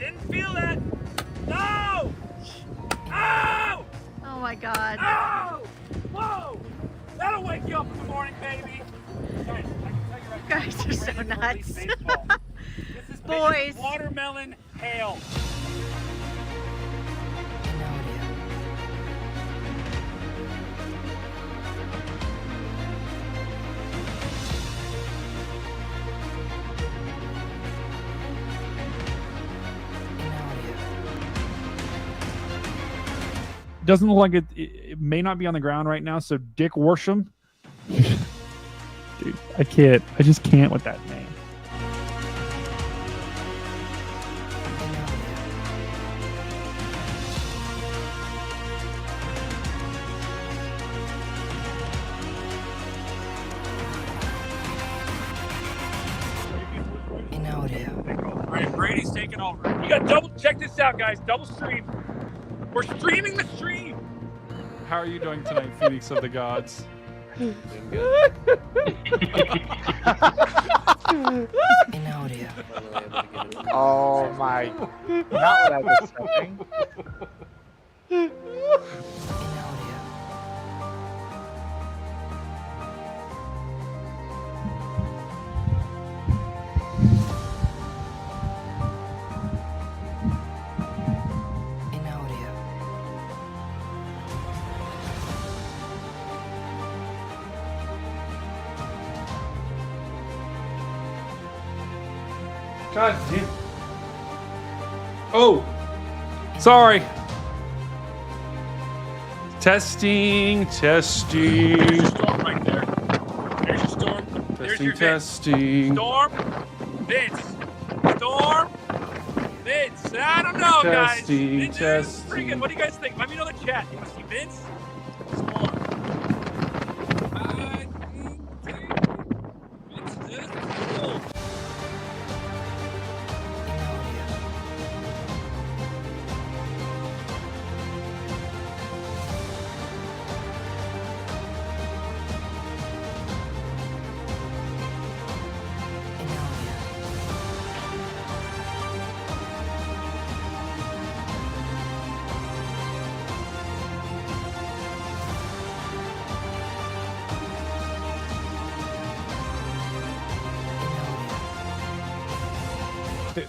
Didn't feel that. No! Ow! Oh my God. Ow! Whoa! That'll wake you up in the morning, baby. Guys, I can tell you right now. Guys are so ready to nuts. release baseball. This is Boys. watermelon hail. Doesn't look like it may not be on the ground right now, so Dick Worsham. Dude, I just can't with that name. All right, Brady's taking over. You got double. Check this out, guys. Double stream. We're streaming the stream. How are you doing tonight, Phoenix of the Gods? Oh my! Not what I was saying. God damn. Oh, sorry. Testing. Storm right there. There's your storm. There's your Testing. Storm. Vince. Storm. Vince. I don't know, guys. Testing. Freaking. What do you guys think? Let me know in the chat. You want to see Vince? Storm. Vince is cool.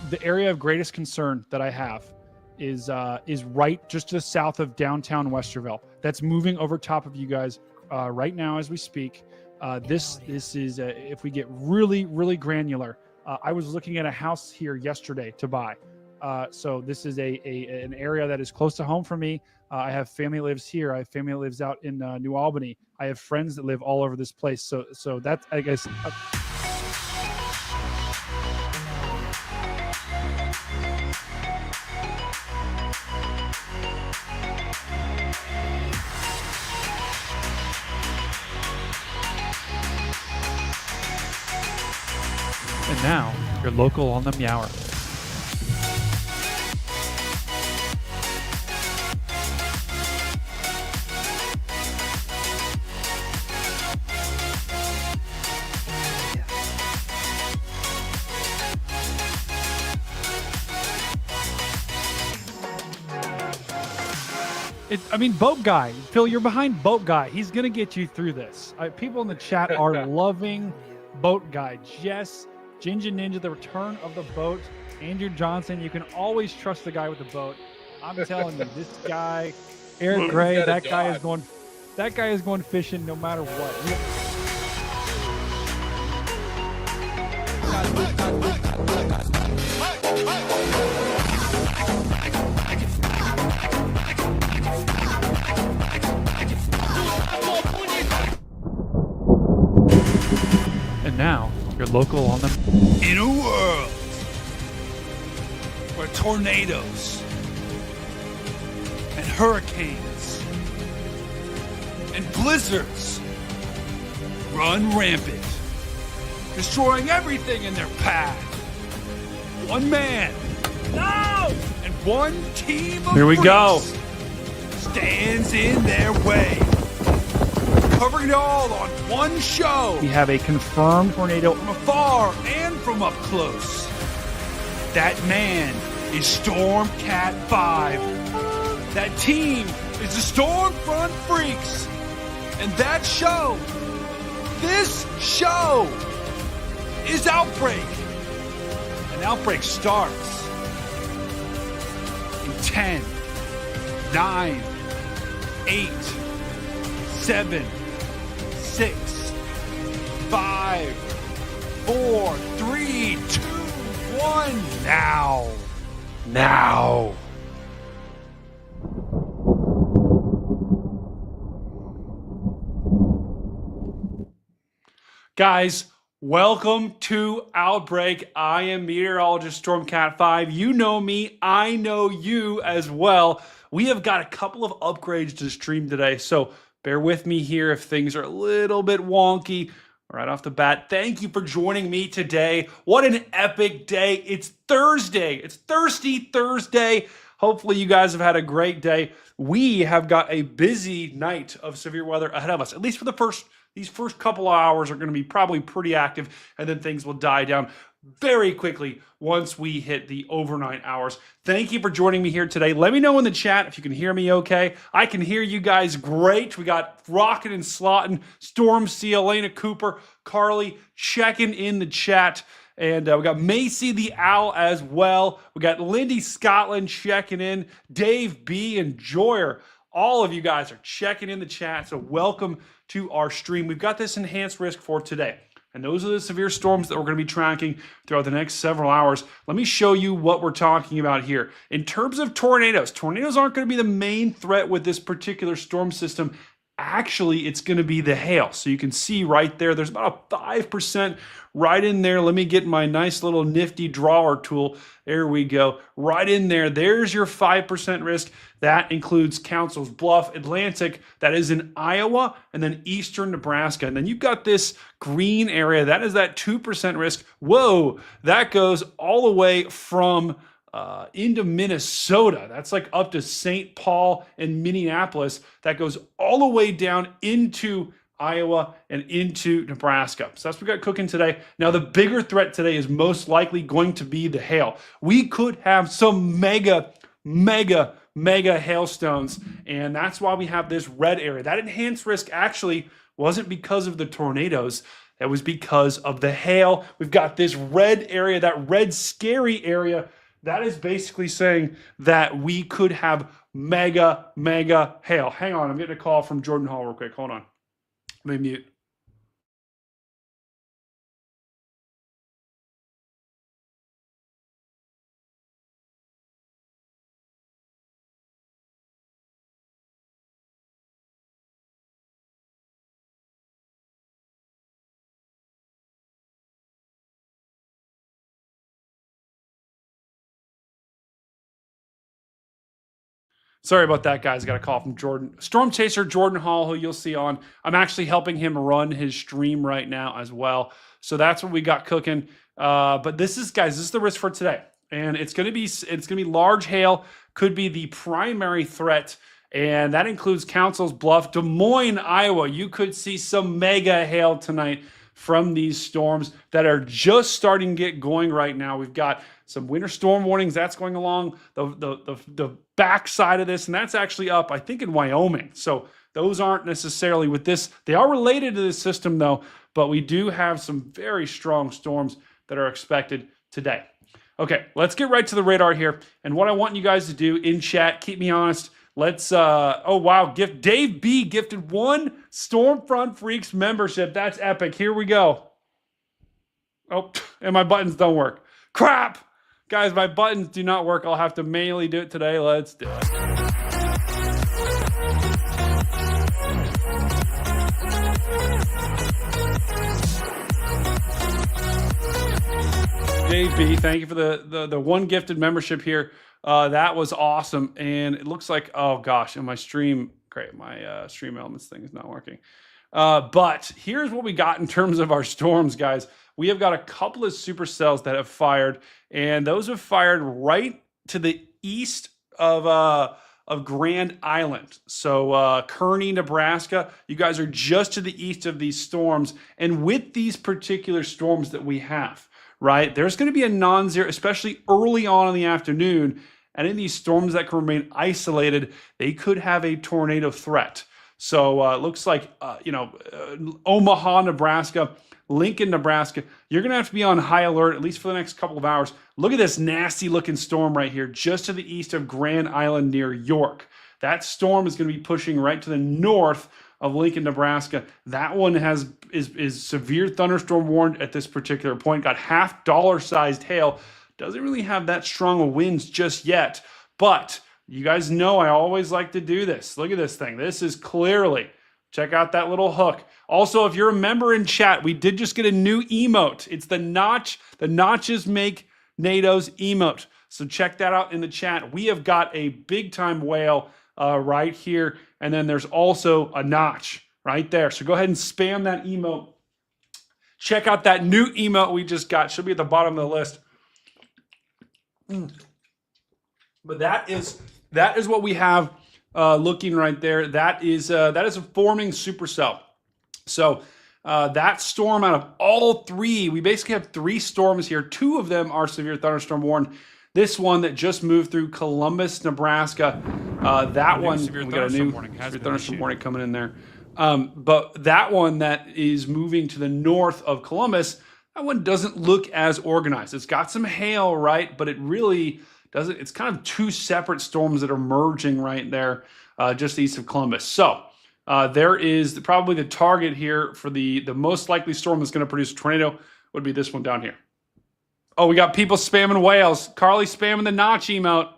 The area of greatest concern that I have is right just to the south of downtown Westerville. That's moving over top of you guys right now as we speak. This is if we get really granular. I was looking at a house here yesterday to buy. So this is an area that is close to home for me. I have family that lives here. I have family that lives out in New Albany. I have friends that live all over this place. So that's, I guess. And now, your local on the Meower. Boat Guy. Phil, you're behind Boat Guy. He's going to get you through this. People in the chat are loving Boat Guy. Jess, Ginger Ninja, the return of the boat. Andrew Johnson, you can always trust the guy with the boat. I'm telling you, this guy, Eric Gray, that guy is going fishing no matter what. And now, your local on the... In a world where tornadoes and hurricanes and blizzards run rampant, destroying everything in their path, one man, and one team of Here we go. freaks stands in their way, covering it all on one show. We have a confirmed tornado. From afar and from up close. That man is Storm Cat 5. That team is the Stormfront Freaks. And that show, this show, is Outbreak. And Outbreak starts in 10, 9, 8, 7, 6, 5, 4, 3, 2, 1. Now. Guys, welcome to Outbreak. I am meteorologist Stormcat 5. You know me. I know you as well. We have got a couple of upgrades to stream today, so bear with me here if things are a little bit wonky. Right off the bat, thank you for joining me today. What an epic day. It's Thursday. It's Thirsty Thursday. Hopefully you guys have had a great day. We have got a busy night of severe weather ahead of us, at least for these first couple of hours are going to be probably pretty active, and then things will die down very quickly once we hit the overnight hours. Thank you for joining me here today. Let me know in the chat if you can hear me okay. I can hear you guys great. We got Rocket and Slottin, Storm C, Elena Cooper, Carly checking in the chat. And we got Macy the Owl as well. We got Lindy Scotland checking in, Dave B and Joyer. All of you guys are checking in the chat, so welcome to our stream. We've got this enhanced risk for today, and those are the severe storms that we're going to be tracking throughout the next several hours. Let me show you what we're talking about here. In terms of tornadoes aren't going to be the main threat with this particular storm system. Actually, it's going to be the hail. So you can see right there, there's about a 5% right in there. Let me get my nice little nifty drawer tool. There we go. Right in there. There's your 5% risk. That includes Council's Bluff, Atlantic, that is in Iowa, and then eastern Nebraska. And then you've got this green area. That is that 2% risk. Whoa, that goes all the way from into Minnesota. That's like up to St. Paul and Minneapolis. That goes all the way down into Iowa and into Nebraska. So that's what we got cooking today. Now, the bigger threat today is most likely going to be the hail. We could have some mega hailstones, and that's why we have this red area. That enhanced risk actually wasn't because of the tornadoes. That was because of the hail. We've got this red area, that red scary area. That is basically saying that we could have mega hail. Hang on, I'm getting a call from Jordan Hall real quick. Hold on. Let me mute. Sorry about that, guys. I got a call from Jordan. Storm Chaser Jordan Hall, who you'll see on. I'm actually helping him run his stream right now as well. So that's what we got cooking. But this is, guys, this is the risk for today. And it's gonna be large hail, could be the primary threat. And that includes Council's Bluff, Des Moines, Iowa. You could see some mega hail tonight from these storms that are just starting to get going right now. We've got some winter storm warnings that's going along the backside of this, and that's actually up, I think, in Wyoming. So those aren't necessarily with this. They are related to this system, though, but we do have some very strong storms that are expected today. Okay, let's get right to the radar here. And what I want you guys to do in chat, keep me honest. Let's, oh wow, Dave B gifted 1 Stormfront Freaks membership. That's epic. Here we go. Oh, and my buttons don't work. Crap! Guys, my buttons do not work. I'll have to manually do it today. Let's do it. Dave B, thank you for the 1 gifted membership here. That was awesome. And it looks like, oh gosh, and my stream, great, my stream elements thing is not working. But here's what we got in terms of our storms, guys. We have got a couple of supercells that have fired, and those have fired right to the east of Grand Island. So Kearney, Nebraska, you guys are just to the east of these storms. And with these particular storms that we have, right? There's going to be a non-zero, especially early on in the afternoon. And in these storms that can remain isolated, they could have a tornado threat. So it looks like, Omaha, Nebraska, Lincoln, Nebraska, you're going to have to be on high alert, at least for the next couple of hours. Look at this nasty looking storm right here, just to the east of Grand Island near York. That storm is going to be pushing right to the north of Lincoln, Nebraska. That one is severe thunderstorm warned at this particular point. Got half dollar-sized hail. Doesn't really have that strong of winds just yet. But you guys know I always like to do this. Look at this thing. This is clearly, check out that little hook. Also, if you're a member in chat, we did just get a new emote. It's the notch. The notches make NATO's emote. So check that out in the chat. We have got a big-time whale right here. And then there's also a notch right there. So go ahead and spam that emote. Check out that new emote we just got. Should be at the bottom of the list. But that is what we have looking right there. That is a forming supercell. So that storm, out of all three, we basically have three storms here. Two of them are severe thunderstorm warned. This one that just moved through Columbus, Nebraska, that one, we got a new severe thunderstorm warning coming in there. But that one that is moving to the north of Columbus, that one doesn't look as organized. It's got some hail, right? But it really doesn't. It's kind of two separate storms that are merging right there just east of Columbus. So there is probably the target here for the most likely storm that's going to produce a tornado would be this one down here. Oh, we got people spamming whales. Carly spamming the notch emote.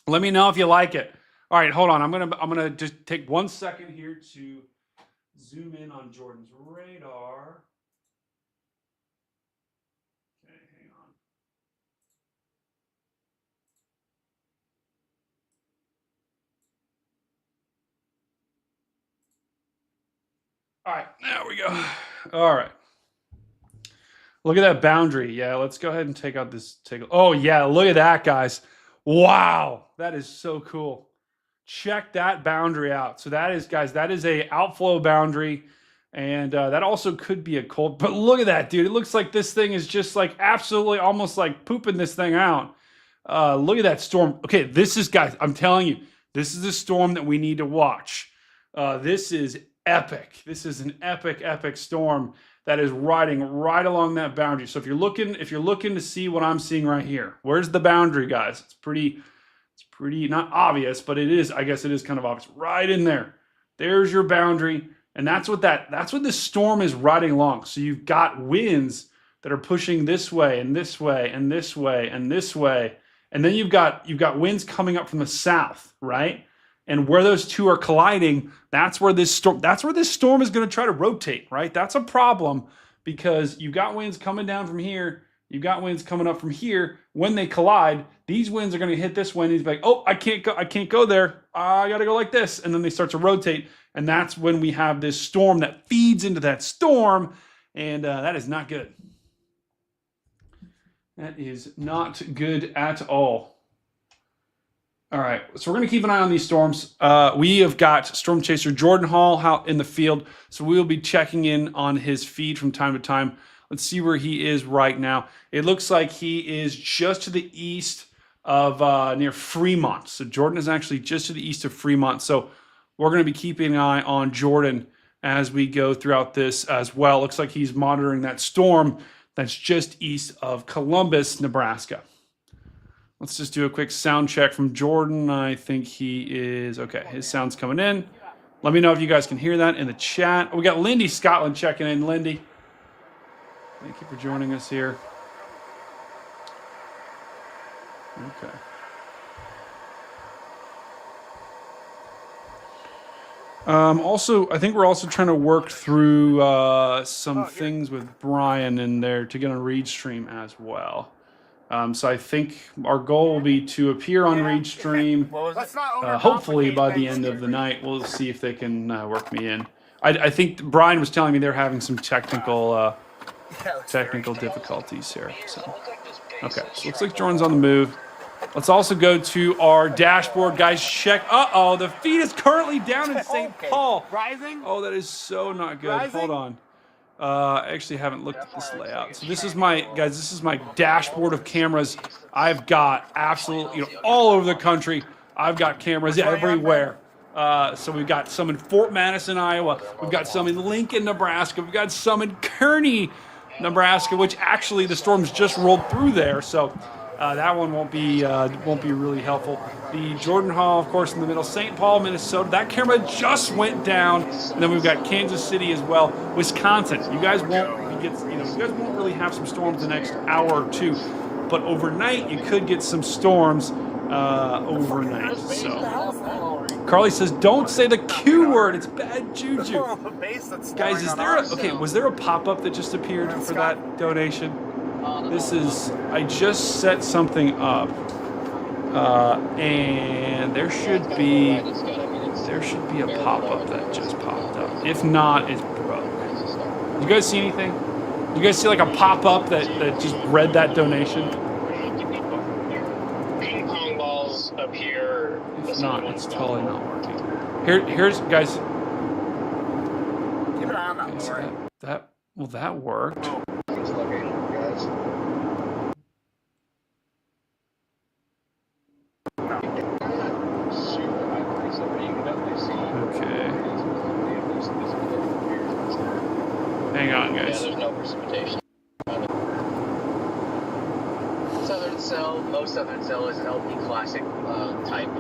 Let me know if you like it. All right, hold on. I'm gonna just take 1 second here to zoom in on Jordan's radar. Okay, hang on. All right, there we go. All right. Look at that boundary. Yeah, let's go ahead and take out this. Oh, yeah, look at that, guys. Wow, that is so cool. Check that boundary out. So that is, guys, that is a outflow boundary. And that also could be a cold. But look at that, dude. It looks like this thing is just like absolutely almost like pooping this thing out. Look at that storm. Okay, this is, guys, I'm telling you, this is a storm that we need to watch. This is epic. This is an epic, epic storm that is riding right along that boundary. So if you're looking to see what I'm seeing right here, where's the boundary, guys? It's pretty not obvious, but it is, I guess it is kind of obvious. Right in there. There's your boundary. And that's what this storm is riding along. So you've got winds that are pushing this way and this way and this way and this way. And then you've got winds coming up from the south, right? And where those two are colliding, that's where this storm is going to try to rotate, right? That's a problem because you've got winds coming down from here, you've got winds coming up from here. When they collide, these winds are going to hit this wind. He's like, "Oh, I can't go there. I got to go like this." And then they start to rotate, and that's when we have this storm that feeds into that storm, and that is not good. That is not good at all. All right, so we're going to keep an eye on these storms. We have got Storm Chaser Jordan Hall out in the field, so we will be checking in on his feed from time to time. Let's see where he is right now. It looks like he is just to the east of near Fremont. So Jordan is actually just to the east of Fremont. So we're going to be keeping an eye on Jordan as we go throughout this as well. Looks like he's monitoring that storm that's just east of Columbus, Nebraska. Let's just do a quick sound check from Jordan. I think he is okay. His sound's coming in. Let me know if you guys can hear that in the chat. We got Lindy Scotland checking in. Lindy, thank you for joining us here. Okay. Also, I think we're also trying to work through some things with Brian in there to get on Reed Stream as well. So I think our goal will be to appear on Reed Stream, hopefully by the end of the night. We'll see if they can work me in. I think Brian was telling me they're having some technical difficulties here. So. Okay, so looks like Jordan's on the move. Let's also go to our dashboard, guys. Check. Uh-oh, the feed is currently down in St. Paul. Rising? Oh, that is so not good. Rising? Hold on. I actually haven't looked at this layout. So this is my, guys, this is my dashboard of cameras. I've got absolutely, all over the country. I've got cameras everywhere. So we've got some in Fort Madison, Iowa. We've got some in Lincoln, Nebraska. We've got some in Kearney, Nebraska, which actually the storms just rolled through there. So that one won't be really helpful. The Jordan Hall, of course, in the middle. St. Paul, Minnesota. That camera just went down. And then we've got Kansas City as well. Wisconsin. You guys won't really have some storms the next hour or two, but overnight you could get some storms overnight. So Carly says, "Don't say the Q word. It's bad juju." Guys, was there a pop-up that just appeared for that donation? This is, I just set something up, and there should be a pop-up that just popped up. If not, it's broke. You guys see anything? You guys see like a pop-up that just read that donation? Ping pong balls up here. If not, it's totally not working. Here's guys. Keep an eye on that board. That worked. Okay. Hang on, guys. Yeah, there's no precipitation. Southern cell, low southern cell is an LP classic type.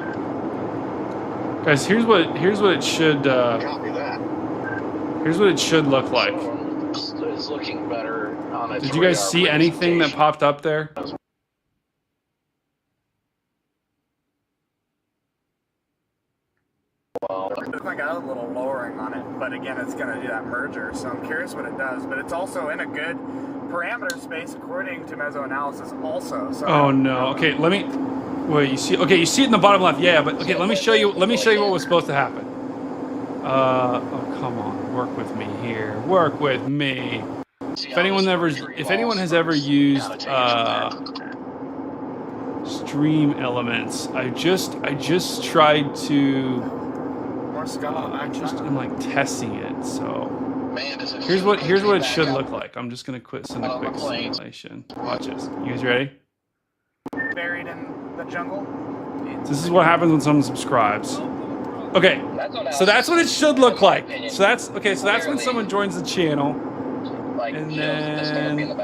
Guys, here's what it should. Copy that. Here's what it should look like. It's looking better on a. Did you guys see anything that popped up there? Well, I got a little lowering on it, but again, it's going to do that merger, so I'm curious what it does. But it's also in a good parameter space according to mesoanalysis also. So Oh no. Okay, let me. Wait, you see? Okay, you see it in the bottom left. Yeah, but okay, let me show you. Let me show you what was supposed to happen. Oh come on, work with me here. Work with me. If anyone has ever used Stream Elements, I just tried to. I just am like testing it. So here's what it should look like. I'm just gonna send a quick simulation. Watch this. You guys ready? Buried in the jungle. So this is what happens when someone subscribes. Okay, so that's what it should look like. So that's when someone joins the channel. And then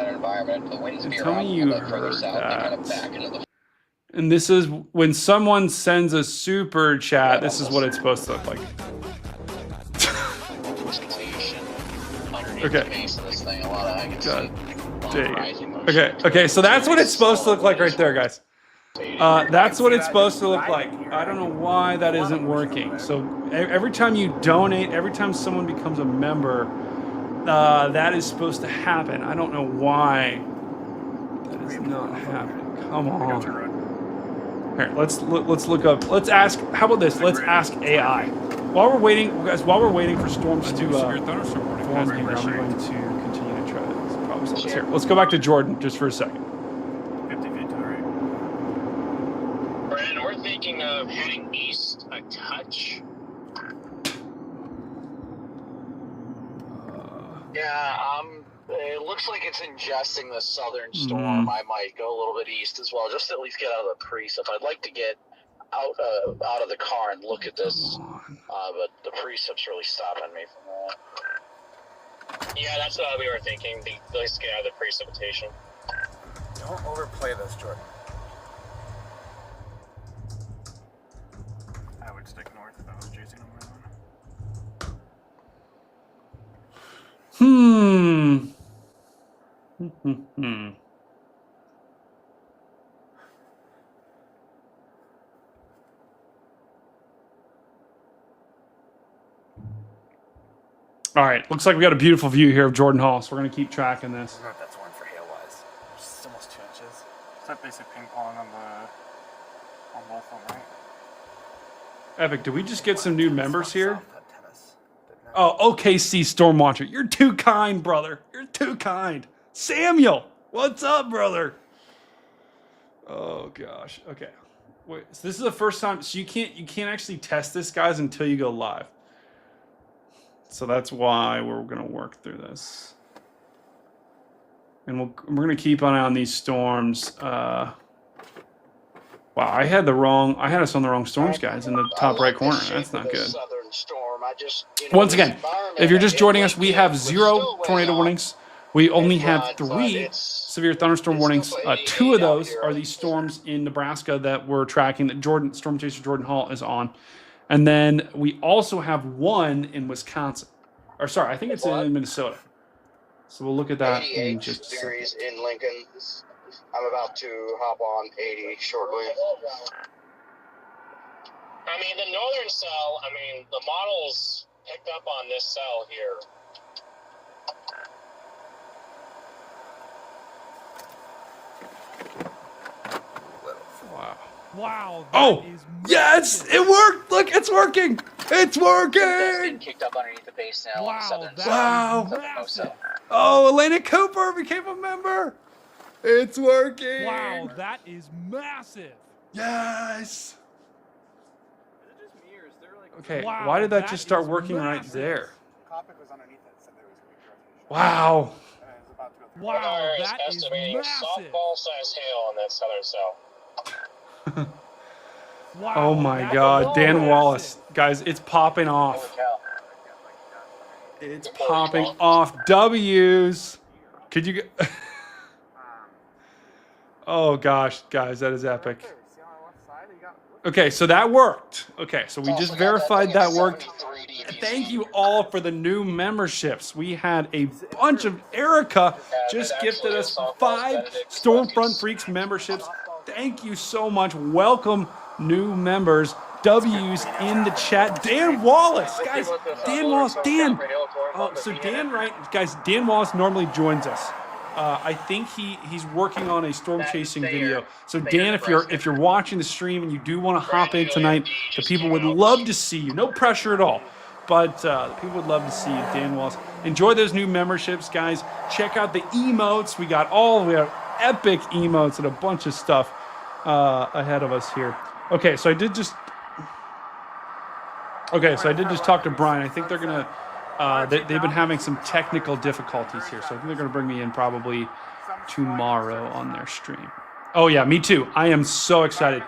tell me you heard that. And this is when someone sends a super chat. This is what it's supposed to look like. Okay. God dang. Okay. So that's what it's supposed to look like right there, guys. That's what it's supposed to look like. I don't know why that isn't working. So every time you donate, every time someone becomes a member, that is supposed to happen. I don't know why that is not happening. Come on. Here, let's look up. Let's ask. How about this? Let's ask AI. While we're waiting, guys. While we're waiting for storms to form here, I'm going to continue to try to problem solve this. Here, let's go back to Jordan just for a second. 50 feet to the right. Brandon, we're thinking of heading east a touch. Yeah, it looks like it's ingesting the southern storm. I might go a little bit east as well, just to at least get out of the precip. I'd like to get out of the car and look at this, but the precip's really stopping me from that. Yeah, that's what we were thinking. Let's get out of the precipitation. Don't overplay this, Jordan. I would stick north if I was chasing them around. All right, looks like we got a beautiful view here of Jordan Hall, so we're gonna keep tracking this. I don't know if that's one for hail wise. It's almost 2 inches. Is that basic ping pong on both of them, right? Epic, did we just get some new members here? Oh, OKC Storm Watcher. You're too kind, brother. You're too kind. Samuel, what's up, brother? Oh gosh. Okay. Wait. So this is the first time. So you can't actually test this, guys, until you go live. So that's why we're gonna work through this. And we're going to keep an eye on these storms. Wow, I had us on the wrong storms, guys, in the top right corner. That's not good. Storm. I just, Once again, if you're just joining us, we have 0 tornado warnings. We only have 3 severe thunderstorm warnings. 2 of those are these storms in Nebraska that we're tracking that Storm Chaser Jordan Hall is on. And then we also have 1 in Wisconsin. Or sorry, I think it's in Minnesota. So we'll look at that in just a second. Degrees in Lincoln. I'm about to hop on 80 shortly. I mean, the northern cell, the models picked up on this cell here. Wow. Wow. Oh, yes, it worked. Look, it's working. It's working. That's getting kicked up underneath the base now on the southern Wow. southernmost cell. Oh, Elena Cooper became a member. It's working. Wow, that is massive. Yes. Okay, Wow, why did that that just start is working right massive. there? Copic was underneath it, said there was a weak rotation. Wow. And it was about to go through. Wow, Radar is that is estimating massive. softball-sized hail on that southern cell. Wow, Oh my that God, is Dan massive. Wallace. Guys, it's popping off. Holy cow. It's popping off. W's. Could you get... Oh gosh, guys, that is epic. See on the left side, you got. Okay, so that worked. Okay, so we Also just got verified thing that at worked. 73 dBz. Thank you all for the new memberships. We had a bunch of Erica just gifted us 5 Stormfront Freaks memberships. Thank you so much. Welcome, new members. W's in the chat. Dan Wallace, guys. Dan Wallace. Dan. Oh, so Dan, right, guys? Dan Wallace normally joins us. I think he's working on a storm chasing video. So Dan, if you're watching the stream and you do want to hop in tonight, the people would love to see you. No pressure at all, but the people would love to see you. Dan Wallace, enjoy those new memberships, guys. Check out the emotes. We have epic emotes and a bunch of stuff ahead of us here. Okay, so I did just talk to Brian. I think they're gonna. They've been having some technical difficulties here, so I think they're going to bring me in probably tomorrow on their stream. Oh yeah, me too. I am so excited.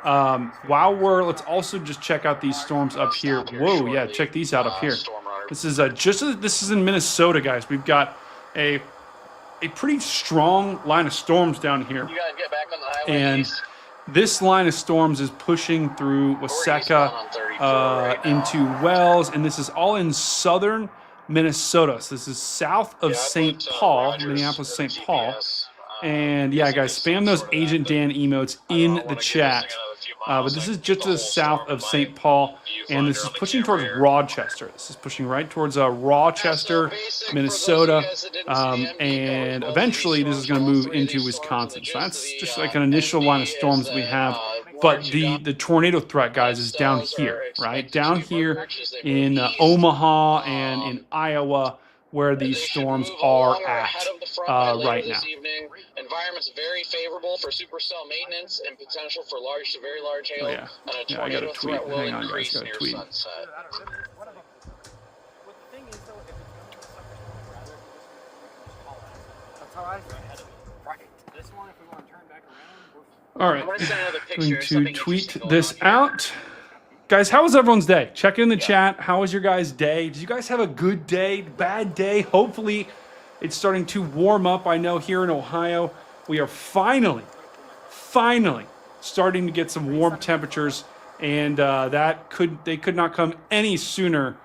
Let's also just check out these storms up here. Whoa, yeah, check these out up here. This is this is in Minnesota, guys. We've got a pretty strong line of storms down here, You guys get back on the highway. and this line of storms is pushing through Waseca into Wells, and this is all in southern Minnesota. So this is south of St. Paul, Minneapolis, St. Paul. And yeah, guys, spam those Agent Dan emotes in the chat. But this is just to the south of St. Paul, and this is pushing towards Rochester. This is pushing right towards Rochester, Minnesota, and eventually this is going to move into Wisconsin. So that's just like an initial line of storms that we have. But the tornado threat, guys, is down here, right? Down here in Omaha and in Iowa, where these storms are at right now. Environment's very favorable for supercell maintenance and potential for large to very large hail. Oh, yeah. And a Yeah, I got tornado a tweet. threat will Hang on, guys, increase got a near tweet. sunset. That's how I feel. Right. This one, if we want to turn back around, All right, going to tweet this out. Guys, how was everyone's day? Check in the chat. How was your guys' day? Did you guys have a good day, bad day? Hopefully, it's starting to warm up. I know here in Ohio, we are finally starting to get some warm temperatures, and they could not come any sooner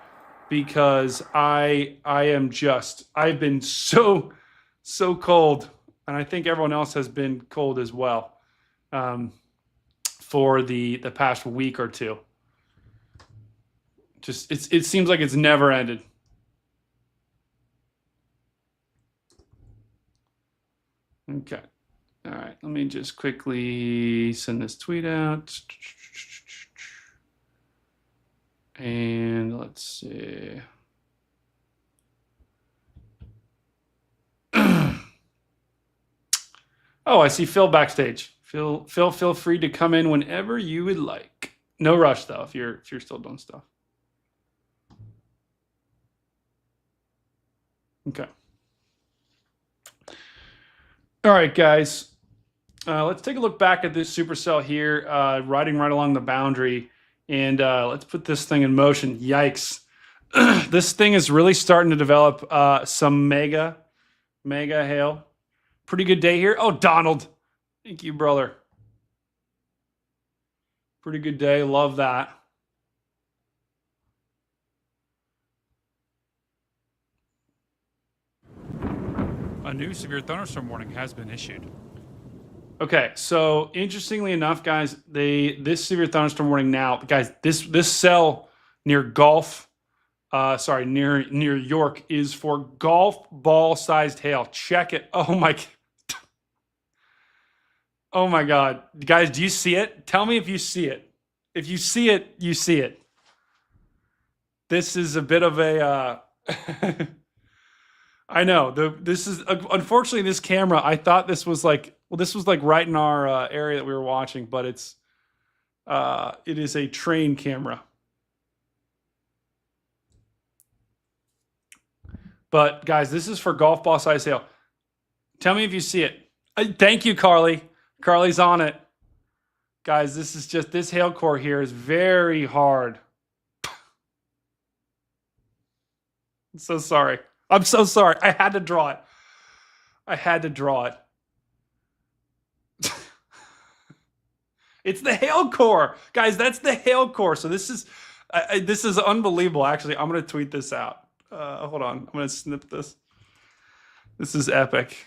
because I've been so cold, and I think everyone else has been cold as well for the past week or two. Just it seems like it's never ended. Okay. All right. Let me just quickly send this tweet out. And let's see. Oh, I see Phil backstage. Phil, feel free to come in whenever you would like. No rush though, if you're still doing stuff. Okay. All right, guys. Let's take a look back at this supercell here, riding right along the boundary. And let's put this thing in motion. Yikes. This thing is really starting to develop some mega hail. Pretty good day here. Oh, Donald. Thank you, brother. Pretty good day. Love that. A new severe thunderstorm warning has been issued. Okay, so interestingly enough, guys, this severe thunderstorm warning now, guys, this cell near near York is for golf ball sized hail. Check it. Oh my God, guys, do you see it? Tell me if you see it. If you see it, you see it. This is a bit of a. I know this is unfortunately this camera. I thought this was like. Well, this was like right in our area that we were watching, but it is a train camera. But guys, this is for golf ball size hail. Tell me if you see it. Thank you, Carly. Carly's on it. Guys, this hail core here is very hard. I'm so sorry. I'm so sorry. I had to draw it. It's the hail core, guys. That's the hail core. So this is unbelievable. Actually, I'm gonna tweet this out. Hold on, I'm gonna snip this. This is epic.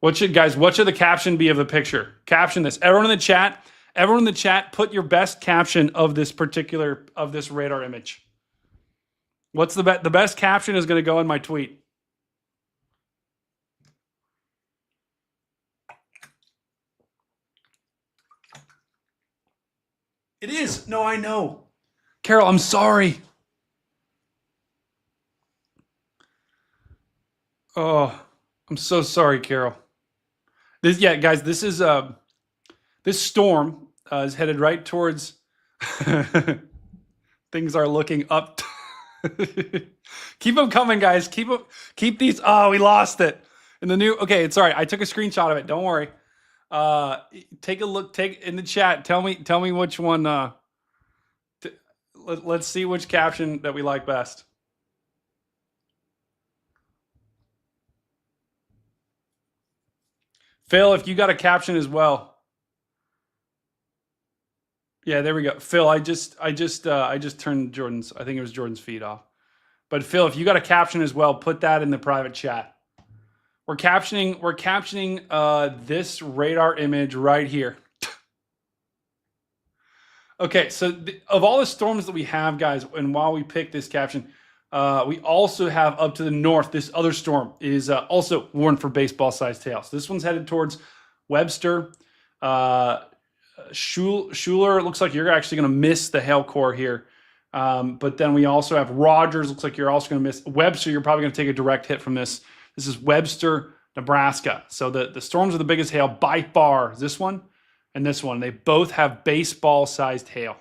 What should the caption be of the picture? Caption this. Everyone in the chat, put your best caption of this radar image. What's the best caption is going to go in my tweet. It is. No, I know. Carol, I'm sorry. Oh, I'm so sorry, Carol. Guys, this is this storm is headed right towards. Things are looking up. Keep them coming, guys. Keep these. Oh, we lost it in the new. Okay, it's all right. I took a screenshot of it. Don't worry. Take a look. Take in the chat. Tell me which one. Let's see which caption that we like best. Phil, if you got a caption as well. Yeah, there we go. Phil, I just turned Jordan's. I think it was Jordan's feed off. But Phil, if you got a caption as well, put that in the private chat. We're captioning this radar image right here. Okay, so of all the storms that we have, guys, and while we pick this caption, we also have up to the north, this other storm is also warned for baseball-sized hail. So this one's headed towards Webster. Schuler, it looks like you're actually going to miss the hail core here. But then we also have Rogers. Looks like you're also going to miss Webster. You're probably going to take a direct hit from this. This is Webster, Nebraska. So the storms with the biggest hail by far is this one and this one. They both have baseball-sized hail.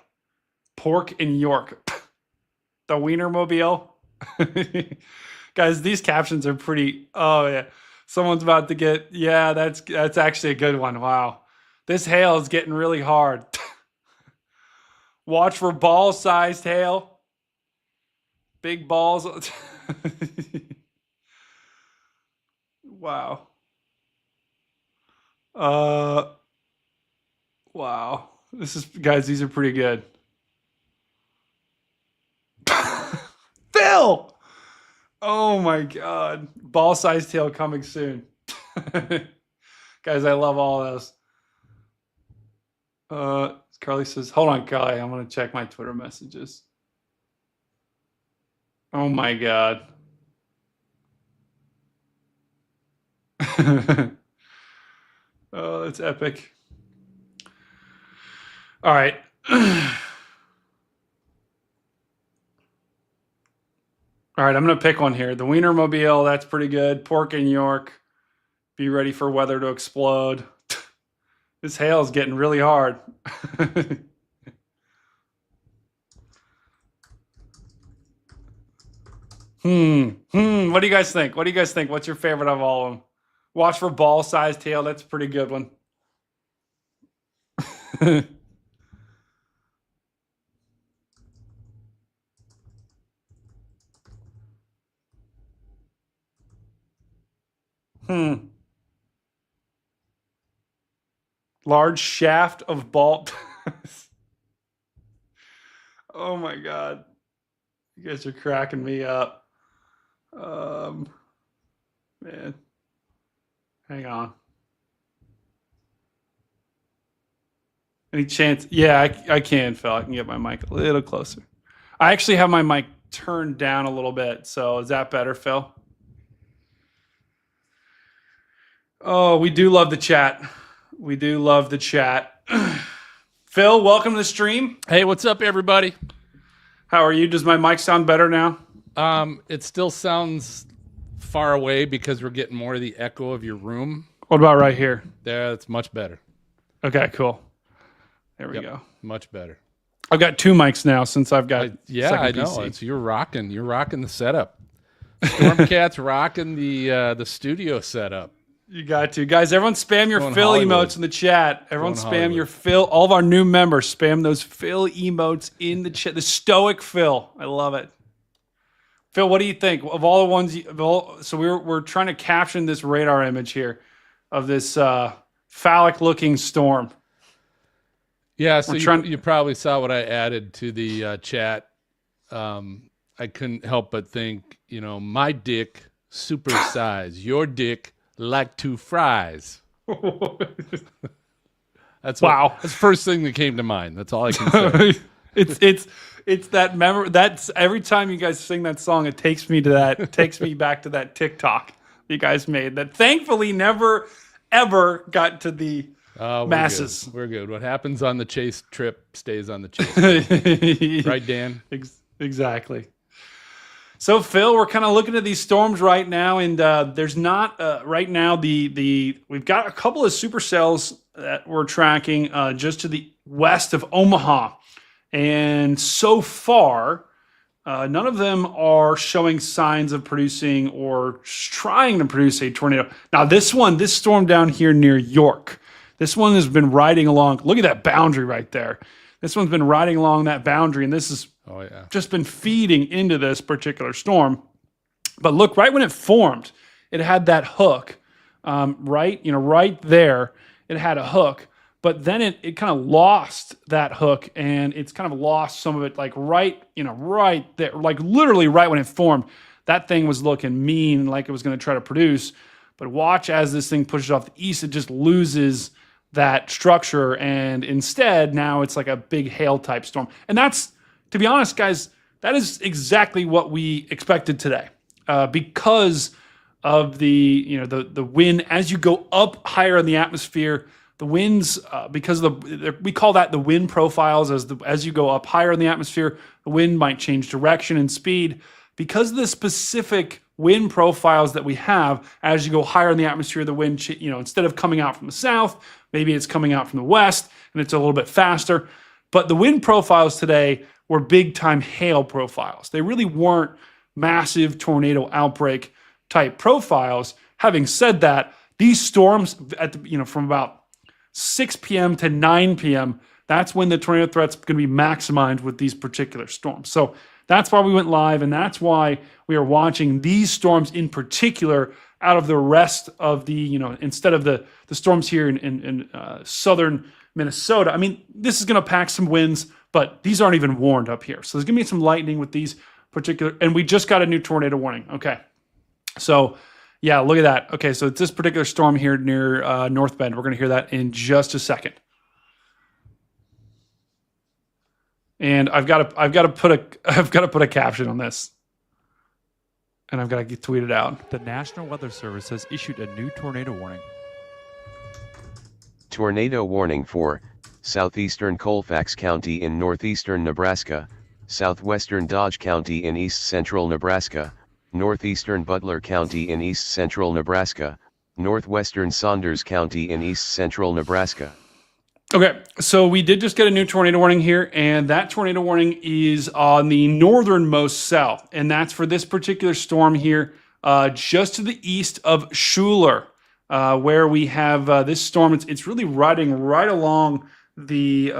Pork and York. The Wienermobile. Guys, these captions are pretty. Oh, yeah. Someone's about to get. Yeah, that's actually a good one. Wow. This hail is getting really hard. Watch for ball-sized hail. Big balls. Wow. Wow. Guys, these are pretty good. Phil! Oh my God. Ball-sized hail coming soon. Guys, I love all of those. Carly says, hold on, Carly. I'm going to check my Twitter messages. Oh my God. Oh, that's epic. All right. All right, I'm going to pick one here. The Wienermobile, that's pretty good. Pork and York. Be ready for weather to explode. This hail is getting really hard. What do you guys think? What do you guys think? What's your favorite of all of them? Watch for ball-sized tail. That's a pretty good one. Large shaft of ball. Oh my God. You guys are cracking me up. Man. Hang on. Any chance? Yeah, I can, Phil. I can get my mic a little closer. I actually have my mic turned down a little bit. So is that better, Phil? Oh, we do love the chat. We do love the chat. Phil, welcome to the stream. Hey, what's up, everybody? How are you? Does my mic sound better now? It still sounds far away because we're getting more of the echo of your room. What about right here? There, that's much better. Okay, cool. There we go. Much better. I've got two mics now since I've got I know. PC. You're rocking the setup. Stormcat's rocking the studio setup. You got to. Guys, everyone spam your Going Phil Hollywood. emotes in the chat. Everyone Going spam Hollywood. your Phil. All of our new members, spam those Phil emotes in the chat. The stoic Phil. I love it. Phil, what do you think? Of all the ones, so we're trying to caption this radar image here of this phallic-looking storm. Yeah, so you probably saw what I added to the chat. I couldn't help but think, my dick, super size. Your dick, like 2 fries. That's the first thing that came to mind. That's all I can say. It's that memory. That's every time you guys sing that song, it takes me to that. It takes me back to that TikTok you guys made that thankfully never ever got to the masses. We're good. What happens on the chase trip stays on the chase. Right, Dan? Exactly. So Phil, we're kind of looking at these storms right now, and there's not right now we've got a couple of supercells that we're tracking just to the west of Omaha, and so far none of them are showing signs of producing or trying to produce a tornado. Now this storm down here near York, this one has been riding along. Look at that boundary right there. This one's been riding along that boundary, and this is just been feeding into this particular storm. But look, right when it formed, it had that hook, right there. It had a hook, but then it kind of lost that hook, and it's kind of lost some of it, like right there, like literally right when it formed. That thing was looking mean, like it was going to try to produce. But watch as this thing pushes off the east, it just loses that structure, and instead now it's like a big hail type storm. And that's, to be honest, guys, that is exactly what we expected today, because of the wind. As you go up higher in the atmosphere, the winds, because we call that the wind profiles. As you go up higher in the atmosphere, the wind might change direction and speed because of the specific wind profiles that we have. As you go higher in the atmosphere, the wind, instead of coming out from the south, maybe it's coming out from the west, and it's a little bit faster. But the wind profiles today were big-time hail profiles. They really weren't massive tornado outbreak type profiles. Having said that, these storms from about 6 p.m. to 9 p.m., that's when the tornado threat's going to be maximized with these particular storms. So that's why we went live, and that's why we are watching these storms in particular out of the rest of the, instead of the storms here in southern Minnesota. I mean, this is going to pack some winds, but these aren't even warned up here. So there's going to be some lightning with these particular, and we just got a new tornado warning. Okay. So yeah, look at that. Okay. So it's this particular storm here near North Bend. We're going to hear that in just a second. And I've got to put a caption on this. And I've got to tweet it out. The National Weather Service has issued a new tornado warning. Tornado warning for southeastern Colfax County in northeastern Nebraska, southwestern Dodge County in east central Nebraska, northeastern Butler County in east central Nebraska, northwestern Saunders County in east central Nebraska. Okay, so we did just get a new tornado warning here, and that tornado warning is on the northernmost cell, and that's for this particular storm here, just to the east of Schuler, where we have this storm. It's really riding right along the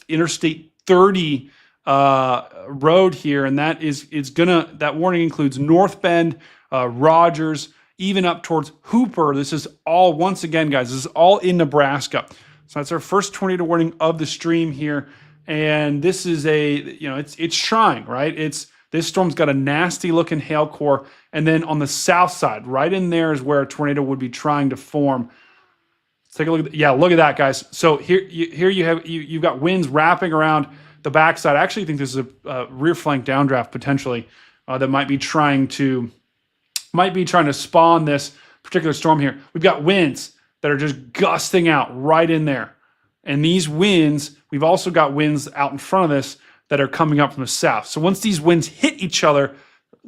Interstate 30 road here, and that warning includes North Bend, Rogers, even up towards Hooper. This is all, once again, guys, this is all in Nebraska. So that's our first tornado warning of the stream here. And this is it's trying, right? This storm's got a nasty looking hail core. And then on the south side, right in there is where a tornado would be trying to form. Let's take a look at look at that, guys. So you've got winds wrapping around the backside. I actually think this is a rear flank downdraft potentially that might be trying to spawn this particular storm here. We've got winds that are just gusting out right in there. And these winds, we've also got winds out in front of this that are coming up from the south. So once these winds hit each other,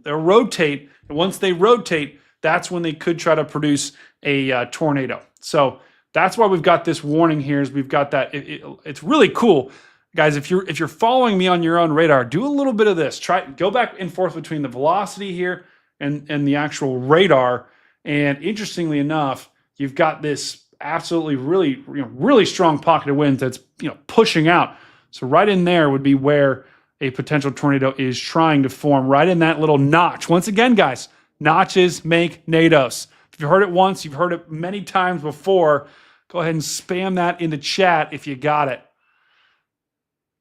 they'll rotate. And once they rotate, that's when they could try to produce a tornado. So that's why we've got this warning here. Is we've got that. It's really cool. Guys, if you're following me on your own radar, do a little bit of this. Go back and forth between the velocity here and the actual radar. And interestingly enough, you've got this absolutely really strong pocket of wind that's pushing out. So right in there would be where a potential tornado is trying to form, right in that little notch. Once again, guys, notches make NATOs. If you've heard it once, you've heard it many times before. Go ahead and spam that in the chat if you got it.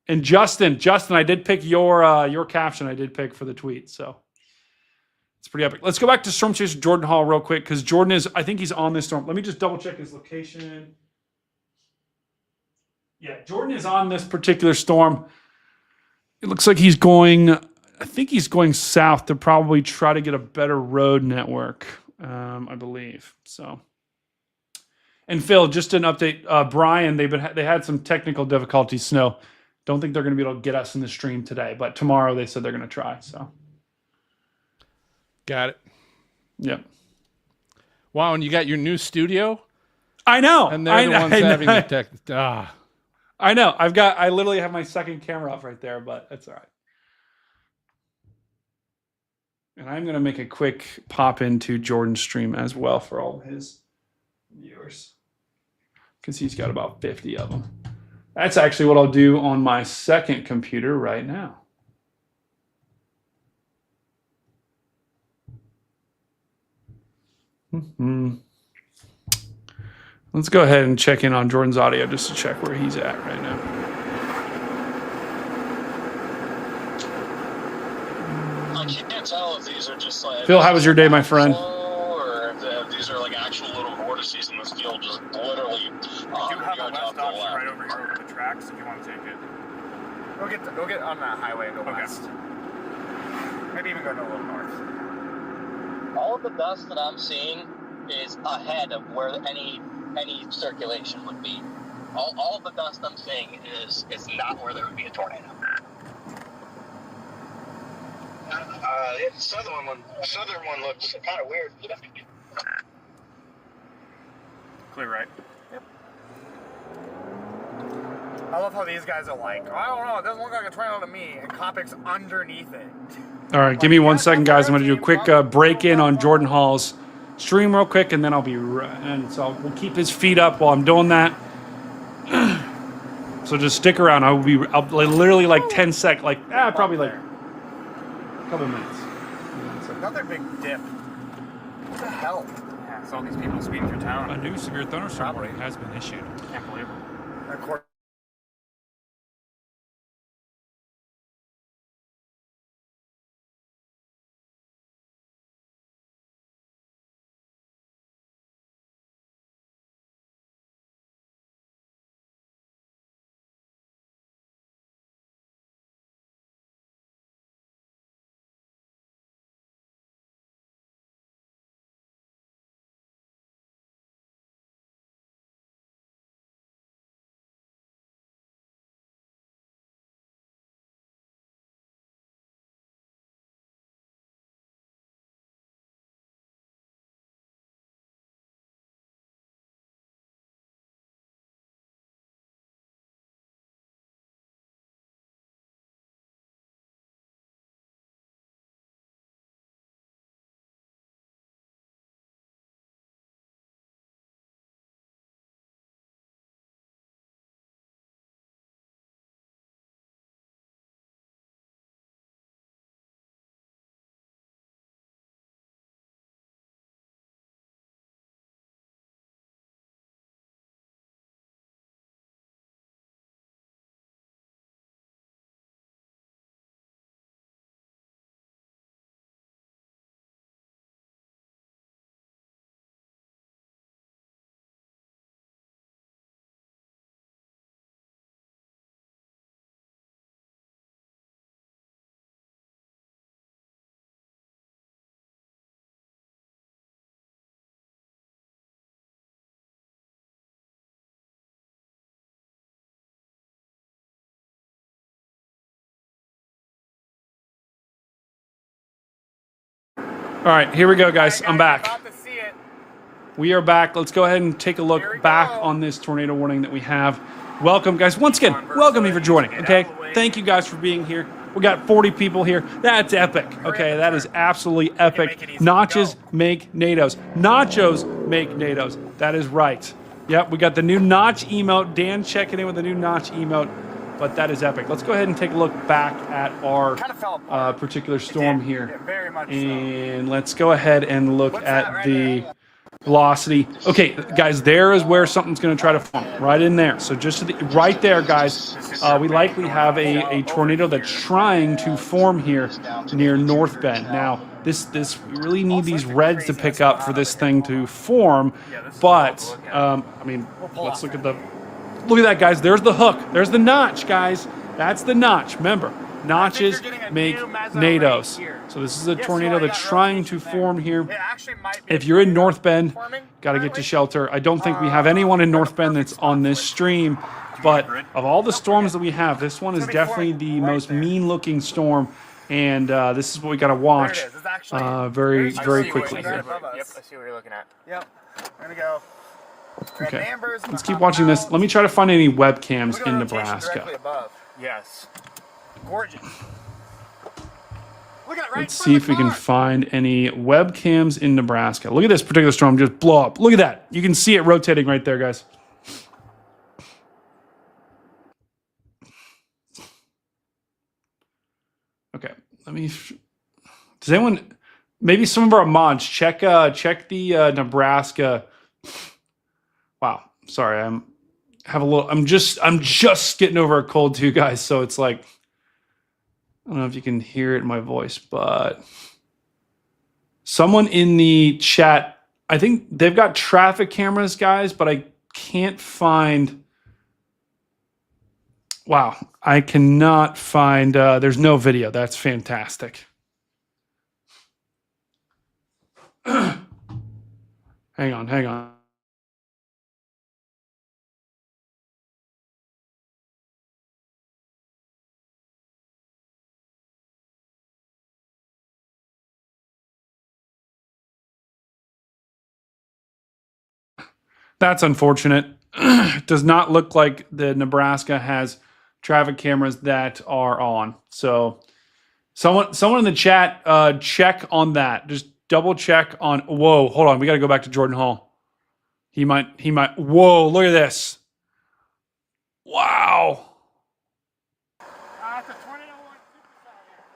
And Justin, I did pick your caption. I did pick for the tweet, so. It's pretty epic. Let's go back to Storm Chaser Jordan Hall real quick because Jordan I think he's on this storm. Let me just double check his location. Yeah, Jordan is on this particular storm. It looks like he's going south to probably try to get a better road network, I believe. So, and Phil, just an update. Brian, they had some technical difficulties. Snow. Don't think they're going to be able to get us in the stream today, but tomorrow they said they're going to try. So. Got it. Yep. Wow, and you got your new studio? I know. And they're the ones having the tech. I know. I literally have my second camera off right there, but that's all right. And I'm going to make a quick pop into Jordan's stream as well for all of his viewers. Because he's got about 50 of them. That's actually what I'll do on my second computer right now. Let's go ahead and check in on Jordan's audio just to check where he's at right now. I can't tell if these are just like Phil, how was your day, my friend? Or if these are like actual little vortices in this field, just literally. We do have a west option right over here over the tracks if you want to take it. Go get on that highway and go west. Maybe even go to a little north. All of the dust that I'm seeing is ahead of where any circulation would be. All of the dust I'm seeing is not where there would be a tornado. The southern one looks kind of weird. Clear, right? Yep. I love how these guys are like, I don't know, it doesn't look like a tornado to me, and Kopic's underneath it. All right, give me 1 second, guys. I'm going to do a quick break-in on Jordan Hall's stream real quick, and then I'll be and so we'll keep his feet up while I'm doing that. So just stick around. I'll literally like 10 seconds, probably like a couple minutes. Another big dip. What the hell? Yeah, it's all these people speeding through town. A new severe thunderstorm warning has been issued. Can't believe it. All right, here we go, guys. I'm back. About to see it. We are back. Let's go ahead and take a look back on this tornado warning that we have. Welcome, guys. Once again, welcome you for joining, okay? Thank you guys for being here. We got 40 people here. That's epic, okay? That is absolutely epic. Notches make NATOs. Nachos make NATOs. That is right. Yep, we got the new Notch emote. Dan checking in with the new Notch emote. But that is epic. Let's go ahead and take a look back at our particular storm here. Very much and let's go ahead and look at the velocity. Okay, guys, there is where something's going to try to form, right in there. So just to the, right there, guys, we likely have a tornado that's trying to form here near North Bend. Now, this we really need these reds to pick up for this thing to form. But I mean, let's look at the. Look at that, guys. There's the hook. There's the notch, guys. That's the notch. Remember, notches make NATOs. So this is a tornado that's trying to form here. If you're in North Bend, got to get to shelter. I don't think we have anyone in North Bend that's on this stream. But of all the storms that we have, this one is definitely the most mean-looking storm. And this is what we got to watch very, very quickly here. Yep, I see what you're looking at. Yep. We're going to go. Okay, let's keep watching this. Let me try to find any webcams in Nebraska. Yes. Gorgeous. Look at it, right. Let's see if we can find any webcams in Nebraska. Look at this particular storm just blow up. Look at that. You can see it rotating right there, guys. Okay, let me. Does anyone? Maybe some of our mods check the Nebraska. Wow, sorry, I'm just getting over a cold too, guys. So it's like, I don't know if you can hear it in my voice, but someone in the chat, I think they've got traffic cameras, guys, but I can't find. Wow, I cannot find. There's no video. That's fantastic. Hang on. That's unfortunate. It does not look like the Nebraska has traffic cameras that are on. So someone in the chat, check on that. Just double check on. Whoa, hold on. We got to go back to Jordan Hall. He might. Whoa, look at this. Wow.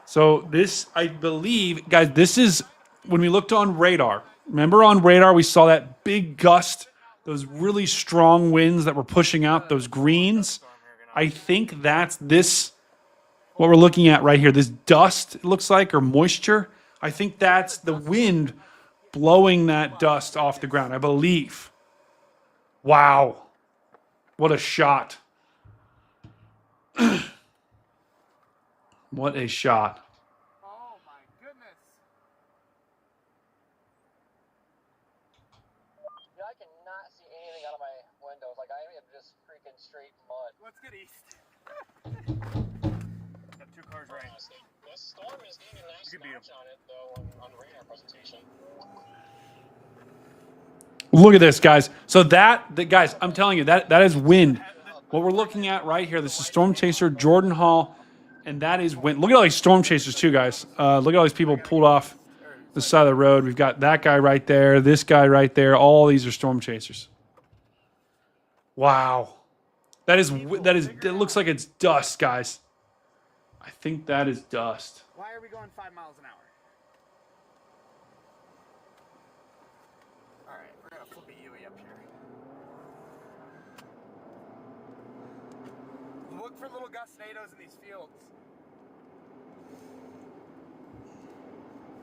So this, I believe, guys, this is when we looked on radar. Remember on radar, we saw that big gust, those really strong winds that were pushing out those greens. I think that's this, what we're looking at right here. This dust, it looks like, or moisture. I think that's the wind blowing that dust off the ground, I believe. Wow. What a shot. What a shot. Oh my goodness. Yeah, I cannot see anything out of my windows. Like, I am just freaking straight mud. Let's get east. Got two cars right. This storm is getting a nice notch on it, though, on the radar presentation. Look at this, guys. So guys, I'm telling you, that is wind. What we're looking at right here, this is Storm Chaser Jordan Hall, and that is wind. Look at all these storm chasers too, guys. Look at all these people pulled off the side of the road. We've got that guy right there, this guy right there. All these are storm chasers. Wow. It looks like it's dust, guys. I think that is dust. Why are we going 5 miles an hour? All right, we're gonna flip a Yui up here. Look for little gustados in these fields.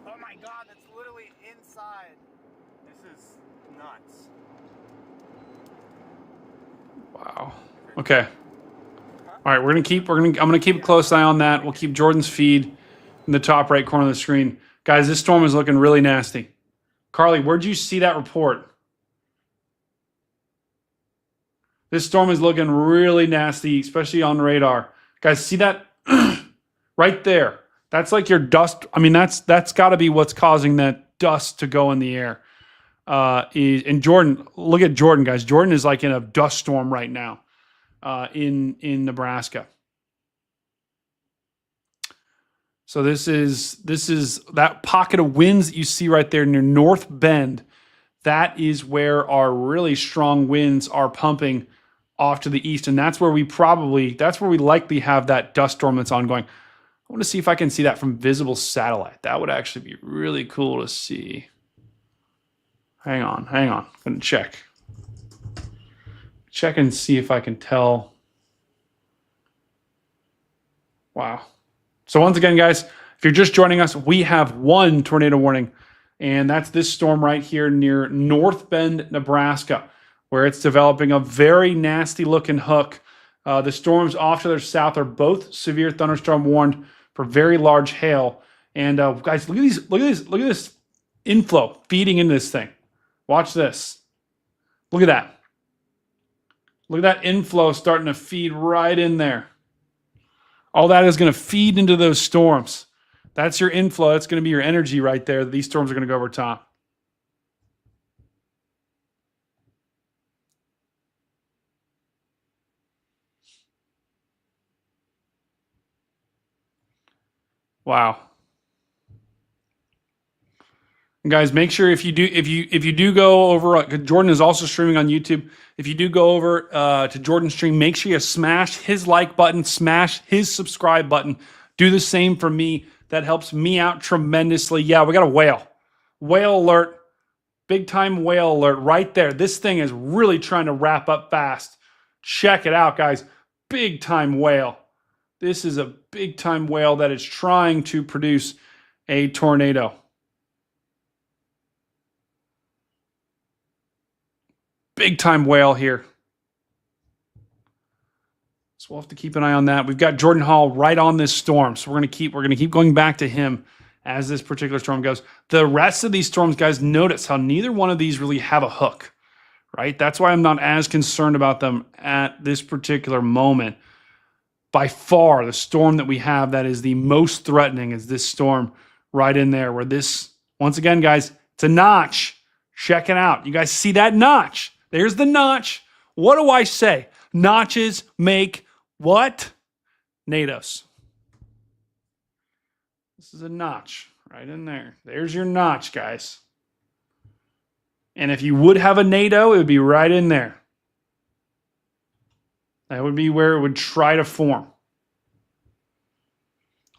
Oh my God, that's literally inside. This is nuts. Wow. Okay. All right, I'm gonna keep a close eye on that. We'll keep Jordan's feed in the top right corner of the screen. Guys, this storm is looking really nasty. Carly, where'd you see that report? This storm is looking really nasty, especially on radar. Guys, see that right there? That's like your dust. I mean, that's got to be what's causing that dust to go in the air. And Jordan, look at Jordan, guys. Jordan is like in a dust storm right now in Nebraska. So this is that pocket of winds that you see right there near North Bend. That is where our really strong winds are pumping off to the east, and that's where we likely have that dust storm that's ongoing. I want to see if I can see that from visible satellite. That would actually be really cool to see. Hang on. I'm going to check. Check and see if I can tell. Wow. So once again, guys, if you're just joining us, we have one tornado warning, and that's this storm right here near North Bend, Nebraska, where it's developing a very nasty looking hook. The storms off to their south are both severe thunderstorm warned for very large hail. And guys, look at this inflow feeding into this thing. Watch this. Look at that. Look at that inflow starting to feed right in there. All that is going to feed into those storms. That's your inflow. That's going to be your energy right there. These storms are going to go over top. Wow. And guys, make sure if you do go over, Jordan is also streaming on YouTube. If you do go over to Jordan's stream, make sure you smash his like button, smash his subscribe button. Do the same for me. That helps me out tremendously. Yeah, we got a whale. Whale alert. Big time whale alert right there. This thing is really trying to wrap up fast. Check it out, guys. Big time whale. This is a big time whale that is trying to produce a tornado. Big time whale here. So we'll have to keep an eye on that. We've got Jordan Hall right on this storm. So we're gonna keep going back to him as this particular storm goes. The rest of these storms, guys, notice how neither one of these really have a hook, right? That's why I'm not as concerned about them at this particular moment. By far, the storm that we have that is the most threatening is this storm right in there, where this, once again, guys, it's a notch. Check it out. You guys see that notch? There's the notch. What do I say? Notches make what? NATOs. This is a notch right in there. There's your notch, guys. And if you would have a NATO, it would be right in there. That would be where it would try to form.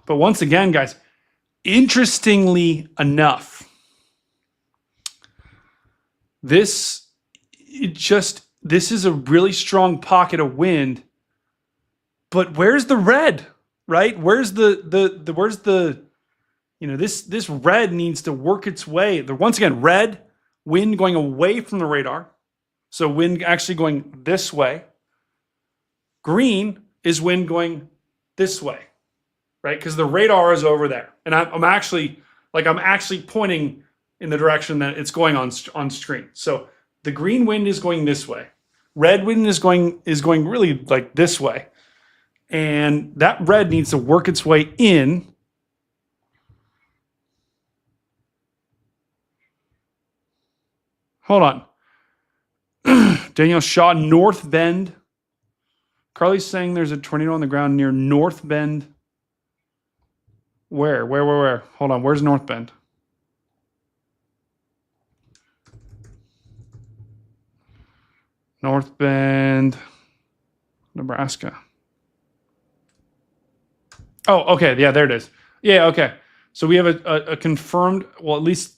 But once again, guys, interestingly enough, this is a really strong pocket of wind. But where's the red, right? Where's the this red needs to work its way. Once again, red, wind going away from the radar. So wind actually going this way. Green is wind going this way, right? Because the radar is over there. And I'm actually pointing in the direction that it's going on screen. So the green wind is going this way. Red wind is going really like this way. And that red needs to work its way in. Hold on. Daniel Shaw, North Bend. Carly's saying there's a tornado on the ground near North Bend. Where? Hold on. Where's North Bend? North Bend, Nebraska. Oh, okay. Yeah, there it is. Yeah, okay. So we have a confirmed, well, at least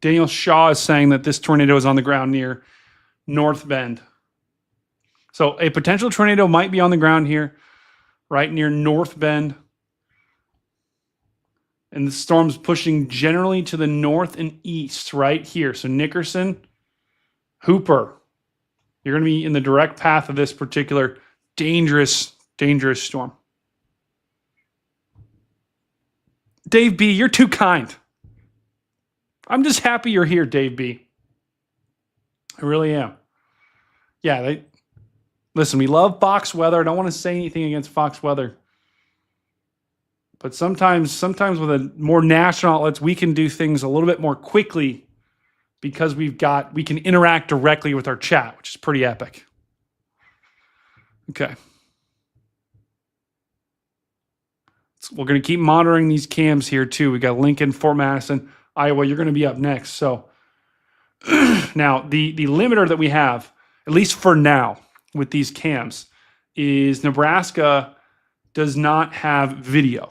Daniel Shaw is saying that this tornado is on the ground near North Bend. So a potential tornado might be on the ground here, right near North Bend. And the storm's pushing generally to the north and east right here. So Nickerson, Hooper, you're going to be in the direct path of this particular dangerous storm. Dave B., you're too kind. I'm just happy you're here, Dave B. I really am. Yeah, listen, we love Fox Weather. I don't want to say anything against Fox Weather. But sometimes with a more national outlets, we can do things a little bit more quickly because we can interact directly with our chat, which is pretty epic. Okay. So we're going to keep monitoring these cams here too. We got Lincoln, Fort Madison, Iowa. You're going to be up next. So now the limiter that we have, at least for now with these cams, is Nebraska does not have video.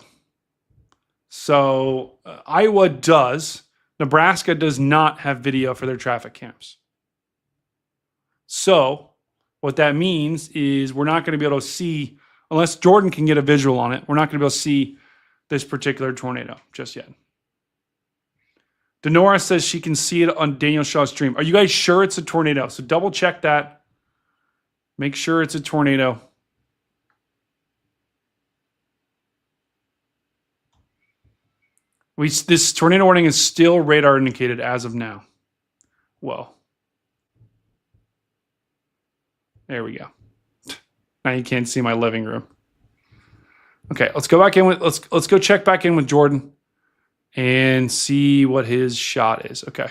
So Iowa does. Nebraska does not have video for their traffic cams. So what that means is we're not going to be able to see, unless Jordan can get a visual on it, we're not going to be able to see this particular tornado just yet. Denora says she can see it on Daniel Shaw's stream. Are you guys sure it's a tornado? So double check that. Make sure it's a tornado. This tornado warning is still radar indicated as of now. Whoa. There we go. Now you can't see my living room. Okay, let's go back in with let's go check back in with Jordan and see what his shot is. Okay.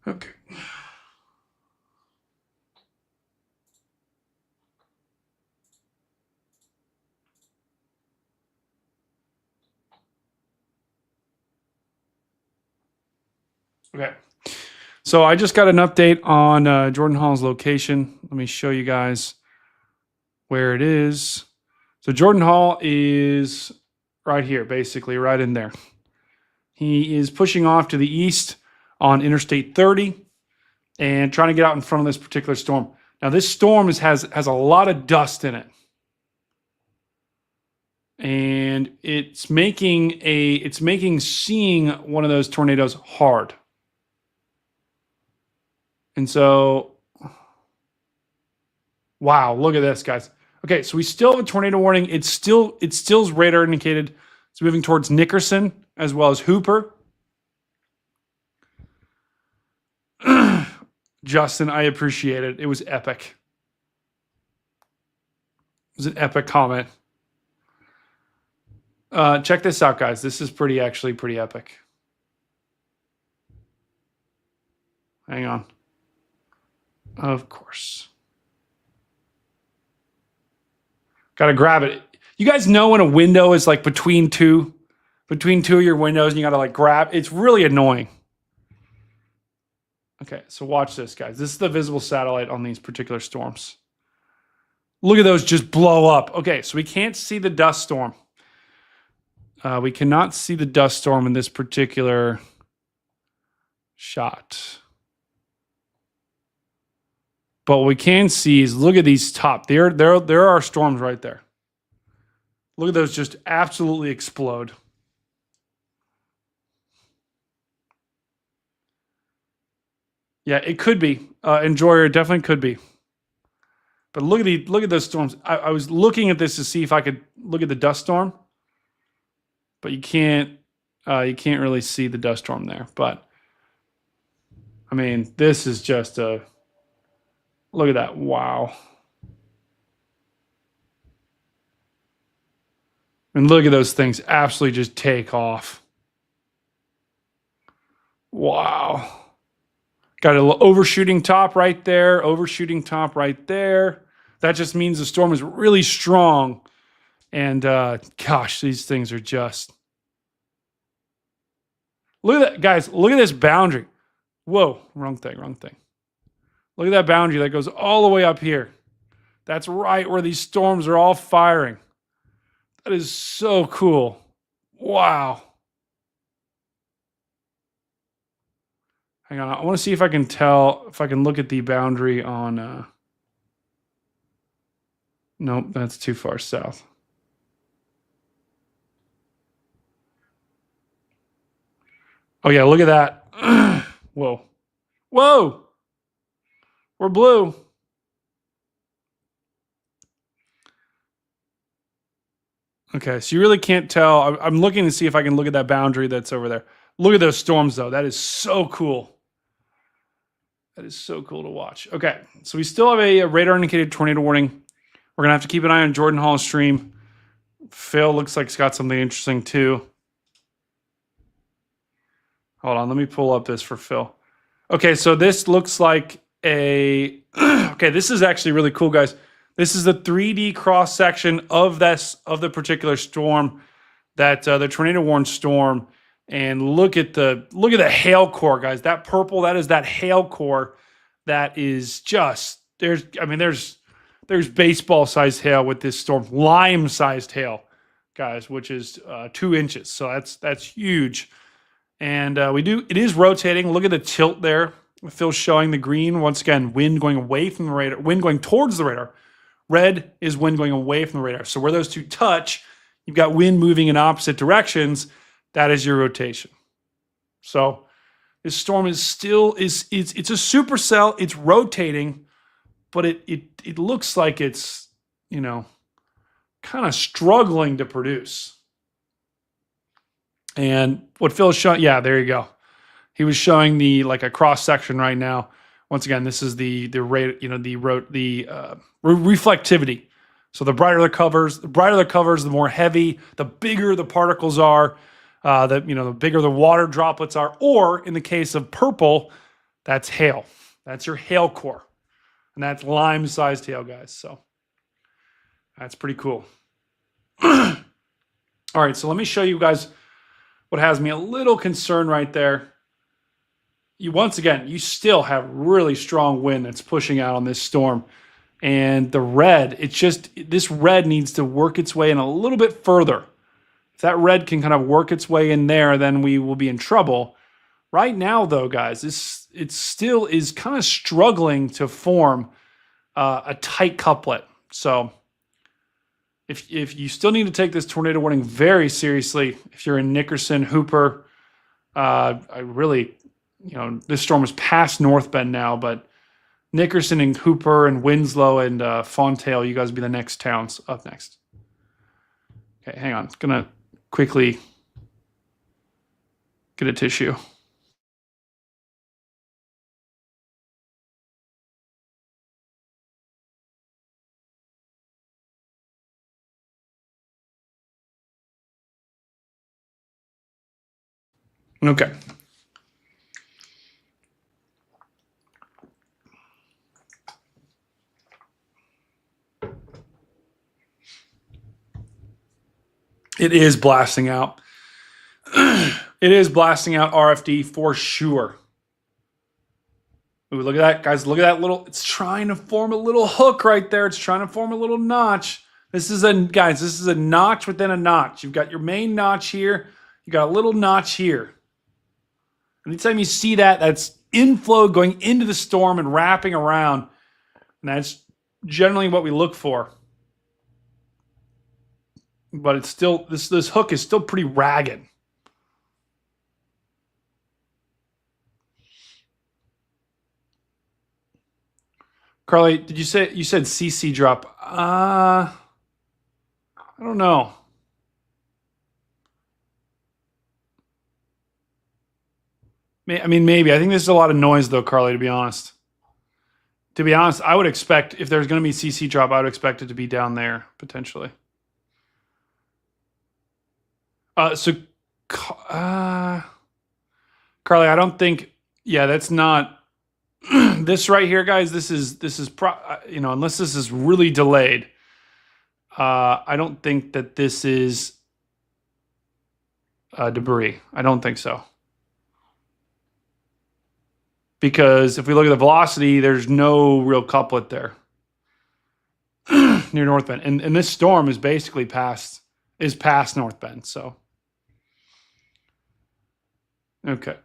Okay. Okay. So I just got an update on Jordan Hall's location. Let me show you guys where it is. So Jordan Hall is right here, basically right in there. He is pushing off to the east on Interstate 30 and trying to get out in front of this particular storm. Now this storm has a lot of dust in it. And it's making seeing one of those tornadoes hard. And so, wow, look at this, guys. Okay, so we still have a tornado warning. It's still radar indicated. It's moving towards Nickerson as well as Hooper. Justin, I appreciate it. It was epic. It was an epic comment. Check this out, guys. This is actually pretty epic. Hang on. Of course. Got to grab it. You guys know when a window is like between two of your windows and you got to like grab. It's really annoying. Okay, so watch this, guys. This is the visible satellite on these particular storms. Look at those just blow up. Okay, so we can't see the dust storm. We cannot see the dust storm in this particular shot. But what we can see is look at these top. There are storms right there. Look at those just absolutely explode. Yeah, it could be. Enjoyer, it definitely could be. But look at those storms. I was looking at this to see if I could look at the dust storm. But you can't really see the dust storm there. But I mean, this is just a look at that. Wow. And look at those things absolutely just take off. Wow. Got a little overshooting top right there. Overshooting top right there. That just means the storm is really strong. And gosh, these things are just. Look at that, guys. Look at this boundary. Whoa, wrong thing. Look at that boundary that goes all the way up here. That's right where these storms are all firing. That is so cool. Wow. Hang on. I want to see if I can tell, if I can look at the boundary on. Nope, that's too far south. Oh, yeah, look at that. Whoa. Whoa. We're blue. Okay, so you really can't tell. I'm looking to see if I can look at that boundary that's over there. Look at those storms, though. That is so cool. That is so cool to watch. Okay, so we still have a radar-indicated tornado warning. We're going to have to keep an eye on Jordan Hall's stream. Phil looks like he's got something interesting, too. Hold on, let me pull up this for Phil. Okay, so this looks like a... okay, this is actually really cool, guys. This is the 3D cross-section of the particular storm, that the tornado warned storm. And look at the hail core, guys. That purple, that is that hail core. That is just there's baseball-sized hail with this storm, lime-sized hail, guys, which is 2 inches. So that's huge. And it is rotating. Look at the tilt there. Phil's showing the green once again. Wind going away from the radar. Wind going towards the radar. Red is wind going away from the radar. So where those two touch, you've got wind moving in opposite directions. That is your rotation. So this storm is still it's a supercell. It's rotating, but it looks like it's, you know, kind of struggling to produce. And what Phil's showing, yeah, there you go. He was showing like a cross section right now. Once again, this is the rate, you know, the reflectivity. So the brighter the covers, the more heavy, the bigger the particles are. The bigger the water droplets are, or in the case of purple, that's hail. That's your hail core. And that's lime-sized hail, guys. So that's pretty cool. All right, so let me show you guys what has me a little concerned right there. You still have really strong wind that's pushing out on this storm. And the red, this red needs to work its way in a little bit further. If that red can kind of work its way in there, then we will be in trouble. Right now, though, guys, it still is kind of struggling to form a tight couplet. So if you still need to take this tornado warning very seriously, if you're in Nickerson, Hooper, this storm is past North Bend now, but Nickerson and Hooper and Winslow and Fontale, you guys will be the next towns up next. Okay, hang on. It's going to quickly get a tissue. Okay. It is blasting out. It is blasting out RFD for sure. Ooh, look at that, guys. Look at that little, it's trying to form a little hook right there. It's trying to form a little notch. This is a notch within a notch. You've got your main notch here. You got a little notch here. Anytime you see that, that's inflow going into the storm and wrapping around. And that's generally what we look for. But it's still, this hook is still pretty ragged. Carly, you said CC drop? I don't know. Maybe. I think there's a lot of noise, though, Carly, to be honest. I would expect, if there's going to be CC drop, I would expect it to be down there, potentially. Carly, I don't think, that's not, this right here, guys, this is unless this is really delayed, I don't think that this is debris. I don't think so. Because if we look at the velocity, there's no real couplet there near North Bend. And this storm is basically past North Bend. So, okay.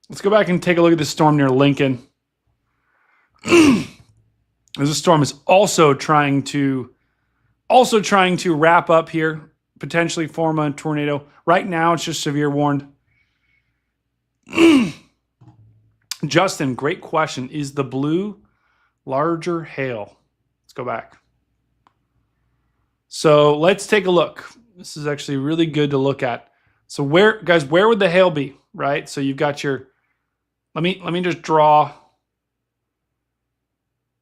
Let's go back and take a look at this storm near Lincoln. This storm is also trying to wrap up here, potentially form a tornado. Right now, it's just severe warned. Justin, great question. Is the blue larger hail? Let's go back. So let's take a look. This is actually really good to look at. So where would the hail be, right? So you've got your, let me just draw.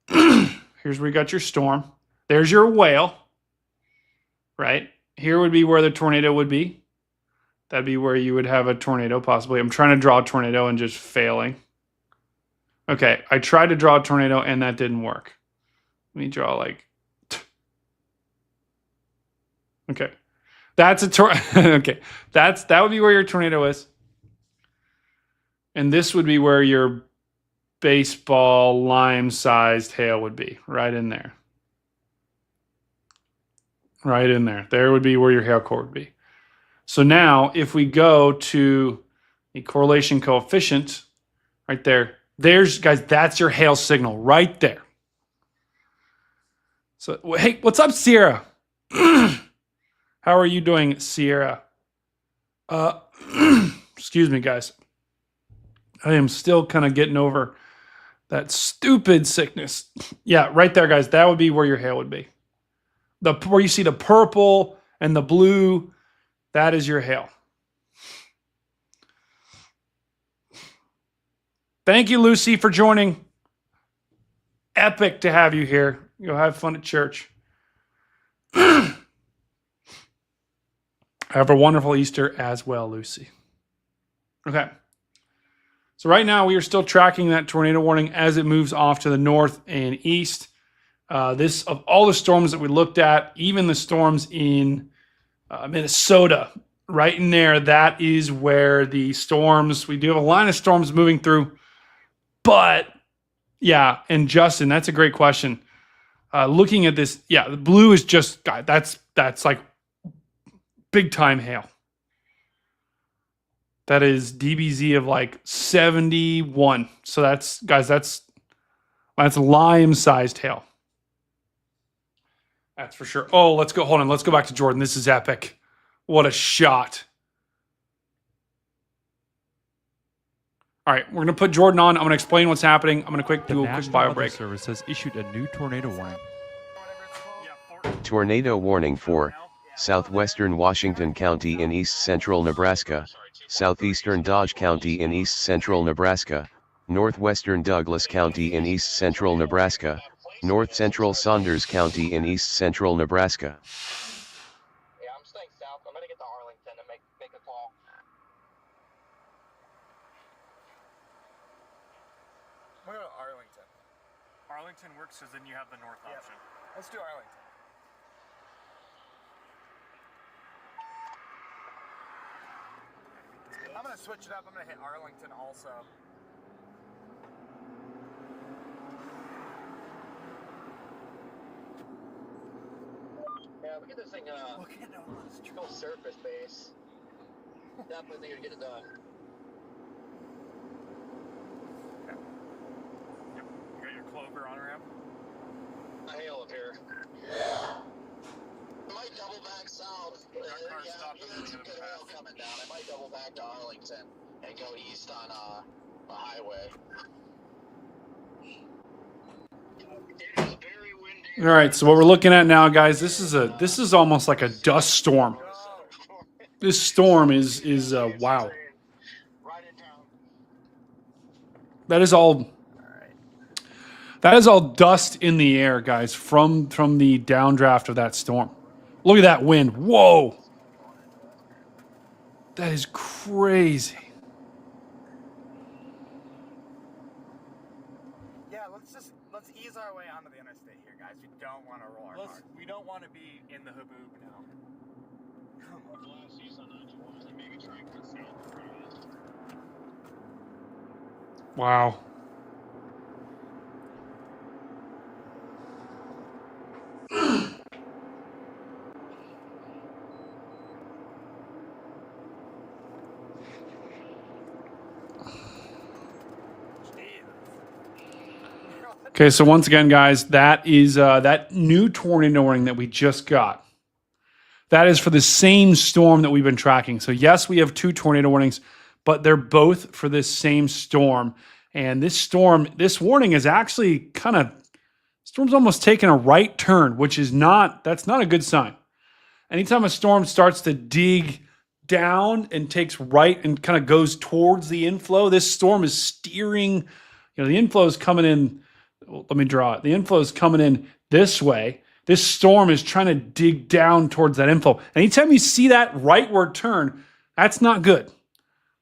Here's where you got your storm. There's your whale, right? Here would be where the tornado would be. That'd be where you would have a tornado possibly. I'm trying to draw a tornado and just failing. Okay, I tried to draw a tornado and that didn't work. Let me draw like, okay. That's a okay. That would be where your tornado is. And this would be where your baseball lime-sized hail would be, right in there. Right in there. There would be where your hail core would be. So now, if we go to the correlation coefficient, right there, guys, that's your hail signal right there. So, hey, what's up, Sierra? How are you doing, Sierra? Excuse me, guys. I am still kind of getting over that stupid sickness. Yeah, right there, guys. That would be where your hail would be. Where you see the purple and the blue, that is your hail. Thank you, Lucy, for joining. Epic to have you here. You'll have fun at church. Have a wonderful Easter as well, Lucy. Okay. So right now we are still tracking that tornado warning as it moves off to the north and east. This, of all the storms that we looked at, even the storms in Minnesota, right in there, that is where the storms, we do have a line of storms moving through. But yeah, and Justin, that's a great question. Looking at this, yeah, the blue is just, that's like big time hail. That is DBZ of like 71. So that's, guys, that's lime-sized hail. That's for sure. Oh, let's go. Hold on. Let's go back to Jordan. This is epic. What a shot. All right, we're going to put Jordan on. I'm going to explain what's happening. I'm going to do a quick bio break. Service has issued a new tornado warning. Tornado warning for southwestern Washington County in east central Nebraska, southeastern Dodge County in east central Nebraska, northwestern Douglas County in east central Nebraska, north central Saunders County in east central Nebraska. Yeah, I'm staying south. I'm going to get to Arlington and make a call. We're going to Arlington. Arlington works because then you have the north option. Let's do Arlington. I'm going to switch it up. I'm going to hit Arlington also. Yeah, we get this thing, go surface base. Definitely think we get it done. Okay. Yep. You got your Clover on ramp? A hail up here. I might double back south. There's some good hail coming down. I might double back to Arlington and go east on the highway. It is very windy. All right, so what we're looking at now, guys, this is almost like a dust storm. This storm is wow. That is all dust in the air, guys, from the downdraft of that storm. Look at that wind. Whoa. That is crazy. Yeah, let's ease our way onto the interstate here, guys. We don't want to roll our car. We don't want to be in the haboob now. Wow. Okay, so once again, guys, that is that new tornado warning that we just got. That is for the same storm that we've been tracking. So yes, we have two tornado warnings, but they're both for this same storm. And this warning is actually storm's almost taken a right turn, which is that's not a good sign. Anytime a storm starts to dig down and takes right and kind of goes towards the inflow. This storm is steering, the inflow is coming in. Let me draw it. The inflow is coming in this way. This storm is trying to dig down towards that inflow. Anytime you see that rightward turn, that's not good.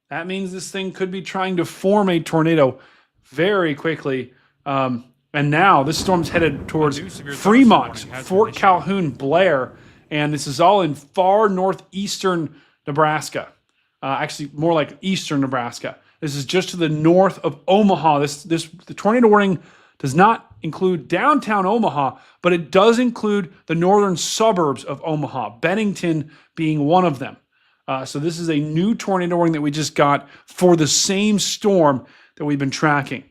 That means this thing could be trying to form a tornado very quickly. And now this storm's headed towards Fremont, Fort Calhoun, Blair, and this is all in far northeastern Nebraska. Actually, more like eastern Nebraska. This is just to the north of Omaha. The tornado warning does not include downtown Omaha, but it does include the northern suburbs of Omaha, Bennington being one of them. So this is a new tornado warning that we just got for the same storm that we've been tracking.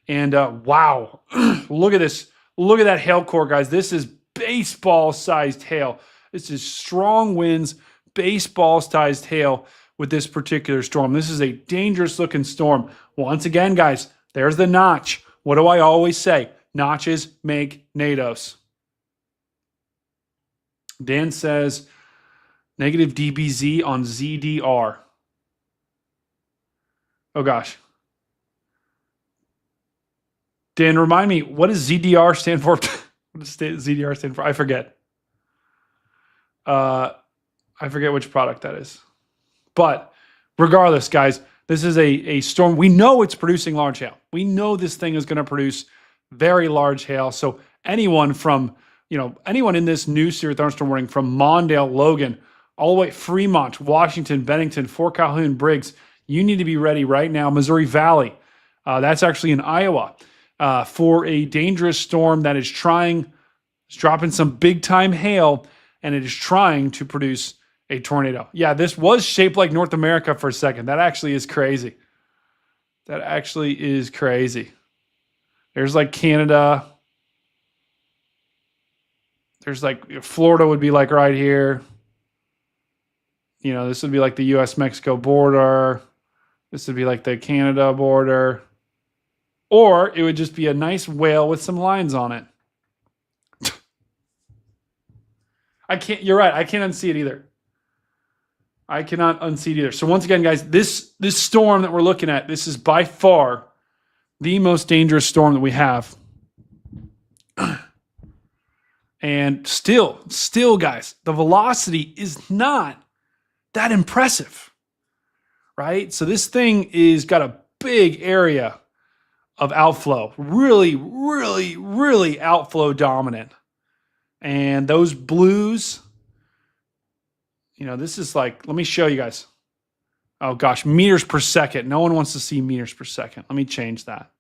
And wow, look at this. Look at that hail core, guys. This is baseball-sized hail. This is strong winds, baseball-sized hail with this particular storm. This is a dangerous-looking storm. Once again, guys, there's the notch. What do I always say? Notches make NATOs. Dan says, negative DBZ on ZDR. Oh, gosh. Dan, remind me, what does ZDR stand for? What does ZDR stand for? I forget. I forget which product that is. But regardless, guys, this is a storm. We know it's producing large hail. We know this thing is going to produce very large hail. So anyone in this new severe thunderstorm warning from Mondale, Logan, all the way Fremont, Washington, Bennington, Fort Calhoun, Briggs, you need to be ready right now. Missouri Valley, that's actually in Iowa, for a dangerous storm that is dropping some big time hail, and it is trying to produce a tornado. Yeah, this was shaped like North America for a second. That actually is crazy. There's like Canada. There's like Florida would be like right here. This would be like the US-Mexico border. This would be like the Canada border. Or it would just be a nice whale with some lines on it. You're right. I can't unsee it either. I cannot unsee it either. So once again, guys, this storm that we're looking at, this is by far the most dangerous storm that we have. And still, guys, the velocity is not that impressive, right? So this thing is got a big area of outflow, really, really, really outflow dominant. And those blues, this is like, let me show you guys. Oh gosh, meters per second. No one wants to see meters per second. Let me change that.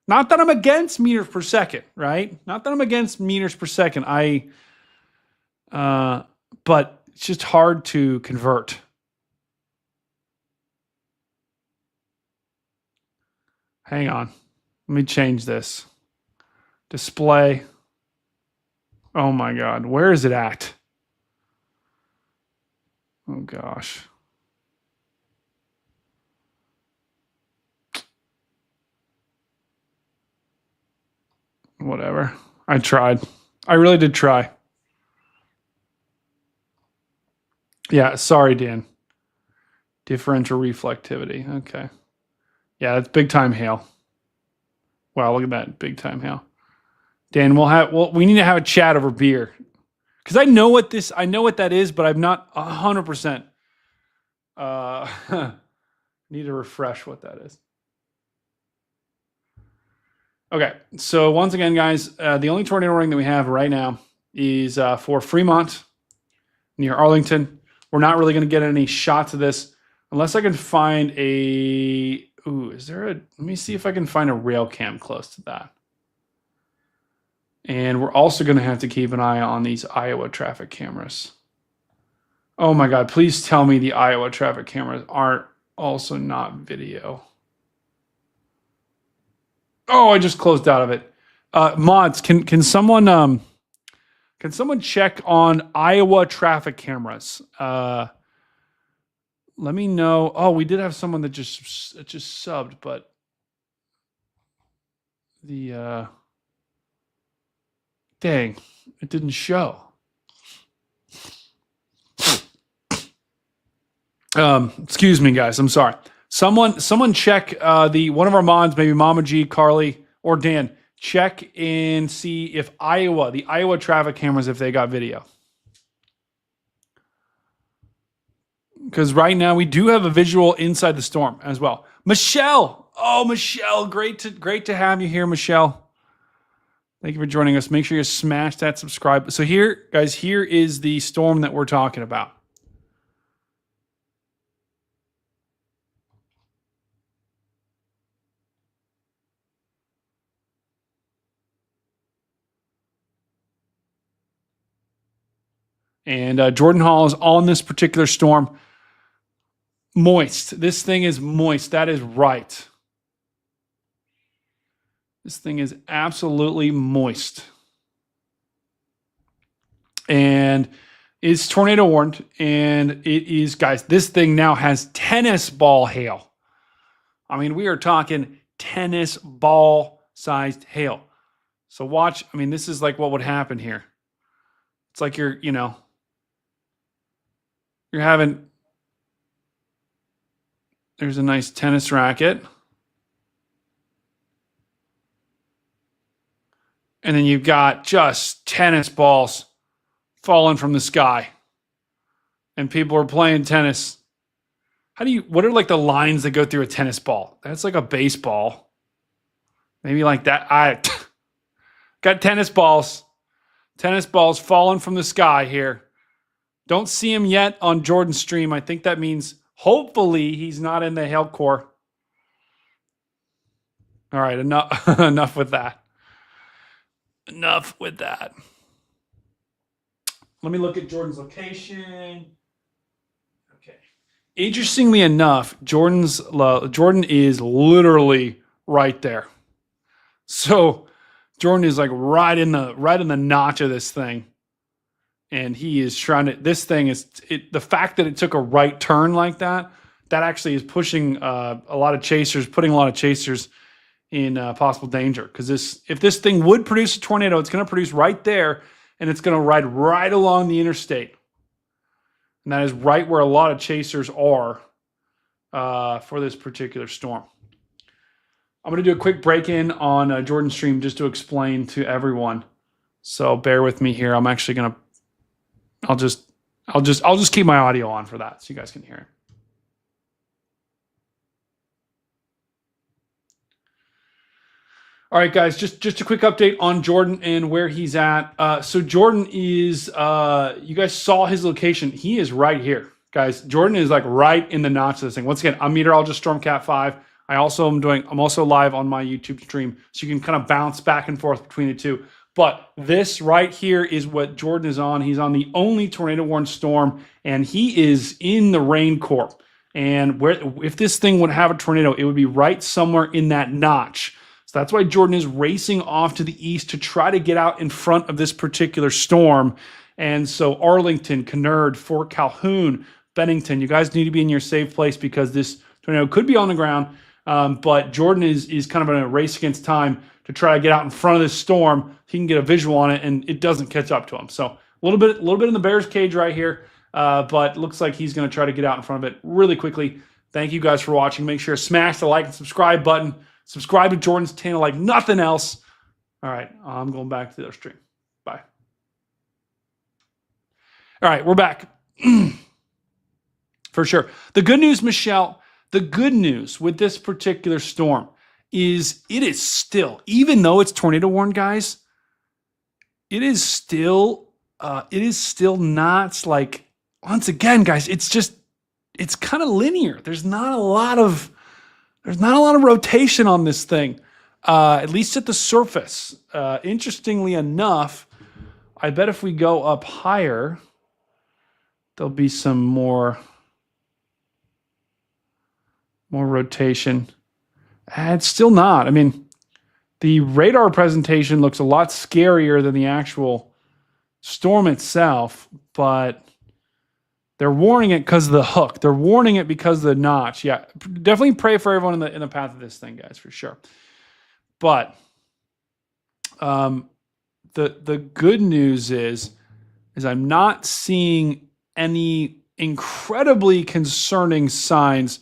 Not that I'm against meters per second, right? Not that I'm against meters per second. But it's just hard to convert. Hang on. Let me change this. Display. Oh my God. Where is it at? Oh gosh. Whatever. I tried. I really did try. Yeah, sorry, Dan. Differential reflectivity. Okay. Yeah, that's big time hail. Wow, look at that. Big time hail. Dan, we need to have a chat over beer. Because I know what that is, but I'm not 100%. Need to refresh what that is. Okay, so once again, guys, the only tornado warning that we have right now is for Fremont, near Arlington. We're not really going to get any shots of this unless I can find let me see if I can find a rail cam close to that. And we're also going to have to keep an eye on these Iowa traffic cameras. Oh my God, please tell me the Iowa traffic cameras aren't also not video. Oh, I just closed out of it. Mods, can someone check on Iowa traffic cameras? Let me know. Oh, we did have someone that just subbed, but dang, it didn't show. Excuse me, guys. I'm sorry. Someone check one of our mods, maybe Mama G, Carly, or Dan. Check and see if the Iowa traffic cameras, if they got video. Because right now we do have a visual inside the storm as well. Michelle, Michelle, great to have you here, Michelle. Thank you for joining us. Make sure you smash that subscribe. So here, guys, here is the storm that we're talking about. And Jordan Hall is on this particular storm. Moist. This thing is moist. That is right. This thing is absolutely moist. And it's tornado warned. And it is, guys, this thing now has tennis ball hail. I mean, we are talking tennis ball sized hail. So watch. I mean, this is like what would happen here. It's like you're having, there's a nice tennis racket. And then you've got just tennis balls falling from the sky. And people are playing tennis. What are like the lines that go through a tennis ball? That's like a baseball. Maybe like that. I got tennis balls falling from the sky here. Don't see him yet on Jordan's stream. I think that means hopefully he's not in the hail core. All right, enough with that. Enough with that. Let me look at Jordan's location. Okay. Interestingly enough, Jordan is literally right there. So Jordan is like right in the notch of this thing. And he is trying to, this thing is, the fact that it took a right turn like that actually is pushing putting a lot of chasers in possible danger. Because if this thing would produce a tornado, it's going to produce right there, and it's going to ride right along the interstate. And that is right where a lot of chasers are for this particular storm. I'm going to do a quick break-in on Jordan's stream just to explain to everyone. So bear with me here. I'm actually going to, I'll just keep my audio on for that so you guys can hear it. All right, guys, just a quick update on Jordan and where he's at. So Jordan is, you guys saw his location. He is right here, guys. Jordan is like right in the notch of this thing. Once again, I'm meteorologist Stormcat 5. I'm also live on my YouTube stream, so you can kind of bounce back and forth between the two. But this right here is what Jordan is on. He's on the only tornado warned storm, and he is in the rain core. And if this thing would have a tornado, it would be right somewhere in that notch. So that's why Jordan is racing off to the east to try to get out in front of this particular storm. And so Arlington, Kennard, Fort Calhoun, Bennington, you guys need to be in your safe place because this tornado could be on the ground. But Jordan is kind of in a race against time to try to get out in front of this storm. He can get a visual on it, and it doesn't catch up to him. So a little bit in the bear's cage right here, but looks like he's going to try to get out in front of it really quickly. Thank you guys for watching. Make sure to smash the like and subscribe button. Subscribe to Jordan's channel like nothing else. All right, I'm going back to the other stream. Bye. All right, we're back. For sure. The good news, Michelle, the good news with this particular storm is it is still, even though it's tornado warned, guys, it is still not like, once again, guys, it's kind of linear. There's not a lot of rotation on this thing, at least at the surface. Interestingly enough, I bet if we go up higher, there'll be some more rotation. It's still not. I mean, the radar presentation looks a lot scarier than the actual storm itself, but they're warning it because of the hook. They're warning it because of the notch. Yeah, definitely pray for everyone in the path of this thing, guys, for sure. But the good news is I'm not seeing any incredibly concerning signs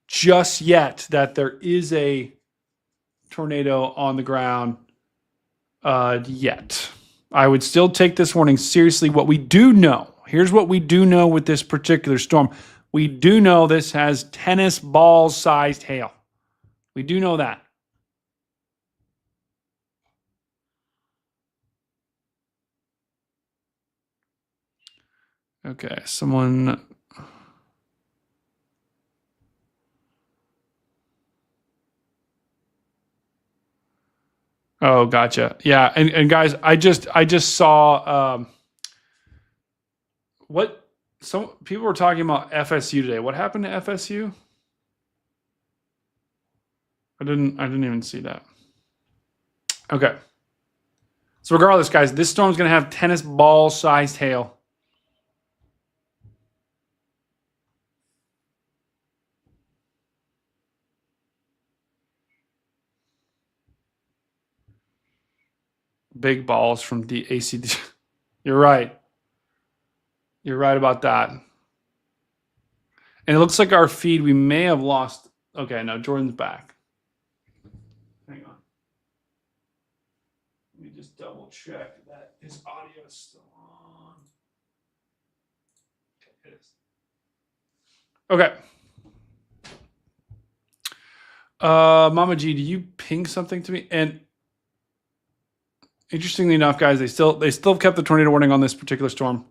just yet that there is a tornado on the ground yet. I would still take this warning seriously. What we do know, here's what we do know with this particular storm. We do know this has tennis ball sized hail. We do know that. Okay, someone. Oh, gotcha. Yeah, and guys, I just saw what some people were talking about FSU today. What happened to FSU? I didn't even see that. Okay. So regardless, guys, this storm's going to have tennis ball sized hail. Big balls from the ACD. You're right. You're right about that. And it looks like our feed, we may have lost. Okay, no, Jordan's back. Hang on. Let me just double check that his audio is still on. Okay, it is. Okay. Mama G, do you ping something to me? And interestingly enough, guys, they still kept the tornado warning on this particular storm.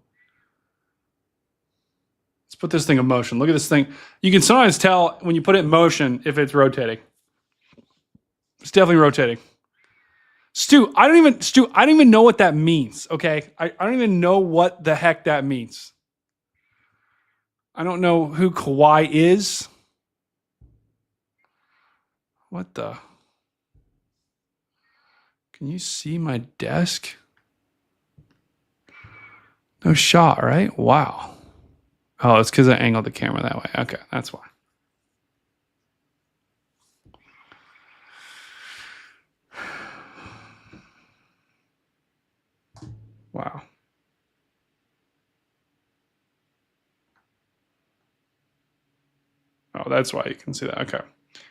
Let's put this thing in motion. Look at this thing. You can sometimes tell when you put it in motion if it's rotating. It's definitely rotating. Stu, I don't even know what that means. Okay, I don't even know what the heck that means. I don't know who Kawhi is. What the? Can you see my desk? No shot, right? Wow. Oh, it's because I angled the camera that way. Okay, that's why. Wow. Oh, that's why you can see that. Okay.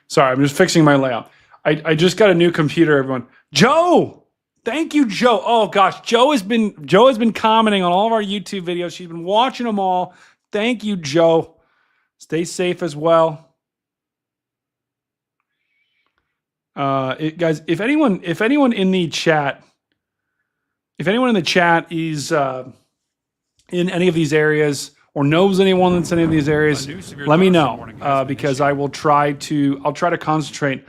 Sorry, I'm just fixing my layout. I just got a new computer, everyone. Joe! Thank you, Joe. Oh gosh, Joe has been commenting on all of our YouTube videos. She's been watching them all. Thank you, Joe. Stay safe as well. Guys, if anyone in the chat is in any of these areas or knows anyone that's in any of these areas, let me know because I'll try to concentrate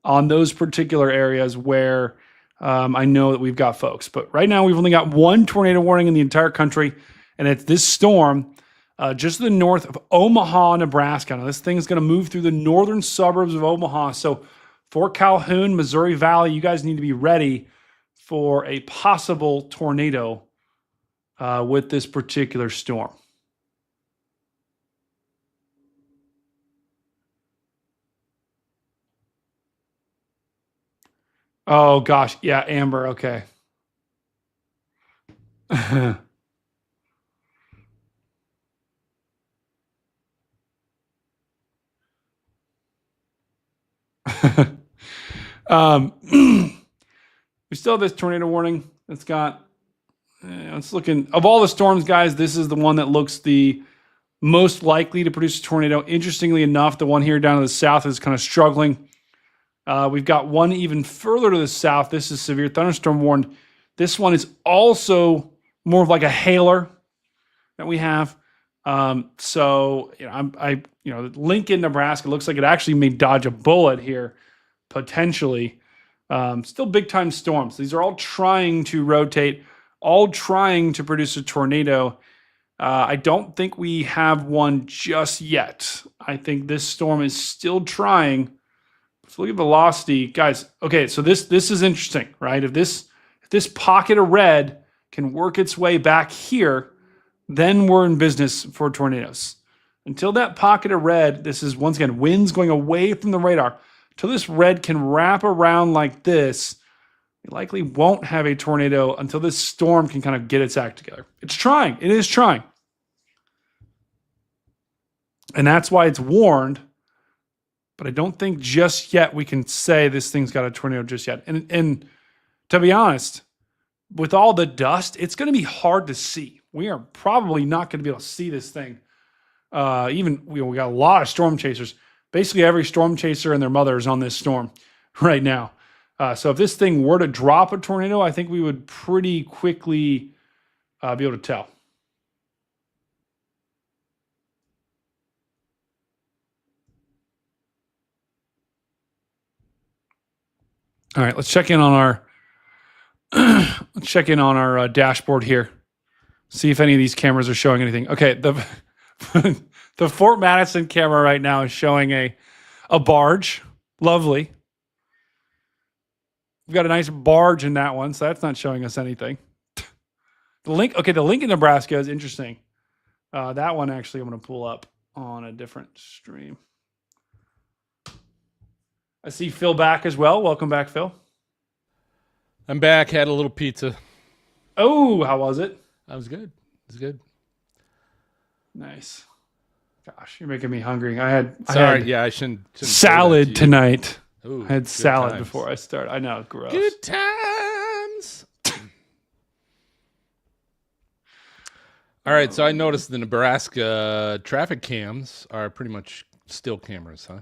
on those particular areas where I know that we've got folks. But right now we've only got one tornado warning in the entire country, and it's this storm just to the north of Omaha, Nebraska. Now this thing's going to move through the northern suburbs of Omaha. So for Calhoun, Missouri Valley, you guys need to be ready for a possible tornado with this particular storm. Oh gosh, yeah, Amber, okay. We still have this tornado warning. It's got, it's looking, of all the storms, guys, this is the one that looks the most likely to produce a tornado. Interestingly enough, the one here down to the south is kind of struggling. We've got one even further to the south. This is severe thunderstorm warned. This one is also more of like a hailer that we have. So Lincoln, Nebraska looks like it actually may dodge a bullet here, potentially. Still big time storms. These are all trying to rotate, all trying to produce a tornado. I don't think we have one just yet. I think this storm is still trying. So look at velocity, guys. Okay, so this is interesting, right? If this pocket of red can work its way back here, then we're in business for tornadoes. Until that pocket of red, this is once again winds going away from the radar. Until this red can wrap around like this, we likely won't have a tornado until this storm can kind of get its act together. It's trying. It is trying. And that's why it's warned. But I don't think just yet we can say this thing's got a tornado just yet. And to be honest, with all the dust, it's going to be hard to see. We are probably not going to be able to see this thing. We got a lot of storm chasers. Basically, every storm chaser and their mother is on this storm right now. So if this thing were to drop a tornado, I think we would pretty quickly be able to tell. All right, let's check in on our dashboard here. See if any of these cameras are showing anything. Okay, the Fort Madison camera right now is showing a barge. Lovely. We've got a nice barge in that one, so that's not showing us anything. The Lincoln, Nebraska is interesting. That one actually I'm going to pull up on a different stream. I see Phil back as well. Welcome back, Phil. I'm back. Had a little pizza. Oh, how was it? That was good. It was good. Nice. Gosh, you're making me hungry. I had shouldn't salad tonight. Ooh, I had salad before I started. I know, gross. Good times. All right, so I noticed the Nebraska traffic cams are pretty much still cameras, huh?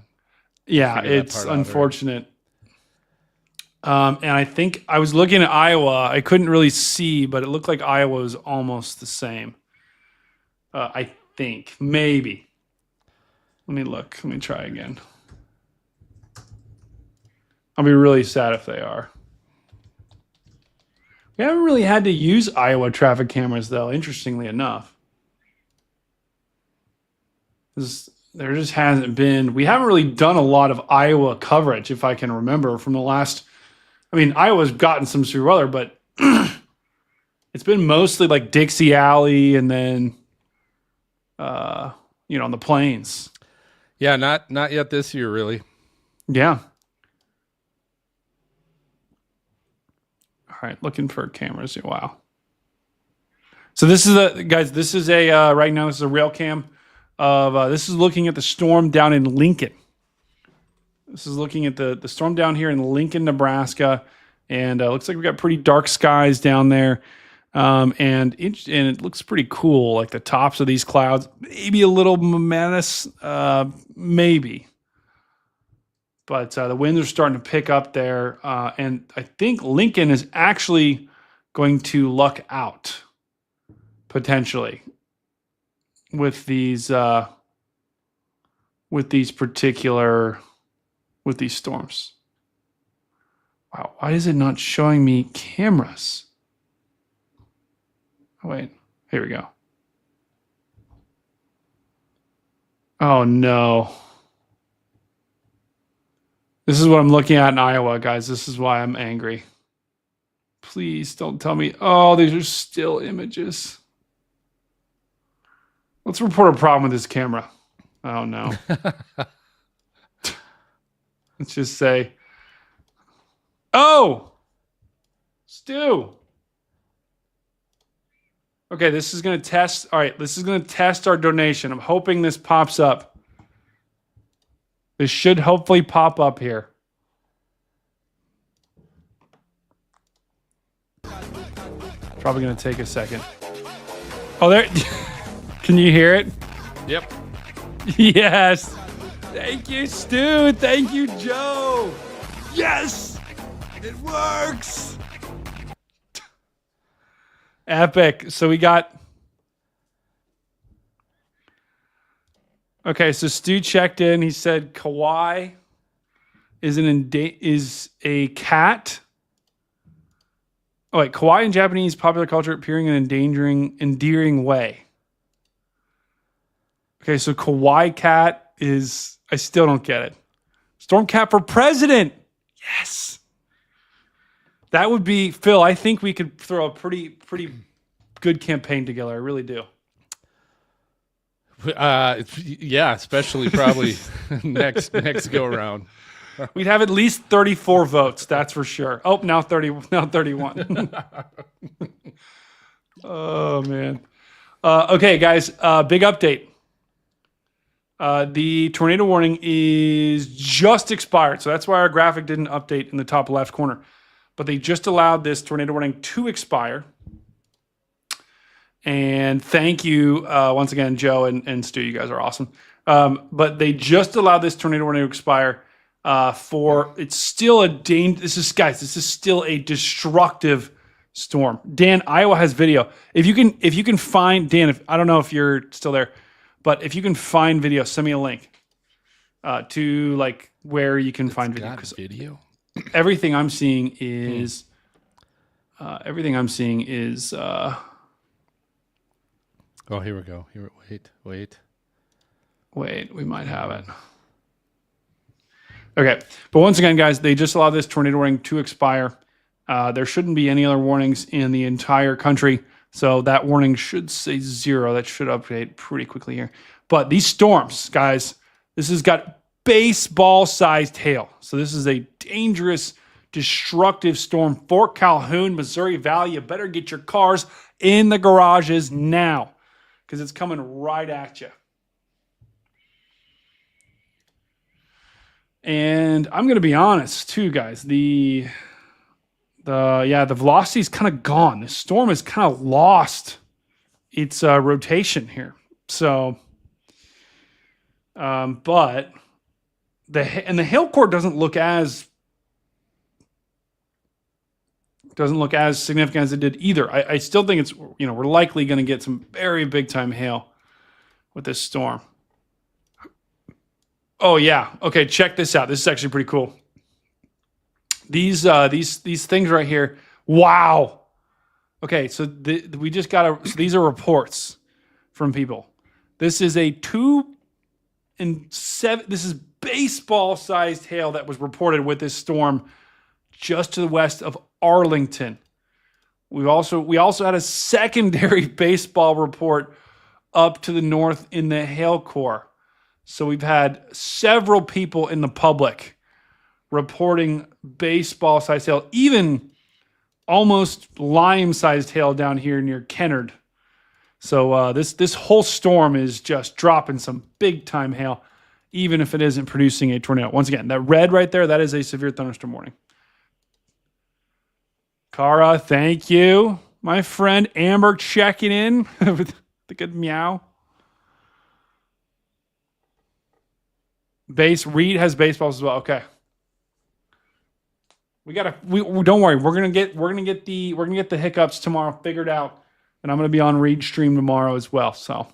Yeah, it's unfortunate. And I think I was looking at Iowa. I couldn't really see, but it looked like Iowa was almost the same. I think. Maybe. Let me look. Let me try again. I'll be really sad if they are. We haven't really had to use Iowa traffic cameras, though, interestingly enough. There just hasn't been. We haven't really done a lot of Iowa coverage, if I can remember, from the last. I mean, Iowa's gotten some severe weather, but it's been mostly like Dixie Alley and then, on the plains. Yeah, not yet this year, really. Yeah. All right, looking for cameras. Wow. So this is right now this is a rail cam of this is looking at the storm down in Lincoln. This is looking at the storm down here in Lincoln, Nebraska, and looks like we got pretty dark skies down there, and it looks pretty cool. Like the tops of these clouds, maybe a little momentous, maybe, but the winds are starting to pick up there, and I think Lincoln is actually going to luck out potentially with these storms. Wow, why is it not showing me cameras? Oh, wait, here we go. Oh no. This is what I'm looking at in Iowa, guys. This is why I'm angry. Please don't tell me, oh, these are still images. Let's report a problem with this camera. Oh no. Let's just say, oh, Stu. Okay, this is going to test. All right, this is going to test our donation. I'm hoping this pops up. This should hopefully pop up here. Probably going to take a second. Oh, there. Can you hear it? Yep. Yes. Thank you, Stu. Thank you, Joe. Yes. It works. Epic. So we got. Okay, so Stu checked in. He said kawaii is a cat. Oh wait, kawaii in Japanese popular culture appearing in an endearing way. Okay, so kawaii cat is, I still don't get it. Storm cat for president. Yes. That would be, Phil, I think we could throw a pretty good campaign together. I really do. Yeah, especially probably next go around. We'd have at least 34 votes, that's for sure. Oh, now 31. Oh man. Okay, guys, big update. The tornado warning is just expired. So that's why our graphic didn't update in the top left corner. But they just allowed this tornado warning to expire. And thank you once again, Joe and Stu. You guys are awesome. But they just allowed this tornado warning to expire it's still a this is still a destructive storm. Dan, Iowa has video. If you can find Dan, I don't know if you're still there, but if you can find video, send me a link to like where you can find video. Video. Everything I'm seeing is Oh, here we go. Wait. We might have it. Okay, but once again, guys, they just allowed this tornado warning to expire. There shouldn't be any other warnings in the entire country, so that warning should say 0. That should update pretty quickly here. But these storms, guys, this has got baseball-sized hail. So this is a dangerous, destructive storm. Fort Calhoun, Missouri Valley, you better get your cars in the garages now because it's coming right at you. And I'm going to be honest too, guys. The velocity is kind of gone. The storm has kind of lost its rotation here. So, but the hail core doesn't look as significant as it did either. I still think it's we're likely going to get some very big time hail with this storm. Oh yeah. Okay, check this out. This is actually pretty cool. These things right here. Wow. Okay, so we just got so these are reports from people. This is a 2 and 7. This is baseball-sized hail that was reported with this storm just to the west of Arlington. We also had a secondary baseball report up to the north in the hail core. So we've had several people in the public reporting baseball-sized hail, even almost lime-sized hail down here near Kennard. So this whole storm is just dropping some big-time hail, even if it isn't producing a tornado. Once again, that red right there, that is a severe thunderstorm warning. Kara, thank you. My friend Amber checking in with the good meow. Reed has baseballs as well. Okay. We don't worry. We're gonna get the hiccups tomorrow figured out, and I'm gonna be on Reed stream tomorrow as well. So,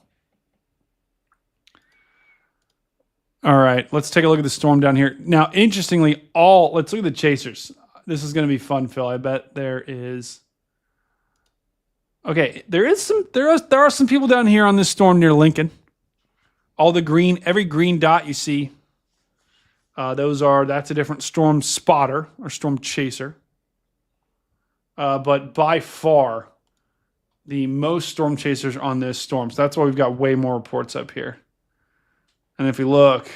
all right, let's take a look at the storm down here. Now, interestingly, let's look at the chasers. This is gonna be fun, Phil. I bet there is. Okay, there are some people down here on this storm near Lincoln. All the green, every green dot you see. That's a different storm spotter or storm chaser. But by far, the most storm chasers on this storm. So that's why we've got way more reports up here. And if you look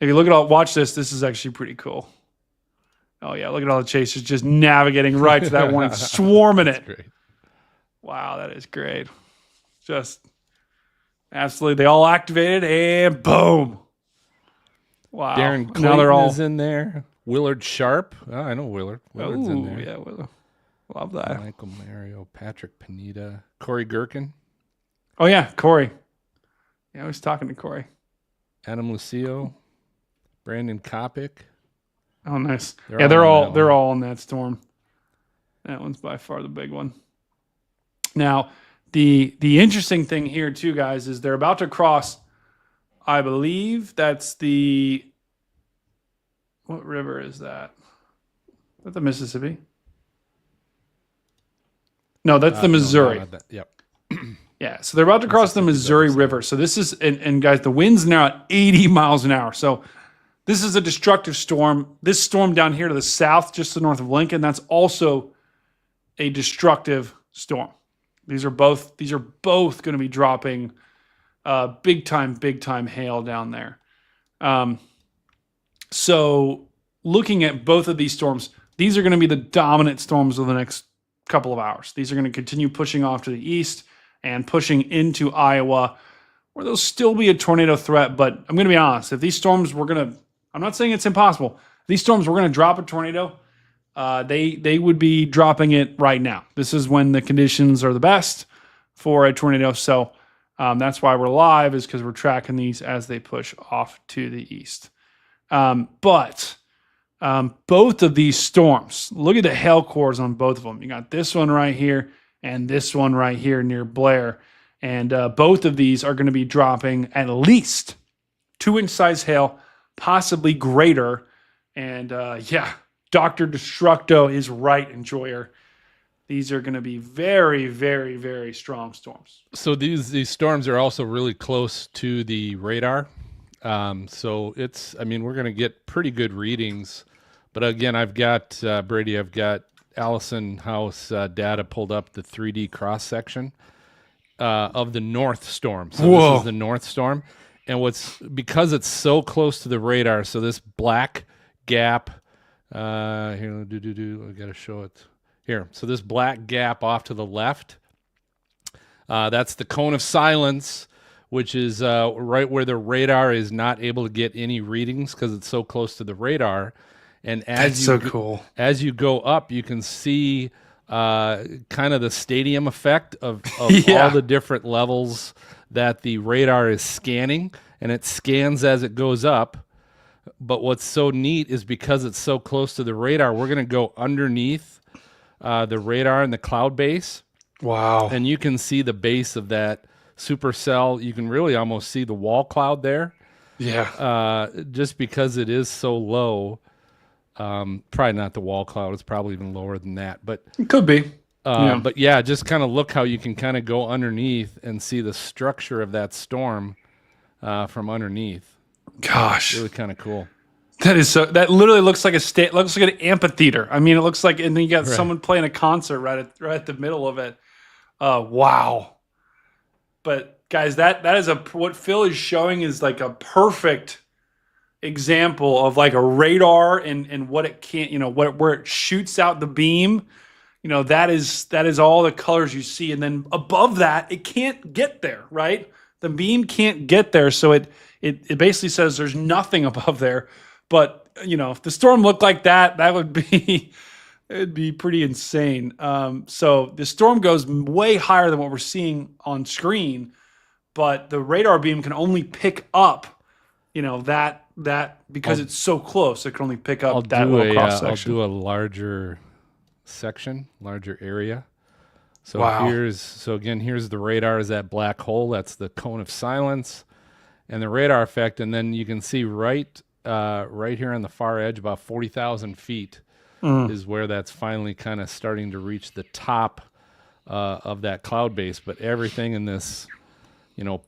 at all, watch this. This is actually pretty cool. Oh yeah, look at all the chasers just navigating right to that one, swarming it. Great. Wow, that is great. Just absolutely, they all activated and boom. Wow. Darren Clayton is in there. Willard Sharp. Oh, I know Willard. Willard's in there. Yeah, Willard. Love that. Michael Mario, Patrick Panetta, Corey Gherkin. Oh, yeah, Corey. Yeah, I was talking to Corey. Adam Lucio, Brandon Kopic. Oh, nice. They're all in that storm. That one's by far the big one. Now, the interesting thing here, too, guys, is they're about to cross. I believe that's what river is that? Is that the Mississippi? No, that's the Missouri. No, yep. Yeah, so they're about to cross the Missouri River. So this is, and guys, the wind's now at 80 miles an hour. So this is a destructive storm. This storm down here to the south, just to the north of Lincoln, that's also a destructive storm. These are both going to be dropping big time hail down there. So looking at both of these storms, these are going to be the dominant storms of the next couple of hours. These are going to continue pushing off to the east and pushing into Iowa. where there'll still be a tornado threat. But I'm going to be honest, if these storms I'm not saying it's impossible. If these storms were going to drop a tornado, they would be dropping it right now. This is when the conditions are the best for a tornado. So that's why we're live, is because we're tracking these as they push off to the east. But both of these storms, look at the hail cores on both of them. You got this one right here and this one right here near Blair. And both of these are going to be dropping at least 2-inch size hail, possibly greater. And Dr. Destructo is right, Enjoyer. These are going to be very, very, very strong storms. So these storms are also really close to the radar. So we're going to get pretty good readings. But again, I've got, Brady, I've got Allison House data pulled up, the 3D cross-section of the north storm. So This is the north storm. And because it's so close to the radar, so this black gap, here, I got to show it here. So this black gap off to the left, that's the cone of silence, which is right where the radar is not able to get any readings because it's so close to the radar. And as you go up, you can see kind of the stadium effect of all the different levels that the radar is scanning, and it scans as it goes up. But what's so neat is because it's so close to the radar, we're going to go underneath the radar and the cloud base. Wow. And you can see the base of that supercell. You can really almost see the wall cloud there. Yeah. Just because it is so low. Probably not the wall cloud. It's probably even lower than that. But it could be. But yeah, just kind of look how you can kind of go underneath and see the structure of that storm from underneath. Gosh, really kind of cool. That literally looks like looks like an amphitheater. I mean, it looks like, and then you got someone playing a concert right at the middle of it. Wow. But guys, that is what Phil is showing is like a perfect example of like a radar and what it can't, where it shoots out the beam. That is all the colors you see, and then above that, it can't get there, right? The beam can't get there, so it basically says there's nothing above there. But if the storm looked like that, would be it'd be pretty insane. So the storm goes way higher than what we're seeing on screen, but the radar beam can only pick up, that because it's so close, it can only pick up that little cross section. I'll do a larger area. So wow. Here's the radar is that black hole. That's the cone of silence and the radar effect. And then you can see right here on the far edge, about 40,000 feet is where that's finally kind of starting to reach the top of that cloud base. But everything in this,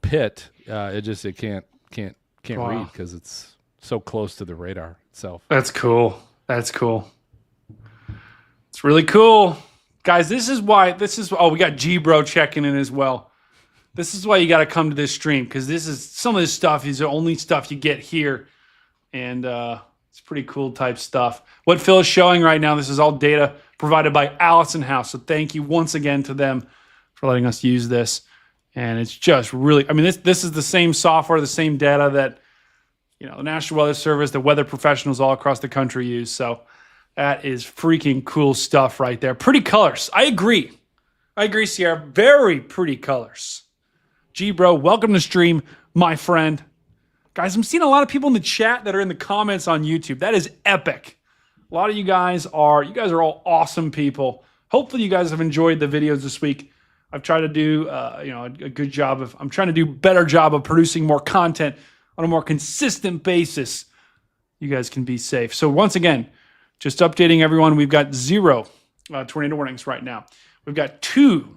pit, it can't read because it's so close to the radar itself. That's cool. It's really cool. Guys, we got G-Bro checking in as well. This is why you got to come to this stream, because some of this stuff is the only stuff you get here. And it's pretty cool type stuff. What Phil is showing right now, this is all data provided by Allison House. So thank you once again to them for letting us use this. And it's just really, this is the same software, the same data that, the National Weather Service, the weather professionals all across the country use. So that is freaking cool stuff right there. Pretty colors. I agree, Sierra. Very pretty colors. G-Bro, welcome to stream, my friend. Guys, I'm seeing a lot of people in the chat that are in the comments on YouTube. That is epic. A lot of you guys are all awesome people. Hopefully you guys have enjoyed the videos this week. I've tried to do a good job I'm trying to do a better job of producing more content on a more consistent basis. You guys can be safe. So once again, just updating everyone, we've got 0 tornado warnings right now. We've got 2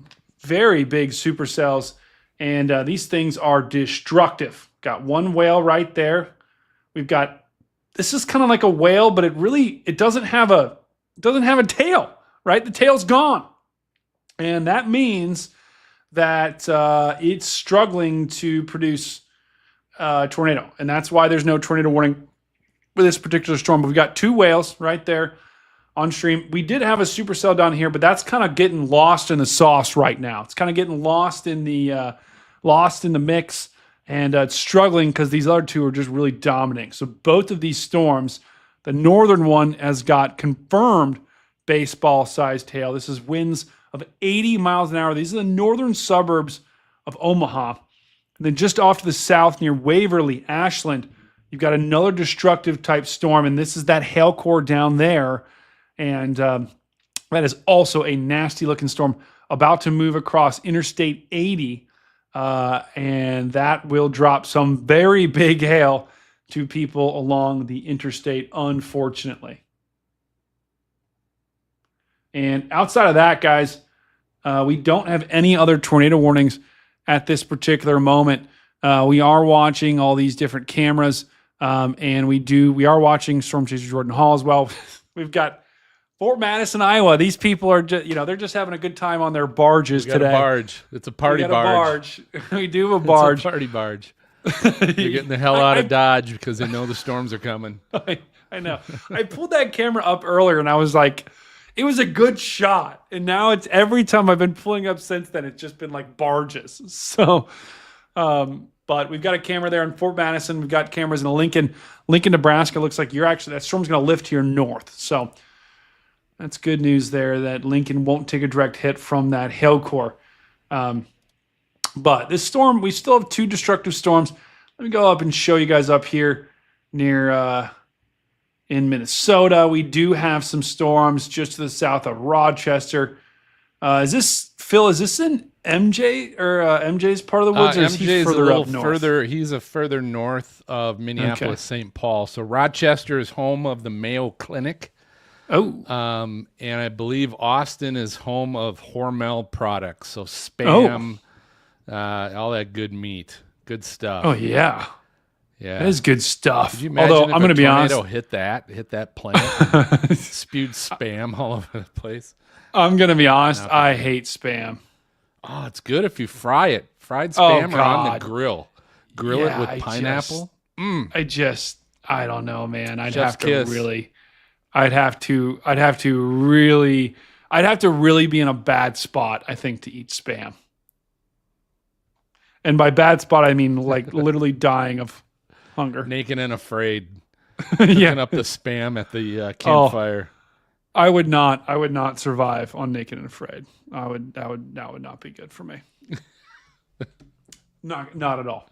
very big supercells, and these things are destructive. Got 1 whale right there. This is kind of like a whale, but it doesn't have a tail, right? The tail's gone. And that means that it's struggling to produce a tornado. And that's why there's no tornado warning with this particular storm. But we've got 2 whales right there on stream. We did have a supercell down here, but that's kind of getting lost in the sauce right now. It's kind of getting lost in the mix. and it's struggling because these other two are just really dominating. So both of these storms, the northern one has got confirmed baseball-sized hail. This is winds of 80 miles an hour. These are the northern suburbs of Omaha. And then just off to the south near Waverly, Ashland, you've got another destructive type storm, and this is that hail core down there. And that is also a nasty-looking storm about to move across Interstate 80, and that will drop some very big hail to people along the interstate, unfortunately. And outside of that, guys, we don't have any other tornado warnings at this particular moment. We are watching all these different cameras, and we are watching Storm Chaser Jordan Hall as well. We've got Fort Madison, Iowa. These people are just, they're just having a good time on their barges today. A barge. It's a party barge. We do have a barge. It's a party barge. They're getting the hell out of Dodge because they know the storms are coming. I know. I pulled that camera up earlier and I was like, it was a good shot. And now it's every time I've been pulling up since then, it's just been like barges. So, but we've got a camera there in Fort Madison. We've got cameras in Lincoln, Nebraska. Looks like that storm's going to lift to your north. So that's good news there that Lincoln won't take a direct hit from that hail core. But this storm, we still have two destructive storms. Let me go up and show you guys up here near in Minnesota. We do have some storms just to the south of Rochester. Is this, Phil, is this in MJ or MJ's part of the woods, or is he further up north? Further, he's a further north of Minneapolis, St. Paul. So Rochester is home of the Mayo Clinic. Oh. And I believe Austin is home of Hormel products. So Spam, all that good meat, good stuff. Oh, yeah. Yeah. That is good stuff. Could you imagine Although, if I'm going to be honest. hit that plant, spewed Spam all over the place? I'm going to be honest. I hate Spam. Oh, it's good if you fry it. Fried Spam or on the grill. Grill it with pineapple. I don't know, man. I'd Chef's have to kiss. really be in a bad spot, I think, to eat Spam. And by bad spot, I mean like literally dying of hunger. Naked and afraid. Cooking up the Spam at the campfire. I would not survive on Naked and Afraid. That would not be good for me. not at all.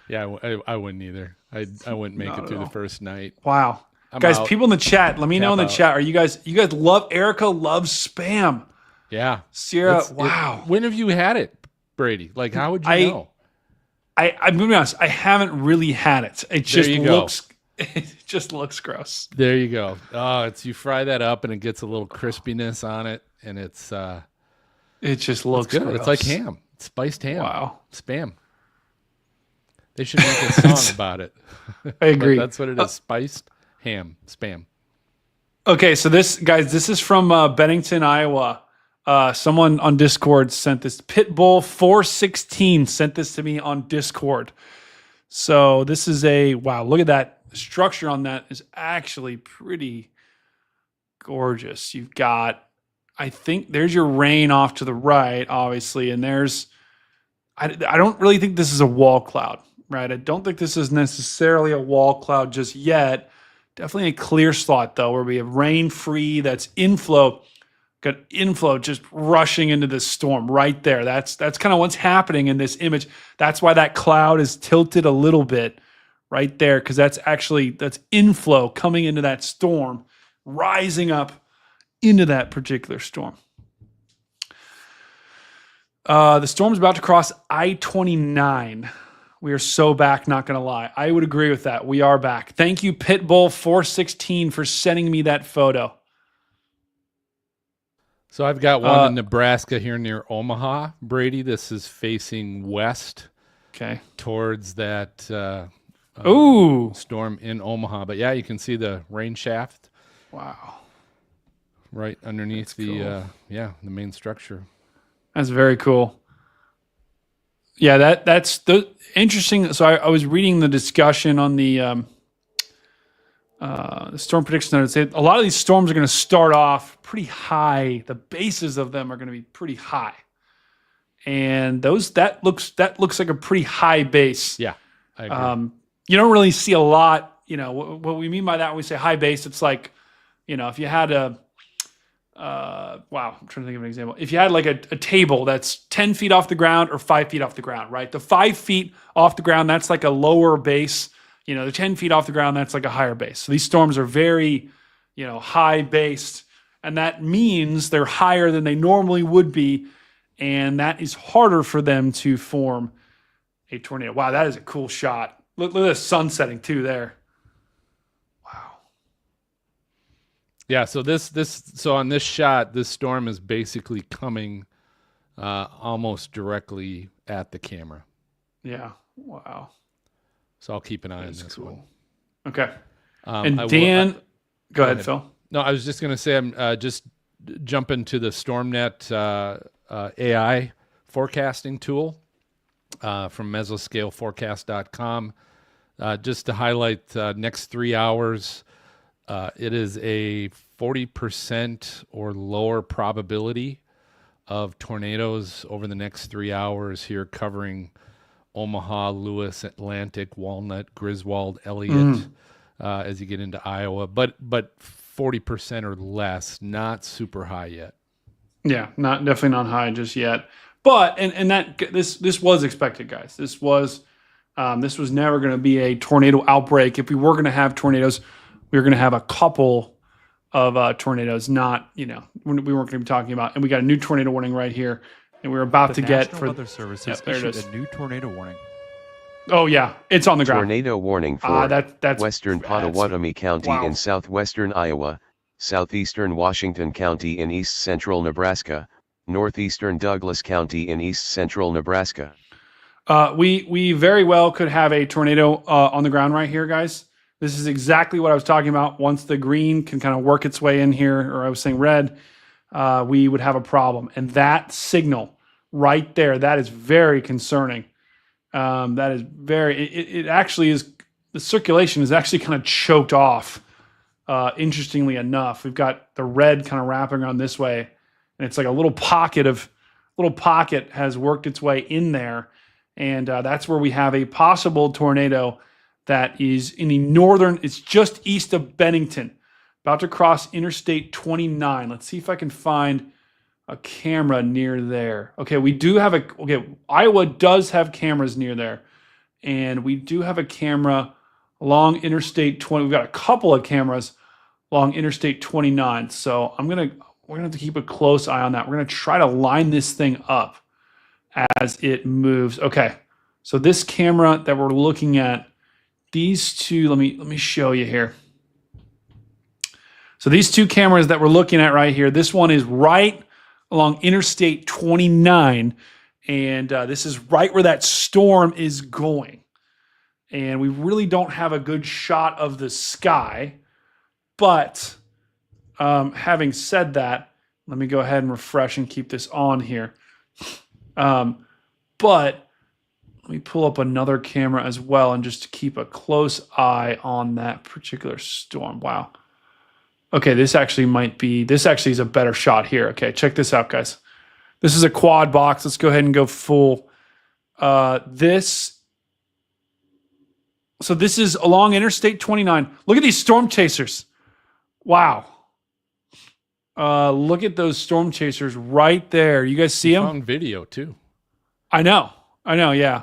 Yeah, I wouldn't either. I wouldn't make it through the first night. Wow. Guys, people in the chat, let me know in the chat. Are you guys love Erica loves Spam? Yeah. Sierra, wow. When have you had it, Brady? Like, how would you know? I'm gonna be honest, I haven't really had it. It just looks gross. There you go. Oh, you fry that up and it gets a little crispiness on it, and it just looks good. Gross. It's like ham. It's spiced ham. Wow. Spam. They should make a song about it. I agree. That's what it is. Spiced ham. Spam. Okay, so this is from Bennington, Iowa. Someone on Discord sent this. Pitbull 416 sent this to me on Discord. So this is wow, look at that. The structure on that is actually pretty gorgeous. You've got, I think there's your rain off to the right, obviously, and I don't really think this is a wall cloud, right? I don't think this is necessarily a wall cloud just yet. Definitely a clear slot, though, where we have rain free, that's inflow. Got inflow just rushing into this storm right there. That's kind of what's happening in this image. That's why that cloud is tilted a little bit right there, because that's inflow coming into that storm, rising up into that particular storm. The storm's about to cross I-29. We are so back, not going to lie. I would agree with that. We are back. Thank you, Pitbull 416, for sending me that photo. So I've got one in Nebraska here near Omaha, Brady. This is facing west, towards that storm in Omaha. But yeah, you can see the rain shaft. Wow, right underneath the main structure. That's very cool. Yeah, that's the interesting. So I was reading the discussion on the storm prediction notes. A lot of these storms are going to start off pretty high. The bases of them are going to be pretty high. and that looks like a pretty high base. Yeah, I agree. You don't really see a lot. What we mean by that when we say high base, it's like, if you had I'm trying to think of an example. If you had like a table that's 10 feet off the ground or 5 feet off the ground, right? The 5 feet off the ground, that's like a lower base. The 10 feet off the ground, that's like a higher base. So these storms are very, high based, and that means they're higher than they normally would be, and that is harder for them to form a tornado. Wow, that is a cool shot. Look at the sun setting too there. Wow. Yeah, so so on this shot, this storm is basically coming almost directly at the camera. Yeah. Wow. So I'll keep an eye on this one. Okay. And Dan, go ahead, Phil. No, I was just going to say I'm just jumping to the StormNet AI forecasting tool from mesoscaleforecast.com. Just to highlight next 3 hours, it is a 40% or lower probability of tornadoes over the next 3 hours here, covering Omaha, Lewis, Atlantic, Walnut, Griswold, Elliott, as you get into Iowa, but 40% or less, not super high yet. Yeah, definitely not high just yet. But and that this was expected, guys. This was never going to be a tornado outbreak. If we were going to have tornadoes, we were going to have a couple of tornadoes. Not we weren't going to be talking about. And we got a new tornado warning right here, and we were about to get National Weather Service has issued a new tornado warning. Oh yeah, it's on the ground. Tornado warning for that's western Pottawatomie County in southwestern Iowa, southeastern Washington County in east central Nebraska, northeastern Douglas County in east central Nebraska. We very well could have a tornado on the ground right here, guys. This is exactly what I was talking about. Once the green can kind of work its way in here, or I was saying red, we would have a problem. And that signal right there, that is very concerning. That is it actually is, the circulation is actually kind of choked off. Interestingly enough, we've got the red kind of wrapping around this way, and it's like a little pocket has worked its way in there. And that's where we have a possible tornado that is in the northern, it's just east of Bennington, about to cross Interstate 29. Let's see if I can find a camera near there. Okay, we do have Iowa does have cameras near there. And we do have a camera along Interstate 20. We've got a couple of cameras along Interstate 29. So we're gonna have to keep a close eye on that. We're gonna try to line this thing up as it moves. Okay, so this camera that we're looking at, these two, let me show you here. So these two cameras that we're looking at right here, this one is right along Interstate 29, and this is right where that storm is going. And we really don't have a good shot of the sky, but having said that, let me go ahead and refresh and keep this on here. But let me pull up another camera as well, and just to keep a close eye on that particular storm. Wow. Okay, this actually is a better shot here. Okay, check this out, guys. This is a quad box. Let's go ahead and go full. So this is along Interstate 29. Look at these storm chasers. Wow. Look at those storm chasers right there. You guys see them? On video too. I know. Yeah.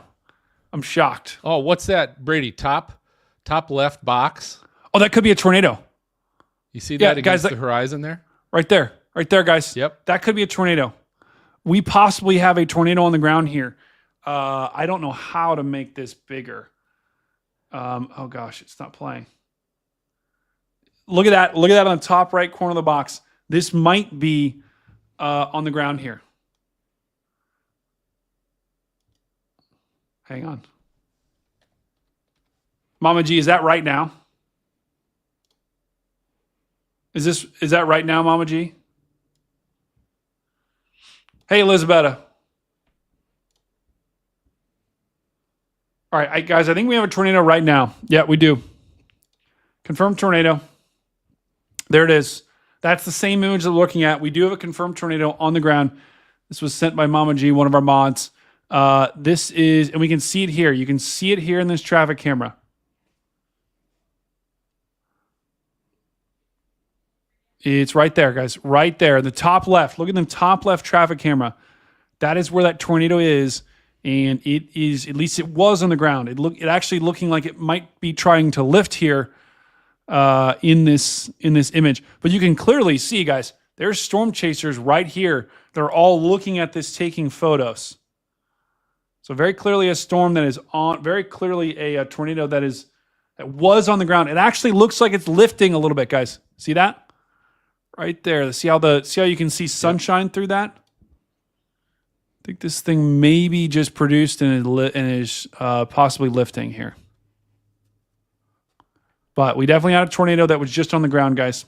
I'm shocked. Oh, what's that, Brady? Top left box. Oh, that could be a tornado. You see that against the horizon there? Right there, guys. Yep. That could be a tornado. We possibly have a tornado on the ground here. I don't know how to make this bigger. Oh gosh, it's not playing. Look at that. Look at that on the top right corner of the box. This might be on the ground here. Hang on. Mama G, is that right now? Is that right now, Mama G? Hey, Elizabetta. All right, guys, I think we have a tornado right now. Yeah, we do. Confirmed tornado. There it is. That's the same image that we're looking at. We do have a confirmed tornado on the ground. This was sent by Mama G, one of our mods. This is, and we can see it here. You can see it here in this traffic camera. It's right there, guys. Right there. The top left. Look at the top left traffic camera. That is where that tornado is. And it is, at least it was on the ground. It actually looking like it might be trying to lift here in this image. But you can clearly see, guys, there's storm chasers right here. They're all looking at this, taking photos. So very clearly a storm that is on, very clearly a tornado that was on the ground. It actually looks like it's lifting a little bit, guys. See that? Right there. See how you can see sunshine through that? I think this thing maybe just produced and is possibly lifting here. But we definitely had a tornado that was just on the ground, guys.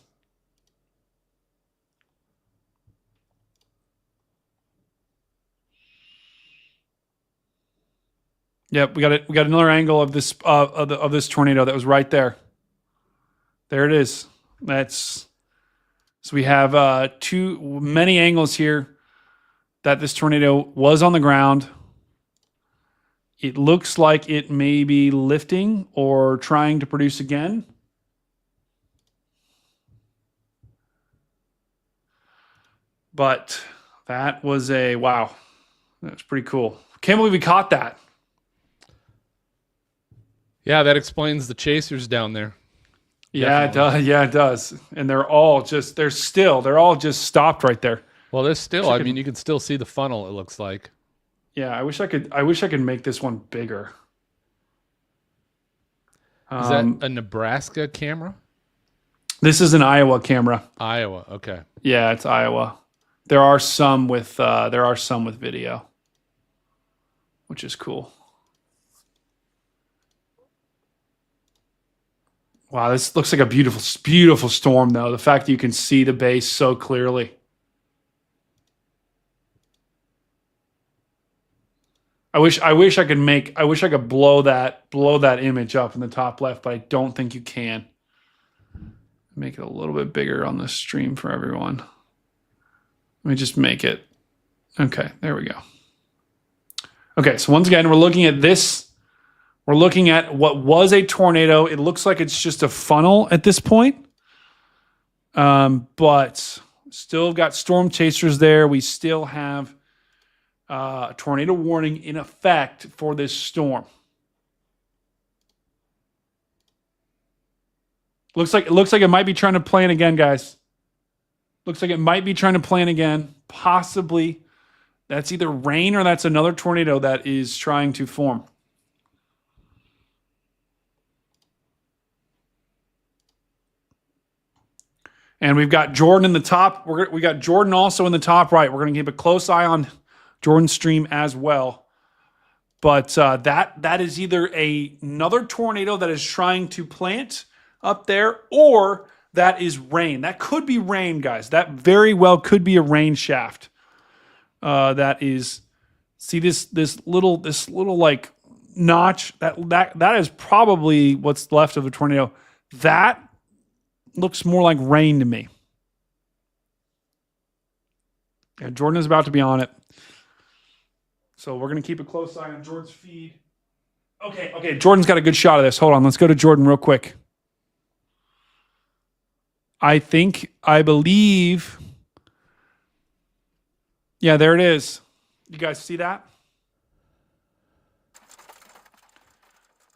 Yep, we got it. We got another angle of this of this tornado that was right there. There it is. So we have many angles here that this tornado was on the ground. It looks like it may be lifting or trying to produce again. But that was wow. That was pretty cool. Can't believe we caught that. Yeah, that explains the chasers down there. Yeah, it does. Yeah, it does. And they're all just stopped right there. Well, there's still, I mean, you can still see the funnel, it looks like. Yeah, I wish I could make this one bigger. Is that a Nebraska camera? This is an Iowa camera. Iowa, okay. Yeah, it's Iowa. There are some with video, which is cool. Wow, this looks like a beautiful, beautiful storm, though. The fact that you can see the base so clearly. I wish I could blow that image up in the top left, but I don't think you can. Make it a little bit bigger on the stream for everyone. Let me just make it. Okay, there we go. Okay, so once again, we're looking at this. We're looking at what was a tornado. It looks like it's just a funnel at this point. But still got storm chasers there. We still have a tornado warning in effect for this storm. Looks like it might be trying to plan again, guys. Looks like it might be trying to plan again. Possibly. That's either rain or that's another tornado that is trying to form. And we've got Jordan in the top. We got Jordan also in the top right. We're going to keep a close eye on Jordan's stream as well. But that is either another tornado that is trying to plant up there, or that is rain. That could be rain, guys. That very well could be a rain shaft. That is, see this little like notch. That is probably what's left of a tornado. That looks more like rain to me. Yeah, Jordan is about to be on it. So we're going to keep a close eye on Jordan's feed. Okay, Jordan's got a good shot of this. Hold on, let's go to Jordan real quick. I believe. Yeah, there it is. You guys see that?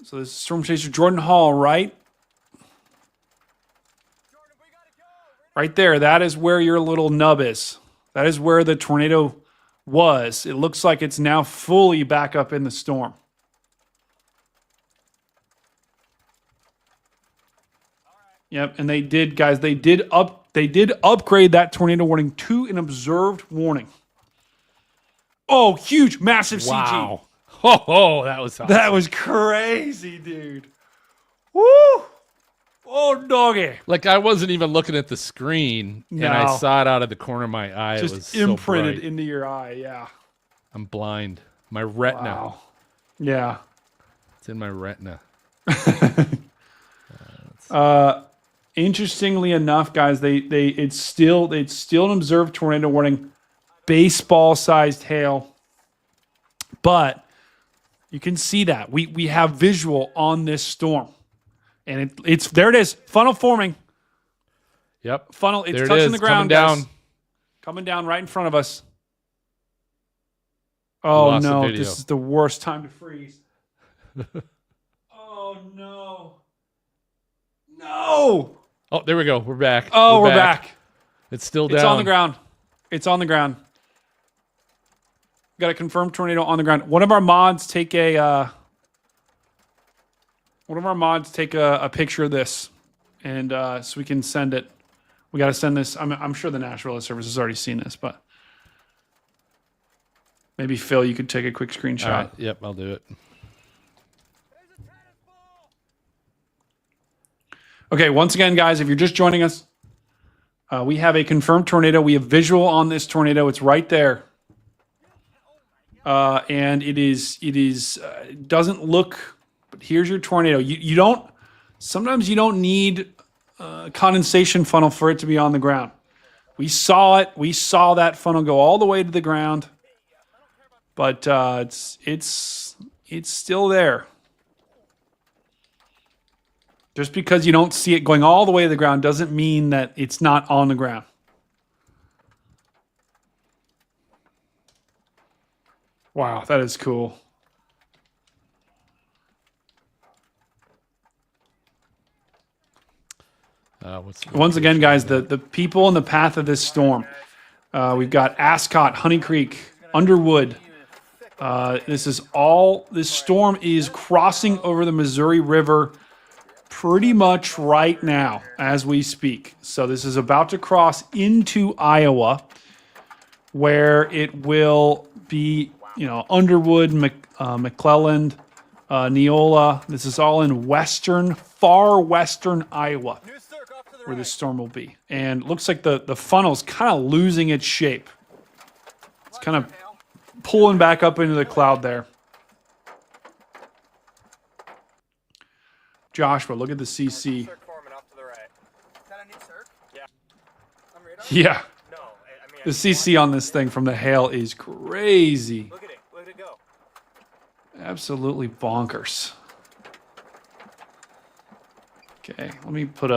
So this is Storm Chaser Jordan Hall, right? Right there, that is where your little nub is. That is where the tornado was. It looks like it's now fully back up in the storm. Yep, and they did, guys. They did upgrade that tornado warning to an observed warning. Oh, huge, massive CG. Wow. Oh, that was awesome. That was crazy, dude. Woo! Oh, doggy. Like, I wasn't even looking at the screen, and I saw it out of the corner of my eye. Just it was imprinted so bright. into your eye, yeah. I'm blind. My retina. Wow. Yeah. It's in my retina. Interestingly enough, guys, it's still an observed tornado warning. baseball-sized hail. But you can see that. We have visual on this storm. And it's there it is. Funnel forming. Yep. Funnel, it's there touching the ground, coming guys. down. Coming down right in front of us. Oh, no. This is the worst time to freeze. Oh, no. No. Oh, there we go. We're back. Oh, we're back. It's still down. It's on the ground. It's on the ground. Got a confirmed tornado on the ground. One of our mods take a picture of this, and so we can send it. We got to send this. I'm sure the National Weather Service has already seen this, but maybe Phil, you could take a quick screenshot. All right. Yep, I'll do it. Okay, once again, guys, if you're just joining us, we have a confirmed tornado. We have visual on this tornado. It's right there. And it doesn't look, but here's your tornado. Sometimes you don't need a condensation funnel for it to be on the ground. We saw it. We saw that funnel go all the way to the ground, but it's still there. Just because you don't see it going all the way to the ground doesn't mean that it's not on the ground. Wow, that is cool. Once again, guys, the people in the path of this storm. We've got Ascot, Honey Creek, Underwood. This storm is crossing over the Missouri River pretty much right now as we speak. So this is about to cross into Iowa, where it will be, Underwood, McClelland, Neola. This is all in far western Iowa, where this storm will be. And it looks like the funnel's kind of losing its shape. It's kind of pulling back up into the cloud there. Joshua, look at the CC. Yeah. The CC on this thing from the hail is crazy. Look at it go. Absolutely bonkers. Okay, let me put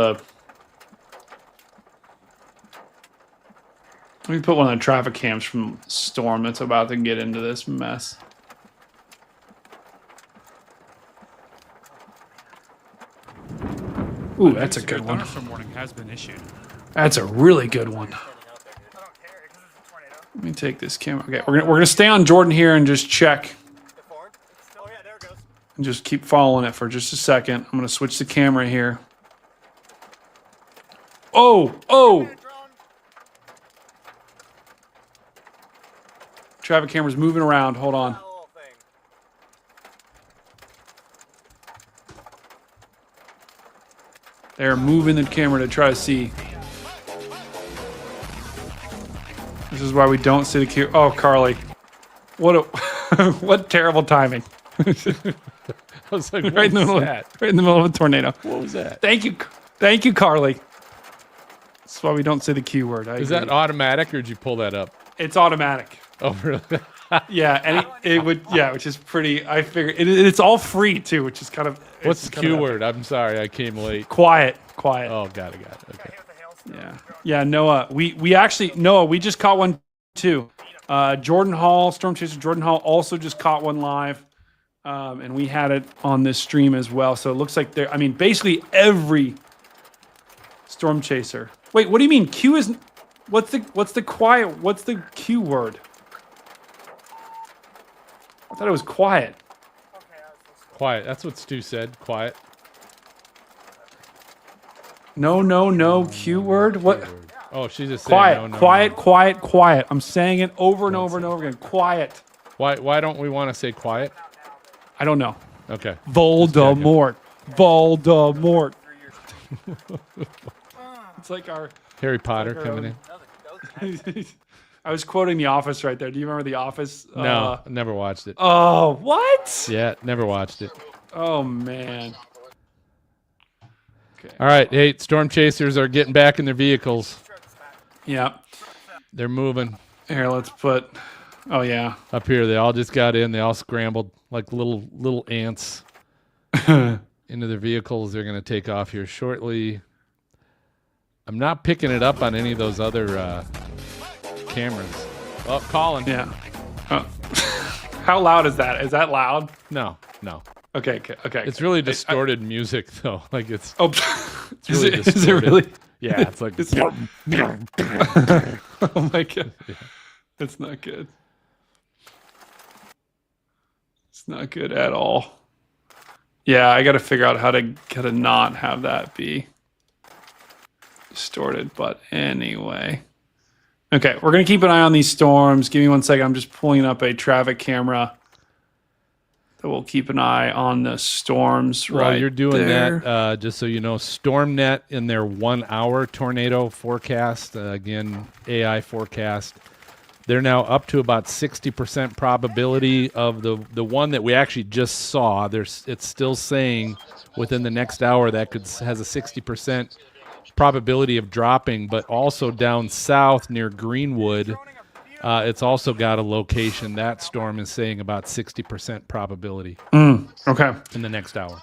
one of the traffic cams from storm that's about to get into this mess. Ooh, that's a good one. Thunderstorm warning has been issued. That's a really good one. Let me take this camera. Okay, we're gonna stay on Jordan here and just check. And just keep following it for just a second. I'm gonna switch the camera here. Oh! Traffic camera's moving around. Hold on. They're moving the camera to try to see. This is why we don't see the queue. Oh, Carly. What terrible timing. I was like, right in the middle of a tornado. What was that? Thank you, Carly. That's why we don't say the Q word. Is that automatic, or did you pull that up? It's automatic. Oh, really? Yeah, and which is pretty. I figure it's all free too, which is kind of. What's the Q word? I'm sorry, I came late. Quiet. Oh, got it. Okay. Yeah. Noah, we just caught one too. Jordan Hall, Storm Chaser Jordan Hall also just caught one live, and we had it on this stream as well. So it looks like basically every Storm Chaser. Wait, what do you mean? Q is. What's the quiet? What's the Q word? I thought it was quiet. Quiet. That's what Stu said. Quiet. No. Q word. What? Oh, she's just saying quiet. Quiet. I'm saying it over and over and over again. Quiet. Why don't we want to say quiet? I don't know. Okay. Voldemort. It's like our Harry Potter coming in. I was quoting The Office right there. Do you remember The Office? No, never watched it. Oh, what? Yeah, never watched it. Oh, man. Okay. All right. Hey, storm chasers are getting back in their vehicles. Yeah. They're moving. Here, let's put. Oh yeah, up here they all just got in. They all scrambled like little ants into their vehicles. They're going to take off here shortly. I'm not picking it up on any of those other cameras. Oh, Colin. Yeah. How loud is that? Is that loud? No. Okay. It's really distorted music though. Like it's. Oh, it's really is it really? Yeah, it's like. Oh my god, yeah. That's not good. It's not good at all. Yeah, I got to figure out how to not have that be distorted. But anyway, okay, we're gonna keep an eye on these storms. Give me 1 second. I'm just pulling up a traffic camera. So we'll keep an eye on the storms. While you're doing there. that, just so you know, StormNet in their 1 hour tornado forecast, again, AI forecast, they're now up to about 60% probability of the one that we actually just saw. It's still saying within the next hour that has a 60% probability of dropping, but also down south near Greenwood, it's also got a location. That storm is saying about 60% probability. Okay. In the next hour.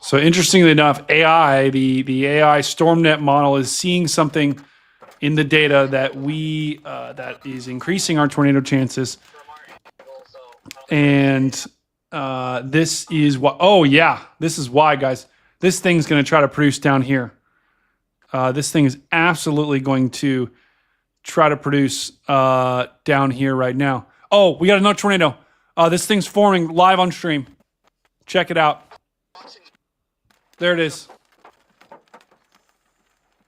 So interestingly enough, AI, the AI StormNet model is seeing something in the data that that is increasing our tornado chances. And this is what. Oh yeah, this is why, guys. This thing's going to try to produce down here. This thing is absolutely going to try to produce down here right now. Oh, we got another tornado. This thing's forming live on stream. Check it out. There it is.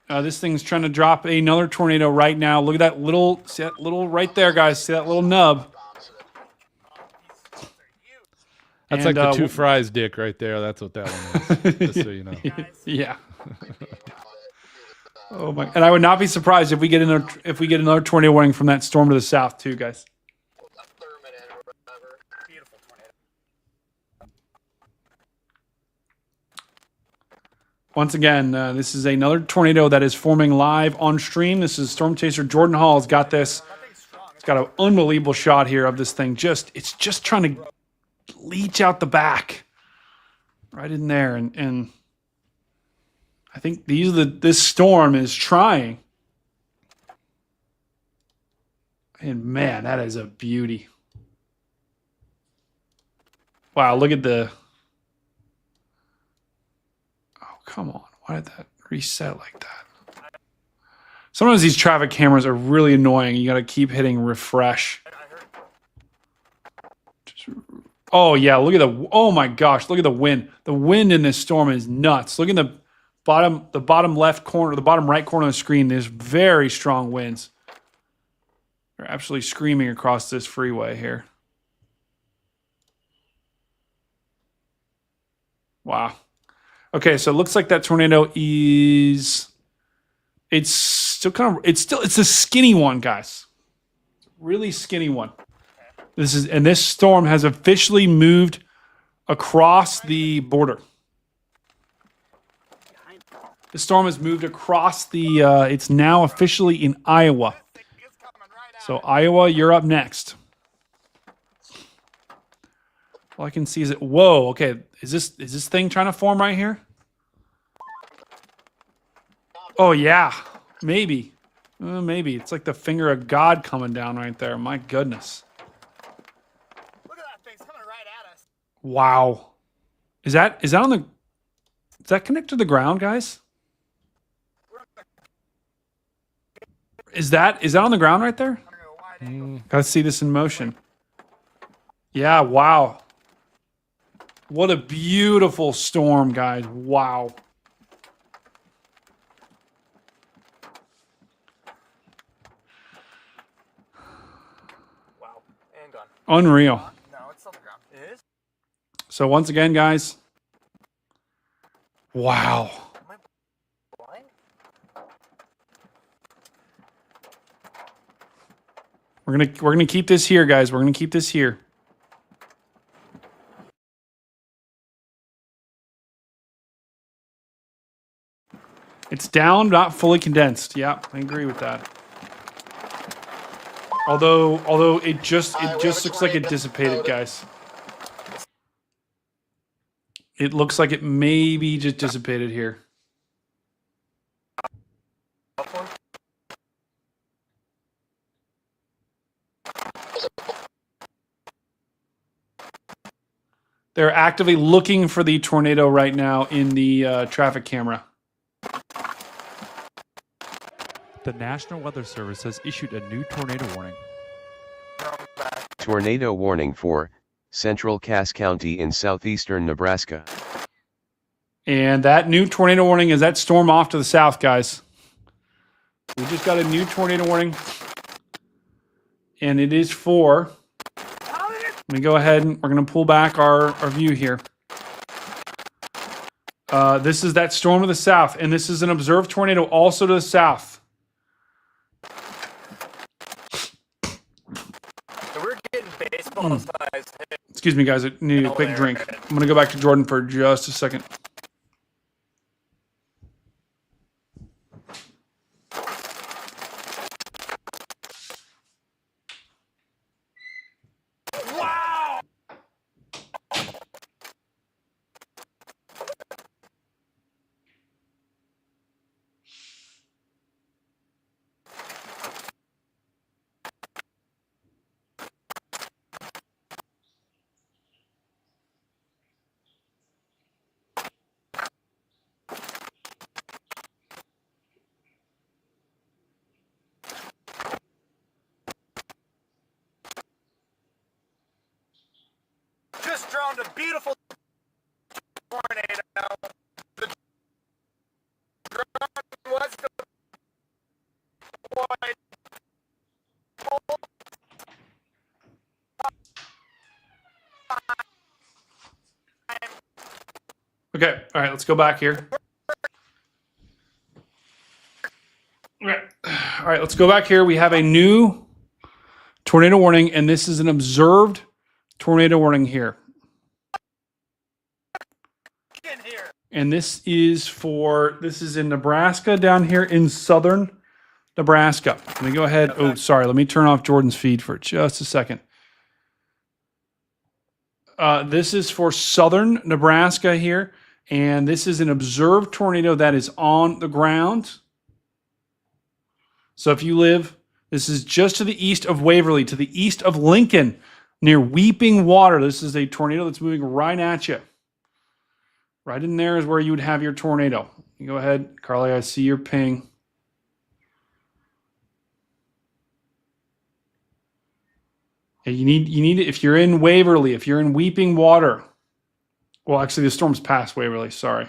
This thing's trying to drop another tornado right now. Look at that little, see that little right there, guys. See that little nub? That's like the two fries dick right there. That's what that one is. Just so you know. Yeah. Oh my! And I would not be surprised if we get another tornado warning from that storm to the south too, guys. Once again, this is another tornado that is forming live on stream. This is Storm Chaser Jordan Hall has got this. It's got an unbelievable shot here of this thing. It's just trying to leach out the back, right in there, and I think this storm is trying. And man, that is a beauty. Wow, look at the. Oh, come on. Why did that reset like that? Sometimes these traffic cameras are really annoying. You got to keep hitting refresh. Oh, yeah. Look at oh my gosh. Look at the wind. The wind in this storm is nuts. Look at the bottom left corner, the bottom right corner of the screen. There's very strong winds. They're absolutely screaming across this freeway here. Wow. Okay, so it looks like that tornado is. It's a skinny one, guys. Really skinny one. This storm has officially moved across the border. The storm has moved across the, it's now officially in Iowa. So Iowa, you're up next. All I can see is it, whoa, okay. Is this thing trying to form right here? Oh yeah, maybe. Maybe. It's like the finger of God coming down right there. My goodness. Look at that thing's coming right at us. Wow. Is that on the, does that connect to the ground, guys? Is that on the ground right there? Gotta see this in motion. Yeah, wow. What a beautiful storm, guys. Wow. Wow. And gone. Unreal. No, it's on the ground. It is? So once again, guys. Wow. We're gonna keep this here, guys. We're gonna keep this here. It's down, not fully condensed. Yeah, I agree with that. Although it just looks like it dissipated, guys. It looks like it maybe just dissipated here. They're actively looking for the tornado right now in the traffic camera. The National Weather Service has issued a new tornado warning. Tornado warning for Central Cass County in southeastern Nebraska. And that new tornado warning is that storm off to the south, guys. We just got a new tornado warning. And it is for... Let me go ahead and we're going to pull back our view here. This is that storm to the south, and this is an observed tornado also to the south. We're getting baseball size. Excuse me, guys. I need a quick drink. I'm going to go back to Jordan for just a second. Just drowned a beautiful tornado. The drone was deployed. Okay, all right, let's go back here. Okay. All right, let's go back here. We have a new tornado warning, and this is an observed tornado warning here. And this is in Nebraska, down here in southern Nebraska. Let me go ahead. Oh, sorry. Let me turn off Jordan's feed for just a second. This is for southern Nebraska here. And this is an observed tornado that is on the ground. So if you live, this is just to the east of Waverly, to the east of Lincoln, near Weeping Water. This is a tornado that's moving right at you. Right in there is where you would have your tornado. You go ahead, Carly, I see your ping. Yeah, you need if you're in Waverly, if you're in Weeping Water. Well, actually, the storm's past Waverly. Sorry.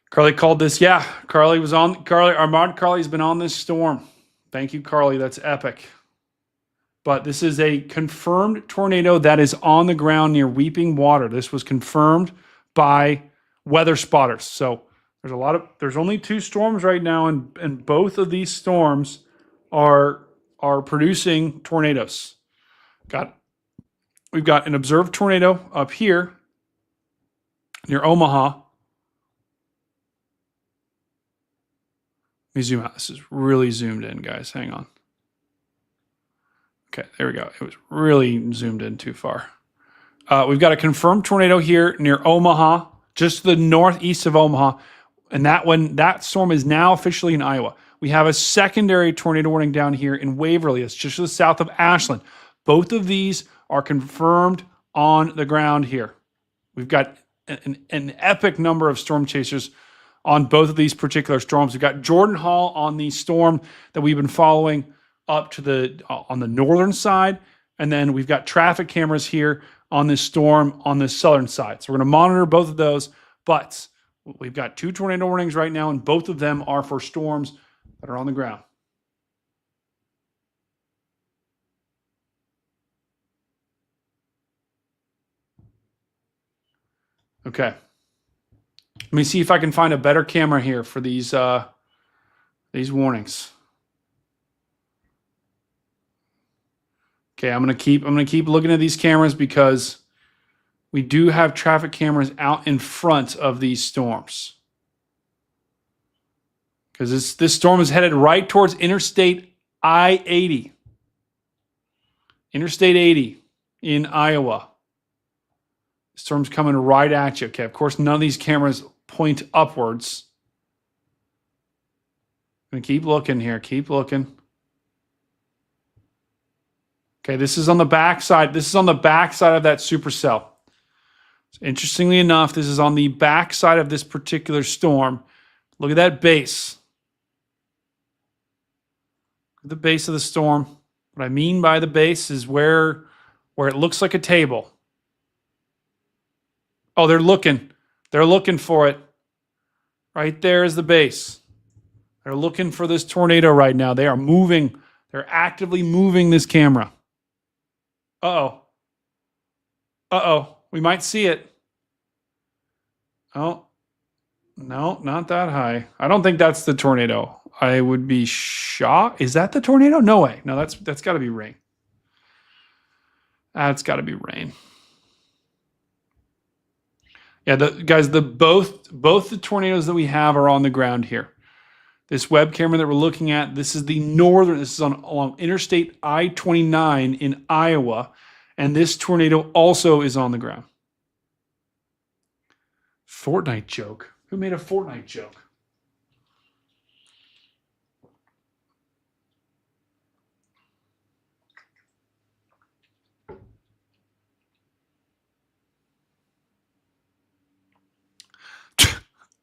Carly called this. Yeah, Carly was on. Armand Carly's been on this storm. Thank you, Carly. That's epic. But this is a confirmed tornado that is on the ground near Weeping Water. This was confirmed by weather spotters. So there's only 2 storms right now, and both of these storms are producing tornadoes. We've got an observed tornado up here near Omaha. Let me zoom out. This is really zoomed in, guys. Hang on. Okay, there we go. It was really zoomed in too far. We've got a confirmed tornado here near Omaha, just to the northeast of Omaha. And that storm is now officially in Iowa. We have a secondary tornado warning down here in Waverly. It's just to the south of Ashland. Both of these are confirmed on the ground here. We've got an epic number of storm chasers on both of these particular storms. We've got Jordan Hall on the storm that we've been following up to on the northern side, and then we've got traffic cameras here on this storm on the southern side. So we're going to monitor both of those, but we've got 2 tornado warnings right now, and both of them are for storms that are on the ground. Okay. Let me see if I can find a better camera here for these warnings. Okay, I'm gonna keep looking at these cameras because we do have traffic cameras out in front of these storms. Because this storm is headed right towards Interstate I-80. Interstate 80 in Iowa. Storm's coming right at you. Okay, of course, none of these cameras point upwards. I'm going to keep looking here. Keep looking. Okay, this is on the backside. This is on the backside of that supercell. So interestingly enough, this is on the backside of this particular storm. Look at that base. The base of the storm. What I mean by the base is where it looks like a table. Oh, they're looking. They're looking for it. Right there is the base. They're looking for this tornado right now. They are moving. They're actively moving this camera. Uh-oh. Uh-oh. We might see it. Oh. No, not that high. I don't think that's the tornado. I would be shocked. Is that the tornado? No way. No, that's got to be rain. That's got to be rain. Yeah, guys, both the tornadoes that we have are on the ground here. This web camera that we're looking at, this is the northern. This is along Interstate I-29 in Iowa, and this tornado also is on the ground. Fortnite joke. Who made a Fortnite joke?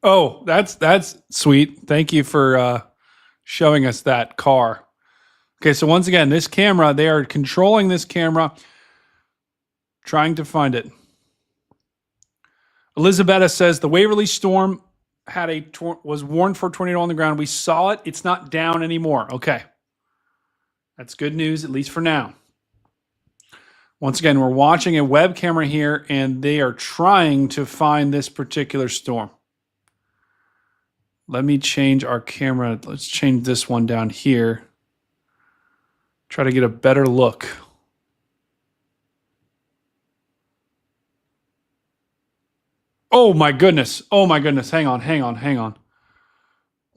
Oh, that's sweet. Thank you for showing us that car. Okay, so once again, this camera, they are controlling this camera, trying to find it. Elizabetta says the Waverly storm was warned for a tornado on the ground. We saw it. It's not down anymore. Okay. That's good news, at least for now. Once again, we're watching a web camera here, and they are trying to find this particular storm. Let me change our camera. Let's change this one down here. Try to get a better look. Oh my goodness. Oh my goodness. Hang on.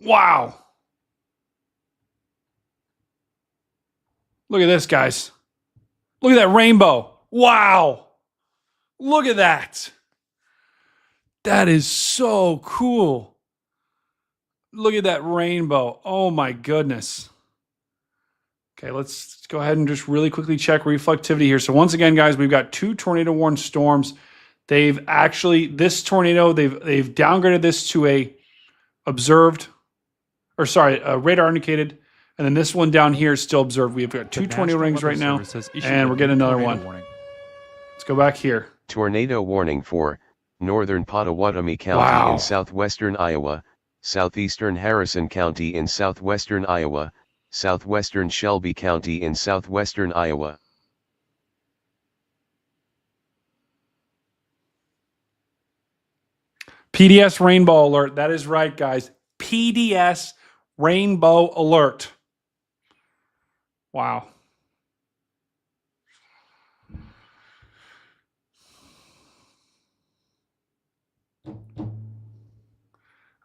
Wow. Look at this, guys. Look at that rainbow. Wow. Look at that. That is so cool. Look at that rainbow. Oh my goodness. Okay, let's go ahead and just really quickly check reflectivity here. So once again, guys, we've got 2 tornado warned storms. They've actually, this tornado, they've downgraded this to a radar indicated. And then this one down here is still observed. We've got 2 tornado rings right now, and we're getting another one. Warning. Let's go back here. Tornado warning for northern Pottawatomie County in southwestern Iowa, southeastern Harrison County in southwestern Iowa, southwestern Shelby County in southwestern Iowa. PDS rainbow alert. That is right, guys. PDS rainbow alert. Wow.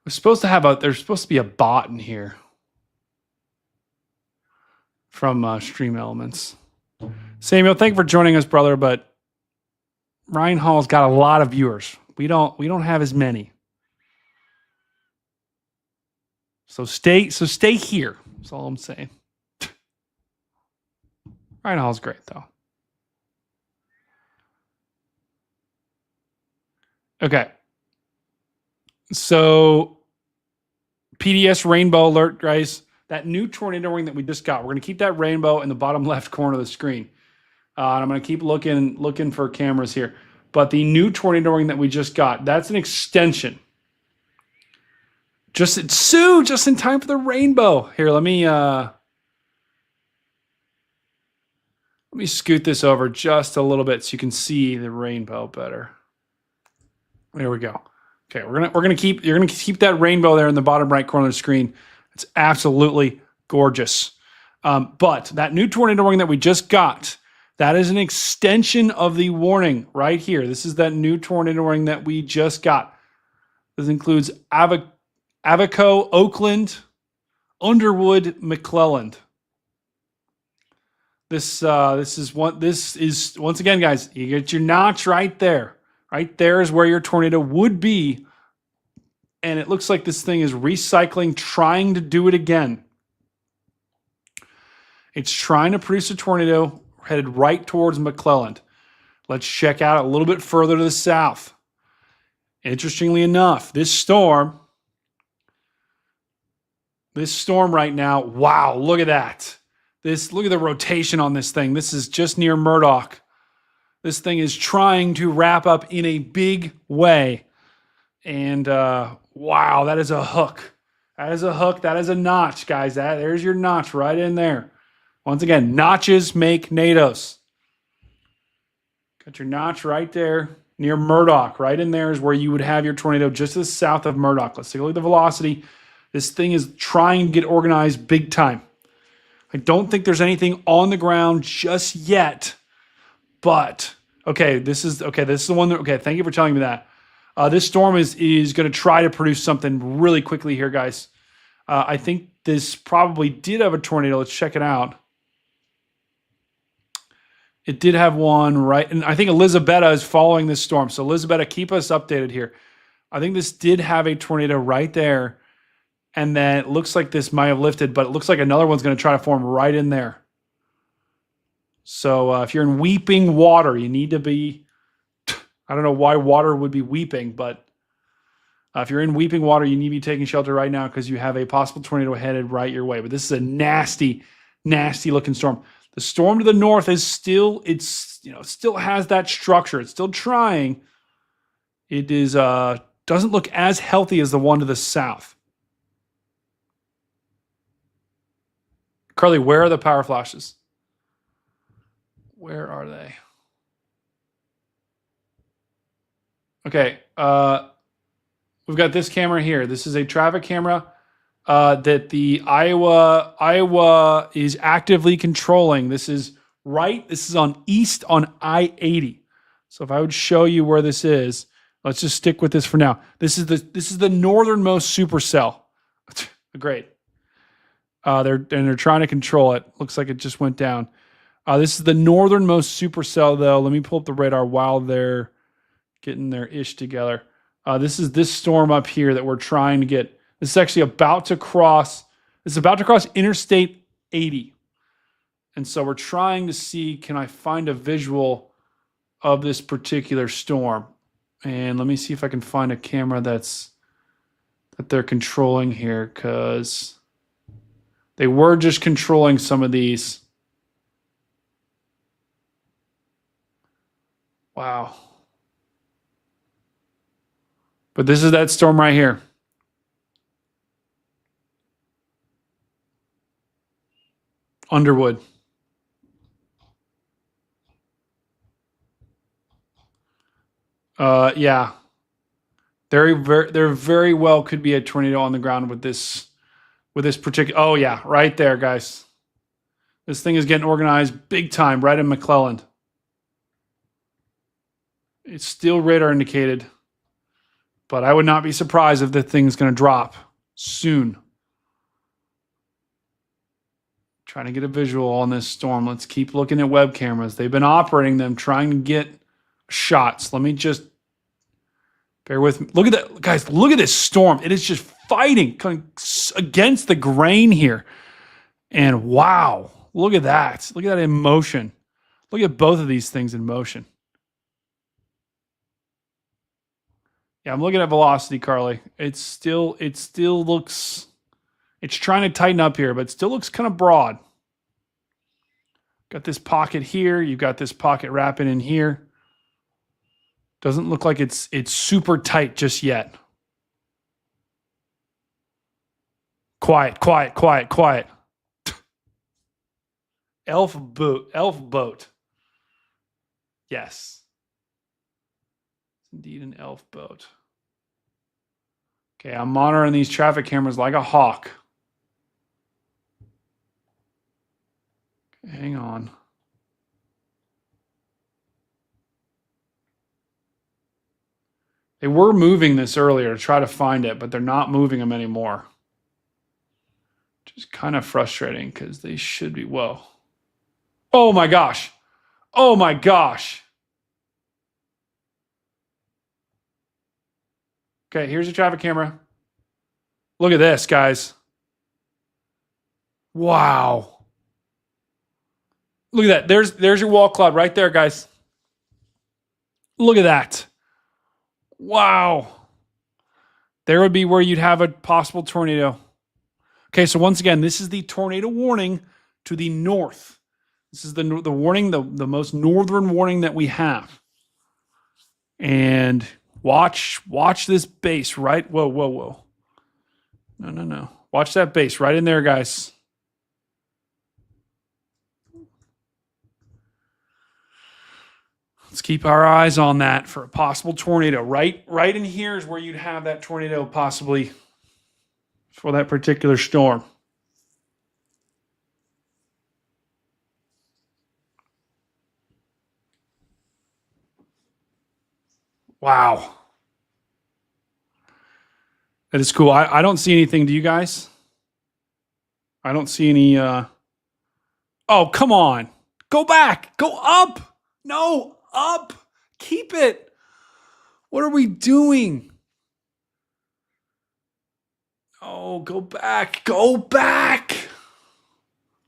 There's supposed to be a bot in here from Stream Elements. Samuel, thank you for joining us, brother, but Ryan Hall's got a lot of viewers. We don't have as many. So stay here. That's all I'm saying. Ryan Hall's great though. Okay. So PDS rainbow alert, guys. That new tornado ring that we just got. We're going to keep that rainbow in the bottom left corner of the screen. And I'm going to keep looking for cameras here. But the new tornado ring that we just got, that's an extension. Just in time for the rainbow. Here, let me scoot this over just a little bit so you can see the rainbow better. There we go. Okay, you're gonna keep that rainbow there in the bottom right corner of the screen. It's absolutely gorgeous. But that new tornado ring that we just got, that is an extension of the warning right here. This is that new tornado ring that we just got. This includes Avico, Oakland, Underwood, McClelland. This is once again, guys, you get your notch right there. Right there is where your tornado would be. And it looks like this thing is recycling, trying to do it again. It's trying to produce a tornado headed right towards McClelland. Let's check out a little bit further to the south. Interestingly enough, this storm right now, wow, look at that. Look at the rotation on this thing. This is just near Murdoch. This thing is trying to wrap up in a big way. And wow, that is a hook. That is a hook. That is a notch, guys. There's your notch right in there. Once again, notches make NATOs. Got your notch right there near Murdoch. Right in there is where you would have your tornado just to the south of Murdoch. Let's take a look at the velocity. This thing is trying to get organized big time. I don't think there's anything on the ground just yet. But, this is the one that, thank you for telling me that. This storm is going to try to produce something really quickly here, guys. I think this probably did have a tornado. Let's check it out. It did have one, right? And I think Elizabetta is following this storm. So, Elizabetta, keep us updated here. I think this did have a tornado right there. And then it looks like this might have lifted, but it looks like another one's going to try to form right in there. So if you're in weeping water, you need to be, I don't know why water would be weeping, but if you're in weeping water, you need to be taking shelter right now because you have a possible tornado headed right your way. But this is a nasty, nasty looking storm. The storm to the north is still, still has that structure. It's still trying. It is doesn't look as healthy as the one to the south. Carly, where are the power flashes? Where are they? Okay, we've got this camera here. This is a traffic camera that the Iowa is actively controlling. This is on east on I-80. So if I would show you where this is, let's just stick with this for now. This is the northernmost supercell. Great. They're trying to control it. Looks like it just went down. This is the northernmost supercell, though. Let me pull up the radar while they're getting their ish together. This is this storm up here that we're trying to get. This is actually about to cross. It's about to cross Interstate 80, and so we're trying to see, can I find a visual of this particular storm? And let me see if I can find a camera that they're controlling here, because they were just controlling some of these. Wow. But this is that storm right here. Underwood. Yeah. There very well could be a tornado on the ground with this particular. Oh yeah, right there, guys. This thing is getting organized big time right in McClelland. It's still radar indicated, but I would not be surprised if the thing's going to drop soon. Trying to get a visual on this storm. Let's keep looking at web cameras. They've been operating them, trying to get shots. Let me just bear with me. Look at that, guys. Look at this storm. It is just fighting against the grain here. And wow, look at that. Look at that in motion. Look at both of these things in motion. Yeah, I'm looking at velocity, Carly. It still looks, it's trying to tighten up here, but it still looks kind of broad. Got this pocket here. You've got this pocket wrapping in here. Doesn't look like it's super tight just yet. Quiet. Elf boat. Yes. Indeed an elf boat. Okay, I'm monitoring these traffic cameras like a hawk. Okay, hang on. They were moving this earlier to try to find it, but they're not moving them anymore. Which is kind of frustrating because they should be, whoa. Oh my gosh. Oh my gosh. Okay, here's your traffic camera. Look at this, guys. Wow. Look at that. There's your wall cloud right there, guys. Look at that. Wow. There would be where you'd have a possible tornado. Okay, so once again, this is the tornado warning to the north. This is the warning, the most northern warning that we have. And watch this base, right? Whoa. No. Watch that base right in there, guys. Let's keep our eyes on that for a possible tornado. Right in here is where you'd have that tornado possibly for that particular storm. Wow. That is cool. I don't see anything. Do you guys? I don't see any. Oh, come on. Go back. Go up. No, up. Keep it. What are we doing? Oh, go back. Go back.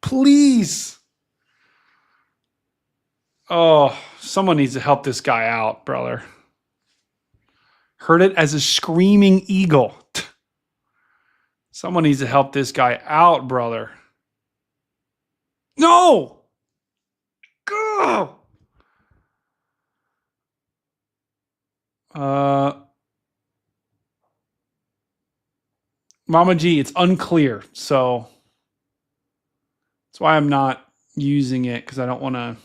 Please. Oh, someone needs to help this guy out, brother. Heard it as a screaming eagle. Someone needs to help this guy out, brother. No! Go! Mama G, it's unclear. So that's why I'm not using it, because I don't want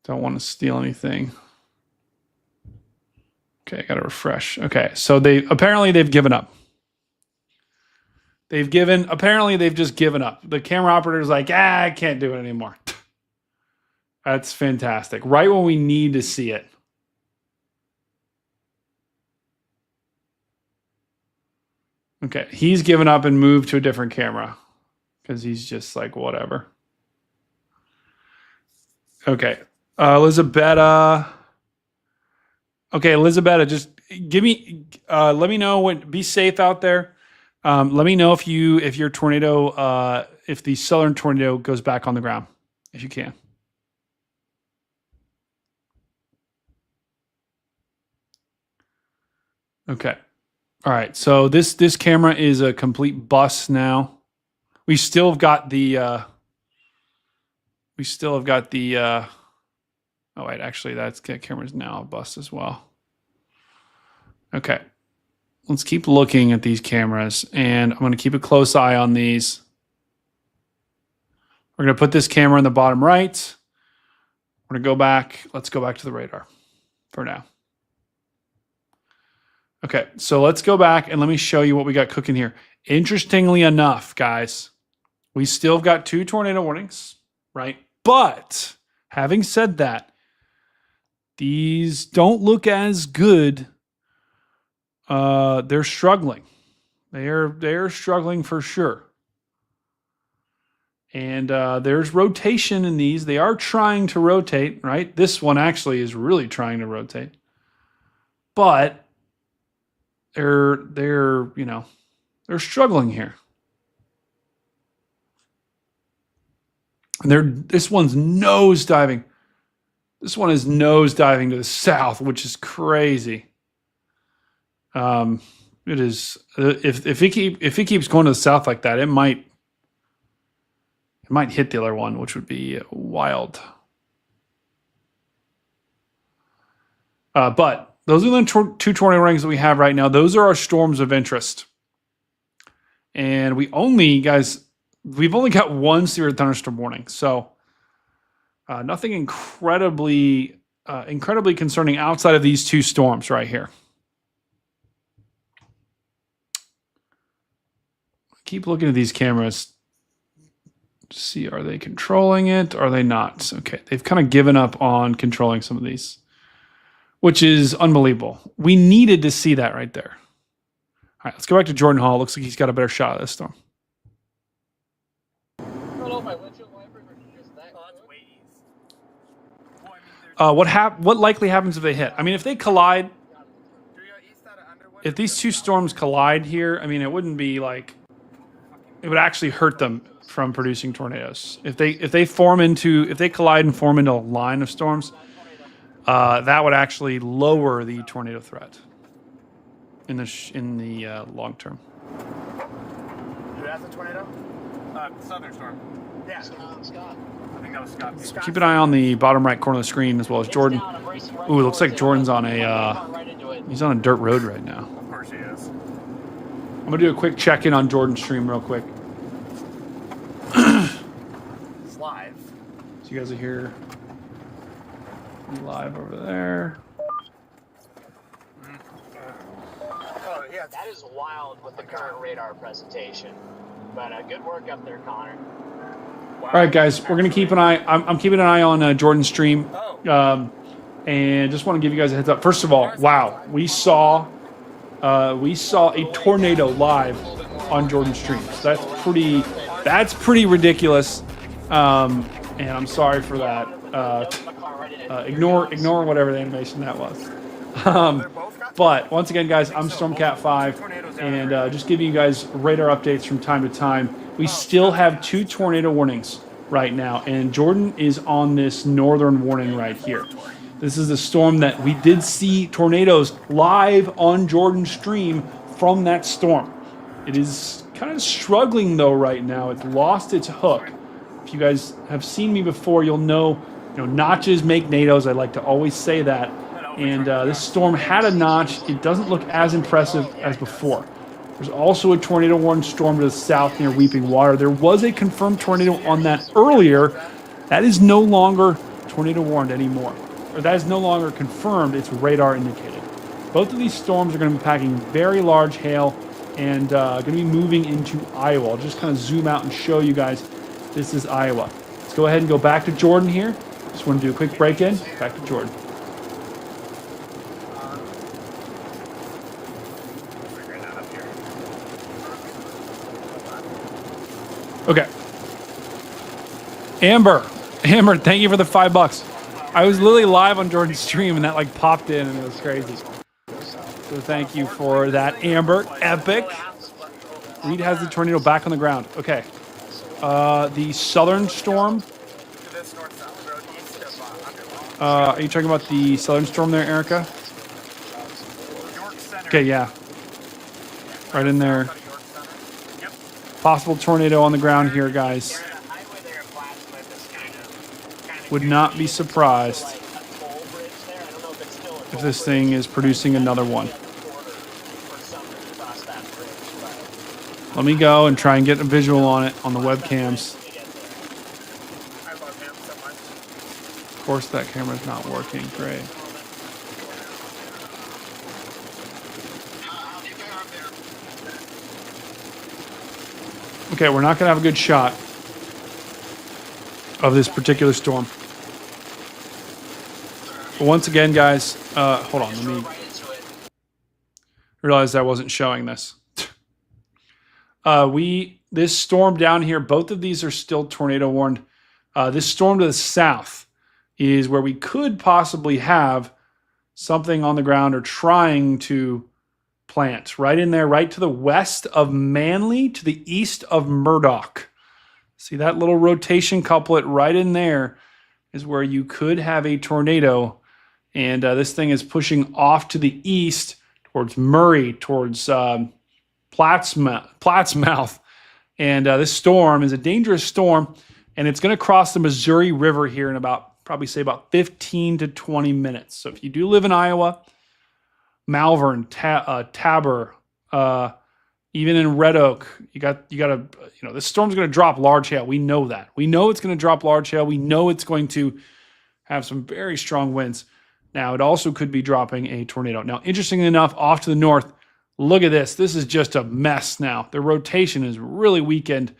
to steal anything. Okay, I got to refresh. Okay, so apparently they've given up. Apparently they've just given up. The camera operator's like, I can't do it anymore. That's fantastic. Right when we need to see it. Okay, he's given up and moved to a different camera because he's just like, whatever. Okay, Elizabetta. Okay, Elizabetta, just give me, let me know be safe out there. Let me know if your tornado, if the southern tornado goes back on the ground, if you can. Okay. All right. So this camera is a complete bust now. We still have got the, oh wait, actually that camera's now a bust as well. Okay. Let's keep looking at these cameras, and I'm going to keep a close eye on these. We're going to put this camera in the bottom right. We're going to go back. Let's go back to the radar for now. Okay, so let's go back and let me show you what we got cooking here. Interestingly enough, guys, we still have got 2 tornado warnings, right? But having said that, these don't look as good. They're struggling. They're struggling for sure. And there's rotation in these. They are trying to rotate, right? This one actually is really trying to rotate. But they're struggling here. And this one's nose diving. This one is nose diving to the south, which is crazy. It is, if he keeps going to the south like that, it might hit the other one, which would be wild. But those are the 2 tornado rings that we have right now. Those are our storms of interest. And we've only got 1 severe thunderstorm warning. So nothing incredibly concerning outside of these 2 storms right here. Keep looking at these cameras to see, are they controlling it? Are they not? Okay, they've kind of given up on controlling some of these, which is unbelievable. We needed to see that right there. All right, let's go back to Jordan Hall. Looks like he's got a better shot of this storm. what likely happens if they hit? I mean, if they collide, if these two storms collide here, I mean, it wouldn't be like, it would actually hurt them from producing tornadoes. If they collide and form into a line of storms, that would actually lower the tornado threat in the long term. Who has a tornado? Southern storm. Yeah. Scott. I think that was Scott. So keep an eye on the bottom right corner of the screen as well as Jordan. Ooh, it looks like Jordan's on he's on a dirt road right now. Of course he is. I'm gonna do a quick check-in on Jordan's stream real quick. It's live. So you guys are here live over there. Oh, yeah. That is wild with the current radar presentation. But good work up there, Connor. All right, guys, we're gonna keep an eye. I'm keeping an eye on Jordan's stream, and just want to give you guys a heads up. First of all, wow, we saw a tornado live on Jordan's stream. So that's pretty ridiculous, and I'm sorry for that. Ignore whatever the animation that was. But once again, guys, I'm Stormcat 5, and just giving you guys radar updates from time to time. We still have 2 tornado warnings right now, and Jordan is on this northern warning right here. This is the storm that we did see tornadoes live on Jordan's stream from that storm. It is kind of struggling though right now. It's lost its hook. If you guys have seen me before, you'll know, notches make NATOs. I like to always say that. And this storm had a notch. It doesn't look as impressive as before. There's also a tornado warned storm to the south near Weeping Water. There was a confirmed tornado on that earlier. That is no longer tornado warned anymore. Or that is no longer confirmed. It's radar indicated. Both of these storms are going to be packing very large hail and going to be moving into Iowa. I'll just kind of zoom out and show you guys this is Iowa. Let's go ahead and go back to Jordan here. Just want to do a quick break-in. Back to Jordan. Okay. Amber, thank you for the $5. I was literally live on Jordan's stream and that popped in and it was crazy. So thank you for that, Amber. Epic. Reed has the tornado back on the ground. Okay. The southern storm. Are you talking about the southern storm there, Erica? Okay, yeah. Right in there. Possible tornado on the ground here, guys. Would not be surprised if this thing is producing another one. Let me go and try and get a visual on it on the webcams. Of course, that camera's not working. Great. Okay, we're not going to have a good shot of this particular storm. But once again, guys, hold on. Let me realize I wasn't showing this. This storm down here, both of these are still tornado warned. This storm to the south is where we could possibly have something on the ground or trying to plant right in there, right to the west of Manly, to the east of Murdoch. See that little rotation couplet right in there is where you could have a tornado. And this thing is pushing off to the east towards Murray, towards Plattsmouth. And this storm is a dangerous storm, and it's going to cross the Missouri River here in probably 15 to 20 minutes. So if you do live in Iowa, Malvern, Tabor, even in Red Oak, you got to, this storm's going to drop large hail. We know that. We know it's going to drop large hail. We know it's going to have some very strong winds. Now, it also could be dropping a tornado. Now, interestingly enough, off to the north, look at this. This is just a mess now. The rotation is really weakened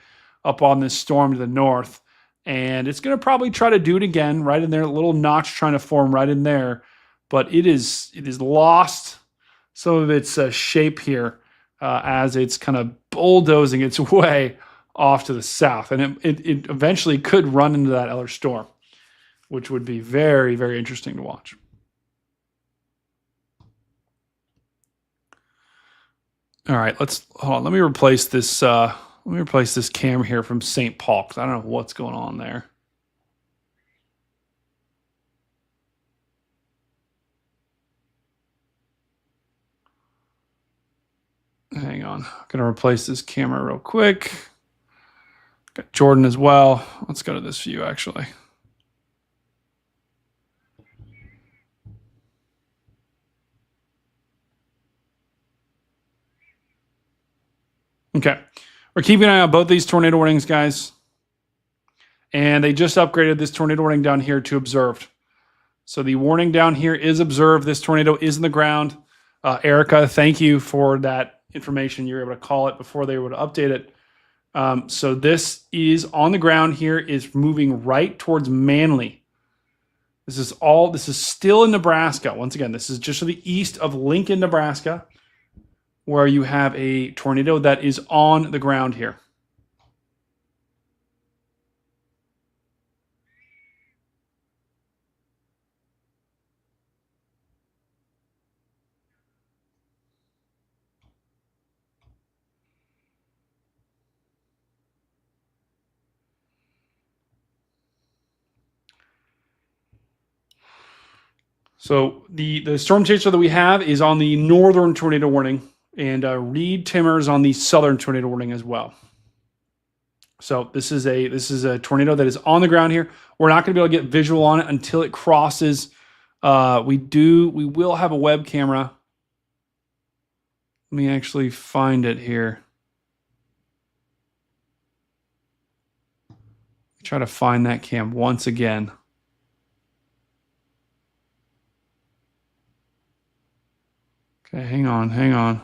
up on this storm to the north, and it's going to probably try to do it again right in there. A little notch trying to form right in there, but it is lost some of its shape here as it's kind of bulldozing its way off to the south, and it eventually could run into that other storm. which would be very, very interesting to watch. All right, hold on. Let me replace this. Let me replace this camera here from St. Paul because I don't know what's going on there. Hang on. I'm going to replace this camera real quick. Got Jordan as well. Let's go to this view, actually. Okay. We're keeping an eye on both these tornado warnings, guys. And they just upgraded this tornado warning down here to observed. So the warning down here is observed. This tornado is in the ground. Erica, thank you for that information. You were able to call it before they were able to update it. So this is on the ground here, is moving right towards Manly. This is still in Nebraska. Once again, this is just to the east of Lincoln, Nebraska, where you have a tornado that is on the ground here. So the storm chaser that we have is on the northern tornado warning, and Reed Timmer's on the southern tornado warning as well. So this is a tornado that is on the ground here. We're not going to be able to get visual on it until it crosses. We will have a web camera. Let me actually find it here. Try to find that cam once again. Okay, hang on.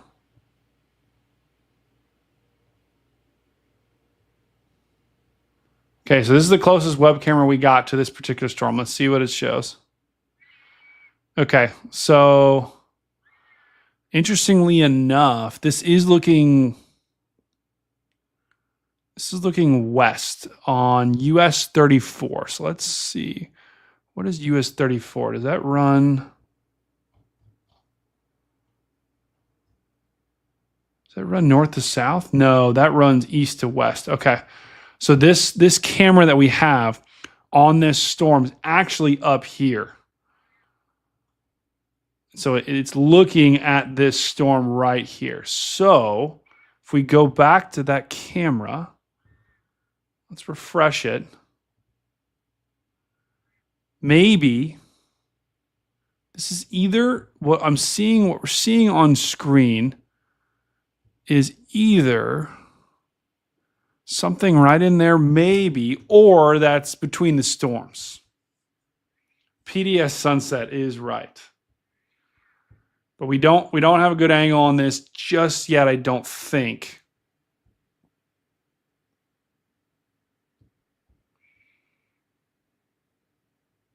Okay, so this is the closest web camera we got to this particular storm. Let's see what it shows. Okay, so interestingly enough, this is looking west on US 34. So let's see. What is US 34? Does that run? Does that run north to south? No, that runs east to west. Okay. So this camera that we have on this storm is actually up here. So it's looking at this storm right here. So if we go back to that camera, let's refresh it. Maybe this is either what we're seeing on screen is either something right in there, maybe, or that's between the storms. PDS Sunset is right. But we don't have a good angle on this just yet, I don't think.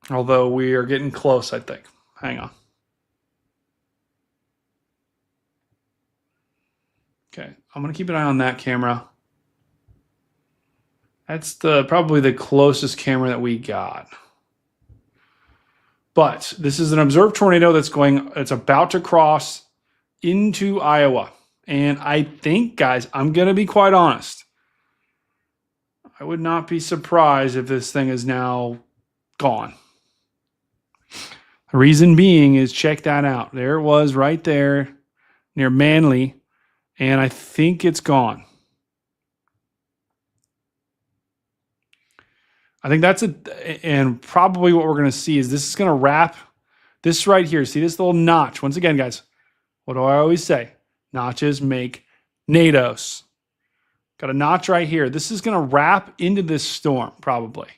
Although we are getting close, I think. Hang on. Okay, I'm going to keep an eye on that camera. That's probably the closest camera that we got. But this is an observed tornado it's about to cross into Iowa. And I think, guys, I'm going to be quite honest. I would not be surprised if this thing is now gone. The reason being is, check that out. There it was right there near Manly. And I think it's gone. I think that's it. And probably what we're going to see is this is going to wrap this right here. See this little notch? Once again, guys, what do I always say? Notches make NATOs. Got a notch right here. This is going to wrap into this storm probably.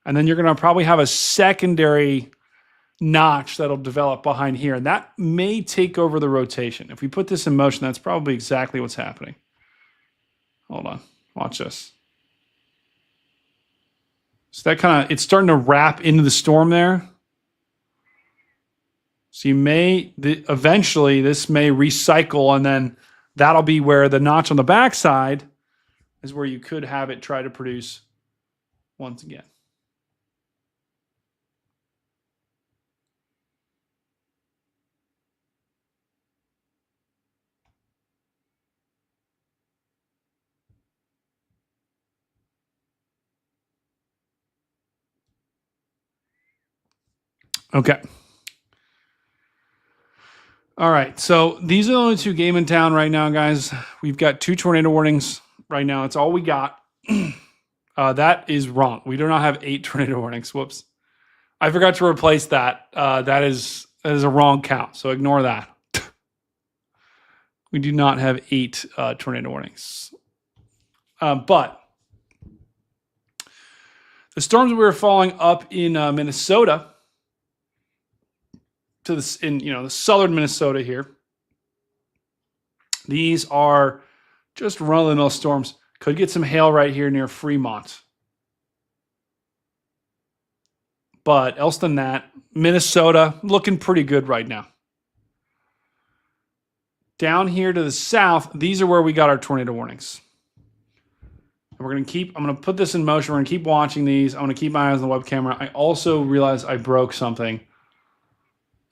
And then you're going to probably have a secondary notch that'll develop behind here. And that may take over the rotation. If we put this in motion, that's probably exactly what's happening. Hold on. Watch this. So that it's starting to wrap into the storm there. So eventually this may recycle, and then that'll be where the notch on the backside is where you could have it try to produce once again. Okay. All right. So these are the only 2 game in town right now, guys. We've got 2 tornado warnings right now. It's all we got. That is wrong. We do not have 8 tornado warnings. Whoops. I forgot to replace that. That is a wrong count. So ignore that. We do not have 8 tornado warnings. But the storms we were following up in Minnesota, to this in the southern Minnesota here. These are just run-of-the-mill storms. Could get some hail right here near Fremont. But else than that, Minnesota looking pretty good right now. Down here to the south, these are where we got our tornado warnings. And I'm going to put this in motion. We're going to keep watching these. I'm going to keep my eyes on the web camera. I also realized I broke something.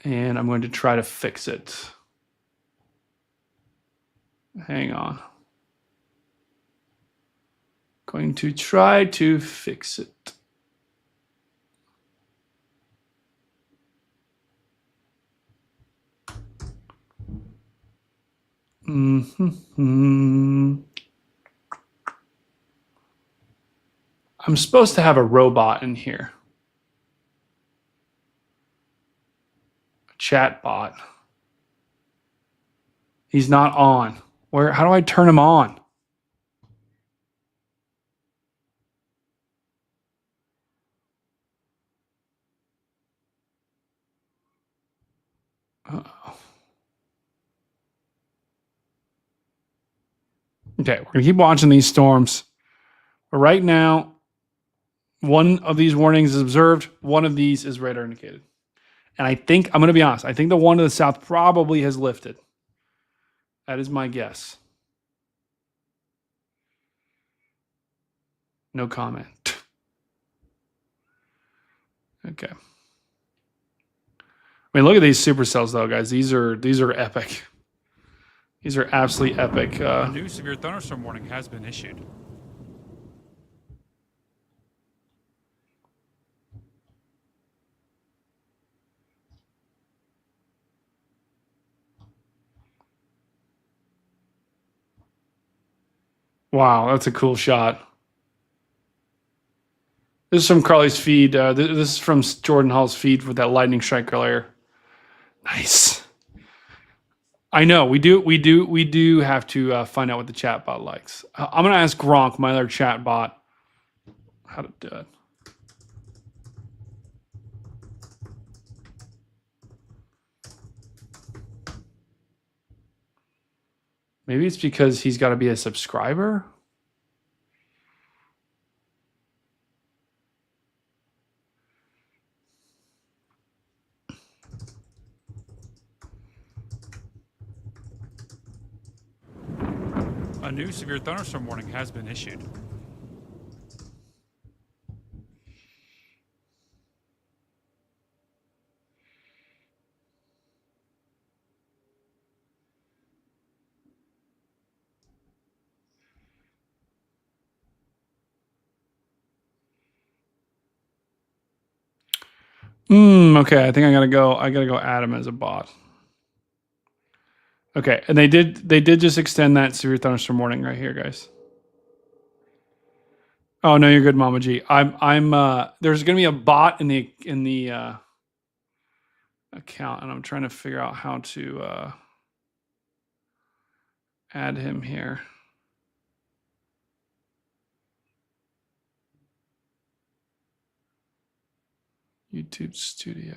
And I'm going to try to fix it. Hang on. Going to try to fix it. I'm supposed to have a robot in here. A chat bot. He's not on. How do I turn him on? Uh-oh. Okay, we're going to keep watching these storms. But right now, one of these warnings is observed. One of these is radar indicated. And I think, I'm going to be honest, I think the one to the south probably has lifted. That is my guess. No comment. Okay. I mean, look at these supercells, though, guys. These are epic. These are absolutely epic. A new severe thunderstorm warning has been issued. Wow, that's a cool shot. This is from Carly's feed. This is from Jordan Hall's feed with that lightning strike earlier. Nice. I know we do have to find out what the chat bot likes. I'm gonna ask Gronk, my other chat bot, how to do it. Maybe it's because he's got to be a subscriber. A new severe thunderstorm warning has been issued. Okay, I think I gotta go add him as a bot. Okay, and they did just extend that severe thunderstorm warning right here, guys. Oh no, you're good, Mama G. I'm there's gonna be a bot in the account, and I'm trying to figure out how to add him here. YouTube Studio.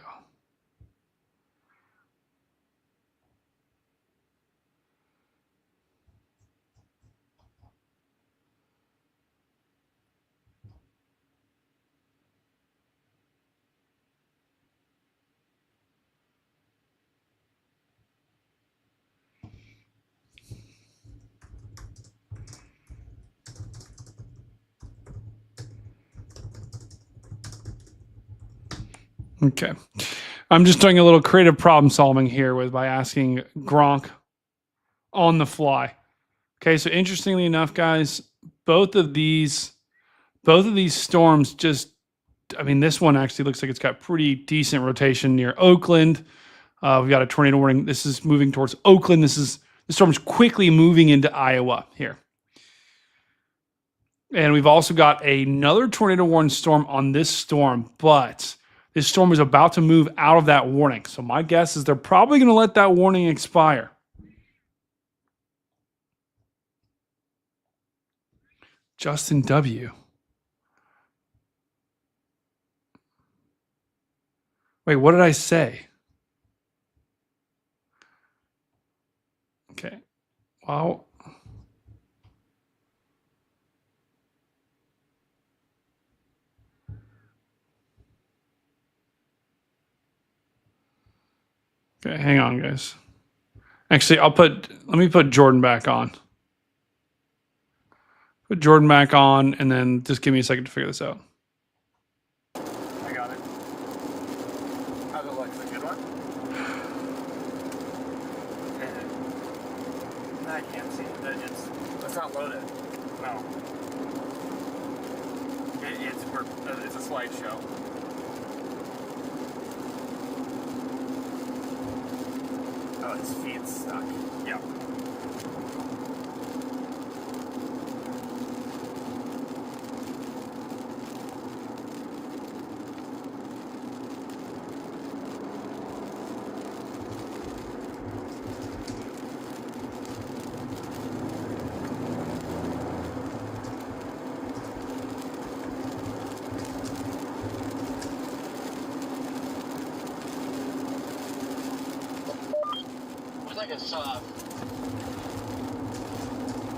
Okay. I'm just doing a little creative problem solving here by asking Gronk on the fly. Okay, so interestingly enough, guys, both of these storms just I mean, this one actually looks like it's got pretty decent rotation near Oakland. We've got a tornado warning. This is moving towards Oakland. The storm's quickly moving into Iowa here. And we've also got another tornado warning storm on this storm, but this storm is about to move out of that warning. So my guess is they're probably going to let that warning expire. Justin W. Wait, what did I say? Okay. Wow. Okay, hang on, guys. Actually, let me put Jordan back on. Put Jordan back on, and then just give me a second to figure this out. I got it. How's it look? Is it a good one? I can't see it. It's not loaded. No. It's a slideshow. Oh, his feet's stuck. Yep.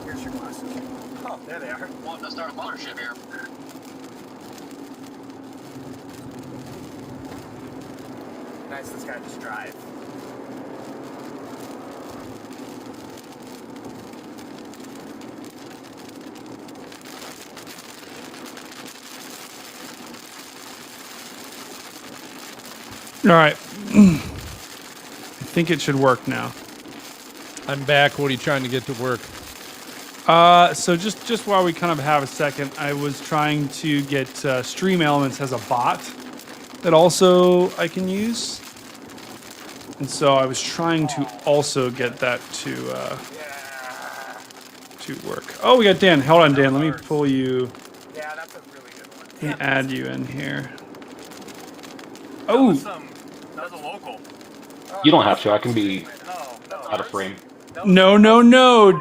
Here's your glasses. Oh, there they are. Wanting to start a mothership here. Nice, this guy just drive. All right. I think it should work now. I'm back. What are you trying to get to work? So just while we kind of have a second, I was trying to get Stream Elements as a bot that also I can use. And so I was trying to also get that to work. Oh, we got Dan. Hold on, Dan. Let me pull you. Yeah, that's a really good one. Let me add you in here. Oh. That was a local. You don't have to. I can be out of frame. No,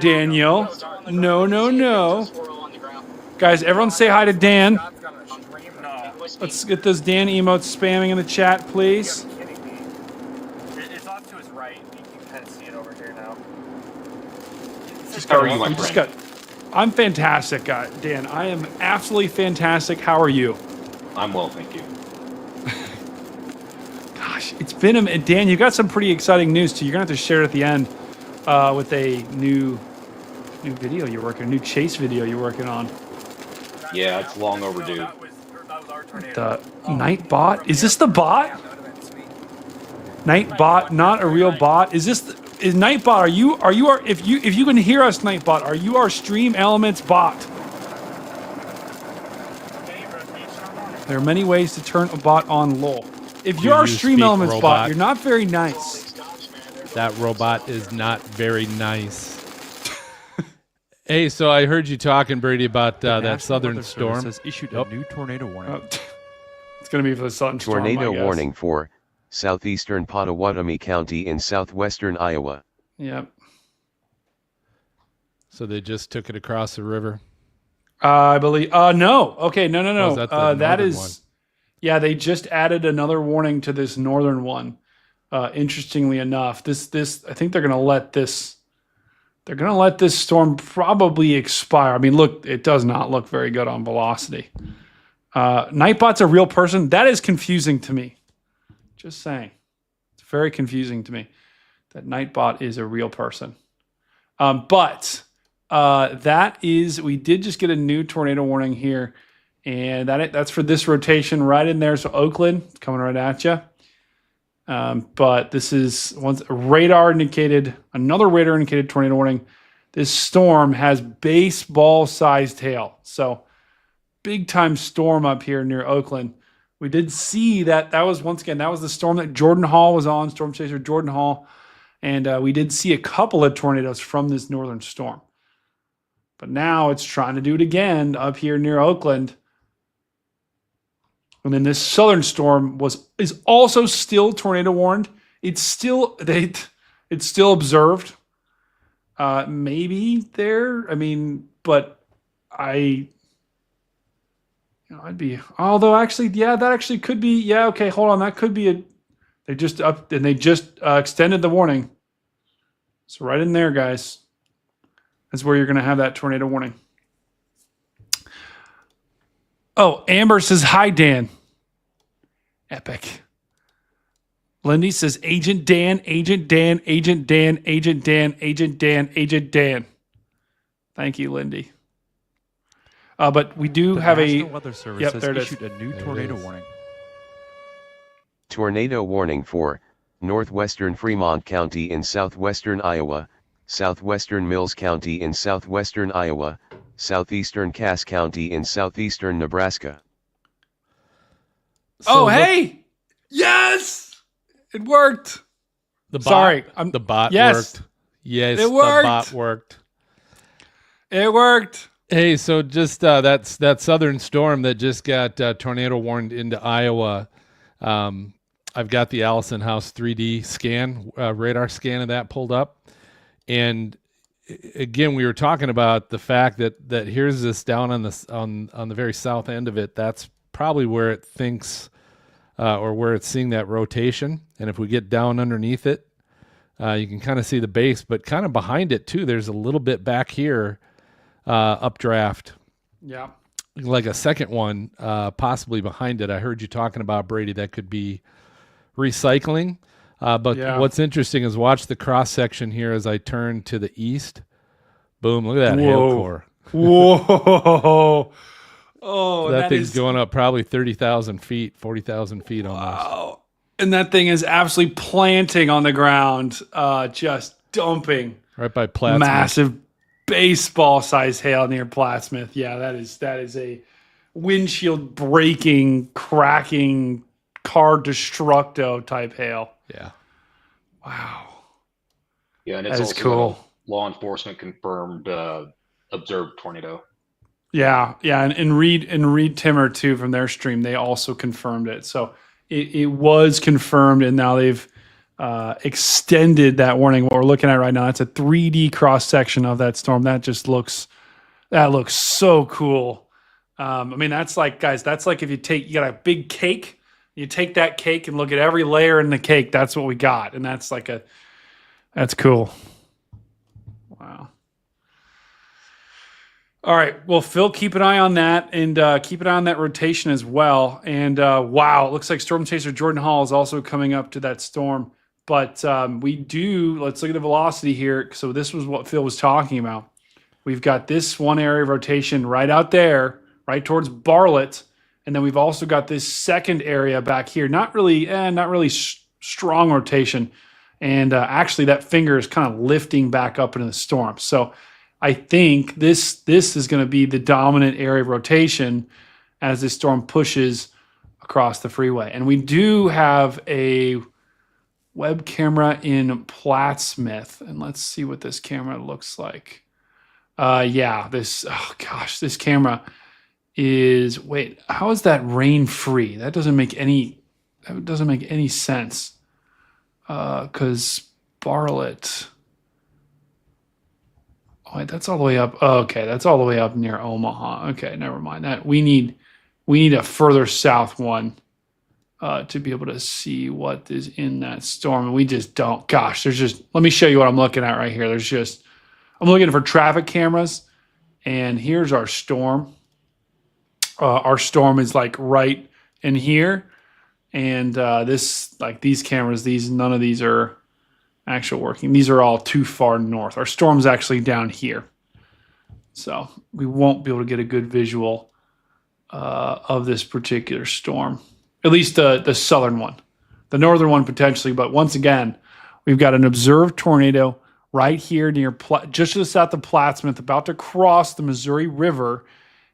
Daniel. No. Guys, everyone say hi to Dan. Let's get those Dan emotes spamming in the chat, please. It's off to his right. You can kind of see it over here now. How are you, my friend? I'm fantastic, Dan. I am absolutely fantastic. How are you? I'm well, thank you. Gosh, it's been a Dan. You got some pretty exciting news too. You're gonna have to share it at the end with a new video you're working, a new chase video you're working on. Yeah, it's long overdue. The Nightbot? Is this the bot? Nightbot, not a real bot. Is Nightbot? If you can hear us, Nightbot, are you our Stream Elements bot? There are many ways to turn a bot on, lol. If you're our Stream Elements bot, you're not very nice. That robot is not very nice. Hey, so I heard you talking, Brady, about that southern storm. Has issued a new tornado warning. It's going to be for the southern storm. Tornado warning for southeastern Pottawatomie County in southwestern Iowa. Yep. So they just took it across the river? I believe. No. Okay. No. Oh, is that that is. one? Yeah, they just added another warning to this northern one. Interestingly enough, this I think they're going to let this. They're going to let this storm probably expire. I mean, look, it does not look very good on velocity. Nightbot's a real person. That is confusing to me. Just saying. It's very confusing to me that Nightbot is a real person. But we did just get a new tornado warning here. And that's for this rotation right in there. So Oakland, it's coming right at you. But this is another radar indicated tornado warning. This storm has baseball sized hail. So big time storm up here near Oakland. We did see that was once again, that was the storm that Jordan Hall was on, Storm Chaser Jordan Hall. And we did see a couple of tornadoes from this northern storm. But now it's trying to do it again up here near Oakland. And then this southern storm is also still tornado warned. It's still observed. Maybe there. I mean, but I'd be, although actually, yeah, that actually could be, yeah, okay, hold on. That could be they just extended the warning. So right in there, guys, that's where you're going to have that tornado warning. Oh, Amber says, hi, Dan. Epic. Lindy says, Agent Dan, Agent Dan, Agent Dan, Agent Dan, Agent Dan, Agent Dan. Thank you, Lindy. But we do have National Weather Service has there it issued a new tornado warning. Tornado warning for northwestern Fremont County in southwestern Iowa, southwestern Mills County in southwestern Iowa, southeastern Cass County in southeastern Nebraska. So hey! Yes! It worked. The bot, Sorry. The bot yes. worked. Yes, it worked. The bot worked. It worked. Hey, so just that's that southern storm that just got tornado warned into Iowa. I've got the Allison House 3D scan, radar scan of that pulled up. And again, we were talking about the fact that here's this down on the very south end of it. That's probably where it thinks or where it's seeing that rotation. And if we get down underneath it, you can kind of see the base, but kind of behind it too, there's a little bit back here updraft. Yeah. Like a second one, possibly behind it. I heard you talking about, Brady, that could be recycling. But what's interesting is watch the cross section here as I turn to the east. Boom, look at that hail core. Whoa. Oh, that thing's going up probably 30,000 feet, 40,000 feet almost. Wow. And that thing is absolutely planting on the ground, just dumping. Right by Plattsmouth. Massive baseball-sized hail near Plattsmouth. Yeah, that is a windshield breaking, cracking, car destructo type hail. Yeah. Wow. Yeah, and it's that is also cool. Law enforcement confirmed observed tornado. Yeah, and Reed Timmer too from their stream, they also confirmed it. So it was confirmed, and now they've extended that warning. What we're looking at right now, it's a 3D cross section of that storm. That looks so cool. I mean, that's like, guys, that's like if you got a big cake, you take that cake and look at every layer in the cake. That's what we got, and that's cool. Wow. All right. Well, Phil, keep an eye on that, and keep an eye on that rotation as well. And wow, it looks like Storm Chaser Jordan Hall is also coming up to that storm. But let's look at the velocity here. So this was what Phil was talking about. We've got this one area of rotation right out there, right towards Bartlett. And then we've also got this second area back here. Not really strong rotation. And actually that finger is kind of lifting back up into the storm. So I think this is going to be the dominant area of rotation as this storm pushes across the freeway. And we do have a web camera in Plattsmouth. And let's see what this camera looks like. This camera is, how is that rain free? That doesn't make any sense. Because Bartlett, that's all the way up. Oh, okay, that's all the way up near Omaha. Okay, never mind that. We need a further south one to be able to see what is in that storm. And we just don't. Gosh, let me show you what I'm looking at right here. I'm looking for traffic cameras, and here's our storm. Our storm is like right in here. And these cameras, none of these are actual working. These are all too far north. Our storm's actually down here. So we won't be able to get a good visual of this particular storm. At least the southern one. The northern one potentially, but once again, we've got an observed tornado right here near just to the south of Plattsmouth, about to cross the Missouri River.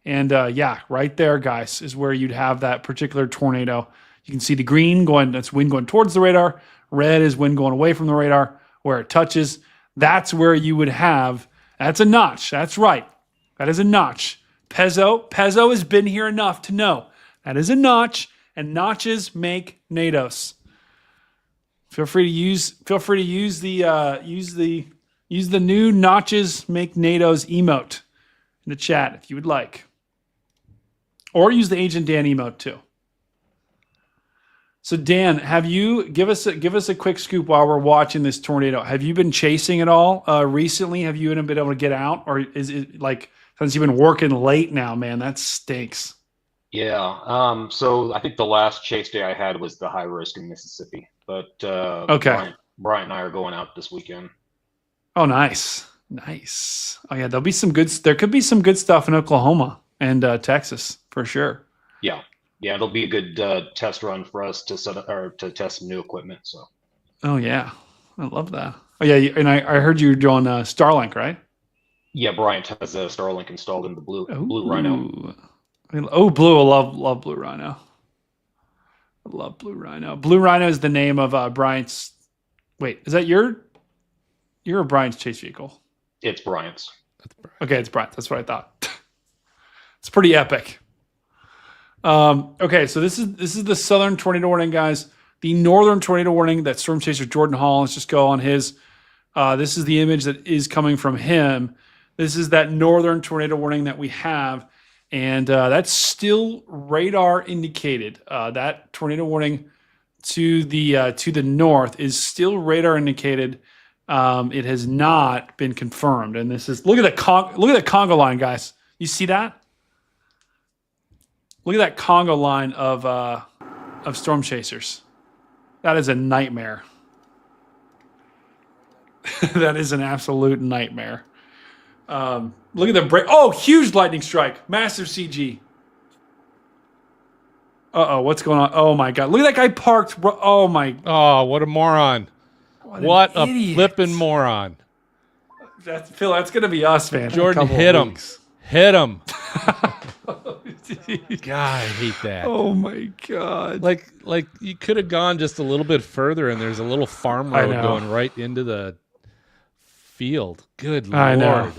And yeah, right there, guys, is where you'd have that particular tornado. You can see the green going, that's wind going towards the radar. Red is wind going away from the radar. Where it touches, that's where you would have, that's a notch. That's right. That is a notch. Pezzo has been here enough to know that is a notch, and notches make NATOs. Feel free to use the new notches make NATOs emote in the chat if you would like. Or use the Agent Dan emote too. So Dan, have you give us a quick scoop while we're watching this tornado? Have you been chasing it all recently? Have you been able to get out, or is it like since you've been working late now, man? That stinks. Yeah. So I think the last chase day I had was the high risk in Mississippi, but okay. Brian and I are going out this weekend. Oh, nice. Oh yeah, there could be some good stuff in Oklahoma and Texas for sure. Yeah, it'll be a good test run for us to to test some new equipment. So. Oh yeah, I love that. Oh yeah, and I heard you were doing Starlink, right? Yeah, Bryant has a Starlink installed in the Blue Rhino. Oh, Blue! I love Blue Rhino. I love Blue Rhino. Blue Rhino is the name of Bryant's. Wait, is that your or Bryant's chase vehicle? It's Bryant's. Okay, it's Bryant's. That's what I thought. It's pretty epic. Okay, so this is the southern tornado warning, guys. The northern tornado warning that Storm Chaser Jordan Hall. Let's just go on his. This is the image that is coming from him. This is that northern tornado warning that we have. And that's still radar indicated. That tornado warning to the north is still radar indicated. It has not been confirmed. And this is look at that Congo line, guys. You see that? Look at that Congo line of storm chasers. That is a nightmare. That is an absolute nightmare. Look at the break. Oh, huge lightning strike. Massive CG. Uh-oh, what's going on? Oh, my God. Look at that guy parked. Oh, my. Oh, what a moron. What a flipping moron. Phil, that's going to be us, man. Jordan, hit him. Hit him. God, I hate that. Oh, my God. Like you could have gone just a little bit further, and there's a little farm road going right into the field. Good Lord.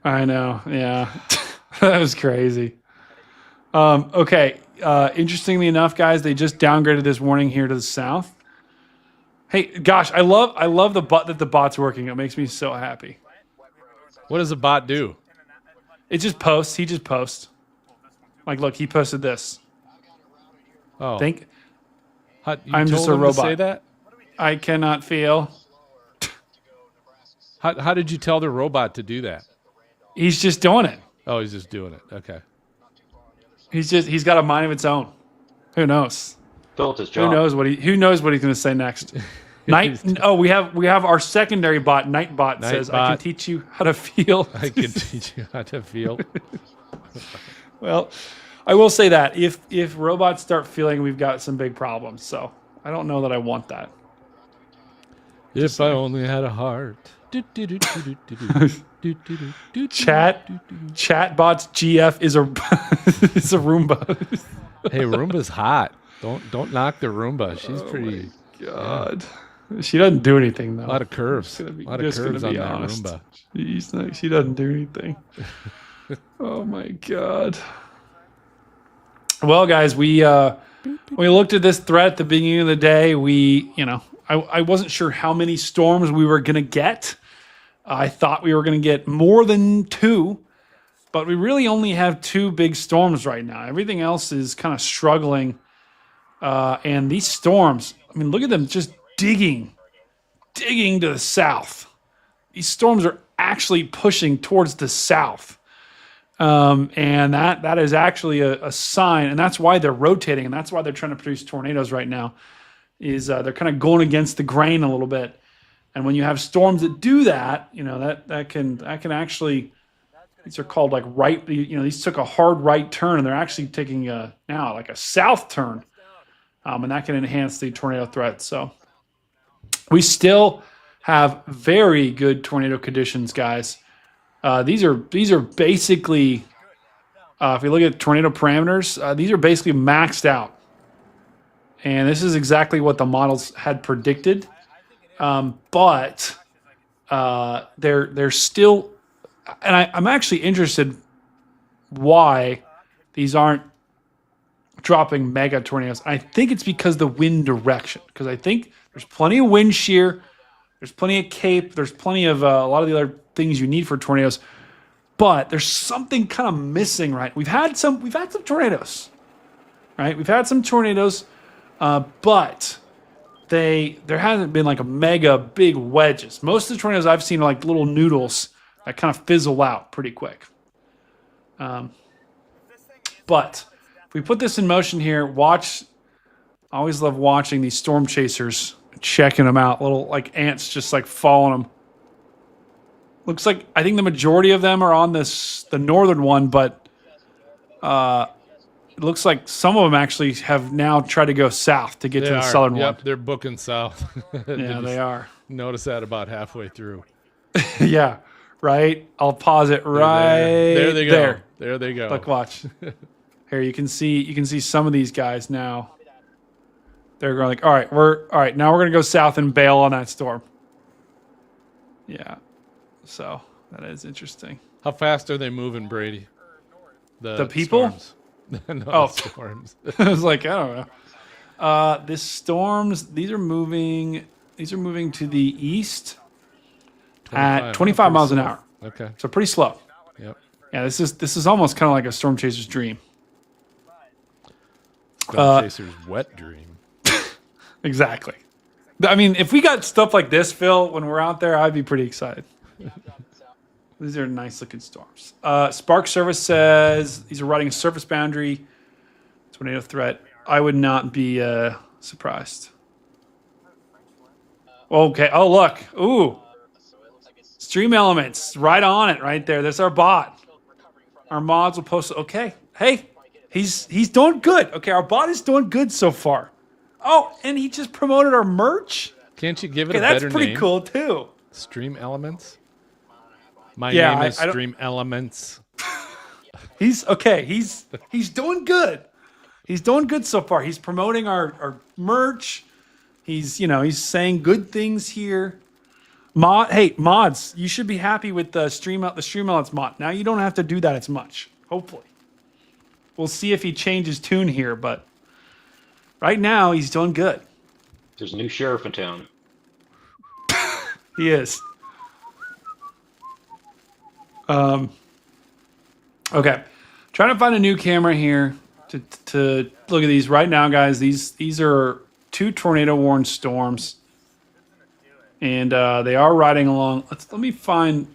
I know. Yeah. That was crazy. Okay. Interestingly enough, guys, they just downgraded this warning here to the south. Hey, gosh, I love the bot that the bot's working. It makes me so happy. What does the bot do? It just posts. He just posts. Like, look, he posted this. Oh. I'm just a robot. To say that? I cannot feel. How did you tell the robot to do that? He's just doing it. Oh, he's just doing it. Okay. He's got a mind of its own. Who knows? Built his job. Who knows what he's going to say next? We have our secondary bot, Nightbot, says, I can teach you how to feel. I can teach you how to feel. Well, I will say that if robots start feeling, we've got some big problems. So I don't know that I want that. If I only had a heart. Chatbot's GF is a is a Roomba. Hey, Roomba's hot. Don't knock the Roomba. She's pretty. God, yeah. She doesn't do anything though. A lot of curves. A lot of curves on that Roomba. She doesn't do anything. Oh my God. Well, guys, we looked at this threat at the beginning of the day. I wasn't sure how many storms we were gonna get. I thought we were going to get more than 2, but we really only have 2 big storms right now. Everything else is kind of struggling. And these storms, I mean, look at them just digging to the south. These storms are actually pushing towards the south. And that is actually a sign, and that's why they're rotating, and that's why they're trying to produce tornadoes right now, is they're kind of going against the grain a little bit. And when you have storms that do that, that can actually, these are called like right, these took a hard right turn, and they're actually taking now like a south turn, and that can enhance the tornado threat. So we still have very good tornado conditions, guys. These are basically If we look at tornado parameters, these are basically maxed out. And this is exactly what the models had predicted. But they're still, and I'm actually interested why these aren't dropping mega tornadoes. I think it's because the wind direction, because I think there's plenty of wind shear, there's plenty of cape, there's plenty of a lot of the other things you need for tornadoes, but there's something kind of missing, right? We've had some tornadoes, right? We've had some tornadoes, but there hasn't been like a mega big wedges. Most of the tornadoes I've seen are like little noodles that kind of fizzle out pretty quick. But if we put this in motion here, watch. I always love watching these storm chasers, checking them out. Little like ants just like following them. Looks like I think the majority of them are on the northern one, but it looks like some of them actually have now tried to go south to get to the southern one. Yep, they're booking south. Yeah, they are. Notice that about halfway through. Yeah, right. I'll pause it right there. They go. There. There they go. Look, watch. Here you can see some of these guys now. They're going like, all right. Now we're gonna go south and bail on that storm. Yeah. So that is interesting. How fast are they moving, Brady? The people? Storms. No, storms. I was like, I don't know. The storms. These are moving to the east at 25 miles an hour. Okay. So pretty slow. Yep. Yeah, this is almost kind of like a storm chaser's dream. Storm chaser's wet dream. Exactly. I mean, if we got stuff like this, Phil, when we're out there, I'd be pretty excited. These are nice looking storms. Spark Service says these are riding a surface boundary. Tornado threat. I would not be surprised. Okay. Oh, look. Ooh. Stream elements. Right on it right there. That's our bot. Our mods will post. Okay. Hey, he's doing good. Okay. Our bot is doing good so far. Oh, and he just promoted our merch. Can't you give it a better name? That's pretty cool too. Stream Elements. My name is Stream Elements. He's doing good. He's doing good so far. He's promoting our merch. He's saying good things here. Mods, you should be happy with the Stream Elements mod. Now you don't have to do that as much. Hopefully, we'll see if he changes tune here, but right now he's doing good. There's a new sheriff in town. He is. Okay. Trying to find a new camera here to look at these right now, guys. These are 2 tornado-warned storms, and they are riding along. Let me find.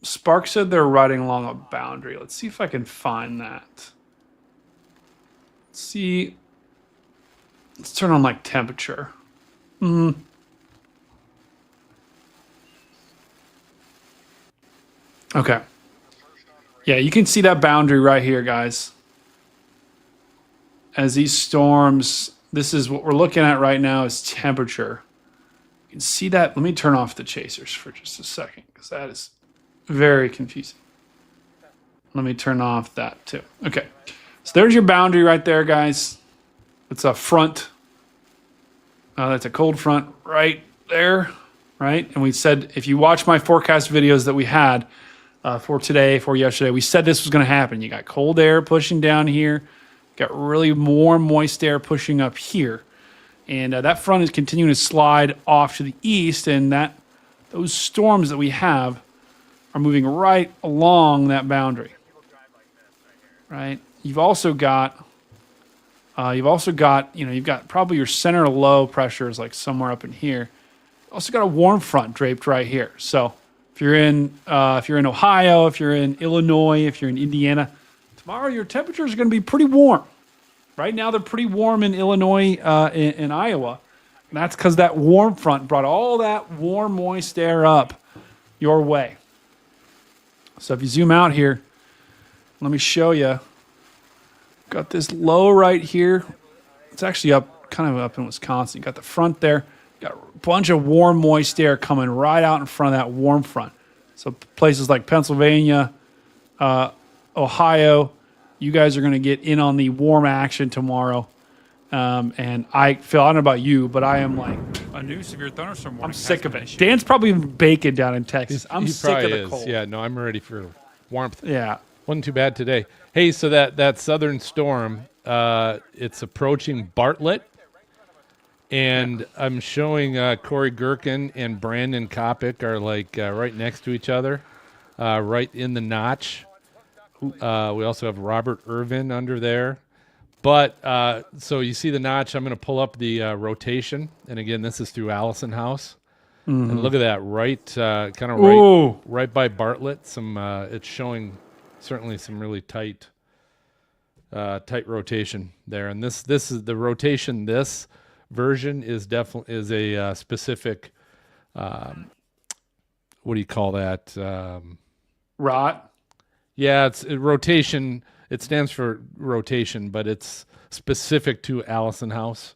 Spark said they're riding along a boundary. Let's see if I can find that. Let's see. Let's turn on like temperature. Okay. Yeah, you can see that boundary right here, guys. As these storms, this is what we're looking at right now is temperature. You can see that. Let me turn off the chasers for just a second because that is very confusing. Let me turn off that too. Okay. So there's your boundary right there, guys. It's a front. That's a cold front right there, right? And we said, if you watch my forecast videos that we had for today, for yesterday, we said this was going to happen. You got cold air pushing down here. Got really warm, moist air pushing up here. And that front is continuing to slide off to the east, and those storms that we have are moving right along that boundary, right? You've also got, you've got probably your center low pressure is like somewhere up in here. Also got a warm front draped right here. So if you're in Ohio, if you're in Illinois, if you're in Indiana, tomorrow your temperatures are going to be pretty warm. Right now they're pretty warm in Illinois, in Iowa. And that's because that warm front brought all that warm, moist air up your way. So if you zoom out here, let me show you. Got this low right here. It's actually kind of up in Wisconsin. You got the front there. Got a bunch of warm, moist air coming right out in front of that warm front. So places like Pennsylvania, Ohio, you guys are going to get in on the warm action tomorrow. And Phil, I don't know about you, but I am like A new severe thunderstorm warning. I'm sick of it. Dan's probably baking down in Texas. I'm He sick of probably the is. cold. Yeah, no, I'm ready for warmth. Yeah. Wasn't too bad today. Hey, so that southern storm, it's approaching Bartlett. And I'm showing Corey Gherkin and Brandon Kopic are like right next to each other, right in the notch. We also have Robert Irvin under there. But so you see the notch. I'm going to pull up the rotation. And again, this is through Allison House. Mm-hmm. And look at that, right, kind of right by Bartlett. It's showing certainly some really tight rotation there. And this is the rotation. This version is definitely a specific. What do you call that? Rot. Yeah, it's rotation. It stands for rotation, but it's specific to Allison House.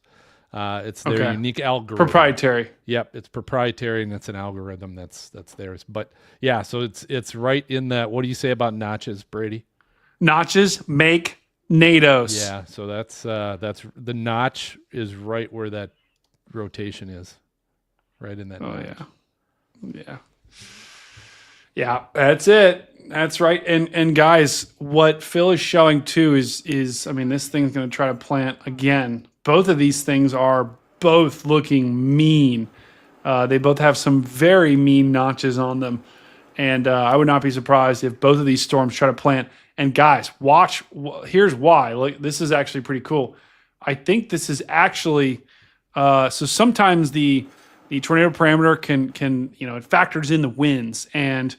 It's their unique algorithm. Proprietary. Yep, it's proprietary, and it's an algorithm that's theirs. But yeah, so it's right in that. What do you say about notches, Brady? Notches make NATOs. Yeah, so that's the notch is right where that rotation is, right in that. Oh notch. Yeah, that's it. That's right. And guys, what Phil is showing too is I mean, this thing's going to try to plant again. Both of these things are both looking mean. They both have some very mean notches on them. And I would not be surprised if both of these storms try to plant. And guys, watch. Here's why. Look, this is actually pretty cool. I think this is actually so sometimes the tornado parameter can it factors in the winds, and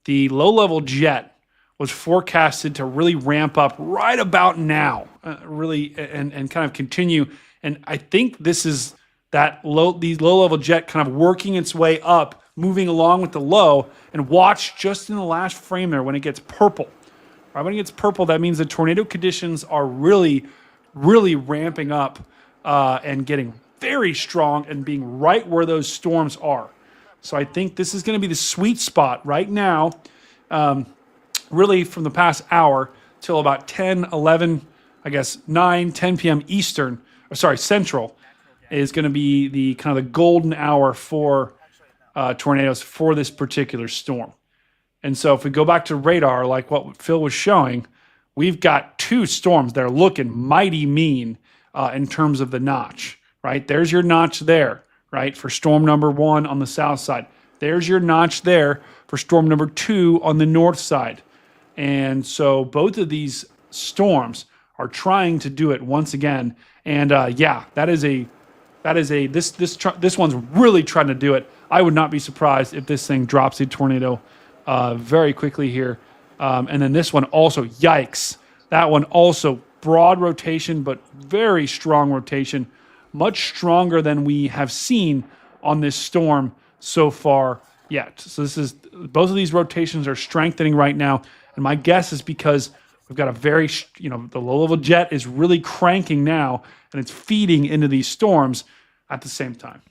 the low-level jet was forecasted to really ramp up right about now, really, and kind of continue. And I think this is these low-level jet kind of working its way up, moving along with the low. And watch just in the last frame there when it gets purple. Right, when it gets purple, that means the tornado conditions are really, really ramping up and getting very strong and being right where those storms are. So I think this is going to be the sweet spot right now, really from the past hour till about 10, 11, I guess 9, 10 p.m. Central is going to be the kind of the golden hour for tornadoes for this particular storm. And so if we go back to radar, like what Phil was showing, we've got two storms that are looking mighty mean in terms of the notch, right? There's your notch there, right, for storm number 1 on the south side. There's your notch there for storm number 2 on the north side. And so both of these storms are trying to do it once again. And this one's really trying to do it. I would not be surprised if this thing drops a tornado very quickly here. And then this one also, yikes. That one also broad rotation, but very strong rotation. Much stronger than we have seen on this storm so far yet. So both of these rotations are strengthening right now. And my guess is because we've got a very, the low-level jet is really cranking now, and it's feeding into these storms at the same time.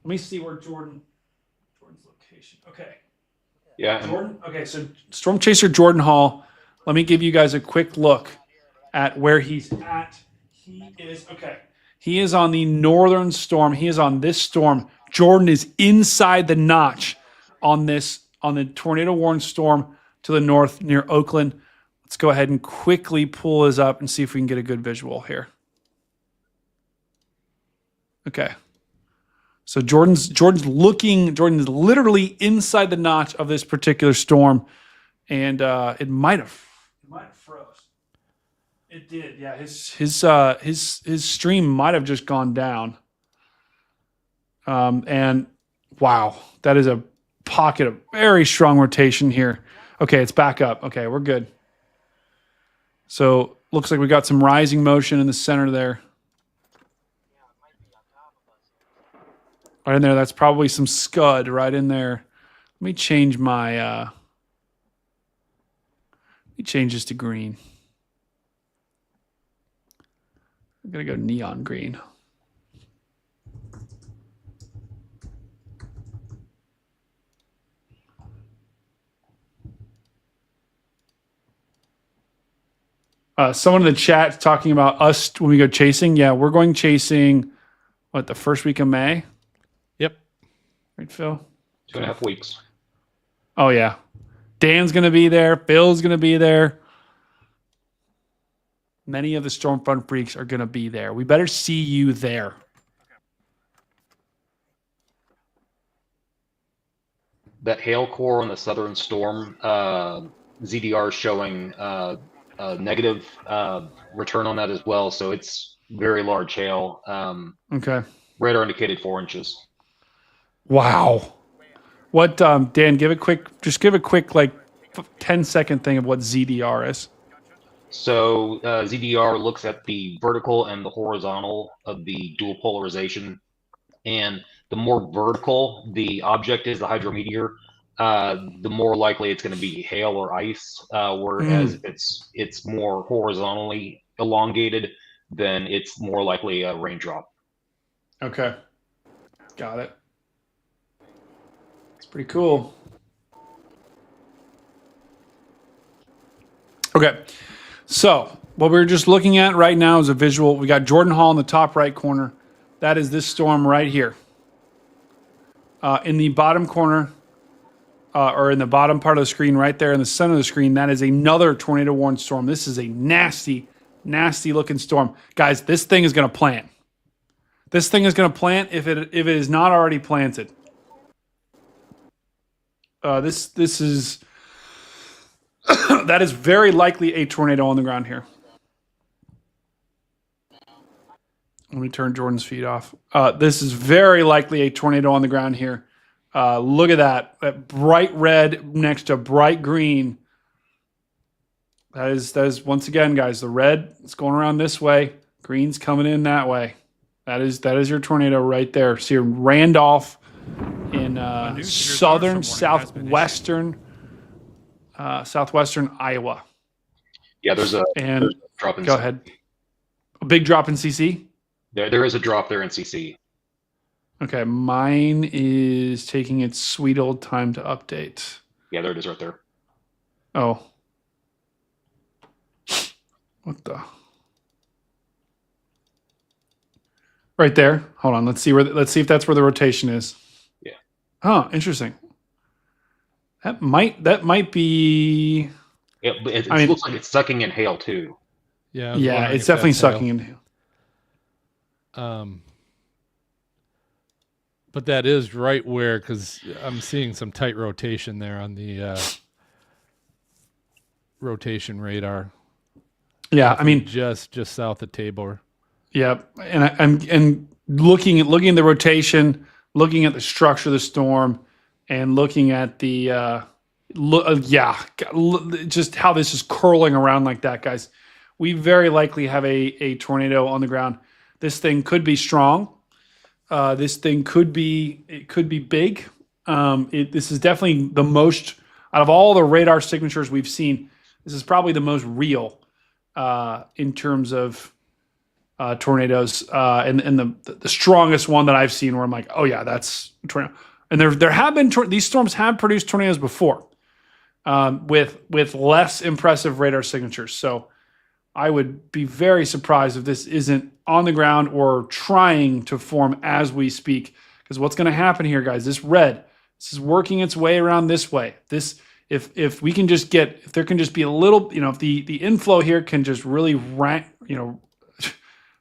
Let me see where Jordan's location. Okay. Yeah. Jordan. Okay, so Storm Chaser Jordan Hall. Let me give you guys a quick look at where he's at. He is on the northern storm. He is on this storm. Jordan is inside the notch on the tornado warned storm to the north near Oakland. Let's go ahead and quickly pull his up and see if we can get a good visual here. Okay. So Jordan's literally inside the notch of this particular storm, and it might have froze. It did, yeah. His stream might have just gone down. And wow, that is a pocket of very strong rotation here. Okay, it's back up. Okay, we're good. So looks like we got some rising motion in the center there. Right in there, that's probably some scud right in there. Let me change my this to green. I'm gonna go neon green. Someone in the chat talking about us when we go chasing. Yeah, we're going chasing, the first week of May? Yep. Right, Phil? 2.5 weeks. Oh, yeah. Dan's going to be there. Phil's going to be there. Many of the Stormfront freaks are going to be there. We better see you there. That hail core on the Southern Storm, ZDR is showing a negative return on that as well. So it's very large hail. Okay. Radar indicated 4 inches. Wow. What, Dan, give a quick like 10-second thing of what ZDR is. So ZDR looks at the vertical and the horizontal of the dual polarization. And the more vertical the object is, the hydrometeor, the more likely it's going to be hail or ice. Whereas if it's more horizontally elongated, then it's more likely a raindrop. Okay. Got it. It's pretty cool. Okay. So what we're just looking at right now is a visual. We got Jordan Hall in the top right corner. That is this storm right here. In the bottom corner, or in the bottom part of the screen right there in the center of the screen, that is another tornado warned storm. This is a nasty, nasty looking storm. Guys, this thing is going to plant. This thing is going to plant if it is not already planted. This is... that is very likely a tornado on the ground here. Let me turn Jordan's feed off. This is very likely a tornado on the ground here. Look at that. That bright red next to bright green. That is once again, guys, the red is going around this way. Green's coming in that way. That is your tornado right there. See Randolph in southern, southwestern Iowa. Yeah, there's a drop in. Go ahead. A big drop in CC? There is a drop there in CC. Okay, mine is taking its sweet old time to update. Yeah, there it is right there. Oh. What the? Right there. Hold on. Let's see if that's where the rotation is. Yeah. Oh, interesting. That might be. It looks like it's sucking in hail too. Yeah. Yeah, it's definitely sucking in hail. But that is right where, because I'm seeing some tight rotation there on the rotation radar. Yeah, I mean just south of Tabor. Yeah, and I'm looking at the rotation, looking at the structure of the storm, and looking at the just how this is curling around like that, guys. We very likely have a tornado on the ground. This thing could be strong. This thing could be big. This is definitely the most out of all the radar signatures we've seen. This is probably the most real in terms of tornadoes, and the strongest one that I've seen where I'm like, oh yeah, that's a tornado. And there have been these storms have produced tornadoes before, with less impressive radar signatures. So I would be very surprised if this isn't on the ground or trying to form as we speak. Because what's going to happen here, guys? This is working its way around this way. If we can just if there can just be a little, if the inflow here can just really rank, I don't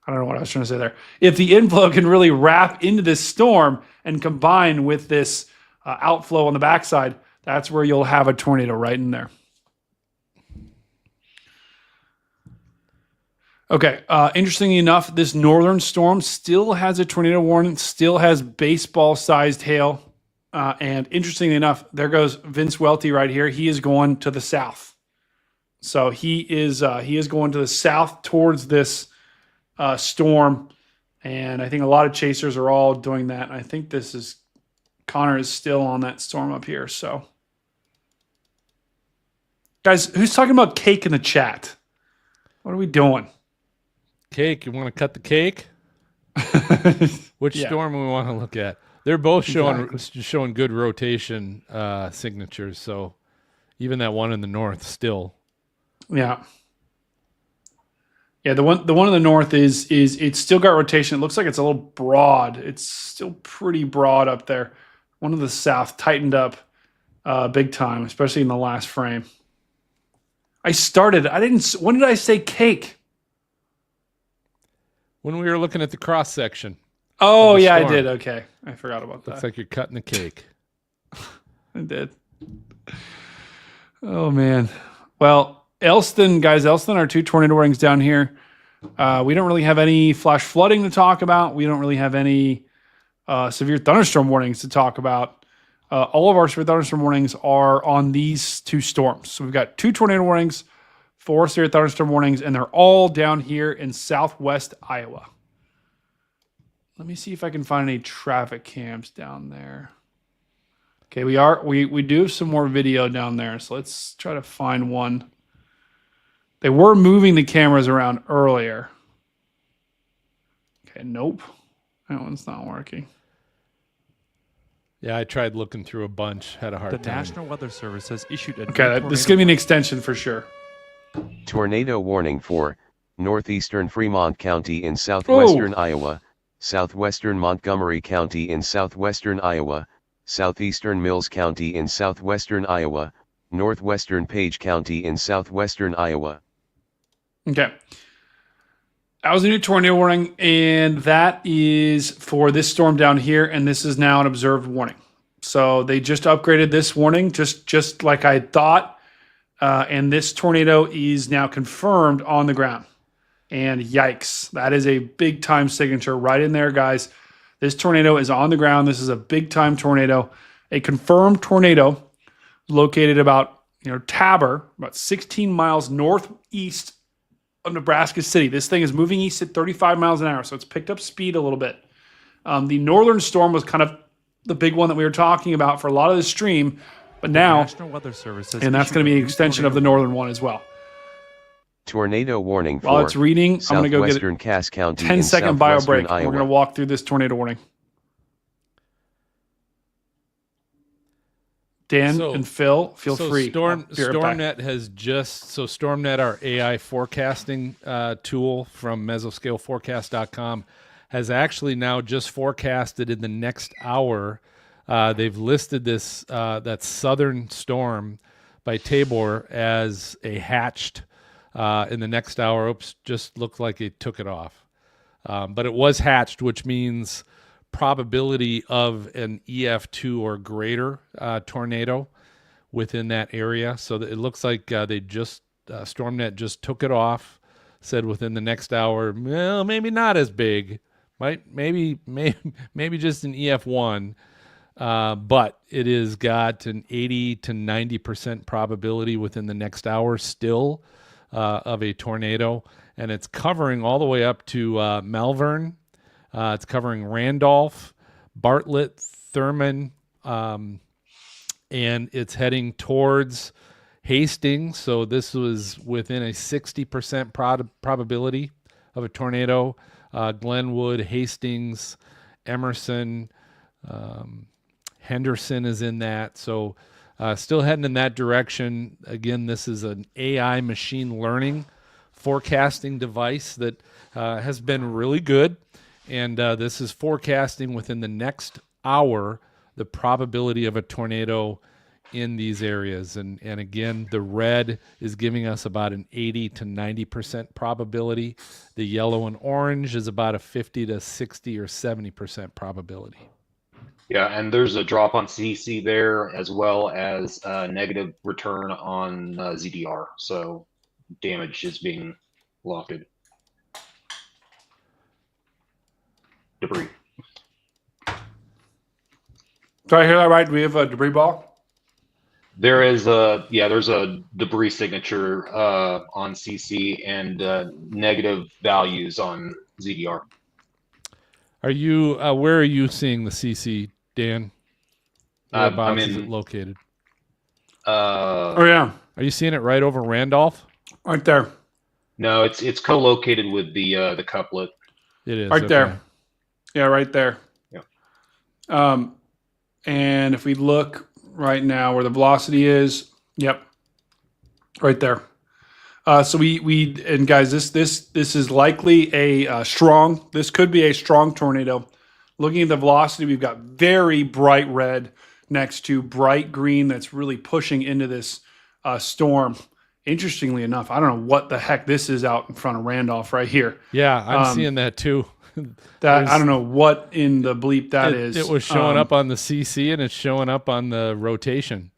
know what I was trying to say there. If the inflow can really wrap into this storm and combine with this outflow on the backside, that's where you'll have a tornado right in there. Okay, interestingly enough, this northern storm still has a tornado warning, still has baseball-sized hail. And interestingly enough, there goes Vince Welty right here. He is going to the south. So he is going to the south towards this storm. And I think a lot of chasers are all doing that. And I think Connor is still on that storm up here. So, guys, who's talking about cake in the chat? What are we doing? Cake? You want to cut the cake? Which storm we want to look at? They're both showing good rotation signatures. So even that one in the north still. Yeah. Yeah, the one in the north is it's still got rotation. It looks like it's a little broad. It's still pretty broad up there. One of the south tightened up big time, especially in the last frame. I didn't. When did I say cake? When we were looking at the cross section. Oh yeah, I did. Okay, I forgot about that. Looks like you're cutting the cake. I did. Oh man. Well, Elston, guys, our 2 tornado warnings down here. We don't really have any flash flooding to talk about. We don't really have any severe thunderstorm warnings to talk about. All of our severe thunderstorm warnings are on these 2 storms. So we've got 2 tornado warnings, 4 severe thunderstorm warnings, and they're all down here in southwest Iowa. Let me see if I can find any traffic cams down there. Okay, we do have some more video down there, so let's try to find one. They were moving the cameras around earlier. Okay, nope. That one's not working. Yeah, I tried looking through a bunch, had a hard time. The National Weather Service has issued a Okay, this is going to be an extension for sure. Tornado warning for northeastern Fremont County in southwestern Iowa, southwestern Montgomery County in southwestern Iowa, southeastern Mills County in southwestern Iowa, northwestern Page County in southwestern Iowa. Okay. That was a new tornado warning, and that is for this storm down here, and this is now an observed warning. So they just upgraded this warning, just like I thought, and this tornado is now confirmed on the ground. And yikes, that is a big time signature right in there, guys. This tornado is on the ground. This is a big time tornado, a confirmed tornado located about Tabor, about 16 miles northeast of Nebraska City. This thing is moving east at 35 miles an hour, so it's picked up speed a little bit. The northern storm was kind of the big one that we were talking about for a lot of the stream, but now, National Weather Service has and that's going to be an extension of the northern one as well. Tornado warning for While it's reading, I'm going to go get a Cass County 10-second bio break. Iowa. We're going to walk through this tornado warning. Dan and Phil, feel free. StormNet has StormNet, our AI forecasting tool from mesoscaleforecast.com, has actually now just forecasted in the next hour. They've listed this that southern storm by Tabor as a hatched in the next hour. Oops, just looked like it took it off. But it was hatched, which means probability of an EF2 or greater tornado within that area. So it looks like StormNet just took it off, said within the next hour, well, maybe not as big, maybe just an EF1, but it has got an 80 to 90% probability within the next hour still of a tornado, and it's covering all the way up to Malvern. It's covering Randolph, Bartlett, Thurman, and it's heading towards Hastings. So this was within a 60% probability of a tornado. Glenwood, Hastings, Emerson, Henderson is in that. So still heading in that direction. Again, this is an AI machine learning forecasting device that has been really good. And this is forecasting within the next hour the probability of a tornado in these areas. And again, the red is giving us about an 80 to 90% probability. The yellow and orange is about a 50 to 60 or 70% probability. Yeah, and there's a drop on CC there as well as a negative return on ZDR. So damage is being lofted. Debris. Do I hear that right? Do we have a debris ball? There's a debris signature on CC and negative values on ZDR. Are you where are you seeing the CC, Dan? Whereabouts is it located? Oh yeah. Are you seeing it right over Randolph? Right there. No, it's co-located with the couplet. It is right there. Yeah, right there. Yeah. And if we look right now where the velocity is, yep, right there. So we and guys, this is likely a strong. This could be a strong tornado. Looking at the velocity, we've got very bright red next to bright green. That's really pushing into this storm. Interestingly enough, I don't know what the heck this is out in front of Randolph right here. Yeah, I'm seeing that too. That I don't know what in the bleep that is. It was showing up on the CC and it's showing up on the rotation.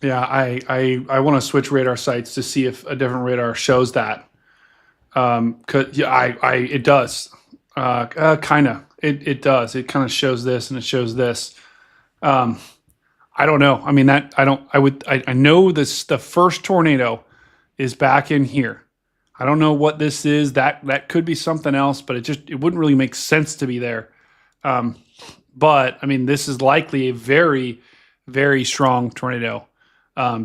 Yeah, I want to switch radar sites to see if a different radar shows that. It does. Kind of. It does. It kind of shows this and it shows this. I don't know. I mean I know this. The first tornado is back in here. I don't know what this is. That could be something else, but it wouldn't really make sense to be there. But I mean, this is likely a very, very strong tornado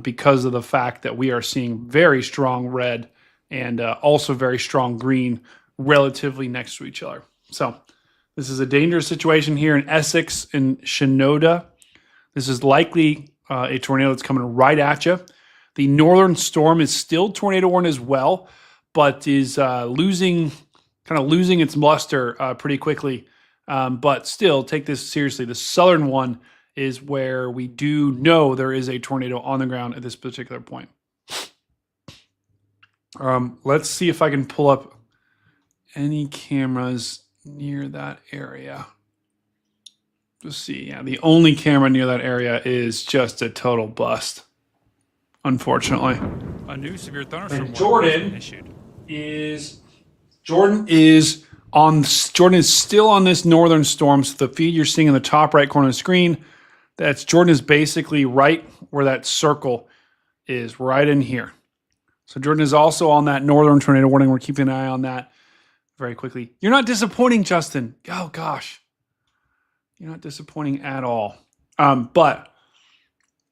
because of the fact that we are seeing very strong red and also very strong green relatively next to each other. So this is a dangerous situation here in Essex and Shinoda. This is likely a tornado that's coming right at you. The northern storm is still tornado warned as well, but is losing its luster pretty quickly. But still, take this seriously. The southern one is where we do know there is a tornado on the ground at this particular point. Let's see if I can pull up any cameras near that area. Just see. Yeah, the only camera near that area is just a total bust, unfortunately. A new severe thunderstorm Jordan issued. Jordan is still on this northern storm. So the feed you're seeing in the top right corner of the screen, Jordan is basically right where that circle is, right in here. So Jordan is also on that northern tornado warning. We're keeping an eye on that very quickly. You're not disappointing, Justin. Oh gosh, you're not disappointing at all. But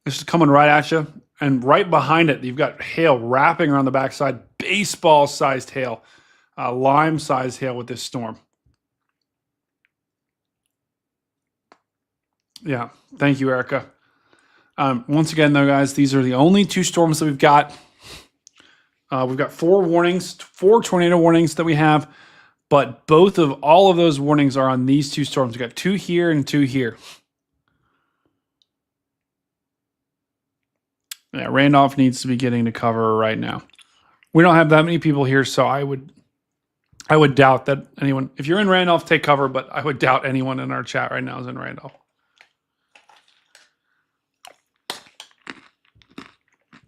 this is coming right at you, and right behind it, you've got hail wrapping around the backside. Baseball-sized hail, lime-sized hail with this storm. Yeah, thank you, Erica. Once again, though, guys, these are the only two storms that we've got. We've got 4 tornado warnings that we have, but all of those warnings are on these 2 storms. We've got 2 here and 2 here. Yeah, Randolph needs to be getting to cover right now. We don't have that many people here, so I would doubt that anyone. If you're in Randolph, take cover, but I would doubt anyone in our chat right now is in Randolph.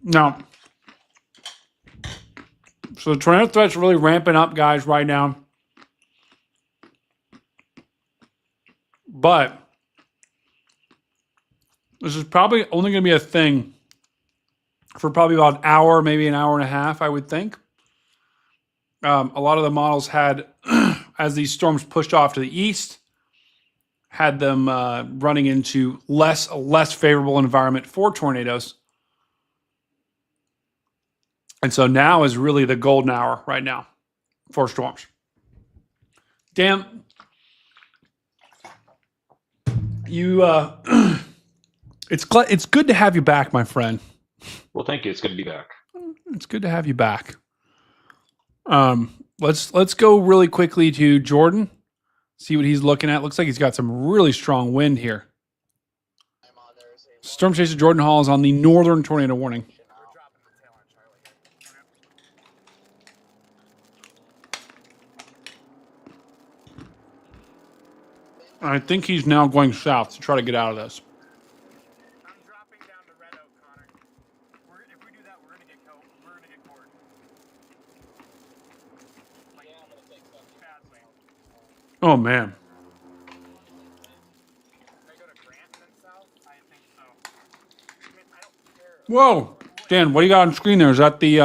Now, so the tornado threat's really ramping up, guys, right now. But this is probably only going to be a thing for probably about an hour, maybe an hour and a half, I would think. A lot of the models had, as these storms pushed off to the east, had them running into a less favorable environment for tornadoes. And so now is really the golden hour right now for storms. Dan, it's good to have you back, my friend. Well, thank you. It's good to be back. It's good to have you back. Let's go really quickly to Jordan. See what he's looking at. Looks like he's got some really strong wind here. Storm chaser Jordan Hall is on the northern tornado warning. I think he's now going south to try to get out of this. I'm dropping down to Red Oak, Connor. If we do that, we're gonna get killed. We're gonna get cored. Yeah, I'm gonna take that badly. Oh man. Can I go to Grant and then south? I think so. I mean, I don't care. Whoa, Dan, what do you got on screen there? Is that the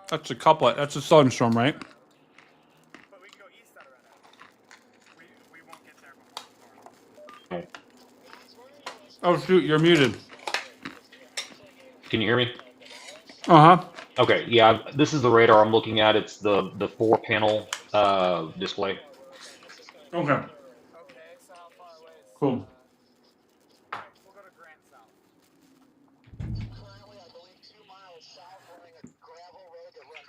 that's the couplet? That's the southern storm, right? But we can go east out of Red Oak. We won't get there before the storm. Oh shoot, you're muted. Can you hear me? Uh-huh. Okay, yeah, this is the radar I'm looking at. It's the 4-panel display. Okay. Okay, so how far away is Cool. We'll go to Grant south. Currently, I believe 2 miles south, running a gravel road that runs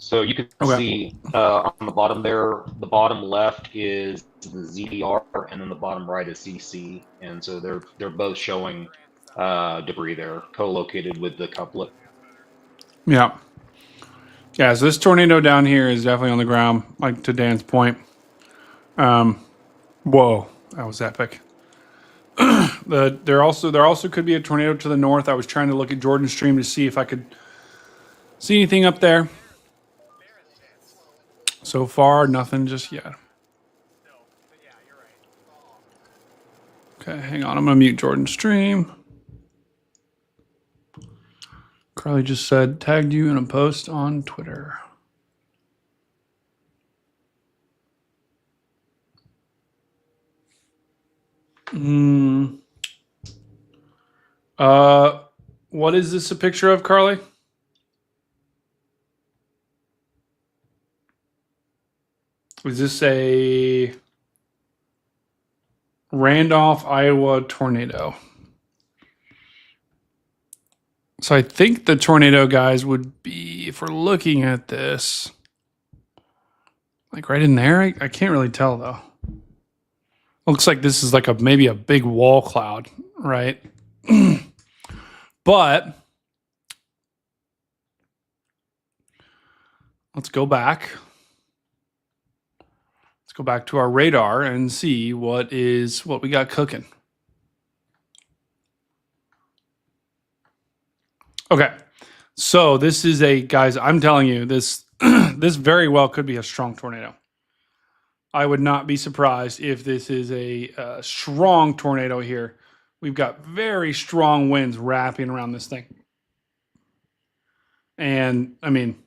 So you can see on the bottom there, the bottom left is the ZDR, and then the bottom right is CC, and so they're both showing debris there, co-located with the couplet. Yeah. Yeah, so this tornado down here is definitely on the ground, like to Dan's point. Whoa, that was epic. There also could be a tornado to the north. I was trying to look at Jordan Stream to see if I could see anything up there. So far, nothing just yet. Okay, hang on. I'm going to mute Jordan Stream. Carly just said, tagged you in a post on Twitter. What is this a picture of, Carly? Is this a Randolph, Iowa tornado? So I think the tornado, guys, would be, if we're looking at this, like right in there. I can't really tell, though. Looks like this is like maybe a big wall cloud, right? But let's go back. Let's go back to our radar and see what we got cooking. Okay, so this is guys, I'm telling you, this this very well could be a strong tornado. I would not be surprised if this is a strong tornado here. We've got very strong winds wrapping around this thing. And, I mean,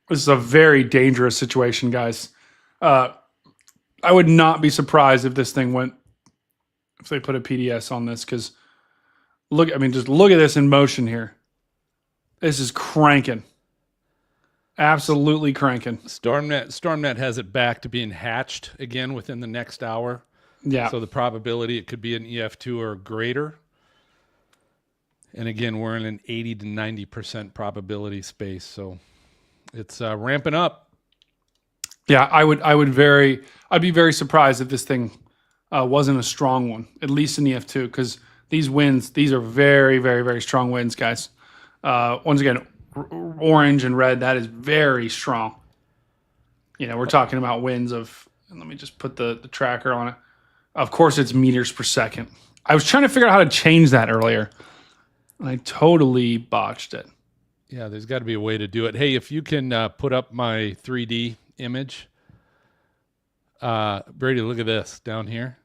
this is a very dangerous situation, guys. I would not be surprised if this thing if they put a PDS on this, because just look at this in motion here. This is cranking. Absolutely cranking. StormNet has it back to being hatched again within the next hour. Yeah. So the probability it could be an EF2 or greater. And again, we're in an 80 to 90% probability space. So it's ramping up. Yeah, I'd be very surprised if this thing wasn't a strong one, at least in EF2, because these winds, these are very, very, very strong winds, guys. Once again, orange and red, that is very strong. We're talking about winds of, and let me just put the tracker on it. Of course, it's meters per second. I was trying to figure out how to change that earlier, and I totally botched it. Yeah, there's got to be a way to do it. Hey, if you can put up my 3D image. Brady, look at this down here.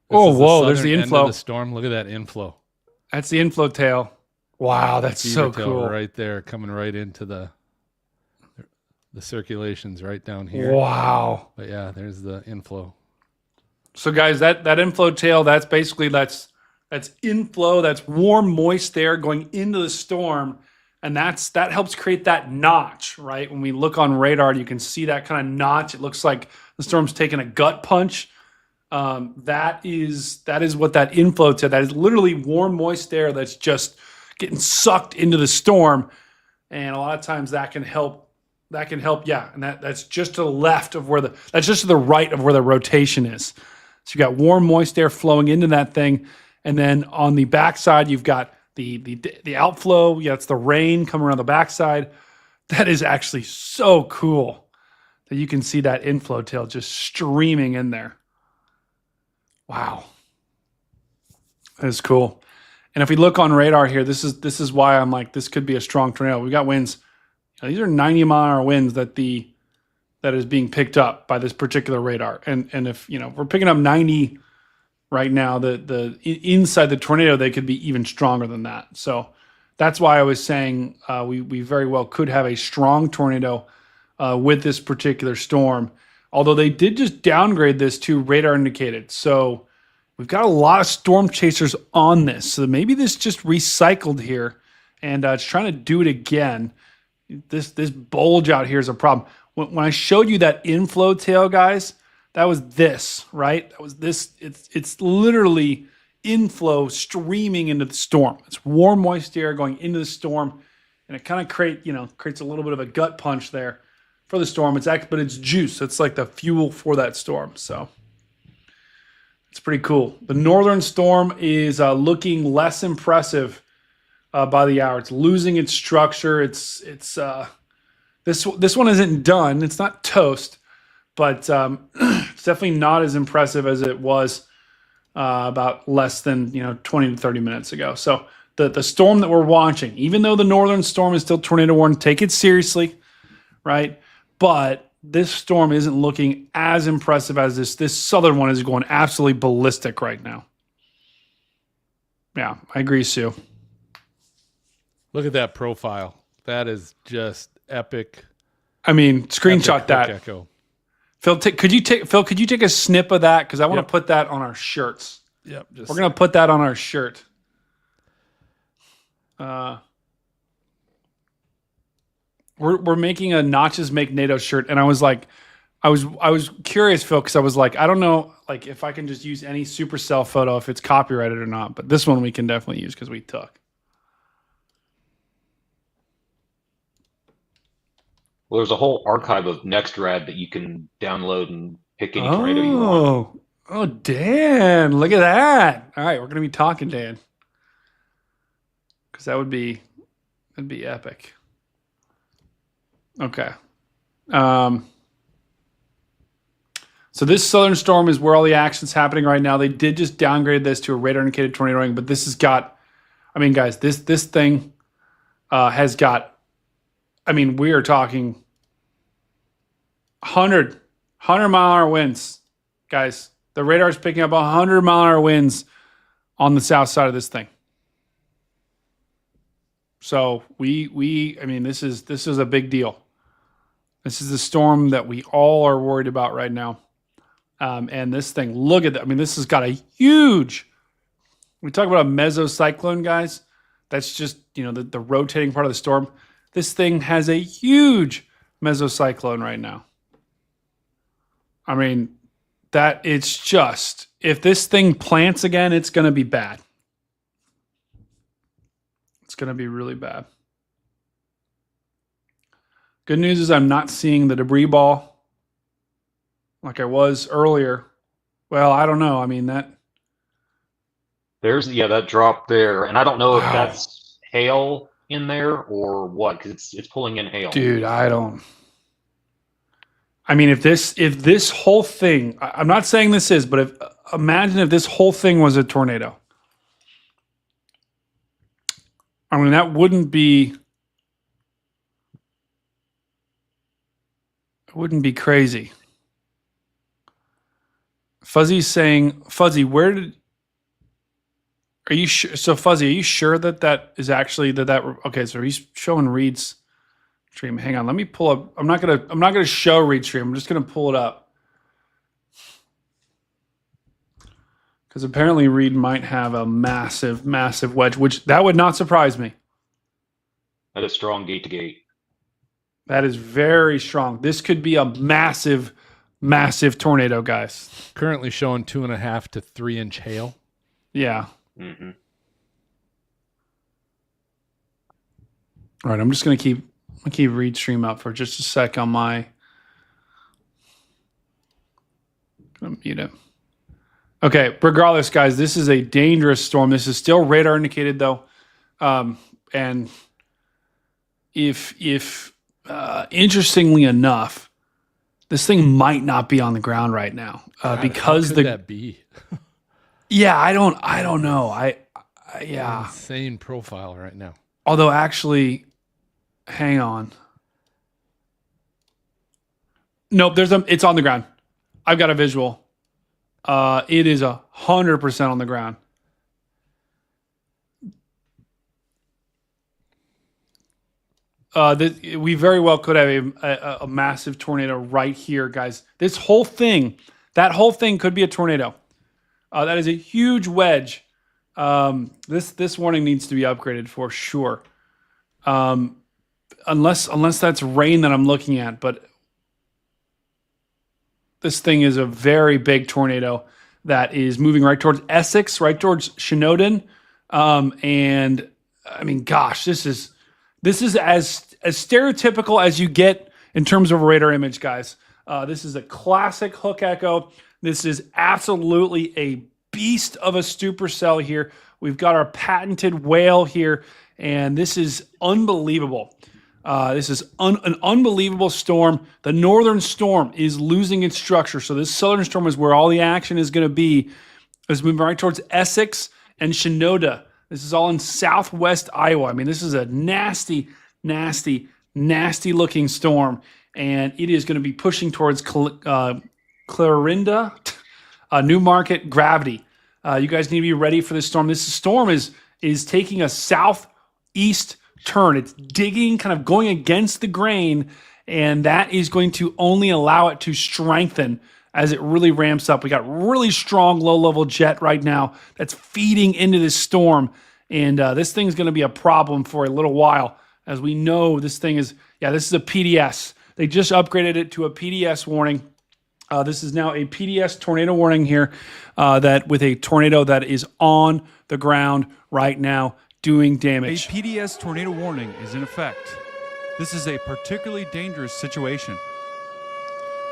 There's the inflow. End of the storm. Look at that inflow. That's the inflow tail. Wow, that's so cool. Right there, coming right into the circulations right down here. Wow. But yeah, there's the inflow. So guys, that inflow tail, that's basically that's inflow, that's warm, moist air going into the storm, and that helps create that notch, right? When we look on radar, you can see that kind of notch. It looks like the storm's taking a gut punch. That is what that inflow tail, that is literally warm, moist air that's just getting sucked into the storm, and a lot of times that can help. Yeah, and that's just to the left of that's just to the right of where the rotation is. So you got warm, moist air flowing into that thing, and then on the backside you've got the outflow. Yeah, it's the rain coming around the backside. That is actually so cool that you can see that inflow tail just streaming in there. Wow, that is cool. And if we look on radar here, this is why I'm like, this could be a strong tornado. We got winds. These are 90-mile-an-hour winds that is being picked up by this particular radar. And if we're picking up 90 right now, the inside the tornado, they could be even stronger than that. So that's why I was saying we very well could have a strong tornado with this particular storm. Although they did just downgrade this to radar indicated. So we've got a lot of storm chasers on this. So maybe this just recycled here and it's trying to do it again. This bulge out here is a problem. When I showed you that inflow tail, guys, that was this, right? That was this. It's literally inflow streaming into the storm. It's warm, moist air going into the storm, and it kind of creates a little bit of a gut punch there for the storm. But it's juice. It's like the fuel for that storm. So it's pretty cool. The northern storm is looking less impressive by the hour. It's losing its structure. This one isn't done. It's not toast, but it's definitely not as impressive as it was about less than 20 to 30 minutes ago. So the storm that we're watching, even though the northern storm is still tornado warned, take it seriously, right? But this storm isn't looking as impressive as this southern one is going absolutely ballistic right now. Yeah, I agree, Sue. Look at that profile. That is just epic. I mean, screenshot epic that. Echo. Phil, could you take a snip of that? Because I want to put that on our shirts. Yep. We're going to put that on our shirt. We're making a Notches Make NATO shirt, and I was like, I was curious, Phil, because I was like, I don't know, like if I can just use any supercell photo if it's copyrighted or not, but this one we can definitely use because we took. Well, there's a whole archive of Nextrad that you can download and pick any tornado you want. Oh, Dan, look at that. All right, we're going to be talking, Dan. Because that'd be epic. Okay. So this southern storm is where all the action's happening right now. They did just downgrade this to a radar indicated tornadoing, but this has got, I mean, guys, this thing has got, I mean, we are talking 100 mile-an-hour winds, guys. The radar is picking up 100 mile-an-hour winds on the south side of this thing. So I mean, this is a big deal. This is the storm that we all are worried about right now. And this thing, look at that. I mean, this has got a huge, we talk about a mesocyclone, guys. That's just, the rotating part of the storm. This thing has a huge mesocyclone right now. I mean, it's just, if this thing plants again, it's going to be bad. It's going to be really bad. Good news is I'm not seeing the debris ball like I was earlier. Well, I don't know. I mean, that drop there. And I don't know if that's hail in there or what, because it's pulling in hail. Dude, I mean, if this whole thing, I'm not saying this is, but imagine if this whole thing was a tornado. I mean, that wouldn't be crazy. Fuzzy's saying, Fuzzy, are you sure? So Fuzzy, are you sure that is actually okay, so he's showing Reed's stream. Hang on, let me pull up. I'm not gonna show Reed's stream. I'm just gonna pull it up. Because apparently Reed might have a massive, massive wedge, which that would not surprise me. That is strong gate to gate. That is very strong. This could be a massive, massive tornado, guys. Currently showing 2.5 to 3 inch hail. Yeah. Mm-hmm. All right, I'm just gonna keep Reed stream up for just a sec on my. I'm gonna mute it. Okay, regardless, guys, this is a dangerous storm. This is still radar indicated, though, and if interestingly enough, this thing might not be on the ground right now because how could that be? Yeah, I don't know. Yeah, insane profile right now. Although actually, hang on. Nope, it's on the ground. I've got a visual. It is 100% on the ground. We very well could have a massive tornado right here, guys. That whole thing could be a tornado. That is a huge wedge. This warning needs to be upgraded for sure. Unless that's rain that I'm looking at, but this thing is a very big tornado that is moving right towards Essex, right towards Shinoden. And I mean, gosh, this is This is as stereotypical as you get in terms of a radar image, guys. This is a classic hook echo. This is absolutely a beast of a supercell here. We've got our patented whale here, and this is unbelievable. This is an unbelievable storm. The northern storm is losing its structure. So this southern storm is where all the action is going to be. It's moving right towards Essex and Shinoda. This is all in southwest Iowa. I mean, this is a nasty, nasty, nasty looking storm. And it is going to be pushing towards Clarinda, Newmarket, Gravity. You guys need to be ready for this storm. This storm is taking a southeast turn. It's digging, kind of going against the grain, and that is going to only allow it to strengthen as it really ramps up. We got really strong low-level jet right now that's feeding into this storm, and this thing's going to be a problem for a little while. As we know, this thing is, this is a PDS. They just upgraded it to a PDS warning. This is now a PDS tornado warning here, that with a tornado that is on the ground right now doing damage. A PDS tornado warning is in effect. This is a particularly dangerous situation.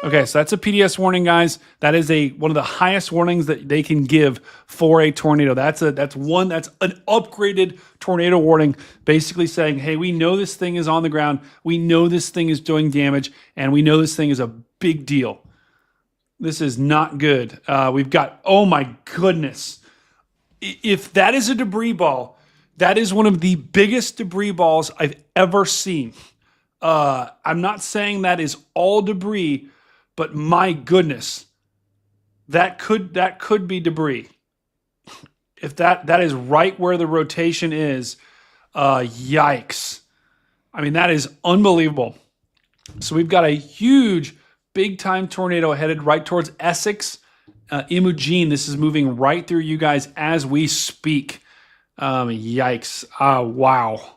Okay, so that's a PDS warning, guys. That is one of the highest warnings that they can give for a tornado. That's an upgraded tornado warning, basically saying, hey, we know this thing is on the ground, we know this thing is doing damage, and we know this thing is a big deal. This is not good. We've got, oh my goodness. If that is a debris ball, that is one of the biggest debris balls I've ever seen. I'm not saying that is all debris, but my goodness, that could be debris. If that is right where the rotation is, yikes. I mean, that is unbelievable. So we've got a huge, big-time tornado headed right towards Essex, Imogene. This is moving right through you guys as we speak. Yikes. Wow.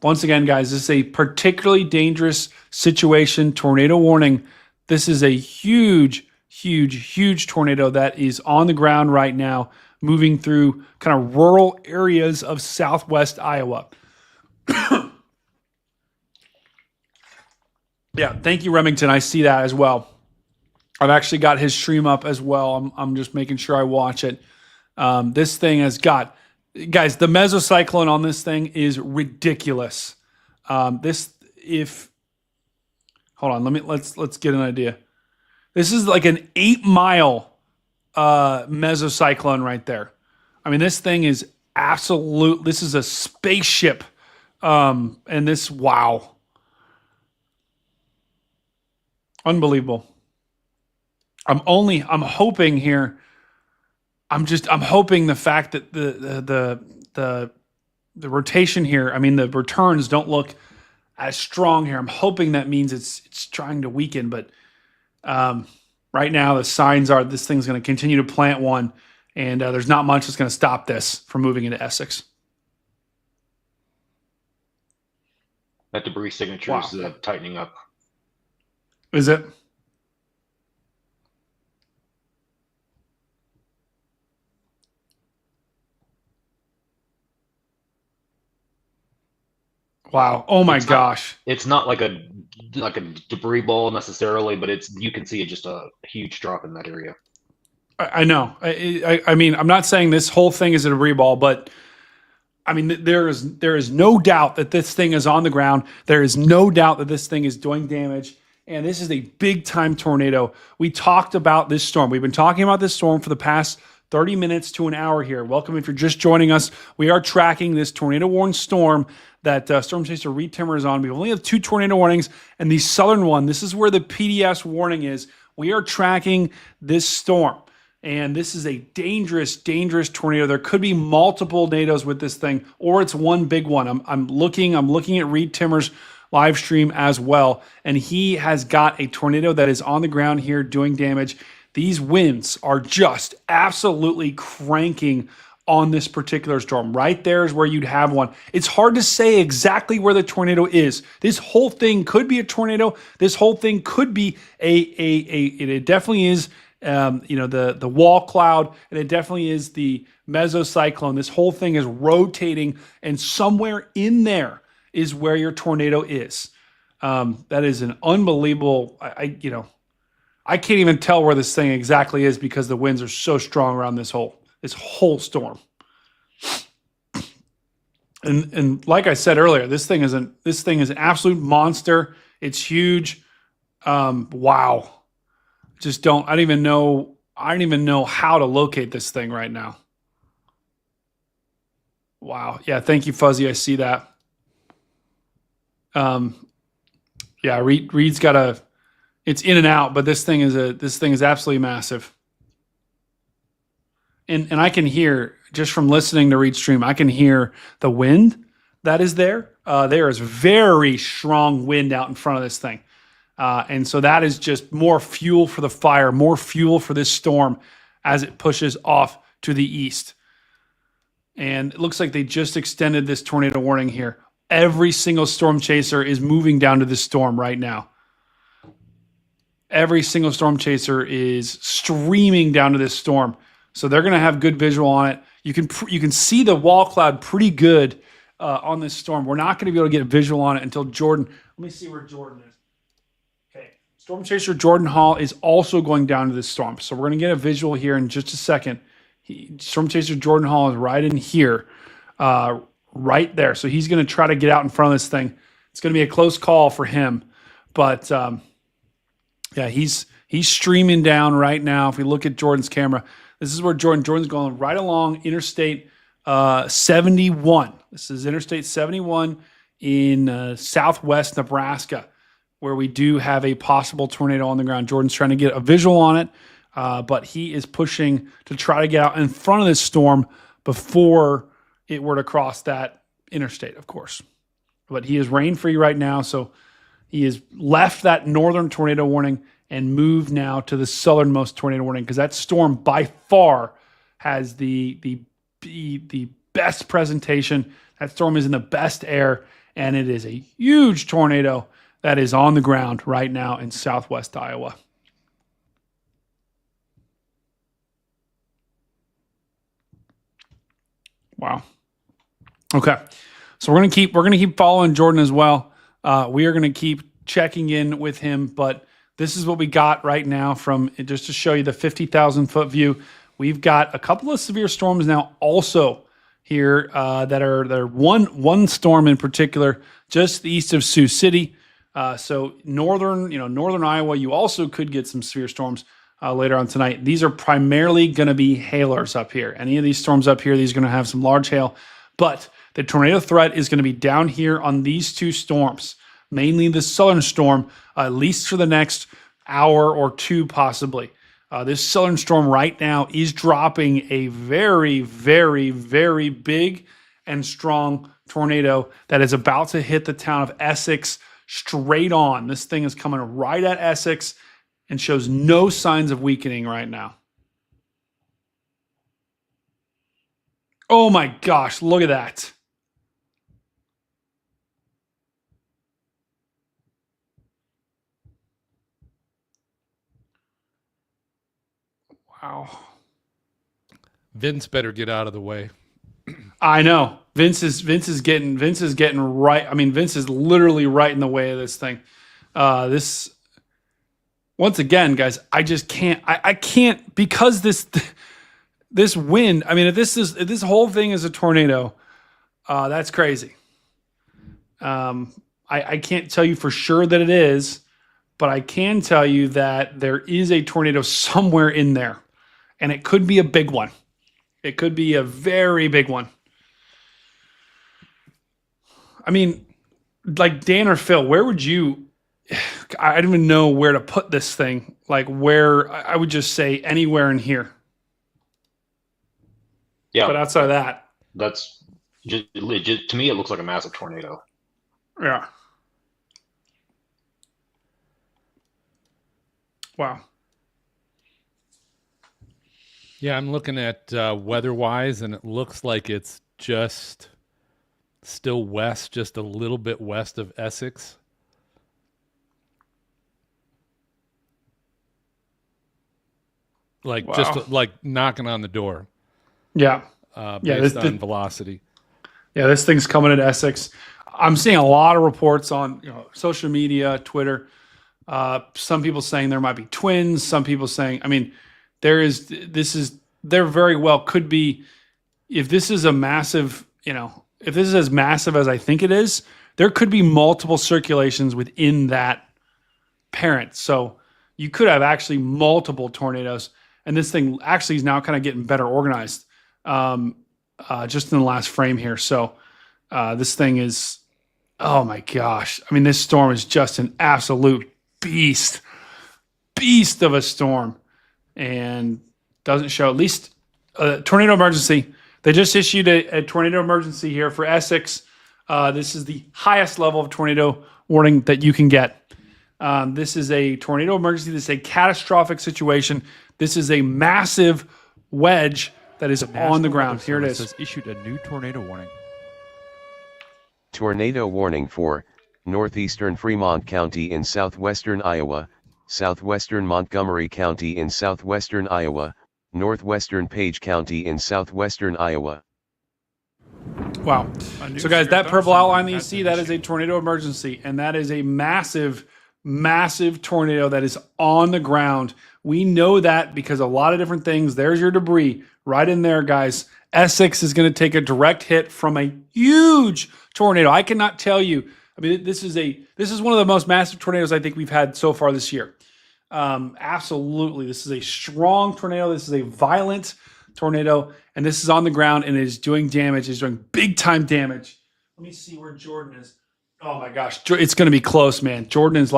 Once again, guys, this is a particularly dangerous situation. Tornado warning. This is a huge, huge, huge tornado that is on the ground right now, moving through kind of rural areas of southwest Iowa. Yeah, thank you, Remington. I see that as well. I've actually got his stream up as well. I'm just making sure I watch it. This thing has got, guys, the mesocyclone on this thing is ridiculous. Hold on, let's get an idea. This is like an 8-mile mesocyclone right there. I mean, this thing is this is a spaceship. And this, wow. Unbelievable. I'm hoping here. I'm hoping the fact that the rotation here, I mean, the returns don't look as strong here. I'm hoping that means it's trying to weaken, but right now the signs are this thing's going to continue to plant one, and there's not much that's going to stop this from moving into Essex. That debris signature is tightening up. Is it? Wow. Oh my gosh. It's not like a debris ball necessarily, but you can see just a huge drop in that area. I know. I mean, I'm not saying this whole thing is a debris ball, but I mean, there is no doubt that this thing is on the ground. There is no doubt that this thing is doing damage. And this is a big-time tornado. We talked about this storm. We've been talking about this storm for the past 30 minutes to an hour here. Welcome if you're just joining us. We are tracking this tornado-warned storm that Storm Chaser Reed Timmer is on. We only have 2 tornado warnings, and the southern one, this is where the PDS warning is. We are tracking this storm, and this is a dangerous, dangerous tornado. There could be multiple tornadoes with this thing, or it's one big one. I'm looking at Reed Timmer's live stream as well, and he has got a tornado that is on the ground here doing damage. These winds are just absolutely cranking on this particular storm. Right there is where you'd have one. It's hard to say exactly where the tornado is. This whole thing could be a tornado. This whole thing could be it definitely is the wall cloud, and it definitely is the mesocyclone. This whole thing is rotating, and somewhere in there is where your tornado is. That is an unbelievable. I can't even tell where this thing exactly is because the winds are so strong around this whole storm. And like I said earlier, this thing is an absolute monster. It's huge. Wow. I don't even know how to locate this thing right now. Wow. Yeah, thank you, Fuzzy. I see that. Yeah, Reed's got it's in and out, but this thing is absolutely massive. And I can hear, just from listening to Reed's stream, I can hear the wind that is there. There is very strong wind out in front of this thing. And so that is just more fuel for the fire, more fuel for this storm as it pushes off to the east. And it looks like they just extended this tornado warning here. Every single storm chaser is moving down to this storm right now. Every single storm chaser is streaming down to this storm. So they're going to have good visual on it. You can see the wall cloud pretty good on this storm. We're not going to be able to get a visual on it until Jordan. Let me see where Jordan is. Okay. Storm chaser Jordan Hall is also going down to this storm. So we're going to get a visual here in just a second. Storm chaser Jordan Hall is right in here, right there. So he's going to try to get out in front of this thing. It's going to be a close call for him. But yeah, he's streaming down right now. If we look at Jordan's camera, this is where Jordan's going right along Interstate 71. This is Interstate 71 in southwest Nebraska, where we do have a possible tornado on the ground. Jordan's trying to get a visual on it, but he is pushing to try to get out in front of this storm before it were to cross that interstate, of course. But he is rain-free right now, so he has left that northern tornado warning and moved now to the southernmost tornado warning, because that storm by far has the best presentation. That storm is in the best air, and it is a huge tornado that is on the ground right now in southwest Iowa. Wow. Okay. So we're gonna keep following Jordan as well. We are gonna keep checking in with him, but this is what we got right now from, just to show you the 50,000 foot view. We've got a couple of severe storms now also here that are one storm in particular just east of Sioux City. So northern Iowa, you also could get some severe storms later on tonight. These are primarily going to be hailers up here. Any of these storms up here, these are going to have some large hail, but the tornado threat is going to be down here on these two storms, mainly the southern storm, at least for the next hour or two, possibly. This southern storm right now is dropping a very, very, very big and strong tornado that is about to hit the town of Essex straight on. This thing is coming right at Essex and shows no signs of weakening right now. Oh my gosh, look at that. Wow. Vince better get out of the way. I know. Vince is getting right. I mean, Vince is literally right in the way of this thing. This, once again, guys, I just can't. I can't, because this wind. I mean, if this whole thing is a tornado, that's crazy. I can't tell you for sure that it is, but I can tell you that there is a tornado somewhere in there, and it could be a big one. It could be a very big one. I mean, like Dan or Phil, where would you, I don't even know where to put this thing. Like, where, I would just say anywhere in here. Yeah. But outside of that, that's just legit. To me, it looks like a massive tornado. Yeah. Wow. Yeah, I'm looking at weather-wise, and it looks like it's just still west, just a little bit west of Essex. like Wow. just like knocking on the door. Yeah. Based on velocity. Yeah, this thing's coming at Essex. I'm seeing a lot of reports on social media, Twitter. Some people saying there might be twins. Some people saying, I mean, there very well could be, if this is a massive, if this is as massive as I think it is, there could be multiple circulations within that parent. So you could have actually multiple tornadoes. And this thing actually is now kind of getting better organized just in the last frame here. So this thing is, oh my gosh. I mean, this storm is just an absolute beast of a storm, and doesn't show, at least a tornado emergency. They just issued a tornado emergency here for Essex. This is the highest level of tornado warning that you can get. This is a tornado emergency. This is a catastrophic situation. This is a massive wedge that is on the ground. Here it is. Has issued a new tornado warning. Tornado warning for northeastern Fremont County in southwestern Iowa, southwestern Montgomery County in southwestern Iowa, northwestern Page County in southwestern Iowa. Wow. So guys, that purple outline that you see, that is a tornado emergency, and that is a massive, massive tornado that is on the ground. We know that because a lot of different things. There's your debris right in there, guys. Essex is going to take a direct hit from a huge tornado. I cannot tell you. I mean, this is one of the most massive tornadoes I think we've had so far this year. Absolutely. This is a strong tornado. This is a violent tornado, and this is on the ground and it is doing damage. It's doing big time damage. Let me see where Jordan is. Oh my gosh. It's going to be close, man. Jordan is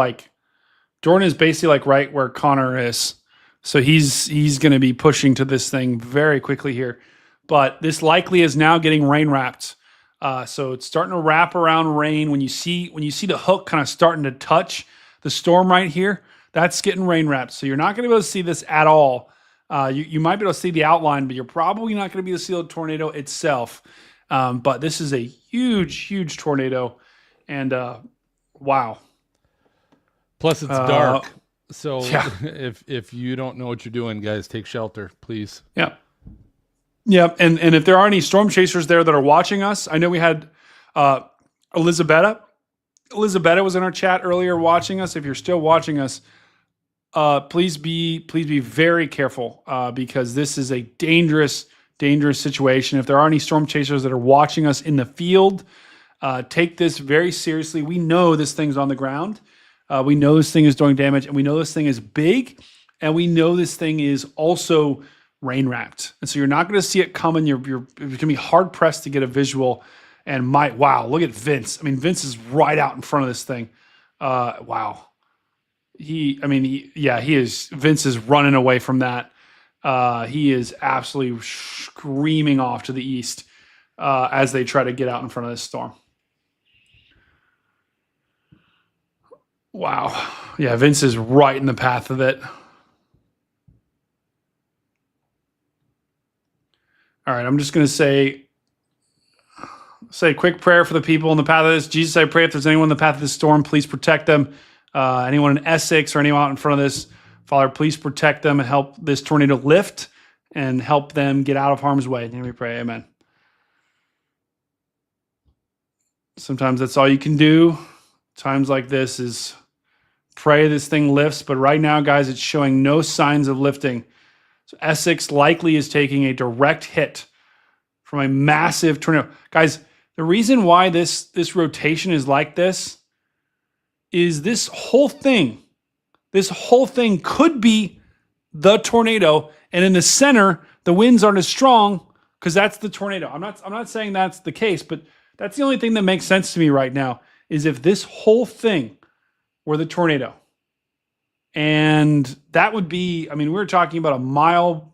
basically like right where Connor is. So he's going to be pushing to this thing very quickly here. But this likely is now getting rain wrapped. So it's starting to wrap around rain. When you see the hook kind of starting to touch the storm right here, that's getting rain wrapped. So you're not going to be able to see this at all. You might be able to see the outline, but you're probably not going to be able to see the tornado itself. But this is a huge, huge tornado. And wow. Plus it's dark. So yeah. if you don't know what you're doing, guys, take shelter, please. Yeah. Yeah, and if there are any storm chasers there that are watching us, I know we had Elizabetta. Elizabetta was in our chat earlier watching us. If you're still watching us, please be very careful because this is a dangerous situation. If there are any storm chasers that are watching us in the field, take this very seriously. We know this thing's on the ground. We know this thing is doing damage, and we know this thing is big, and we know this thing is also rain wrapped. And so you're not going to see it coming. You're going to be hard pressed to get a visual. And wow, look at Vince. I mean, Vince is right out in front of this thing. Wow. He is. Vince is running away from that. He is absolutely screaming off to the east as they try to get out in front of this storm. Wow. Yeah, Vince is right in the path of it. All right, I'm just going to say a quick prayer for the people in the path of this. Jesus, I pray if there's anyone in the path of this storm, please protect them. Anyone in Essex or anyone out in front of this, Father, please protect them and help this tornado lift and help them get out of harm's way. And we pray, amen. Sometimes that's all you can do. Times like this is pray this thing lifts. But right now, guys, it's showing no signs of lifting. So Essex likely is taking a direct hit from a massive tornado. Guys, the reason why this rotation is like this is this whole thing could be the tornado, and in the center, the winds aren't as strong because that's the tornado. I'm not saying that's the case, but that's the only thing that makes sense to me right now is if this whole thing were the tornado. And that would be, I mean, we're talking about a mile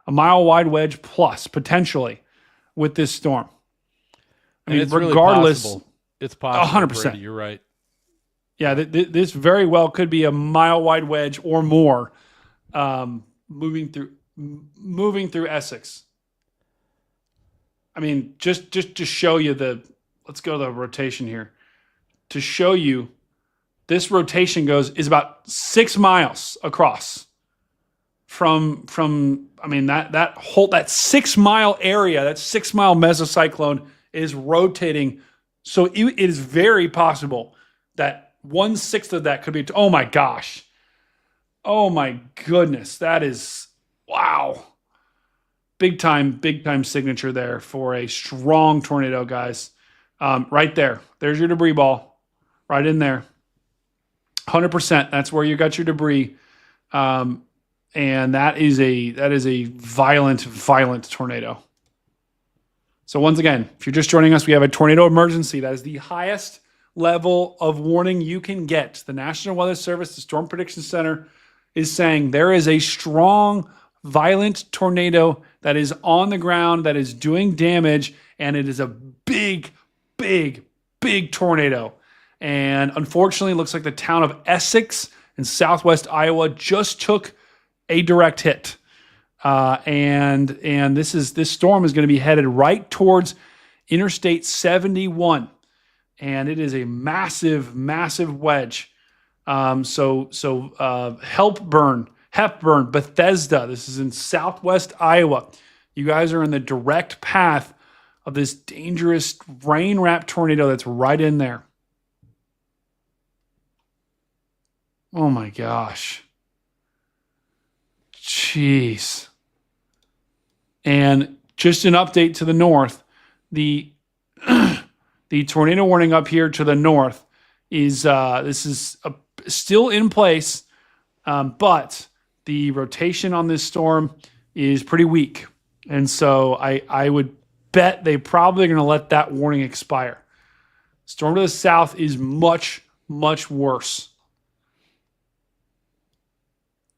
wide wedge plus potentially with this storm. I mean, it's regardless, really possible. It's possible. 100%. Brady, you're right. Yeah, this very well could be a mile wide wedge or more, moving through Essex. I mean, just to show you let's go to the rotation here. To show you, this rotation is about 6 miles across. I mean, that 6 mile area, that 6 mile mesocyclone is rotating. So it is very possible that 1/6 of that could be, oh my gosh. Oh my goodness. That is, wow. Big time signature there for a strong tornado, guys. Right there. There's your debris ball. Right in there. 100%. That's where you got your debris. And that is a violent tornado. So once again, if you're just joining us, we have a tornado emergency. That is the highest level of warning you can get. The National Weather Service, the Storm Prediction Center, is saying there is a strong, violent tornado that is on the ground, that is doing damage, and it is a big tornado. And unfortunately, it looks like the town of Essex in southwest Iowa just took a direct hit. And this storm is going to be headed right towards Interstate 71. And it is a massive wedge. Hepburn, Bethesda. This is in southwest Iowa. You guys are in the direct path of this dangerous rain-wrapped tornado that's right in there. Oh my gosh. Jeez. And just an update to the north, the tornado warning up here to the north is still in place, but the rotation on this storm is pretty weak. And so I would bet they probably are going to let that warning expire. Storm to the south is much worse.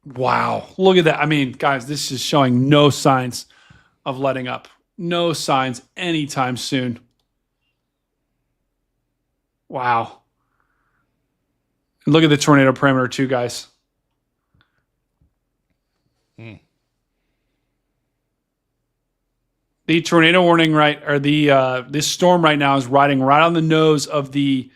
Wow. Look at that. I mean, guys, this is showing no signs of letting up. No signs anytime soon. Wow. And look at the tornado parameter too, guys. The tornado warning, this storm right now is riding right on the nose of the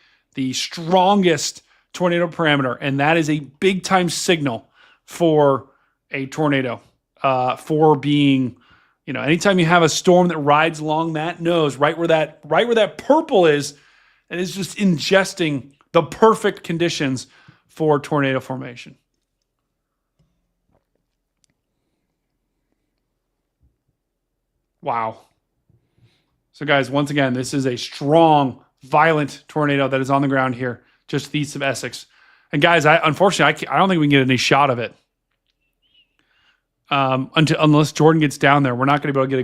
strongest tornado parameter, and that is a big time signal for a tornado. For being, anytime you have a storm that rides along that nose, right where that purple is, it is just ingesting the perfect conditions for tornado formation. Wow. So guys, once again, this is a strong, violent tornado that is on the ground here, just east of Essex. And guys, unfortunately, I don't think we can get any shot of it. Unless Jordan gets down there, we're not going to be able to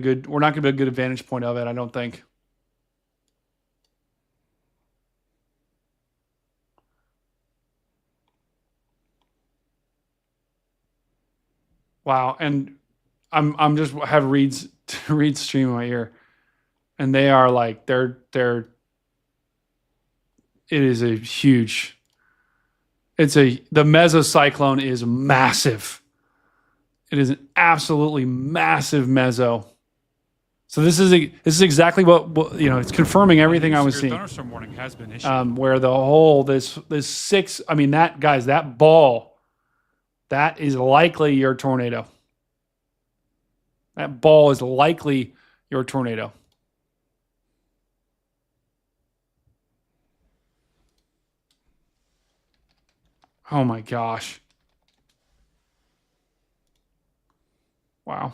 get a good vantage point of it, I don't think. Wow, and I'm just have Reed's stream in my ear, and they are like they're it is a huge. The mesocyclone is massive. It is an absolutely massive meso. So this is exactly what it's confirming everything I was seeing. Thunderstorm warning has been issued. Where the whole this 6, I mean that ball. That is likely your tornado. That ball is likely your tornado. Oh my gosh. Wow.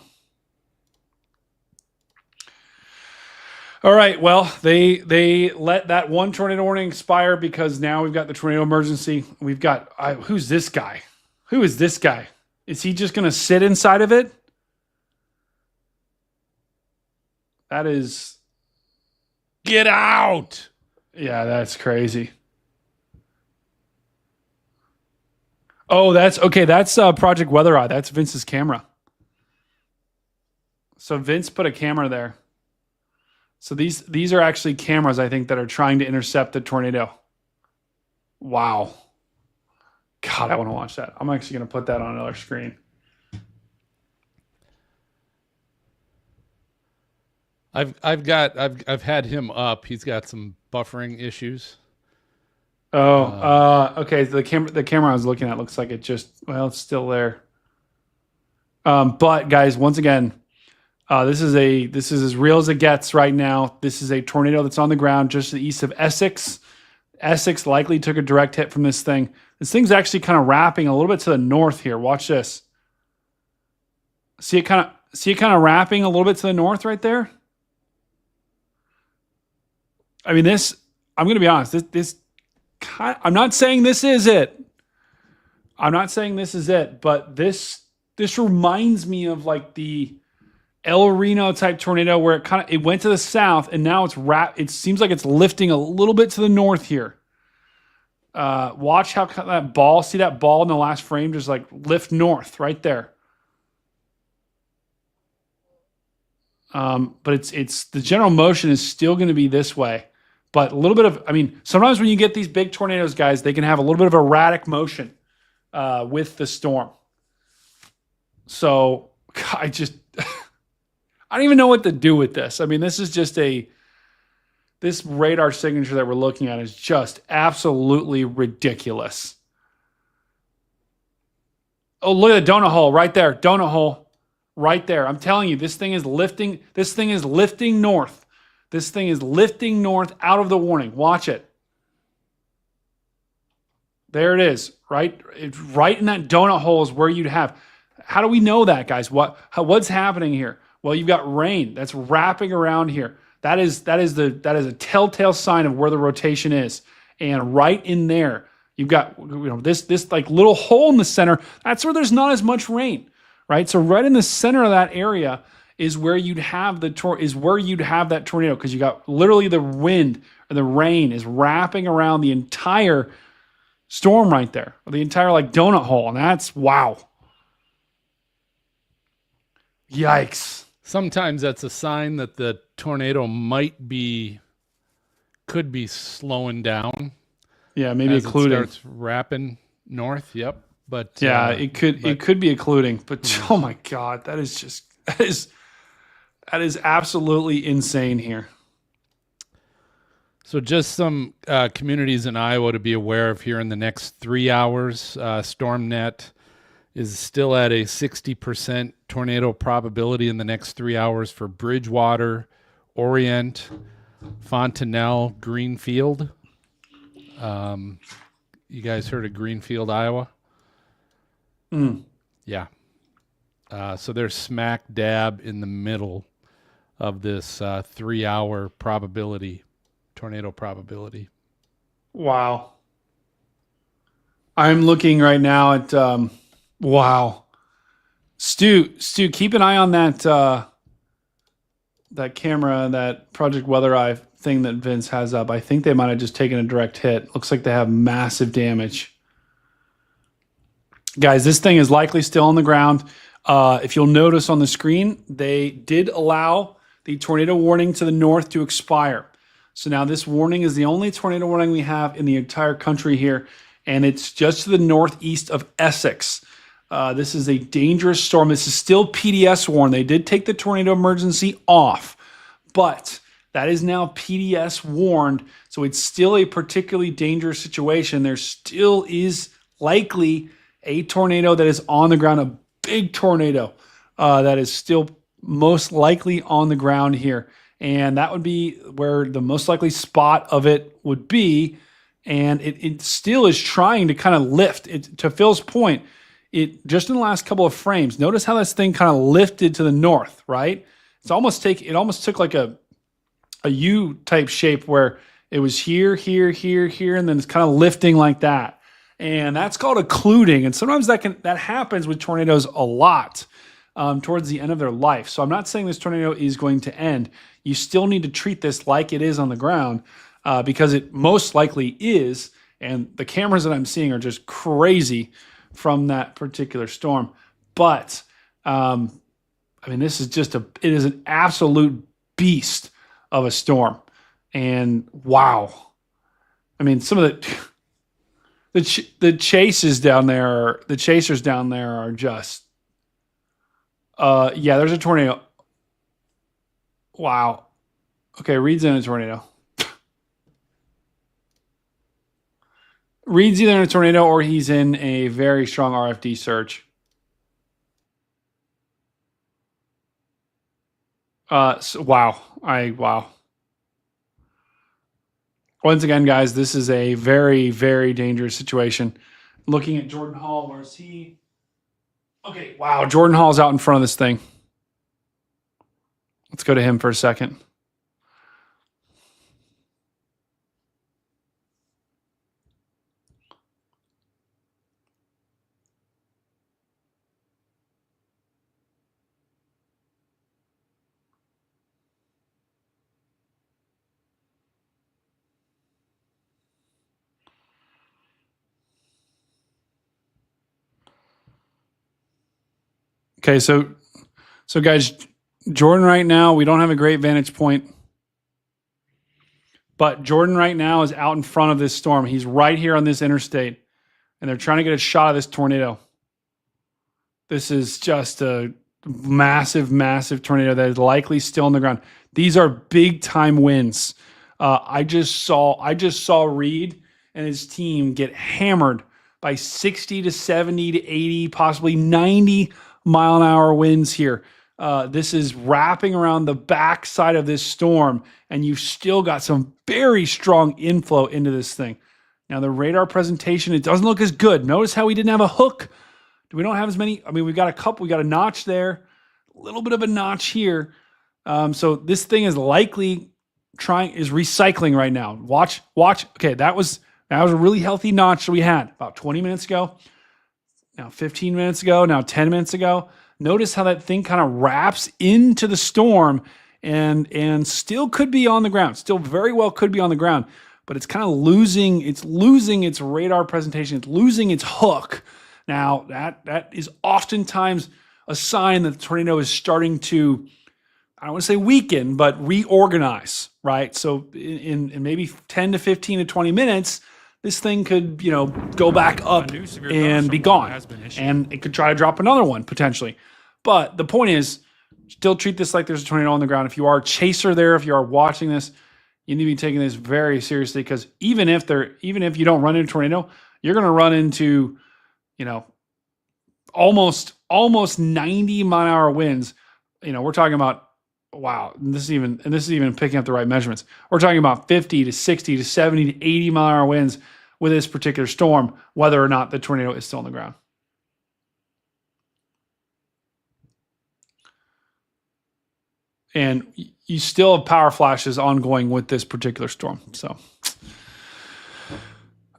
All right. Well, they let that one tornado warning expire because now we've got the tornado emergency. We've got who's this guy? Who is this guy? Is he just going to sit inside of it? That is... Get out! Yeah, that's crazy. Oh, that's Project Weather Eye. That's Vince's camera. So Vince put a camera there. So these are actually cameras, I think, that are trying to intercept the tornado. Wow. God, I want to watch that. I'm actually going to put that on another screen. I've had him up. He's got some buffering issues. Oh, okay. The camera I was looking at looks like it's still there. But guys, once again, this is as real as it gets right now. This is a tornado that's on the ground just to the east of Essex. Essex likely took a direct hit from this thing. This thing's actually kind of wrapping a little bit to the north here. Watch this. See it kind of wrapping a little bit to the north right there? I mean, I'm going to be honest. I'm not saying this is it. But this reminds me of like the El Reno type tornado where it went to the south and now it seems like it's lifting a little bit to the north here. Watch how that ball, see that ball in the last frame just like lift north right there. But it's the general motion is still going to be this way. But a little bit of, sometimes when you get these big tornadoes, guys, they can have a little bit of erratic motion with the storm. So I don't even know what to do with this. I mean, this is just this radar signature that we're looking at is just absolutely ridiculous. Oh, look at the donut hole right there. Donut hole right there. I'm telling you, this thing is lifting. This thing is lifting north. This thing is lifting north out of the warning. Watch it. There it is. Right in that donut hole is where you'd have. How do we know that, guys? What's happening here? Well, you've got rain that's wrapping around here. That is a telltale sign of where the rotation is. And right in there, you've got this like little hole in the center. That's where there's not as much rain, right? So right in the center of that area is where you'd have that tornado, because you got literally the wind or the rain is wrapping around the entire storm right there, or the entire like donut hole, and that's wow. Yikes. Sometimes that's a sign that the tornado could be slowing down. Yeah, maybe occluding. It starts wrapping north. Yep. But yeah, it could be occluding. But oh my God, that is absolutely insane here. So just some communities in Iowa to be aware of here in the next 3 hours. StormNet is still at a 60% tornado probability in the next 3 hours for Bridgewater, Orient, Fontanelle, Greenfield. You guys heard of Greenfield, Iowa? Yeah. So they're smack dab in the middle of this 3 hour tornado probability. Wow. I'm looking right now at wow. Stu, keep an eye on that camera, that Project Weather Eye thing that Vince has up. I think they might have just taken a direct hit. Looks like they have massive damage. Guys, this thing is likely still on the ground. If you'll notice on the screen, they did allow the tornado warning to the north to expire. So now this warning is the only tornado warning we have in the entire country here, and it's just to the northeast of Essex. This is a dangerous storm. This is still PDS warned. They did take the tornado emergency off, but that is now PDS warned, so it's still a particularly dangerous situation. There still is likely a tornado that is on the ground, a big tornado that is still most likely on the ground here. And that would be where the most likely spot of it would be. And it still is trying to kind of lift. To Phil's point, it just in the last couple of frames, notice how this thing kind of lifted to the north, right? It almost took like a U type shape where it was here, and then it's kind of lifting like that. And that's called occluding. And sometimes that happens with tornadoes a lot towards the end of their life. So I'm not saying this tornado is going to end. You still need to treat this like it is on the ground because it most likely is. And the cameras that I'm seeing are just crazy from that particular storm. But this is it is an absolute beast of a storm. And wow. I mean, some of the chasers down there are just there's a tornado. Wow. Okay, Reed's in a tornado. Reed's either in a tornado or he's in a very strong RFD surge. Wow. Wow. Once again, guys, this is a very, very dangerous situation. Looking at Jordan Hall, where's he? Okay, wow. Jordan Hall's out in front of this thing. Let's go to him for a second. Okay, so guys, Jordan right now, we don't have a great vantage point. But Jordan right now is out in front of this storm. He's right here on this interstate. And they're trying to get a shot of this tornado. This is just a massive, massive tornado that is likely still on the ground. These are big time winds. I just saw Reed and his team get hammered by 60 to 70 to 80, possibly 90 mile an hour winds here. This is wrapping around the backside of this storm, and you've still got some very strong inflow into this thing. Now, the radar presentation, it doesn't look as good. Notice how we didn't have a hook. We don't have as many. I mean, we've got a couple. We got a notch there, a little bit of a notch here. So this thing is likely recycling right now. Watch. Okay, that was a really healthy notch that we had about 20 minutes ago. Now 15 minutes ago. Now 10 minutes ago. Notice how that thing kind of wraps into the storm and still could be on the ground. Still very well could be on the ground, but it's kind of losing its radar presentation. It's losing its hook. Now that is oftentimes a sign that the tornado is starting to, I don't want to say weaken, but reorganize, right? So in maybe 10 to 15 to 20 minutes, this thing could, go back up and be gone. And it could try to drop another one potentially. But the point is, still treat this like there's a tornado on the ground. If you are a chaser there, if you are watching this, you need to be taking this very seriously, because even if you don't run into a tornado, you're going to run into, almost 90 mile an hour winds. We're talking about, wow, this is even picking up the right measurements. We're talking about 50 to 60 to 70 to 80 mile an hour winds with this particular storm, whether or not the tornado is still on the ground. And you still have power flashes ongoing with this particular storm. So,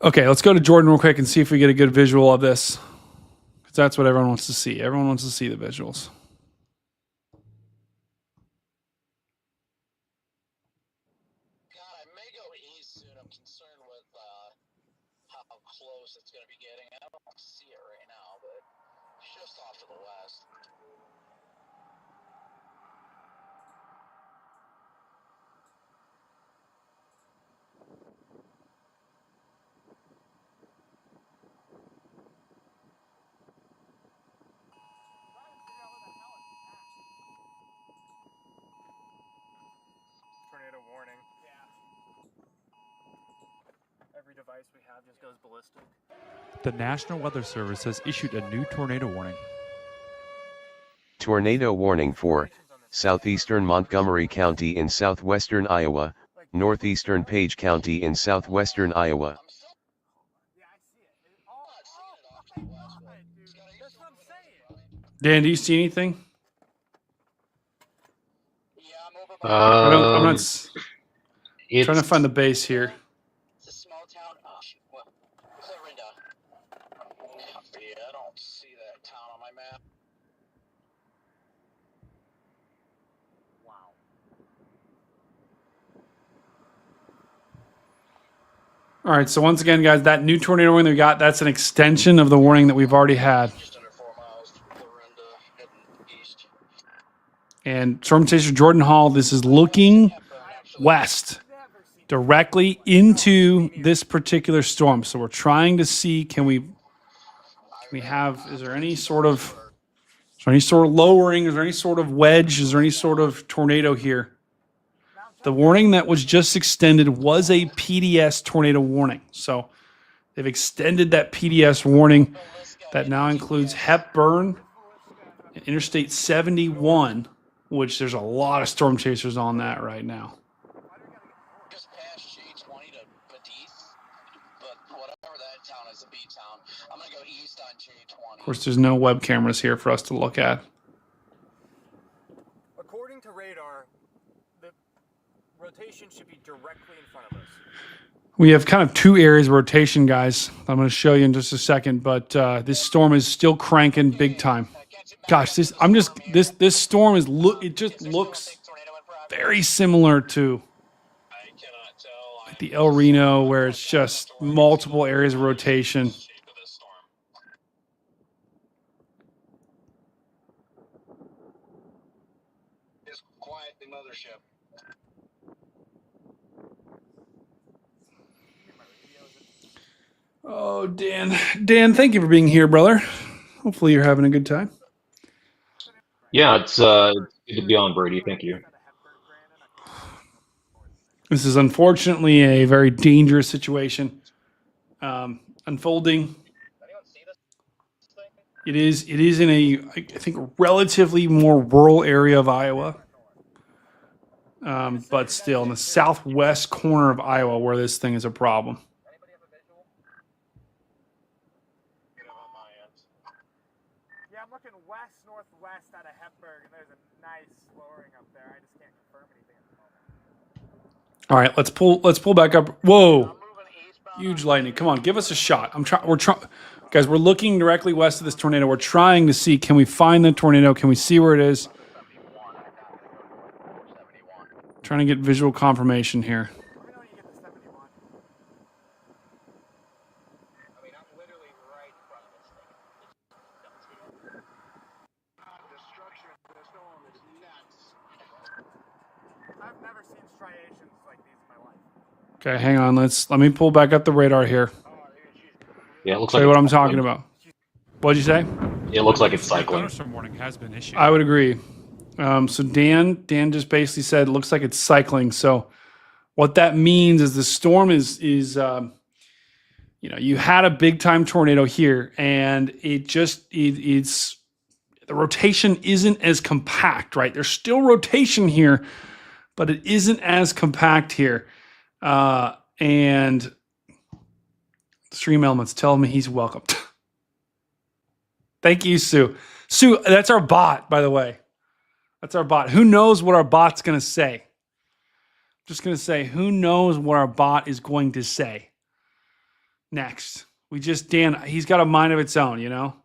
okay, let's go to Jordan real quick and see if we get a good visual of this, because that's what everyone wants to see. Everyone wants to see the visuals. It's going to be getting. I don't see it right now, but it's just off to the west. Tornado warning. Yeah. Every device we have just goes ballistic. The National Weather Service has issued a new tornado warning. Tornado warning for southeastern Montgomery County in southwestern Iowa, northeastern Page County in southwestern Iowa. Dan, do you see anything? I'm I'm trying to find the base here. It's a small town. Clarinda. Yeah, I don't see that town on my map. Wow. All right, so once again, guys, that new tornado warning that we got, that's an extension of the warning that we've already had. Just under 4 miles from Clarinda, heading east. And Storm Chaser Jordan Hall, this is looking west, directly into this particular storm. So we're trying to see, is there any sort of lowering? Is there any sort of wedge? Is there any sort of tornado here? The warning that was just extended was a PDS tornado warning. So they've extended that PDS warning that now includes Hepburn and Interstate 71. which there's a lot of storm chasers on that right now. Just past J20 to Badith, but whatever that town is, a B town. I'm gonna go east on J20. Of course, there's no web cameras here for us to look at. According to radar, the rotation should be directly in front of us. We have kind of two areas of rotation, guys. I'm going to show you in just a second, but this storm is still cranking big time. Gosh, this storm is it just looks very similar to like the El Reno, where it's just multiple areas of rotation. Just quiet the mothership. Oh, Dan. Dan, thank you for being here, brother. Hopefully you're having a good time. Yeah, it's good to be on, Brady. Thank you. This is unfortunately a very dangerous situation unfolding. It is in a, I think, relatively more rural area of Iowa, but still in the southwest corner of Iowa where this thing is a problem. Yeah, I'm looking west northwest out of Hepburg, and there's a nice lowering up there. I just can't confirm anything at the moment. All right, let's pull back up. Whoa, huge lightning! Come on, give us a shot. We're trying, guys. We're looking directly west of this tornado. We're trying to see, can we find the tornado? Can we see where it is? Trying to get visual confirmation here. I've never seen striations like these in my life. Okay, hang on. Let me pull back up the radar here. Yeah, it looks Tell like you what it's I'm cycling. talking about. What'd you say? It looks like it's cycling. Thunderstorm warning has been issued. I would agree. So Dan just basically said it looks like it's cycling. So what that means is the storm is you had a big time tornado here, and it's the rotation isn't as compact, right? There's still rotation here, but it isn't as compact here. And Stream Elements telling me he's welcome. Thank you, Sue. Sue, that's our bot, by the way. That's our bot. Who knows what our bot's going to say? Just going to say, who knows what our bot is going to say next? Dan, he's got a mind of its own, you know?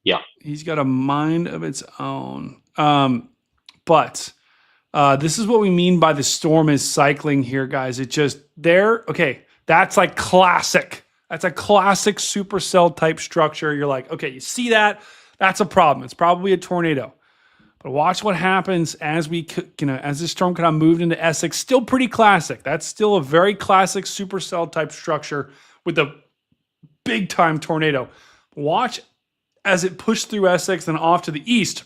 Yeah. He's got a mind of its own. But this is what we mean by the storm is cycling here, guys. It just okay, that's like classic. That's a classic supercell type structure. You're like, okay, you see that? That's a problem. It's probably a tornado. But watch what happens as as this storm kind of moved into Essex. Still pretty classic. That's still a very classic supercell type structure with a big time tornado. Watch as it pushed through Essex and off to the east.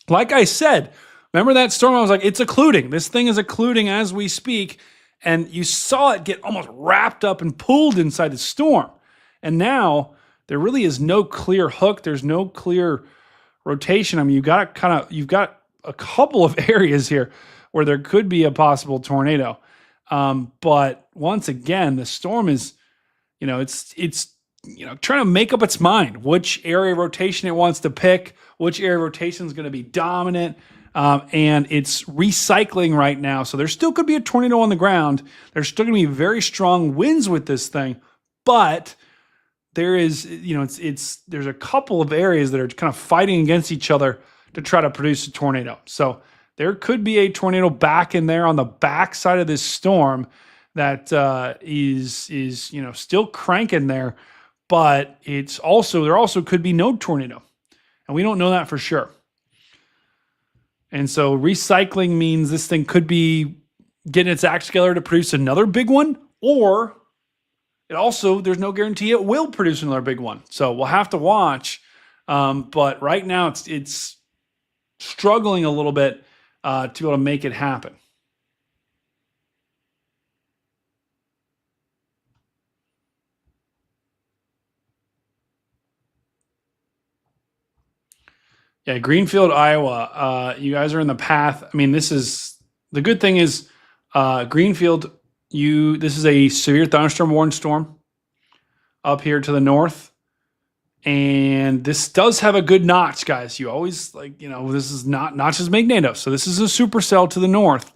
Like I said, remember that storm? I was like, it's occluding. This thing is occluding as we speak. And you saw it get almost wrapped up and pulled inside the storm. And now there really is no clear hook. There's no clear rotation. I mean, you've got a couple of areas here where there could be a possible tornado. But once again, the storm is, it's trying to make up its mind which area of rotation it wants to pick, which area of rotation is going to be dominant. And it's recycling right now. So there still could be a tornado on the ground. There's still going to be very strong winds with this thing, but there is, there's a couple of areas that are kind of fighting against each other to try to produce a tornado. So there could be a tornado back in there on the backside of this storm that is still cranking there, but there also could be no tornado, and we don't know that for sure. And so recycling means this thing could be getting its act together to produce another big one, or there's no guarantee it will produce another big one. So we'll have to watch. But right now it's struggling a little bit to be able to make it happen. Yeah, Greenfield, Iowa. You guys are in the path. I mean, this is the good thing is Greenfield. This is a severe thunderstorm warning storm up here to the north, and this does have a good notch, guys. You always this is not notches make NATO, so this is a supercell to the north,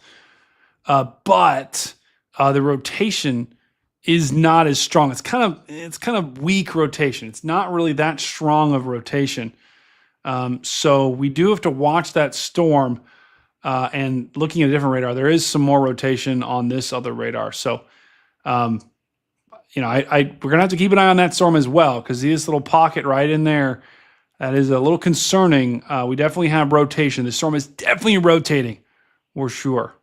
but the rotation is not as strong. It's kind of weak rotation. It's not really that strong of rotation. So we do have to watch that storm and looking at a different radar. There is some more rotation on this other radar. So, we're gonna have to keep an eye on that storm as well because this little pocket right in there that is a little concerning. We definitely have rotation. The storm is definitely rotating, for sure.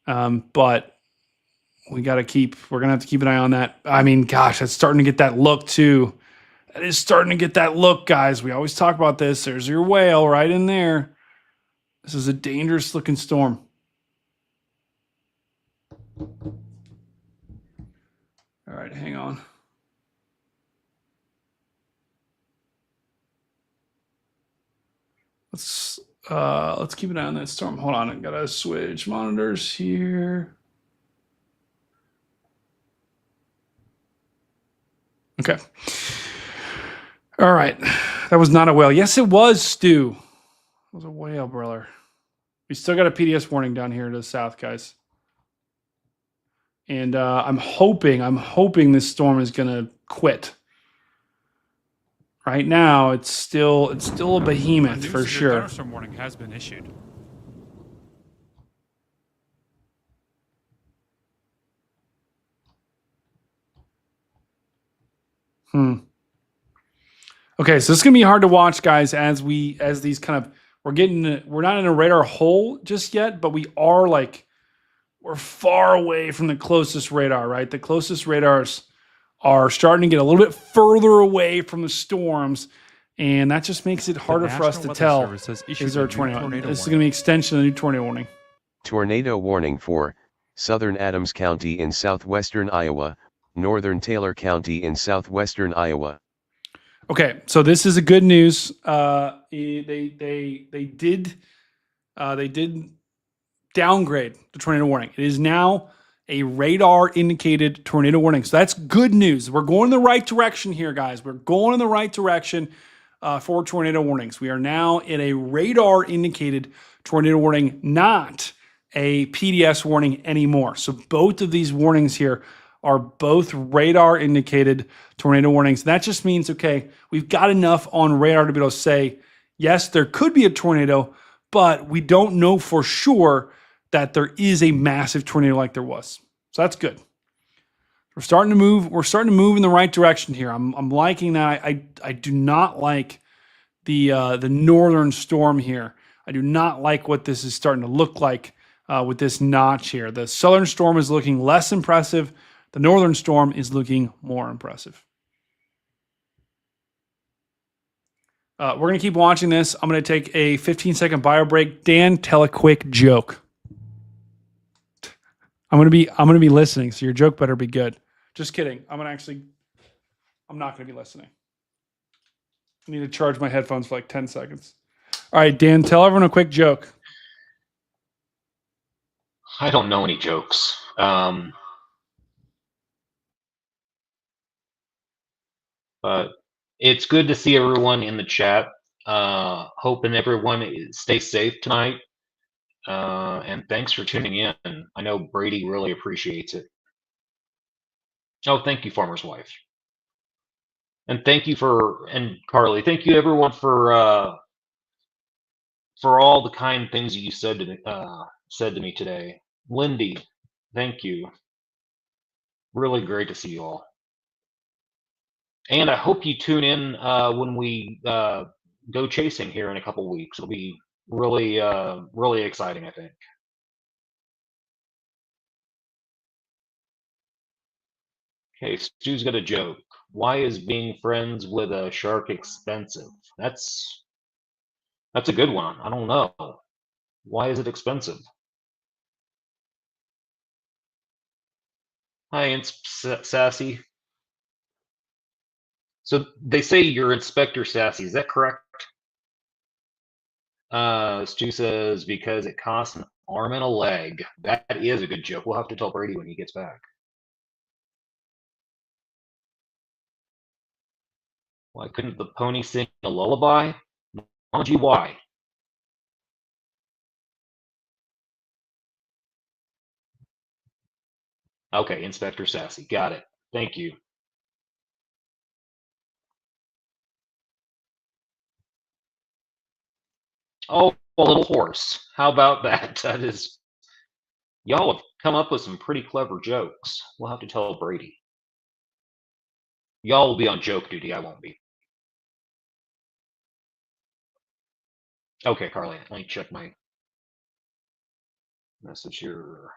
But we're gonna have to keep an eye on that. I mean, gosh, it's starting to get that look too. It is starting to get that look, guys. We always talk about this. There's your whale right in there. This is a dangerous looking storm. All right, hang on. Let's keep an eye on that storm. Hold on, I gotta switch monitors here. Okay. All right. That was not a whale. Yes, it was, Stu. It was a whale, brother. We still got a PDS warning down here to the south, guys. And I'm hoping this storm is gonna quit. Right now, it's still a behemoth for sure. Thunderstorm warning has been issued. Okay, so this is gonna be hard to watch, guys, as these kind of we're not in a radar hole just yet, but we're far away from the closest radar, right? The closest radars are starting to get a little bit further away from the storms, and that just makes it harder for us to tell. Is there a tornado? This is going to be extension of the new tornado warning. Tornado warning for southern Adams County in southwestern Iowa, northern Taylor County in southwestern Iowa. Okay, so this is a good news. They did downgrade the tornado warning. It is now a radar indicated tornado warning. So that's good news. We're going in the right direction here, guys. We're going in the right direction for tornado warnings. We are now in a radar indicated tornado warning, not a PDS warning anymore. So both of these warnings here are both radar indicated tornado warnings. That just means, okay, we've got enough on radar to be able to say, yes, there could be a tornado, but we don't know for sure that there is a massive tornado like there was. So that's good. We're starting to move. We're starting to move in the right direction here. I'm liking that. I do not like the northern storm here. I do not like what this is starting to look like with this notch here. The southern storm is looking less impressive. The northern storm is looking more impressive. We're going to keep watching this. I'm going to take a 15-second bio break. Dan, tell a quick joke. I'm going to be listening, so your joke better be good. Just kidding. I'm not going to be listening. I need to charge my headphones for like 10 seconds. All right, Dan, tell everyone a quick joke. I don't know any jokes. But it's good to see everyone in the chat. Hoping everyone stays safe tonight. And thanks for tuning in. I know Brady really appreciates it. Oh, thank you, Farmer's Wife. And thank you and Carly, thank you everyone for all the kind things you said to me today. Lindy, thank you. Really great to see you all. And I hope you tune in when we go chasing here in a couple weeks. It'll be really, really exciting, I think. Okay, Stu's got a joke. Why is being friends with a shark expensive? That's a good one. I don't know. Why is it expensive? Hi, it's Sassy. So they say you're Inspector Sassy. Is that correct? Stu says because it costs an arm and a leg. That is a good joke. We'll have to tell Brady when he gets back. Why couldn't the pony sing a lullaby? Gee, why? Okay, Inspector Sassy. Got it. Thank you. Oh, a little horse. How about that? That is. Y'all have come up with some pretty clever jokes. We'll have to tell Brady. Y'all will be on joke duty. I won't be. Okay, Carly. Let me check my message here.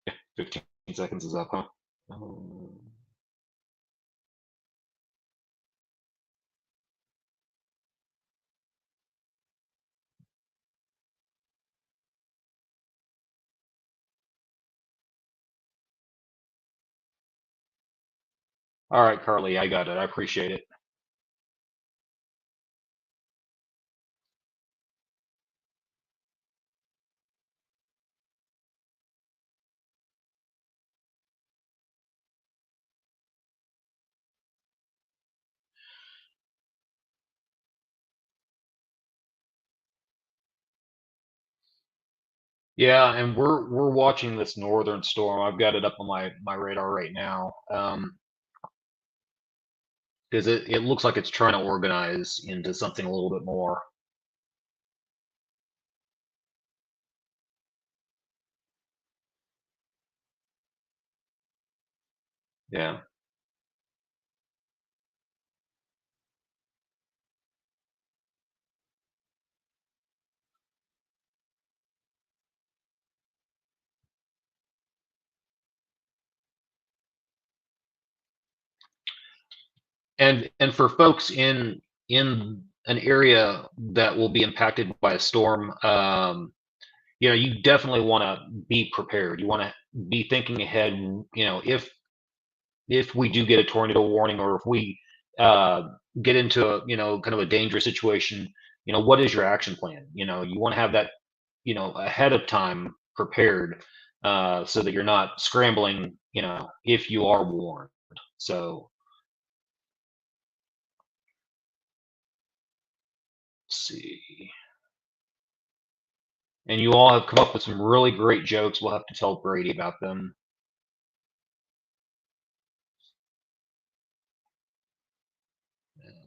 Yeah, 15 seconds is up, huh? All right, Carly, I got it. I appreciate it. Yeah, and we're watching this northern storm. I've got it up on my radar right now. Because it looks like it's trying to organize into something a little bit more. Yeah. And for folks in an area that will be impacted by a storm, you definitely want to be prepared. You want to be thinking ahead. If we do get a tornado warning, or if we get into a kind of a dangerous situation, what is your action plan? You want to have that ahead of time prepared, so that you're not scrambling. If you are warned. So. See. And you all have come up with some really great jokes. We'll have to tell Brady about them.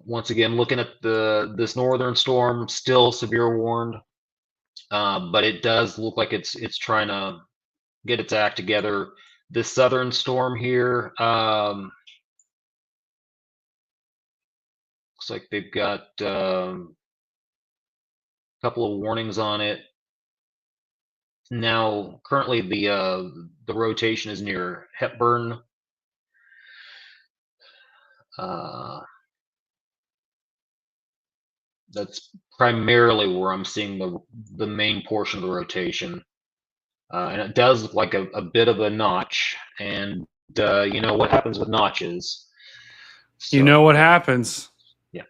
Once again, looking at this northern storm, still severe warned, but it does look like it's trying to get its act together. This southern storm here, looks like they've got a couple of warnings on it. Now, currently the rotation is near Hepburn. That's primarily where I'm seeing the main portion of the rotation, and it does look like a bit of a notch. And you know what happens with notches. So, you know what happens. Yeah.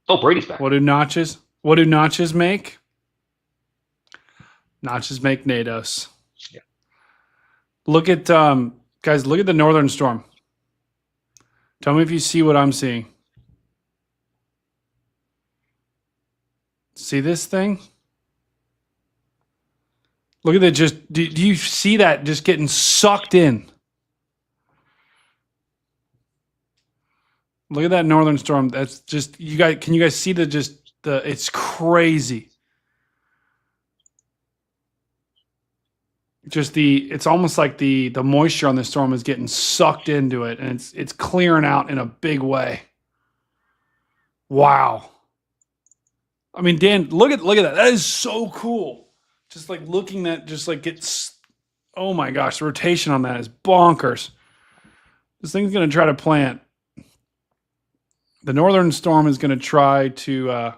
Oh, Brady's back. What do notches make? Notches make NATOs. Yeah. Look at guys. Look at the northern storm. Tell me if you see what I'm seeing. See this thing? Look at that. Just do you see that just getting sucked in? Look at that northern storm. That's just you guys. Can you guys see it's crazy. It's almost like the moisture on the storm is getting sucked into it, and it's clearing out in a big way. Wow. I mean, Dan, look at that. That is so cool. Just like looking at oh my gosh, the rotation on that is bonkers. This thing's going to try to plant. The northern storm is going to try to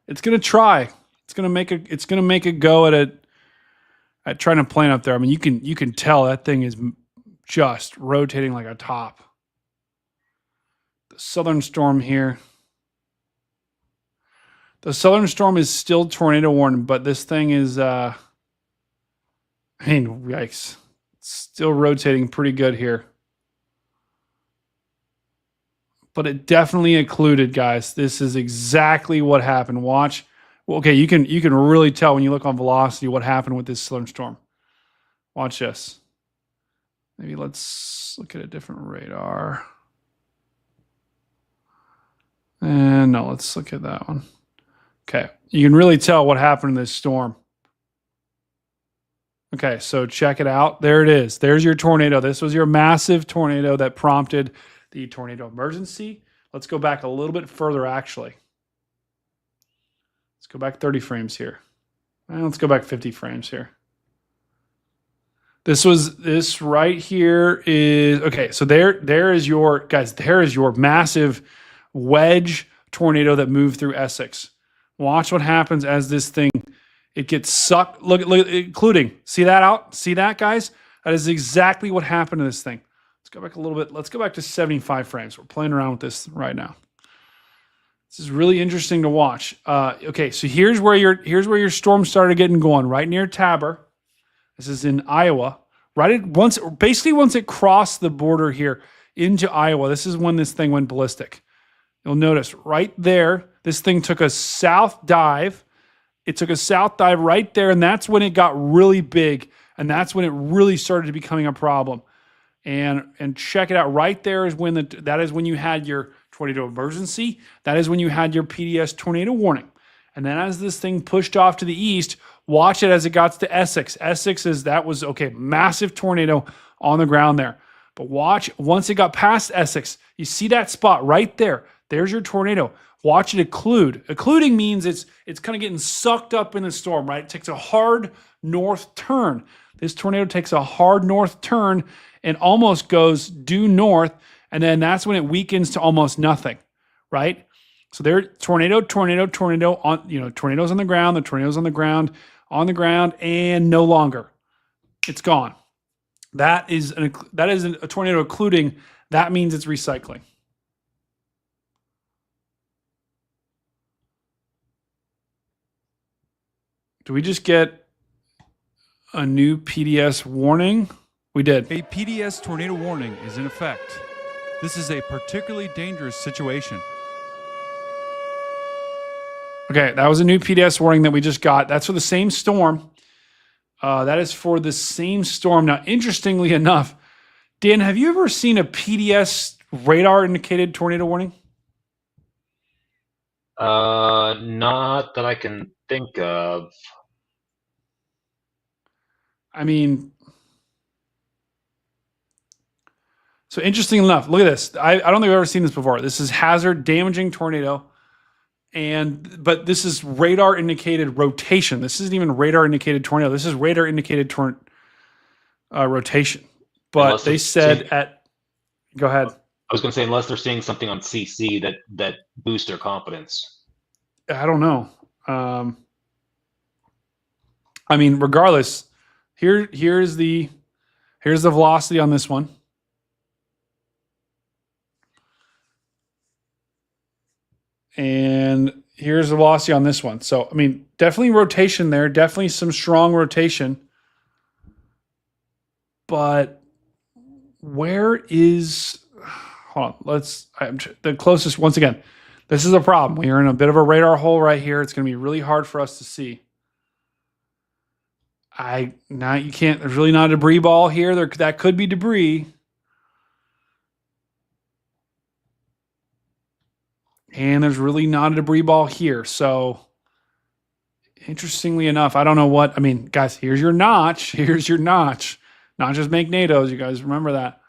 it's going to make a go at it. trying to plane up there. I mean, you can tell that thing is just rotating like a top. The southern storm here. The southern storm is still tornado warning, but this thing is, I mean, yikes. It's still rotating pretty good here. But it definitely occluded, guys. This is exactly what happened. Watch. Well, okay, you can really tell when you look on velocity what happened with this southern storm. Watch this. Maybe let's look at a different radar. And no, let's look at that one. Okay, you can really tell what happened in this storm. Okay, so check it out. There it is. There's your tornado. This was your massive tornado that prompted the tornado emergency. Let's go back a little bit further, actually. Let's go back 30 frames here. And let's go back 50 frames here. This right here is, okay, so there is your, guys, there is your massive wedge tornado that moved through Essex. Watch what happens as this thing, it gets sucked. Look, including, see that out? See that, guys? That is exactly what happened to this thing. Let's go back a little bit. Let's go back to 75 frames. We're playing around with this right now. This is really interesting to watch. Okay, so here's where your storm started getting going, right near Tabor. This is in Iowa. Basically once it crossed the border here into Iowa, this is when this thing went ballistic. You'll notice right there, this thing took a south dive. It took a south dive right there, and that's when it got really big, and that's when it really started becoming a problem. And check it out. Right there is when that is when you had your tornado emergency. That is when you had your PDS tornado warning. And then as this thing pushed off to the east, watch it as it got to Essex. That was, okay, massive tornado on the ground there. But watch, once it got past Essex, you see that spot right there. There's your tornado. Watch it occlude. Occluding means it's kind of getting sucked up in the storm, right? It takes a hard north turn. This tornado takes a hard north turn and almost goes due north, and then that's when it weakens to almost nothing, right? So there, tornado on, tornadoes on the ground, the tornadoes on the ground, and no longer. It's gone. That is a tornado occluding. That means it's recycling. Do we just get a new PDS warning? We did. A PDS tornado warning is in effect. This is a particularly dangerous situation. Okay, that was a new PDS warning that we just got. That's for the same storm. That is for the same storm. Now, interestingly enough, Dan, have you ever seen a PDS radar indicated tornado warning? Not that I can think of. I mean, so interesting enough, look at this. I don't think I've ever seen this before. This is hazard damaging tornado. But this is radar indicated rotation. This isn't even radar indicated tornado. This is radar indicated rotation. But they said go ahead. I was going to say, unless they're seeing something on CC that boosts their confidence. I don't know. I mean, regardless, here's the velocity on this one. And here's the velocity on this one. So, I mean, definitely rotation there. Definitely some strong rotation. But where is... Hold on. The closest... Once again, this is a problem. We are in a bit of a radar hole right here. It's going to be really hard for us to see. You can't... There's really not a debris ball here. That could be debris. And there's really not a debris ball here. So, interestingly enough, I don't know what... I mean, guys, here's your notch. Here's your notch. Notches make NATOs. You guys remember that.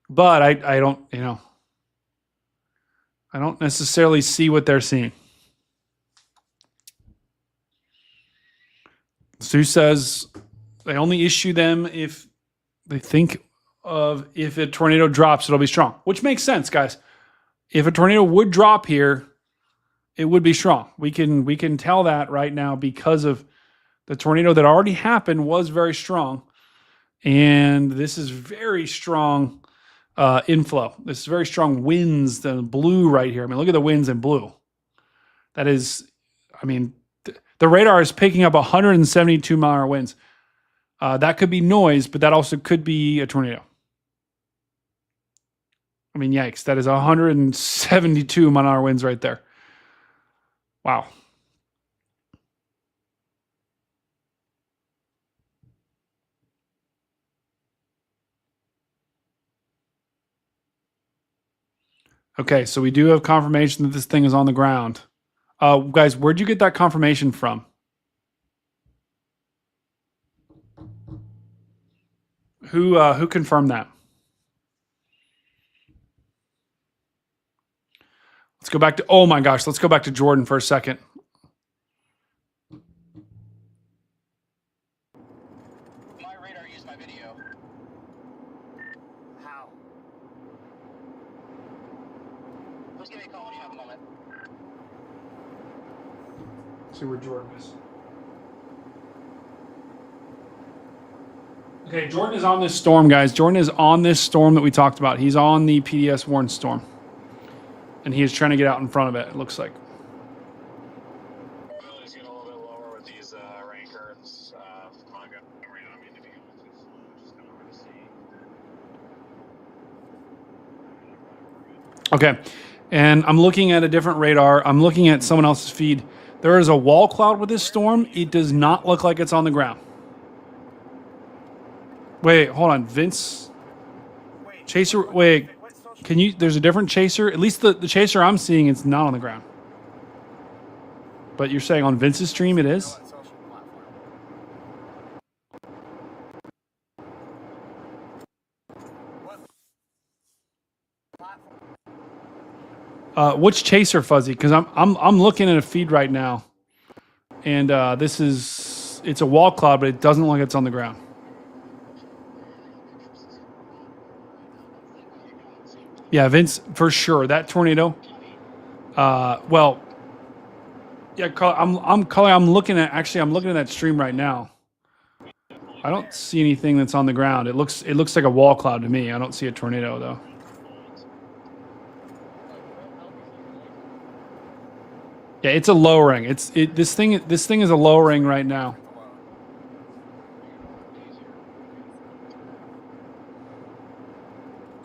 But I don't, I don't necessarily see what they're seeing. Sue says they only issue them if they think of if a tornado drops, it'll be strong, which makes sense, guys. If a tornado would drop here, it would be strong. We can tell that right now because of The tornado that already happened was very strong. And this is very strong inflow. This is very strong winds, the blue right here. I mean, look at the winds in blue. That is, I mean, the radar is picking up 172 mile an hour winds. That could be noise, but that also could be a tornado. I mean, yikes. That is 172 mile an hour winds right there. Wow. Okay, so we do have confirmation that this thing is on the ground. Guys, where'd you get that confirmation from? Who confirmed that? Let's go back to, oh my gosh, let's go back to Jordan for a second. My radar used my video. How? Please give me a call when you have a moment. Let's see where Jordan is. Okay, Jordan is on this storm, guys. Jordan is on this storm that we talked about. He's on the PDS warned storm. And he is trying to get out in front of it, it looks like. Ability's getting a little bit lower with these rain currents. Come on, I mean, to be just come over to see. Okay, and I'm looking at a different radar. I'm looking at someone else's feed. There is a wall cloud with this storm. It does not look like it's on the ground. Wait, hold on. Vince? Chaser, wait. Can you, there's a different chaser? At least the chaser I'm seeing, it's not on the ground. But you're saying on Vince's stream it is? Which chaser, Fuzzy? Because I'm looking at a feed right now, and this is, it's a wall cloud, but it doesn't look like it's on the ground. Yeah, Vince, for sure. That tornado. Well, yeah, I'm looking at that stream right now. I don't see anything that's on the ground. It looks like a wall cloud to me. I don't see a tornado though. Yeah, it's a lowering. This thing is a lowering right now.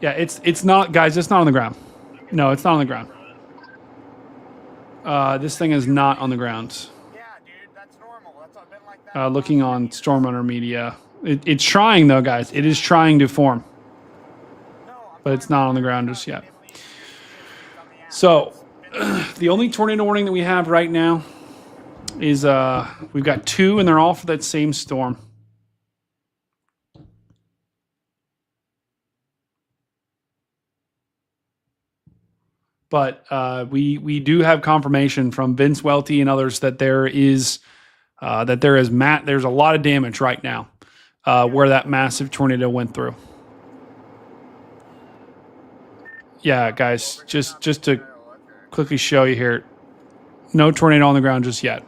Yeah, it's not, guys, it's not on the ground. No, it's not on the ground. This thing is not on the ground. Yeah, dude, that's normal. That's been like that. Looking on Stormrunner Media. It's trying though, guys. It is trying to form. But it's not on the ground just yet. So, the only tornado warning that we have right now is we've got 2 and they're all for that same storm. But we do have confirmation from Vince Welty and others that there's a lot of damage right now where that massive tornado went through. Yeah, guys, just to quickly show you here, no tornado on the ground just yet.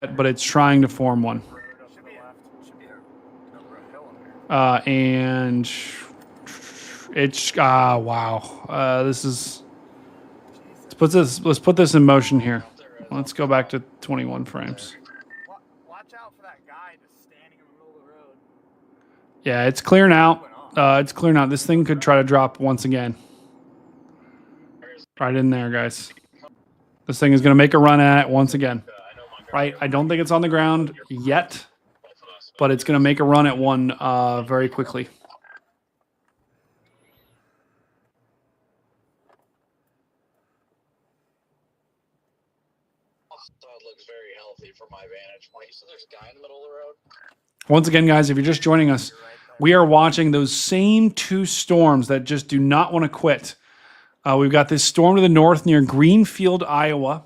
But it's trying to form one. And it's wow. This is, let's put this in motion here. Let's go back to 21 frames. Watch out for that guy just standing in the middle of the road. Yeah, it's clearing out. It's clearing out. This thing could try to drop once again. Right in there, guys. This thing is going to make a run at it once again. Right? I don't think it's on the ground yet. But it's going to make a run at one very quickly. It looks very healthy from my vantage point. So there's a guy in the middle of the road. Once again, guys, if you're just joining us, we are watching those same 2 storms that just do not want to quit. We've got this storm to the north near Greenfield, Iowa.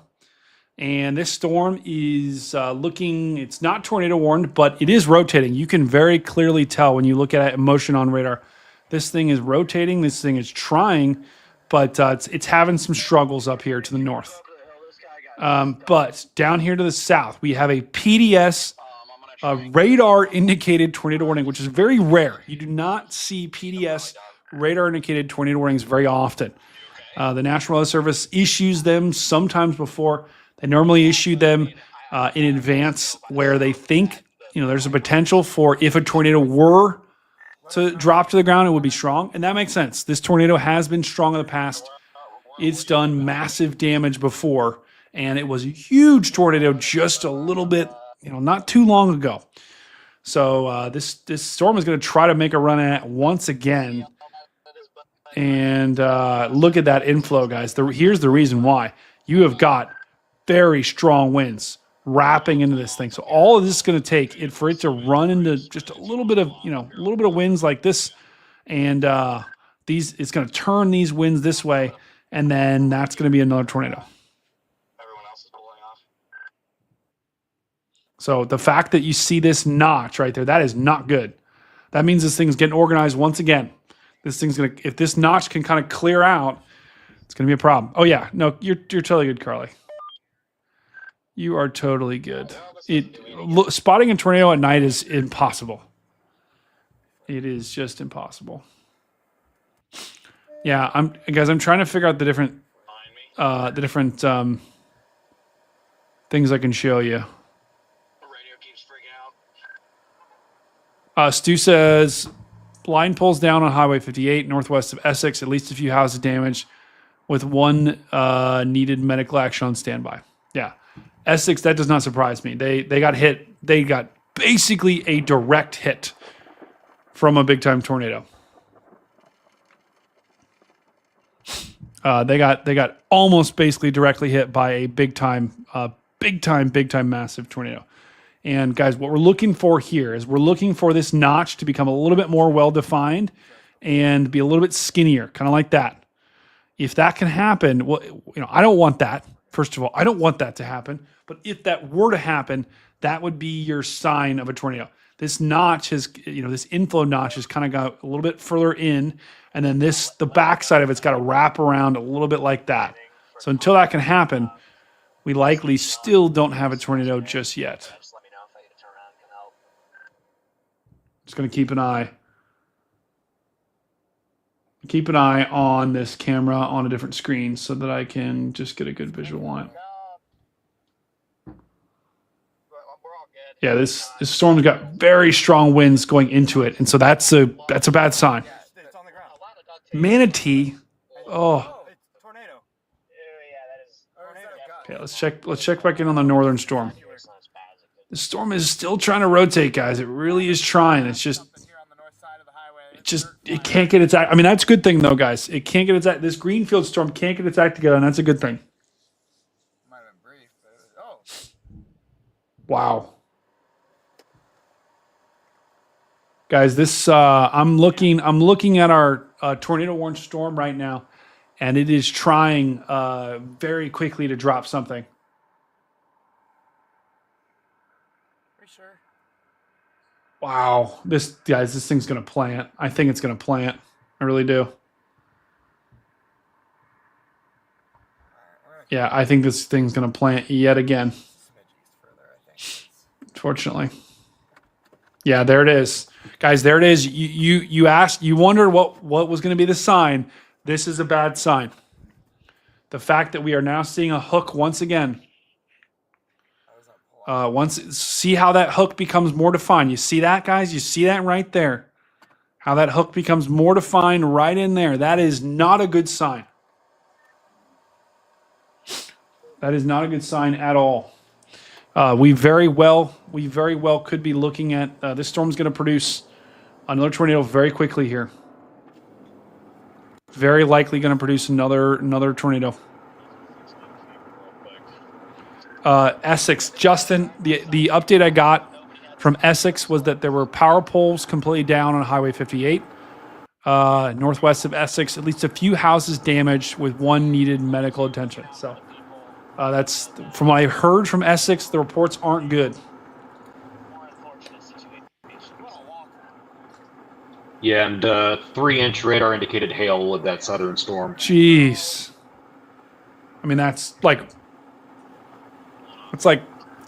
And this storm is looking, it's not tornado warned, but it is rotating. You can very clearly tell when you look at it in motion on radar This thing is rotating. This thing is trying, but it's having some struggles up here to the north. But down here to the south, we have a PDS radar indicated tornado warning, which is very rare. You do not see PDS radar indicated tornado warnings very often. The National Weather Service issues them sometimes before. They normally issue them in advance where they think, there's a potential for if a tornado were to drop to the ground, it would be strong. And that makes sense. This tornado has been strong in the past. It's done massive damage before. And it was a huge tornado just a little bit, not too long ago. So this storm is going to try to make a run at it once again. And look at that inflow, guys. Here's the reason why. You have got very strong winds wrapping into this thing. So all of this is going to take for it to run into just a little bit of winds like this, and it's going to turn these winds this way, and then that's going to be another tornado. Everyone else is pulling off. So the fact that you see this notch right there, that is not good. That means this thing's getting organized once again. If this notch can kind of clear out, it's going to be a problem. Oh yeah, no, you're totally good, Carly. You are totally good. Spotting a tornado at night is impossible. It is just impossible. Yeah, I'm trying to figure out the different things I can show you. Radio keeps freaking out. Stu says line pulls down on Highway 58 northwest of Essex. At least a few houses damaged, with one needed medical action on standby. Yeah. Essex, that does not surprise me. They got hit. They got basically a direct hit from a big time tornado. They got almost basically directly hit by a big time massive tornado. And guys, what we're looking for here is we're looking for this notch to become a little bit more well defined and be a little bit skinnier, kind of like that. If that can happen, well, I don't want that. First of all, I don't want that to happen. But if that were to happen, that would be your sign of a tornado. This notch has, this inflow notch has kind of got a little bit further in, and then the backside of it's got to wrap around a little bit like that. So until that can happen, we likely still don't have a tornado just yet. Just going to keep an eye on this camera on a different screen so that I can just get a good visual on it. Yeah, this storm's got very strong winds going into it, and so that's a bad sign. Manatee. Oh. Okay, let's check back in on the northern storm. The storm is still trying to rotate, guys. It really is trying. It can't get its act. I mean, that's a good thing though, guys. It can't get its act. This Greenfield storm can't get its act together, and that's a good thing. Wow. Guys, this I'm looking at our tornado warned storm right now, and it is trying very quickly to drop something. Sure. Wow, this thing's gonna plant. I think it's gonna plant. I really do. Yeah, I think this thing's gonna plant yet again. Fortunately. Yeah, there it is. Guys, there it is. You asked, you wondered what was going to be the sign. This is a bad sign. The fact that we are now seeing a hook once again. See how that hook becomes more defined. You see that, guys? You see that right there? How that hook becomes more defined right in there. That is not a good sign. That is not a good sign at all. We very well could be looking at this storm's going to produce another tornado very quickly here. Very likely going to produce another tornado. Essex, Justin, the update I got from Essex was that there were power poles completely down on Highway 58. Northwest of Essex, at least a few houses damaged with one needed medical attention. So that's from what I heard from Essex. The reports aren't good. Yeah, and 3-inch radar indicated hail with that southern storm. Jeez. I mean, it's like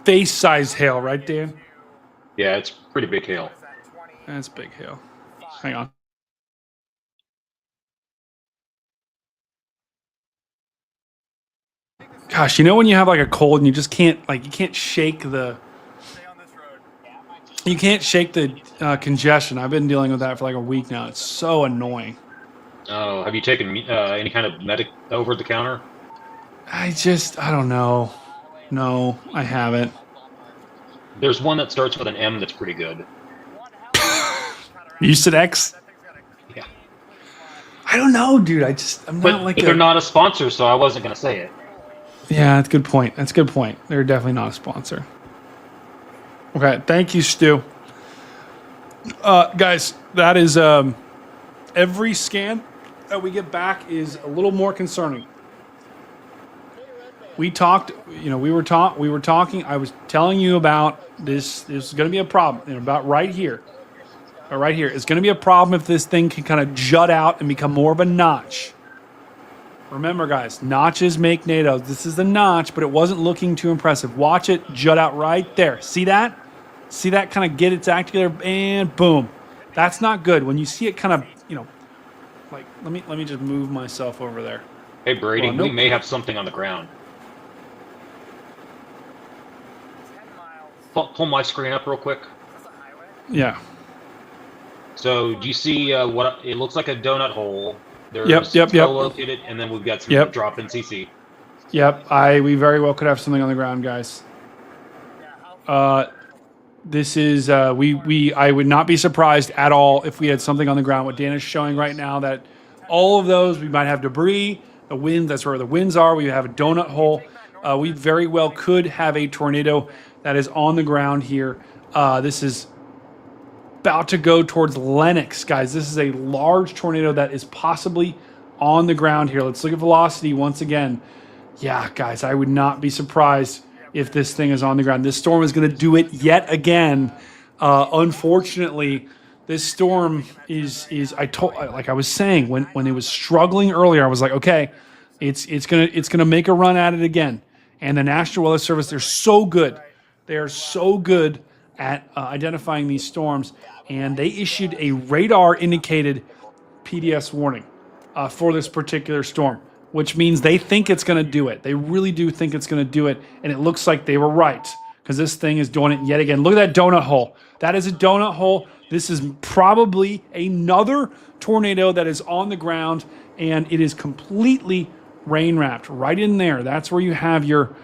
face-size hail, right, Dan? Yeah, it's pretty big hail. That's big hail. Hang on. Gosh, you know when you have like a cold and you just can't you can't shake the congestion. I've been dealing with that for like a week now. It's so annoying. Oh, have you taken any kind of medic over the counter? I don't know. No, I haven't. There's one that starts with an M that's pretty good. You said X? Yeah. I don't know, dude. I'm not like. But they're not a sponsor, so I wasn't going to say it. Yeah, that's a good point. That's a good point. They're definitely not a sponsor. Okay, thank you, Stu. Guys, that is every scan that we get back is a little more concerning. We talked, we were talking. I was telling you about this. This is going to be a problem. About right here. Right here. It's going to be a problem if this thing can kind of jut out and become more of a notch. Remember, guys, notches make NATO. This is the notch, but it wasn't looking too impressive. Watch it jut out right there. See that? See that kind of get its act together, and boom. That's not good. When you see it kind of, like, let me just move myself over there. Hey, Brady, we may have something on the ground. Pull my screen up real quick. Yeah. So, do you see what it looks like a donut hole? There's yep. Located, and then we've got some drop in CC. Yep, we very well could have something on the ground, guys. This is I would not be surprised at all if we had something on the ground. What Dan is showing right now, that all of those, we might have debris, the wind, that's where the winds are. We have a donut hole. We very well could have a tornado that is on the ground here. This is about to go towards Lennox, guys. This is a large tornado that is possibly on the ground here. Let's look at velocity once again. Yeah, guys, I would not be surprised if this thing is on the ground. This storm is going to do it yet again. Unfortunately, this storm is like I was saying when it was struggling earlier, I was like, okay, it's gonna make a run at it again. And the National Weather Service, they're so good. They are so good at identifying these storms, and they issued a radar-indicated PDS warning for this particular storm, which means they think it's going to do it. They really do think it's going to do it, and it looks like they were right, because this thing is doing it yet again. Look at that donut hole. That is a donut hole. This is probably another tornado that is on the ground, and it is completely rain-wrapped right in there. That's where you have your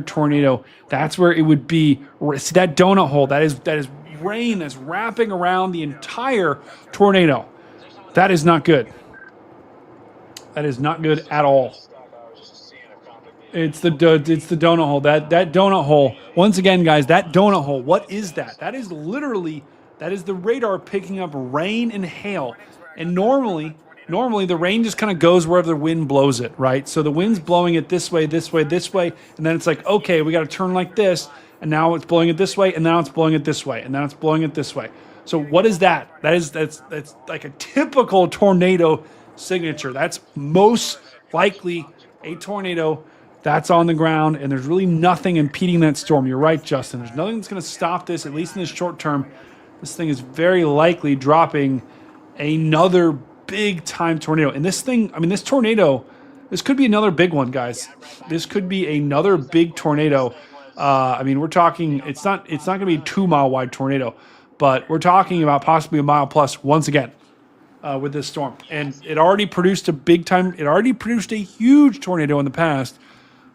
tornado. That's where it would be. See that donut hole? That is rain that's wrapping around the entire tornado. That is not good. That is not good at all. It's the donut hole. That donut hole. Once again, guys, that donut hole. What is that? That is the radar picking up rain and hail. And normally the rain just kind of goes wherever the wind blows it, right? So the wind's blowing it this way, and then it's like, okay, we got to turn like this, and now it's blowing it this way, and now it's blowing it this way, and now it's blowing it this way. So what is that? That's like a typical tornado signature. That's most likely a tornado that's on the ground, and there's really nothing impeding that storm. You're right, Justin. There's nothing that's going to stop this, at least in the short term. This thing is very likely dropping another big-time tornado. And this thing, I mean, this tornado, this could be another big one, guys. This could be another big tornado. I mean, we're talking, it's not going to be a 2-mile wide tornado, but we're talking about possibly a mile plus once again with this storm. And it already produced a huge tornado in the past.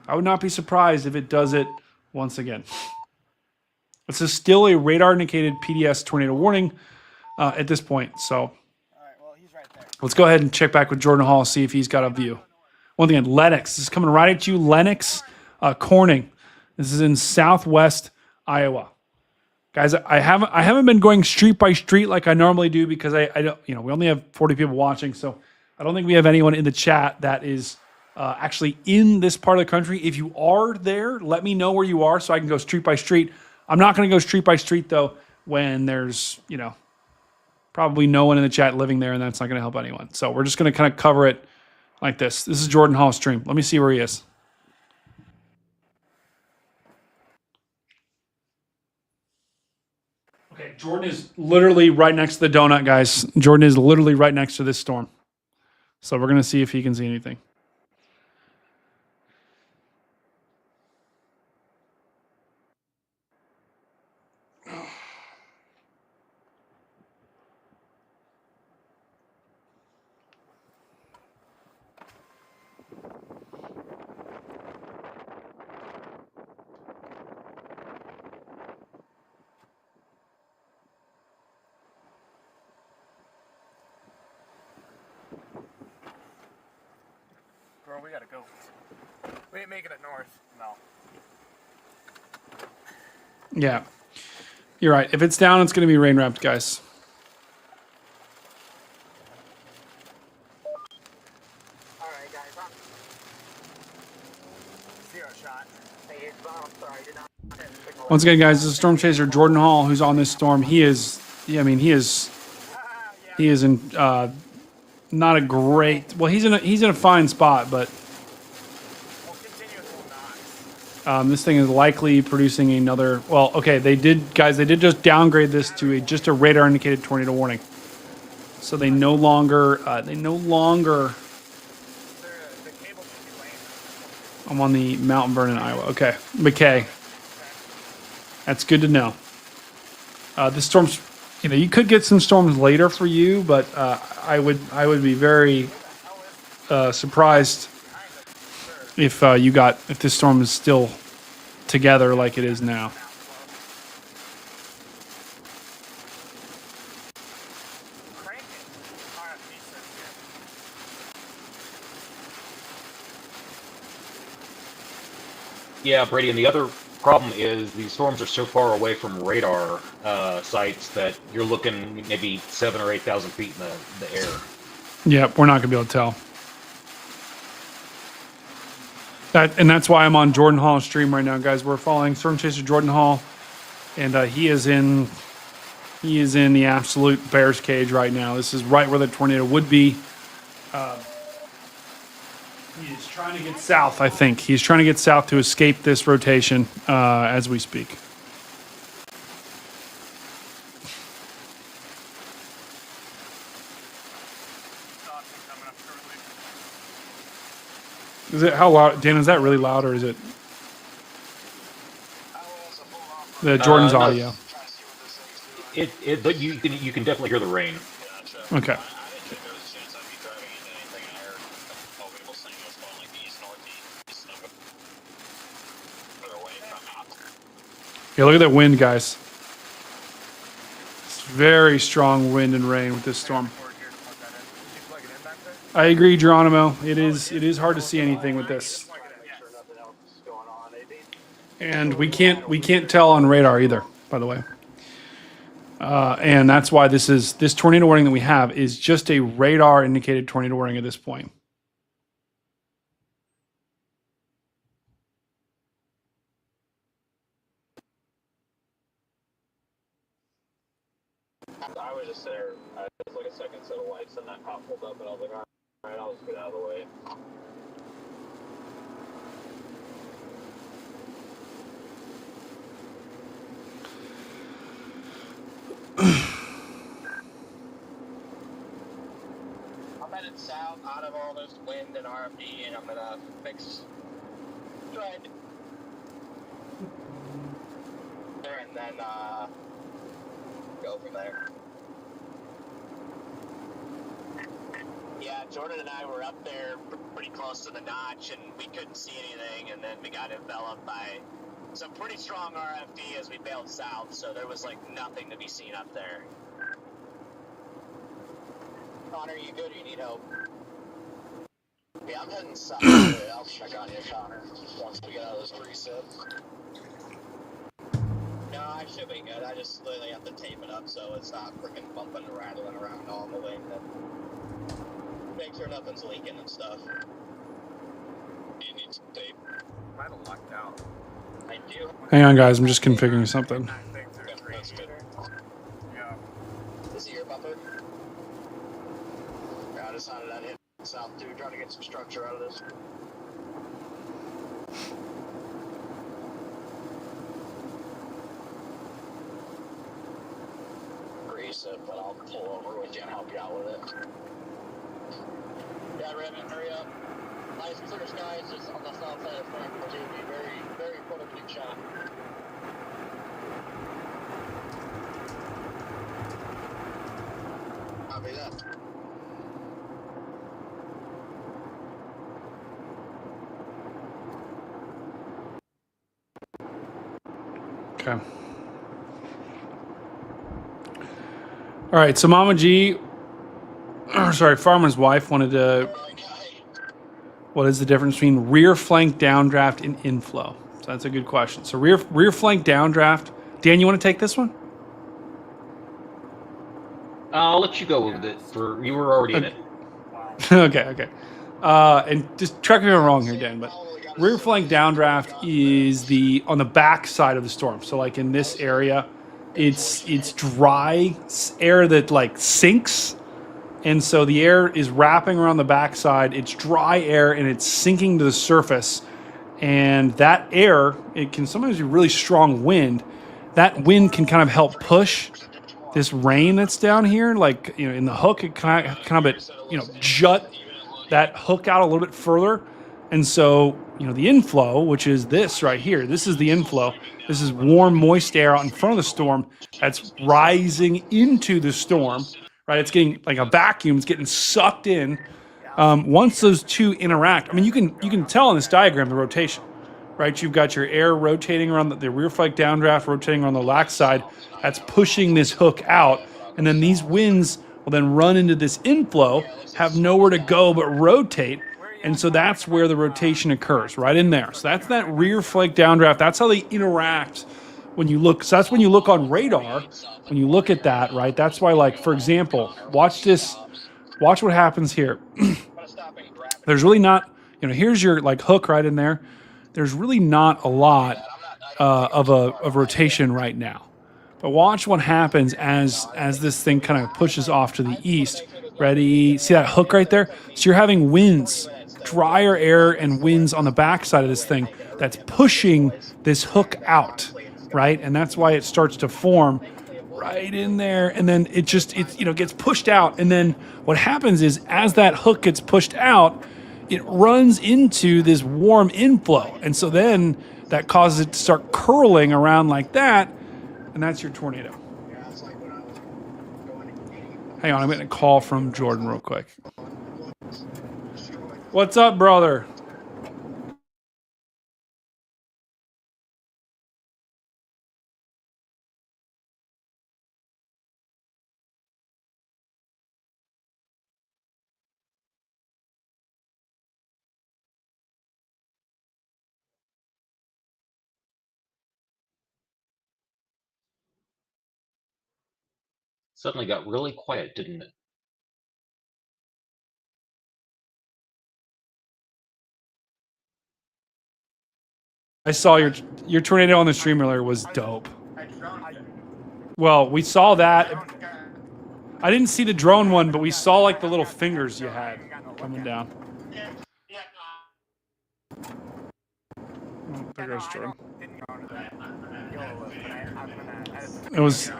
I would not be surprised if it does it once again. This is still a radar-indicated PDS tornado warning at this point. So let's go ahead and check back with Jordan Hall, see if he's got a view. Once again, Lennox. This is coming right at you. Lennox, Corning. This is in southwest Iowa. Guys, I haven't been going street by street like I normally do because I don't, we only have 40 people watching, so I don't think we have anyone in the chat that is actually in this part of the country. If you are there, let me know where you are so I can go street by street. I'm not going to go street by street though when there's, probably no one in the chat living there, and that's not going to help anyone. So we're just going to kind of cover it like this. This is Jordan Hall's stream. Let me see where he is. Okay, Jordan is literally right next to the donut, guys. Jordan is literally right next to this storm. So we're going to see if he can see anything. Bro, we gotta go. We ain't making it north. No. Yeah. You're right. If it's down, it's going to be rain wrapped, guys. Alright, guys, I'm... Zero shot. Hey, it's I'm sorry, did not... Once again, guys, this is Storm Chaser Jordan Hall, who's on this storm. He is, I mean, he is in not a great. Well, he's in a fine spot, but this thing is likely producing another. Well, okay, they did just downgrade this to just a radar indicated tornado warning. So they no longer. I'm on the Mount Vernon, Iowa. Okay, McKay. That's good to know. This storm's, you could get some storms later for you, but I would be very surprised if if this storm is still together like it is now. Yeah, Brady, and the other problem is these storms are so far away from radar sites that you're looking maybe 7,000 or 8,000 feet in the air. Yeah, we're not going to be able to tell. And that's why I'm on Jordan Hall's stream right now, guys. We're following Storm Chaser Jordan Hall, and he is in the absolute bear's cage right now. This is right where the tornado would be. He is trying to get south, I think. He's trying to get south to escape this rotation as we speak. Is it how loud? Dan, is that really loud, or is it the Jordan's audio? But you can definitely hear the rain. Okay. Yeah, look at that wind, guys. It's very strong wind and rain with this storm. I agree, Geronimo. It is hard to see anything with this. And we can't tell on radar either, by the way. And that's why this tornado warning that we have is just a radar indicated tornado warning at this point. I was just there. It was like a second set of lights, and that cop pulled up, and I was like, all right, I'll just get out of the way. I'm headed south out of all this wind and RFD, and I'm gonna try and there, and then go from there. Yeah, Jordan and I were up there pretty close to the notch, and we couldn't see anything, and then we got enveloped by some pretty strong RFD as we bailed south, so there was like nothing to be seen up there. Connor, you good or you need help? Yeah, I'm heading south. I'll check on you, Connor, once we get out of this reset. No, I should be good. I just literally have to tape it up so it's not freaking bumping and rattling around all the way. Make sure nothing's leaking and stuff. You need some tape. Might have lucked out. I do. Hang on, guys. I'm just configuring something. That's good. Yeah. Is it your bumper? decided I'd hit south too, trying to get some structure out of this. Grease it, but I'll pull over with you and help you out with it. Yeah, Redmond, hurry up. Nice clear skies just on the south side of Frankfurt, too. Be very, very prolific shot. Copy that. Okay. All right, so Mama G, sorry, Farmer's wife wanted to, what is the difference between rear flank downdraft and inflow? So that's a good question. So rear flank downdraft. Dan, you want to take this one? I'll let you go with it. You were already in it. Okay. And just correct me if I'm wrong here, Dan, but rear flank downdraft is on the back side of the storm. So like in this area, it's dry air that like sinks. And so the air is wrapping around the backside. It's dry air and it's sinking to the surface. And that air, it can sometimes be really strong wind. That wind can kind of help push this rain that's down here. Like, you know, in the hook, it kind of jut that hook out a little bit further. And so, you know, the inflow, which is this right here, this is the inflow. This is warm, moist air out in front of the storm that's rising into the storm, right? It's getting like a vacuum. It's getting sucked in. Once those two interact, I mean, you can tell in this diagram the rotation, right? You've got your air rotating around the rear flank downdraft, rotating on the lax side. That's pushing this hook out. And then these winds will then run into this inflow, have nowhere to go but rotate. And so that's where the rotation occurs, right in there. So that's that rear flank downdraft. That's how they interact when you look. So that's when you look on radar, when you look at that, right? That's why, like, for example, watch this. Watch what happens here. There's really not, you know, here's your like hook right in there. There's really not a lot of rotation right now. But watch what happens as this thing kind of pushes off to the east. Ready? See that hook right there? So you're having winds, drier air and winds on the backside of this thing that's pushing this hook out, right? And that's why it starts to form right in there. And then it gets pushed out. And then what happens is as that hook gets pushed out, it runs into this warm inflow. And so then that causes it to start curling around like that. And that's your tornado. Hang on, I'm getting a call from Jordan real quick. What's up, brother? Suddenly got really quiet, didn't it? I saw your tornado on the stream earlier was dope. Well, we saw that. I didn't see the drone one, but we saw like the little fingers you had coming down. Oh, there goes Jordan. It was.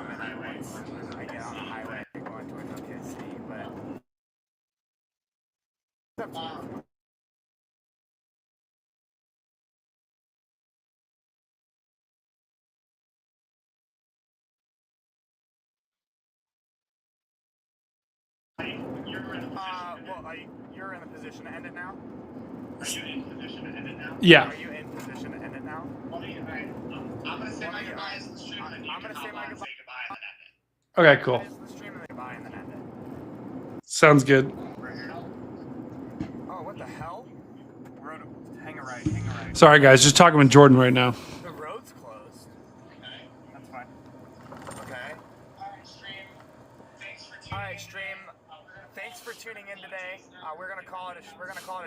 You're in the position to end it now? Are you in position to end it now? Yeah. Are you in position to end it now? I'm going to say my goodbyes in the stream, and then you can say goodbye and then end it. Okay, cool. Sounds good. Oh, what the hell? Hang a right. Sorry, guys. Just talking with Jordan right now. The road's closed. Okay, that's fine. Okay. All right, stream. Thanks for tuning in today. We're gonna call it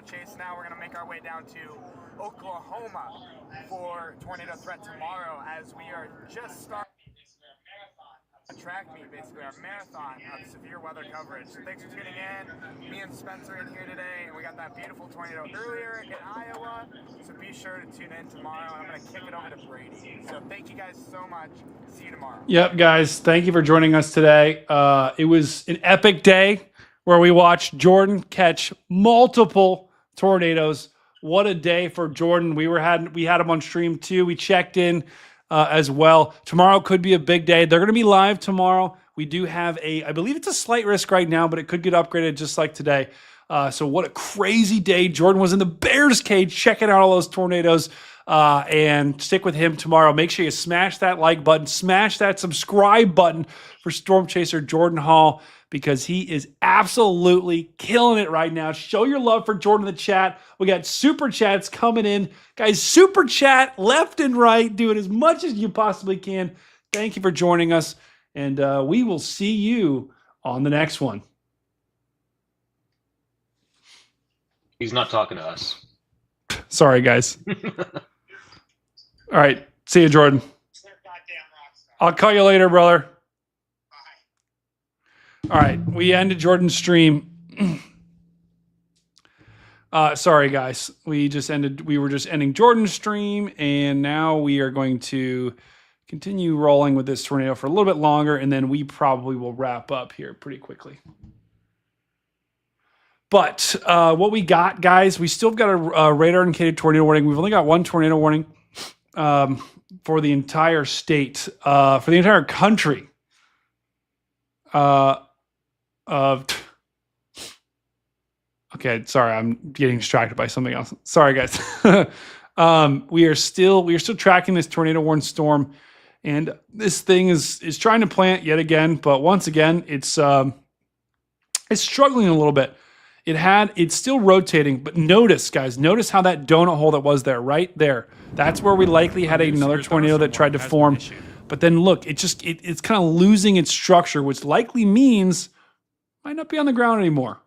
a chase now. We're gonna make our way down to Oklahoma for tornado threat tomorrow, as we are just starting. track meet, basically our marathon of severe weather coverage. So thanks for tuning in. Me and Spencer in here today, and we got that beautiful tornado earlier in Iowa. So be sure to tune in tomorrow, and I'm going to kick it over to Brady. So thank you guys so much. See you tomorrow. Yep, guys, thank you for joining us today. It was an epic day where we watched Jordan catch multiple tornadoes. What a day for Jordan. We had him on stream too. We checked in as well. Tomorrow could be a big day. They're going to be live tomorrow. We do have I believe it's a slight risk right now, but it could get upgraded just like today. So what a crazy day. Jordan was in the Bears cage checking out all those tornadoes. And stick with him tomorrow. Make sure you smash that like button, smash that subscribe button for Storm Chaser Jordan Hall, because he is absolutely killing it right now. Show your love for Jordan in the chat. We got super chats coming in. Guys, super chat left and right. Do it as much as you possibly can. Thank you for joining us, and we will see you on the next one. He's not talking to us. Sorry, guys. All right. See you, Jordan. I'll call you later, brother. All right. We ended Jordan's stream. Sorry, guys. We were just ending Jordan's stream, and now we are going to continue rolling with this tornado for a little bit longer, and then we probably will wrap up here pretty quickly. But what we got, guys, we still got a radar indicated tornado warning. We've only got one tornado warning for the entire state, for the entire country. Okay, sorry, I'm getting distracted by something else. Sorry, guys. We are still tracking this tornado warning storm, and this thing is trying to plant yet again. But once again, it's struggling a little bit. It's still rotating, but notice, guys, notice how that donut hole that was there, right there. That's where we likely had another tornado that tried to form. But then look, it's kind of losing its structure, which likely means it might not be on the ground anymore.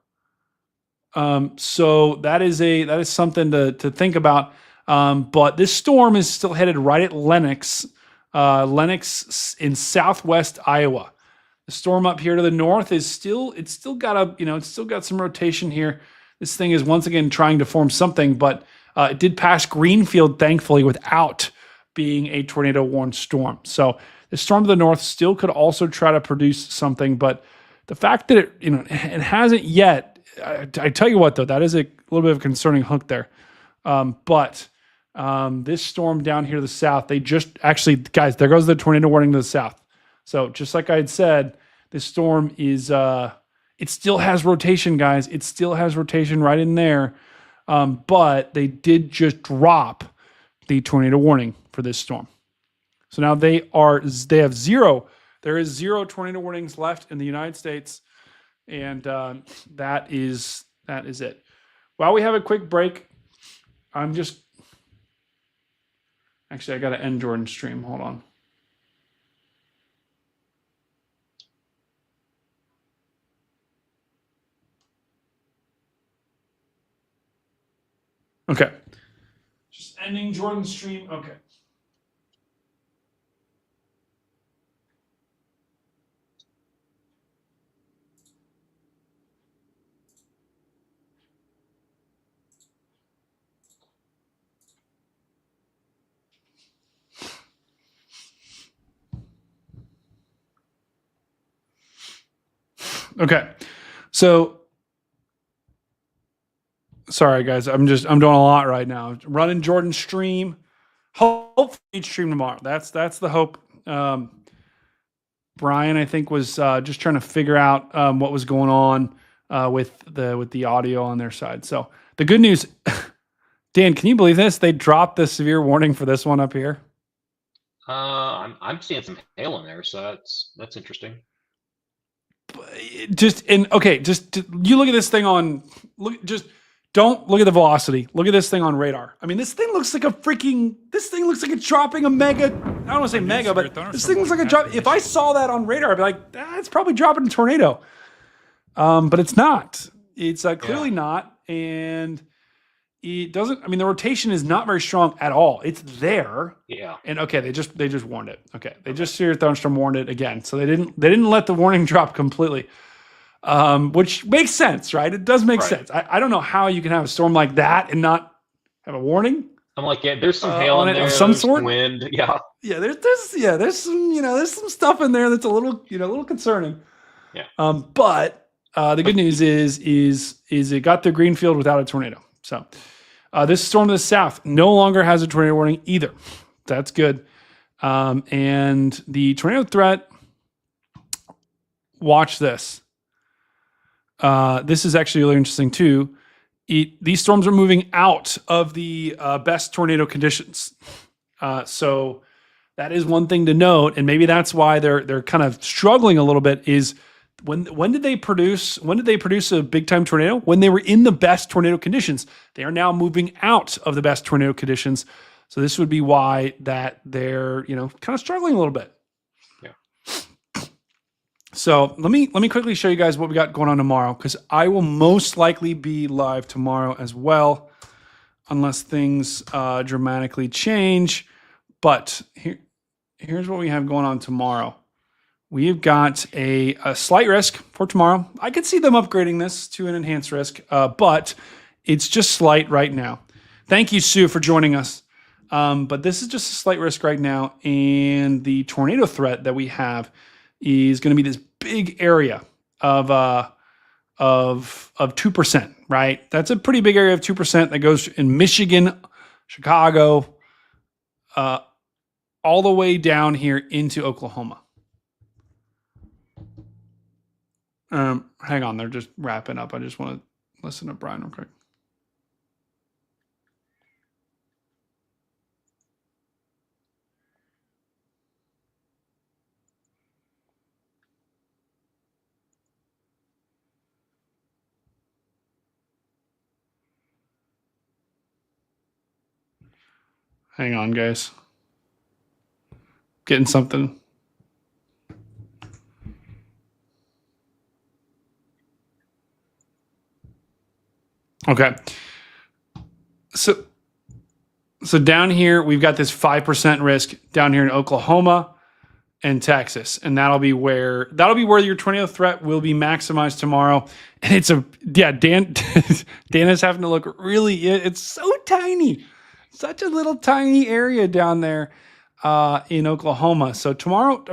So that is something to think about. But this storm is still headed right at Lenox in southwest Iowa. The storm up here to the north it's still got some rotation here. This thing is once again trying to form something, but it did pass Greenfield, thankfully, without being a tornado warned storm. So the storm to the north still could also try to produce something, but the fact that it hasn't yet, I tell you what though, that is a little bit of a concerning hook there. But this storm down here to the south, guys, there goes the tornado warning to the south. So just like I had said, this storm is, it still has rotation, guys. It still has rotation right in there. But they did just drop the tornado warning for this storm. So now they have zero. There is 0 tornado warnings left in the United States. And that is it. While we have a quick break, actually, I got to end Jordan's stream. Hold on. Okay. Just ending Jordan's stream. Okay. Okay. So sorry, guys. I'm doing a lot right now. Running Jordan's stream. Hopefully each stream tomorrow. That's the hope. Brian, I think, was just trying to figure out what was going on with the audio on their side. So the good news, Dan, can you believe this? They dropped the severe warning for this one up here. I'm seeing some hail in there, so that's interesting. You look at this thing don't look at the velocity. Look at this thing on radar. I mean, this thing looks like it's dropping a mega. I don't want to say mega, but this thing looks like a drop. If I saw that on radar, I'd be like, it's probably dropping a tornado. But it's not. It's clearly not. And it doesn't. I mean, the rotation is not very strong at all. It's there. Yeah. And okay, they just warned it. Okay, they just Severe Thunderstorm warned it again. So they didn't let the warning drop completely, which makes sense, right? It does make sense. I don't know how you can have a storm like that and not have a warning. I'm like, yeah, there's some hail in there, of some there's sort. wind, yeah. Yeah, there's some stuff in there that's a little concerning. Yeah. But the good news is it got the green field without a tornado. So this storm to the south no longer has a tornado warning either. That's good. And the tornado threat, watch this. This is actually really interesting too. These storms are moving out of the best tornado conditions. So that is one thing to note, and maybe that's why they're kind of struggling a little bit. Is when did they produce a big time tornado? When they were in the best tornado conditions. They are now moving out of the best tornado conditions. So this would be why that they're kind of struggling a little bit. So let me quickly show you guys what we got going on tomorrow, because I will most likely be live tomorrow as well, unless things dramatically change. But here's what we have going on tomorrow. We've got a slight risk for tomorrow. I could see them upgrading this to an enhanced risk, but it's just slight right now. Thank you, Sue, for joining us. But this is just a slight risk right now, and the tornado threat that we have is going to be this big area of 2%, right? That's a pretty big area of 2% that goes in Michigan, Chicago, all the way down here into Oklahoma. Hang on, they're just wrapping up. I just want to listen to Brian real quick. Hang on, guys. Getting something. Okay. So down here, we've got this 5% risk down here in Oklahoma and Texas. And that'll be where your tornado threat will be maximized tomorrow. And Dan is having to look it's so tiny. Such a little tiny area down there in Oklahoma. So tomorrow,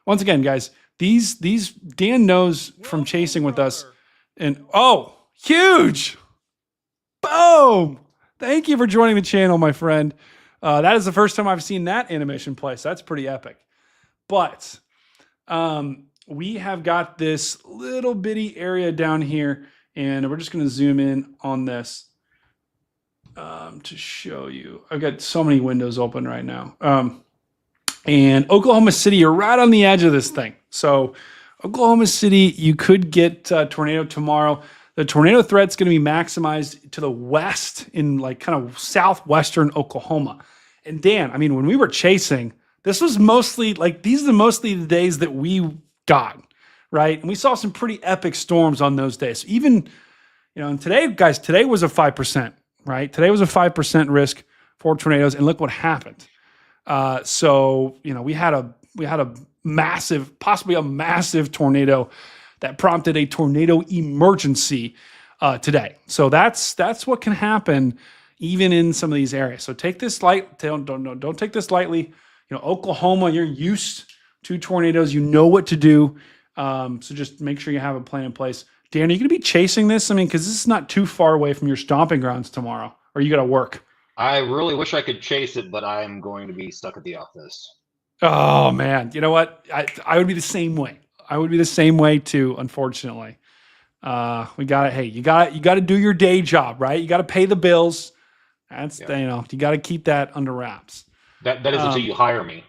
once again, guys, these Dan knows from chasing with us. And huge. Boom. Thank you for joining the channel, my friend. That is the first time I've seen that animation play. So that's pretty epic. But we have got this little bitty area down here, and we're just going to zoom in on this. To show you, I've got so many windows open right now. And Oklahoma City, you're right on the edge of this thing. So Oklahoma City, you could get tornado tomorrow. The tornado threat's going to be maximized to the west in like kind of southwestern Oklahoma. And Dan, I mean, when we were chasing, this was mostly like, these are mostly the days that we got, right? And we saw some pretty epic storms on those days. So even, and today, guys, today was a 5%. Right? Today was a 5% risk for tornadoes, and look what happened. So we had a massive, possibly a massive tornado that prompted a tornado emergency today. So that's what can happen even in some of these areas. So take this don't take this lightly. Oklahoma, you're used to tornadoes. You know what to do. So just make sure you have a plan in place. Dan, are you going to be chasing this? I mean, because this is not too far away from your stomping grounds tomorrow. Or you got to work? I really wish I could chase it, but I'm going to be stuck at the office. Oh, man. You know what? I would be the same way. I would be the same way, too, unfortunately. You got to do your day job, right? You got to pay the bills. That's, you got to keep that under wraps. That is until you hire me.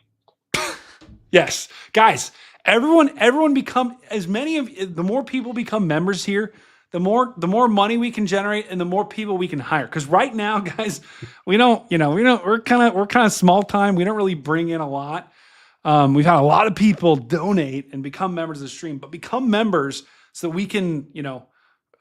Yes. Guys. Everyone become the more people become members here, the more money we can generate and the more people we can hire. Because right now, guys, we're kind of small time. We don't really bring in a lot. We've had a lot of people donate and become members of the stream, but become members so that we can,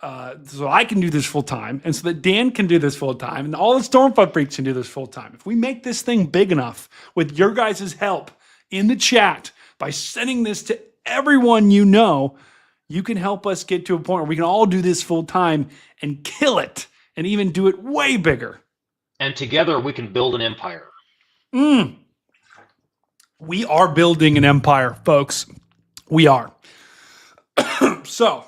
so I can do this full time, and so that Dan can do this full time, and all the Stormfront freaks can do this full time. If we make this thing big enough with your guys' help in the chat by sending this to everyone you know, you can help us get to a point where we can all do this full time and kill it, and even do it way bigger. And together we can build an empire. We are building an empire, folks. We are. So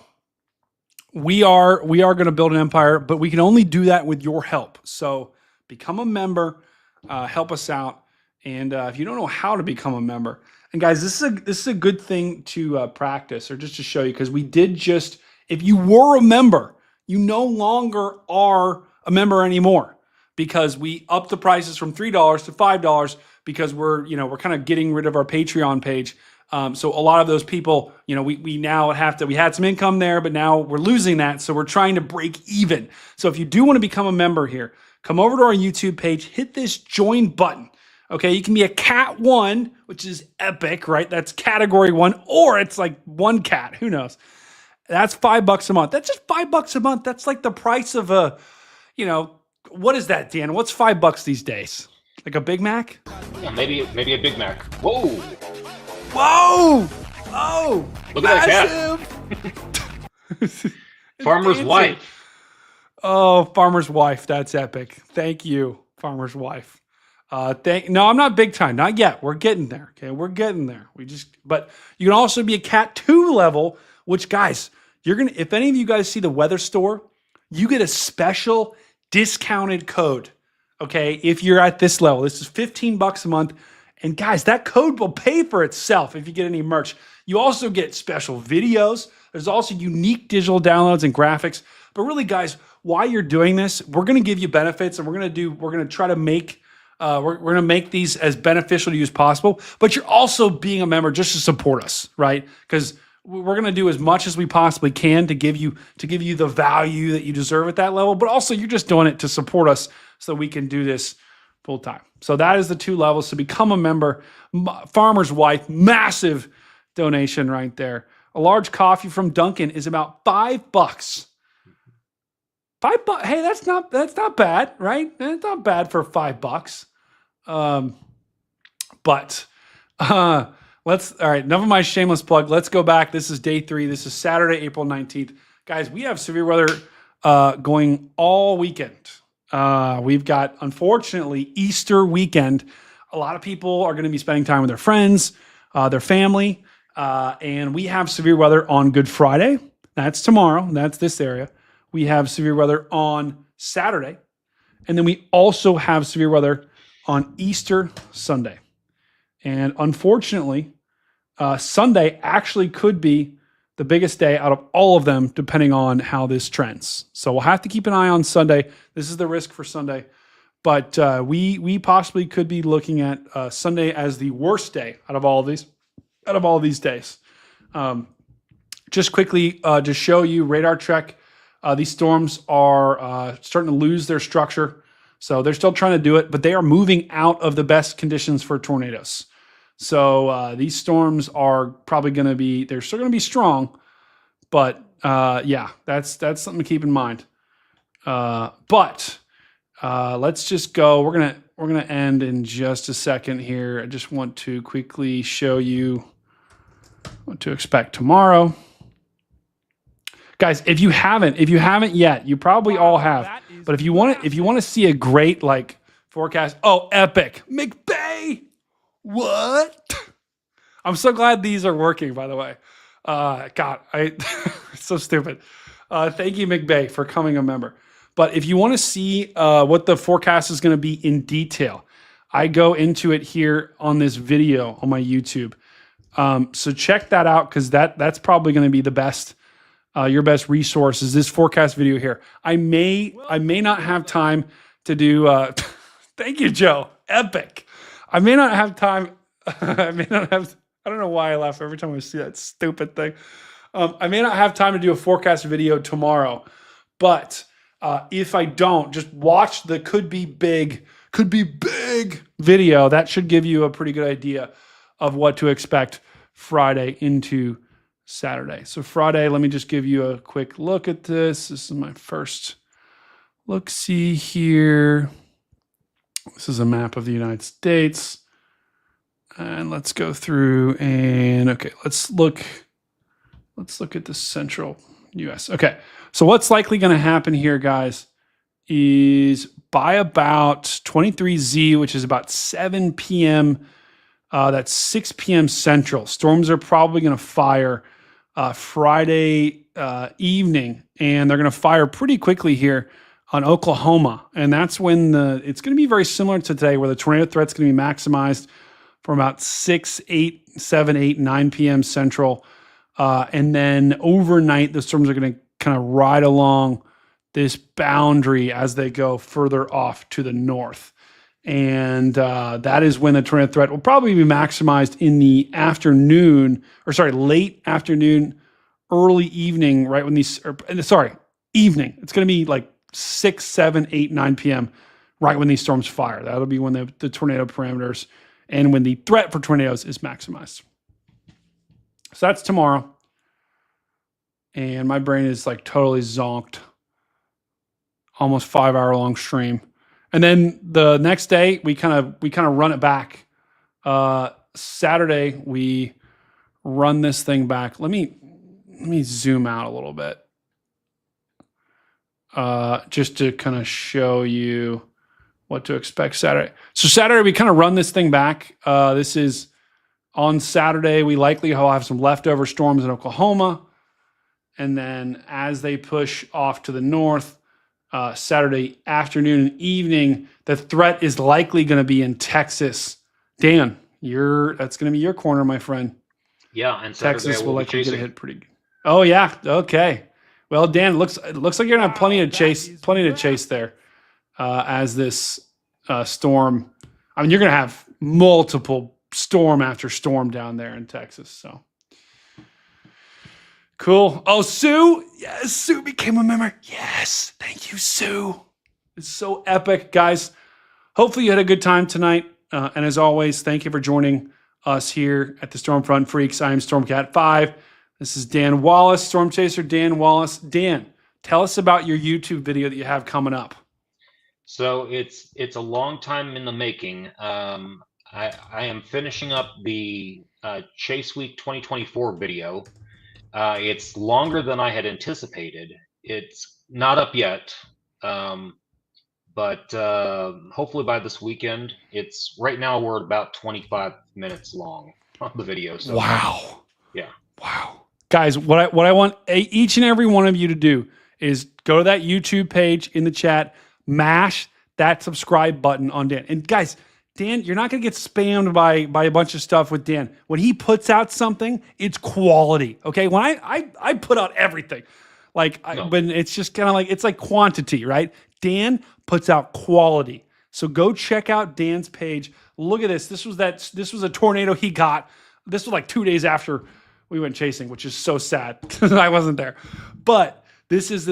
we are going to build an empire, but we can only do that with your help. So become a member, help us out. And if you don't know how to become a member, and guys, this is a good thing to practice, or just to show you, because we did just, if you were a member, you no longer are a member anymore, because we upped the prices from $3 to $5 because we're kind of getting rid of our Patreon page. So a lot of those people, we now we had some income there, but now we're losing that. So we're trying to break even. So if you do want to become a member here, come over to our YouTube page, hit this join button. Okay, you can be a cat 1, which is epic, right? That's category 1, or it's like one cat. Who knows? That's $5 a month. That's just $5 a month. That's like the price of a, what is that, Dan? What's $5 these days? Like a Big Mac? Yeah, maybe a Big Mac. Whoa! Whoa! Oh! Look at that cat. Farmer's wife. Oh, Farmer's wife. That's epic. Thank you, Farmer's wife. No, I'm not big time. Not yet. We're getting there. Okay, we're getting there. But you can also be a cat 2 level, which, guys, if any of you guys see the weather store, you get a special discounted code. Okay, if you're at this level, this is $15 a month. And guys, that code will pay for itself if you get any merch. You also get special videos. There's also unique digital downloads and graphics. But really, guys, while you're doing this, we're going to give you benefits, and we're going to try to make we're going to make these as beneficial to you as possible. But you're also being a member just to support us, right? Because we're going to do as much as we possibly can to give you the value that you deserve at that level. But also, you're just doing it to support us so we can do this full time. So that is the 2 levels. So become a member. Farmer's wife, massive donation right there. A large coffee from Dunkin' is about $5. $5. Hey, that's not bad, right? That's not bad for $5. But all right, enough of my shameless plug. Let's go back. This is day 3. This is Saturday, April 19th. Guys, we have severe weather going all weekend. We've got, unfortunately, Easter weekend. A lot of people are going to be spending time with their friends, their family, and we have severe weather on Good Friday. That's tomorrow. That's this area. We have severe weather on Saturday, and then we also have severe weather on Easter Sunday. And unfortunately, Sunday actually could be the biggest day out of all of them, depending on how this trends. So we'll have to keep an eye on Sunday. This is the risk for Sunday. But we possibly could be looking at Sunday as the worst day out of all of these days. Just quickly to show you, radar check. These storms are starting to lose their structure. So they're still trying to do it, but they are moving out of the best conditions for tornadoes. So these storms are probably going to be, they're still going to be strong, but yeah, that's something to keep in mind. But let's just go. We're gonna end in just a second here. I just want to quickly show you what to expect tomorrow. Guys, if you haven't yet, you probably all have. But if you want to see a great forecast, epic. McBay. What? I'm so glad these are working, by the way. God, it's so stupid. Thank you, McBay, for coming a member. But if you want to see what the forecast is going to be in detail, I go into it here on this video on my YouTube. So check that out, because that's probably going to be the best. Your best resource is this forecast video here. I may not have time to do. Thank you, Joe. Epic. I may not have time. I don't know why I laugh every time I see that stupid thing. I may not have time to do a forecast video tomorrow, but if I don't, just watch the could be big video. That should give you a pretty good idea of what to expect Friday into Saturday. So Friday, let me just give you a quick look at this. This is my first look-see here. This is a map of the United States. And let's go through and, okay, let's look at the central US. Okay, so what's likely going to happen here, guys, is by about 23Z, which is about 7 p.m., that's 6 p.m. Central. Storms are probably going to fire Friday evening, and they're going to fire pretty quickly here on Oklahoma. And that's when it's going to be very similar to today, where the tornado threat's going to be maximized from about 6, 8, 7, 8, 9 p.m. Central. And then overnight, the storms are going to kind of ride along this boundary as they go further off to the north. And that is when the tornado threat will probably be maximized in the afternoon, late afternoon, early evening, right when evening. It's going to be like 6, 7, 8, 9 p.m., right when these storms fire. That'll be when the tornado parameters and when the threat for tornadoes is maximized. So that's tomorrow. And my brain is like totally zonked. Almost 5-hour long stream. And then the next day we kind of run it back. Saturday we run this thing back. Let me zoom out a little bit. Just to kind of show you what to expect Saturday. So Saturday we kind of run this thing back. This is on Saturday. We likely will have some leftover storms in Oklahoma. And then as they push off to the north, Saturday afternoon and evening, the threat is likely going to be in Texas. Dan, that's going to be your corner, my friend. Yeah, and Saturday Texas will likely get hit pretty good. Oh yeah, okay. Well, Dan, it looks like you're gonna have plenty to chase there as this storm. I mean, you're gonna have multiple storm after storm down there in Texas. So. Cool. Oh, Sue. Yes, Sue became a member. Yes. Thank you, Sue. It's so epic, guys. Hopefully you had a good time tonight. And as always, thank you for joining us here at the Stormfront Freaks. I am Stormcat5. This is Dan Wallace, Storm Chaser Dan Wallace. Dan, tell us about your YouTube video that you have coming up. So it's a long time in the making. I am finishing up the Chase Week 2024 video. It's longer than I had anticipated. It's not up yet, but hopefully by this weekend. It's right now we're about 25 minutes long on the video. So wow. Yeah. Wow. Guys, what I want each and every one of you to do is go to that YouTube page in the chat, mash that subscribe button on Dan. And guys, Dan, you're not going to get spammed by a bunch of stuff with Dan. When he puts out something, it's quality. Okay, when I put out everything, but it's just kind of like it's like quantity, right? Dan puts out quality. So go check out Dan's page. Look at this. This was a tornado he got. This was like 2 days after we went chasing, which is so sad. I wasn't there, but this is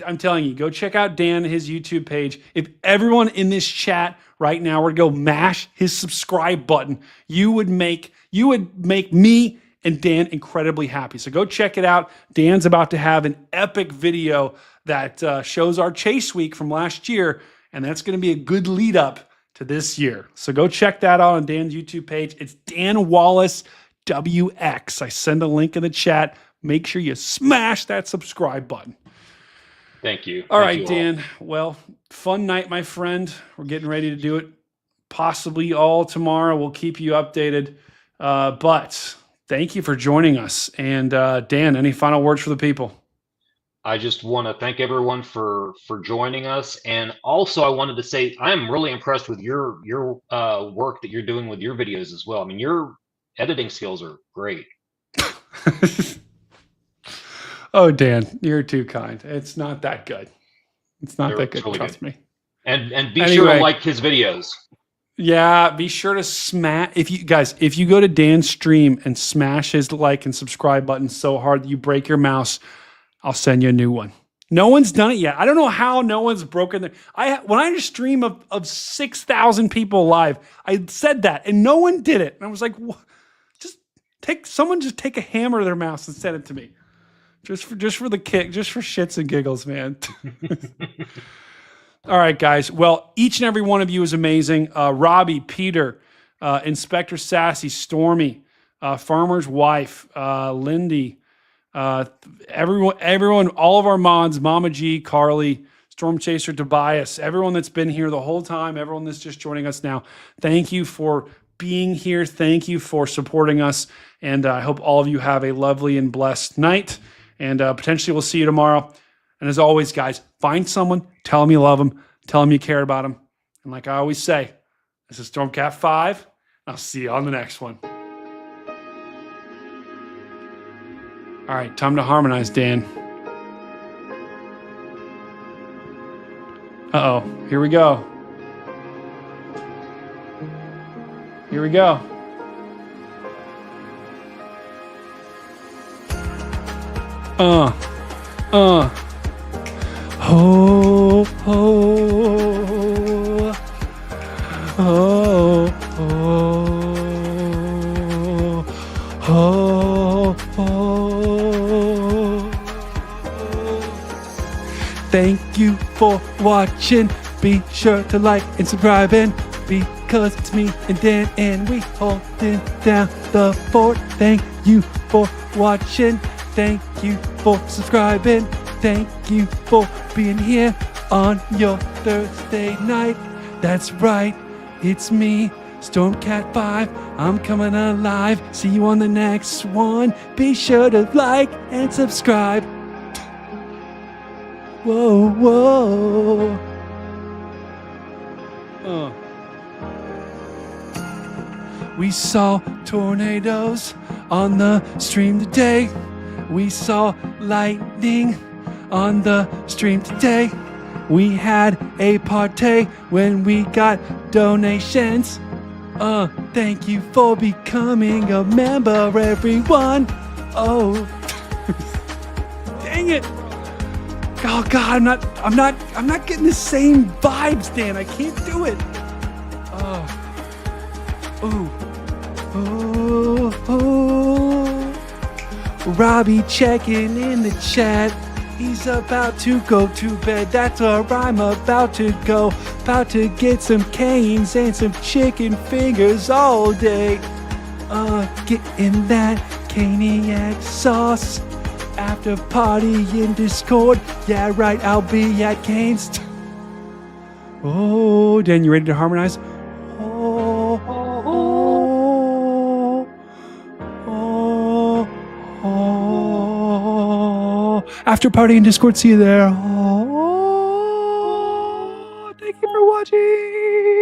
I'm telling you, go check out his YouTube page. If everyone in this chat right now were to go mash his subscribe button, you would make me and Dan incredibly happy. So go check it out. Dan's about to have an epic video that shows our chase week from last year, and that's going to be a good lead up to this year. So go check that out on Dan's YouTube page. It's Dan Wallace WX. I send a link in the chat. Make sure you smash that subscribe button. Thank you. All right, Dan. Well, fun night, my friend. We're getting ready to do it possibly all tomorrow. We'll keep you updated. But thank you for joining us. And Dan, any final words for the people? I just want to thank everyone for joining us. And also I wanted to say I'm really impressed with your work that you're doing with your videos as well. I mean, your editing skills are great. Oh, Dan, you're too kind. It's not that good. It's not that good. Really trust me. And be sure to like his videos. Yeah, be sure to smash. If you go to Dan's stream and smash his like and subscribe button so hard that you break your mouse, I'll send you a new one. No one's done it yet. I don't know how no one's broken their. When I stream of 6,000 people live, I said that and no one did it. And I was like, Someone just take a hammer to their mouse and send it to me. Just for the kick, just for shits and giggles, man. All right, guys. Well, each and every one of you is amazing. Robbie, Peter, Inspector Sassy, Stormy, Farmer's Wife, Lindy, everyone, all of our mods, Mama G, Carly, Storm Chaser, Tobias, everyone that's been here the whole time, everyone that's just joining us now. Thank you for being here. Thank you for supporting us. And I hope all of you have a lovely and blessed night. And potentially we'll see you tomorrow. And as always, guys, find someone, tell them you love them, tell them you care about them. And like I always say, this is Stormcat 5. I'll see you on the next one. All right, time to harmonize, Dan. Uh-oh, here we go. Here we go. Oh, oh, oh, oh, oh, oh. Thank you for watching. Be sure to like and subscribe, and because it's me and Dan and we holding down the fort. Thank you for watching. Thank you for subscribing. Thank you for being here on your Thursday night. That's right, it's me, Stormcat 5. I'm coming alive. See you on the next one. Be sure to like and subscribe. Whoa, whoa. We saw tornadoes on the stream today. We saw lightning on the stream today. We had a party when we got donations. Thank you for becoming a member, everyone. Oh, dang it. Oh God, I'm not getting the same vibes, Dan. I can't do it. Robbie checking in the chat. He's about to go to bed. That's where I'm about to go. About to get some canes and some chicken fingers all day. Getting that caniac sauce. After party in Discord. Yeah, right, I'll be at Cane's. Oh, Dan, you ready to harmonize? After party in Discord, see you there. Oh, thank you for watching.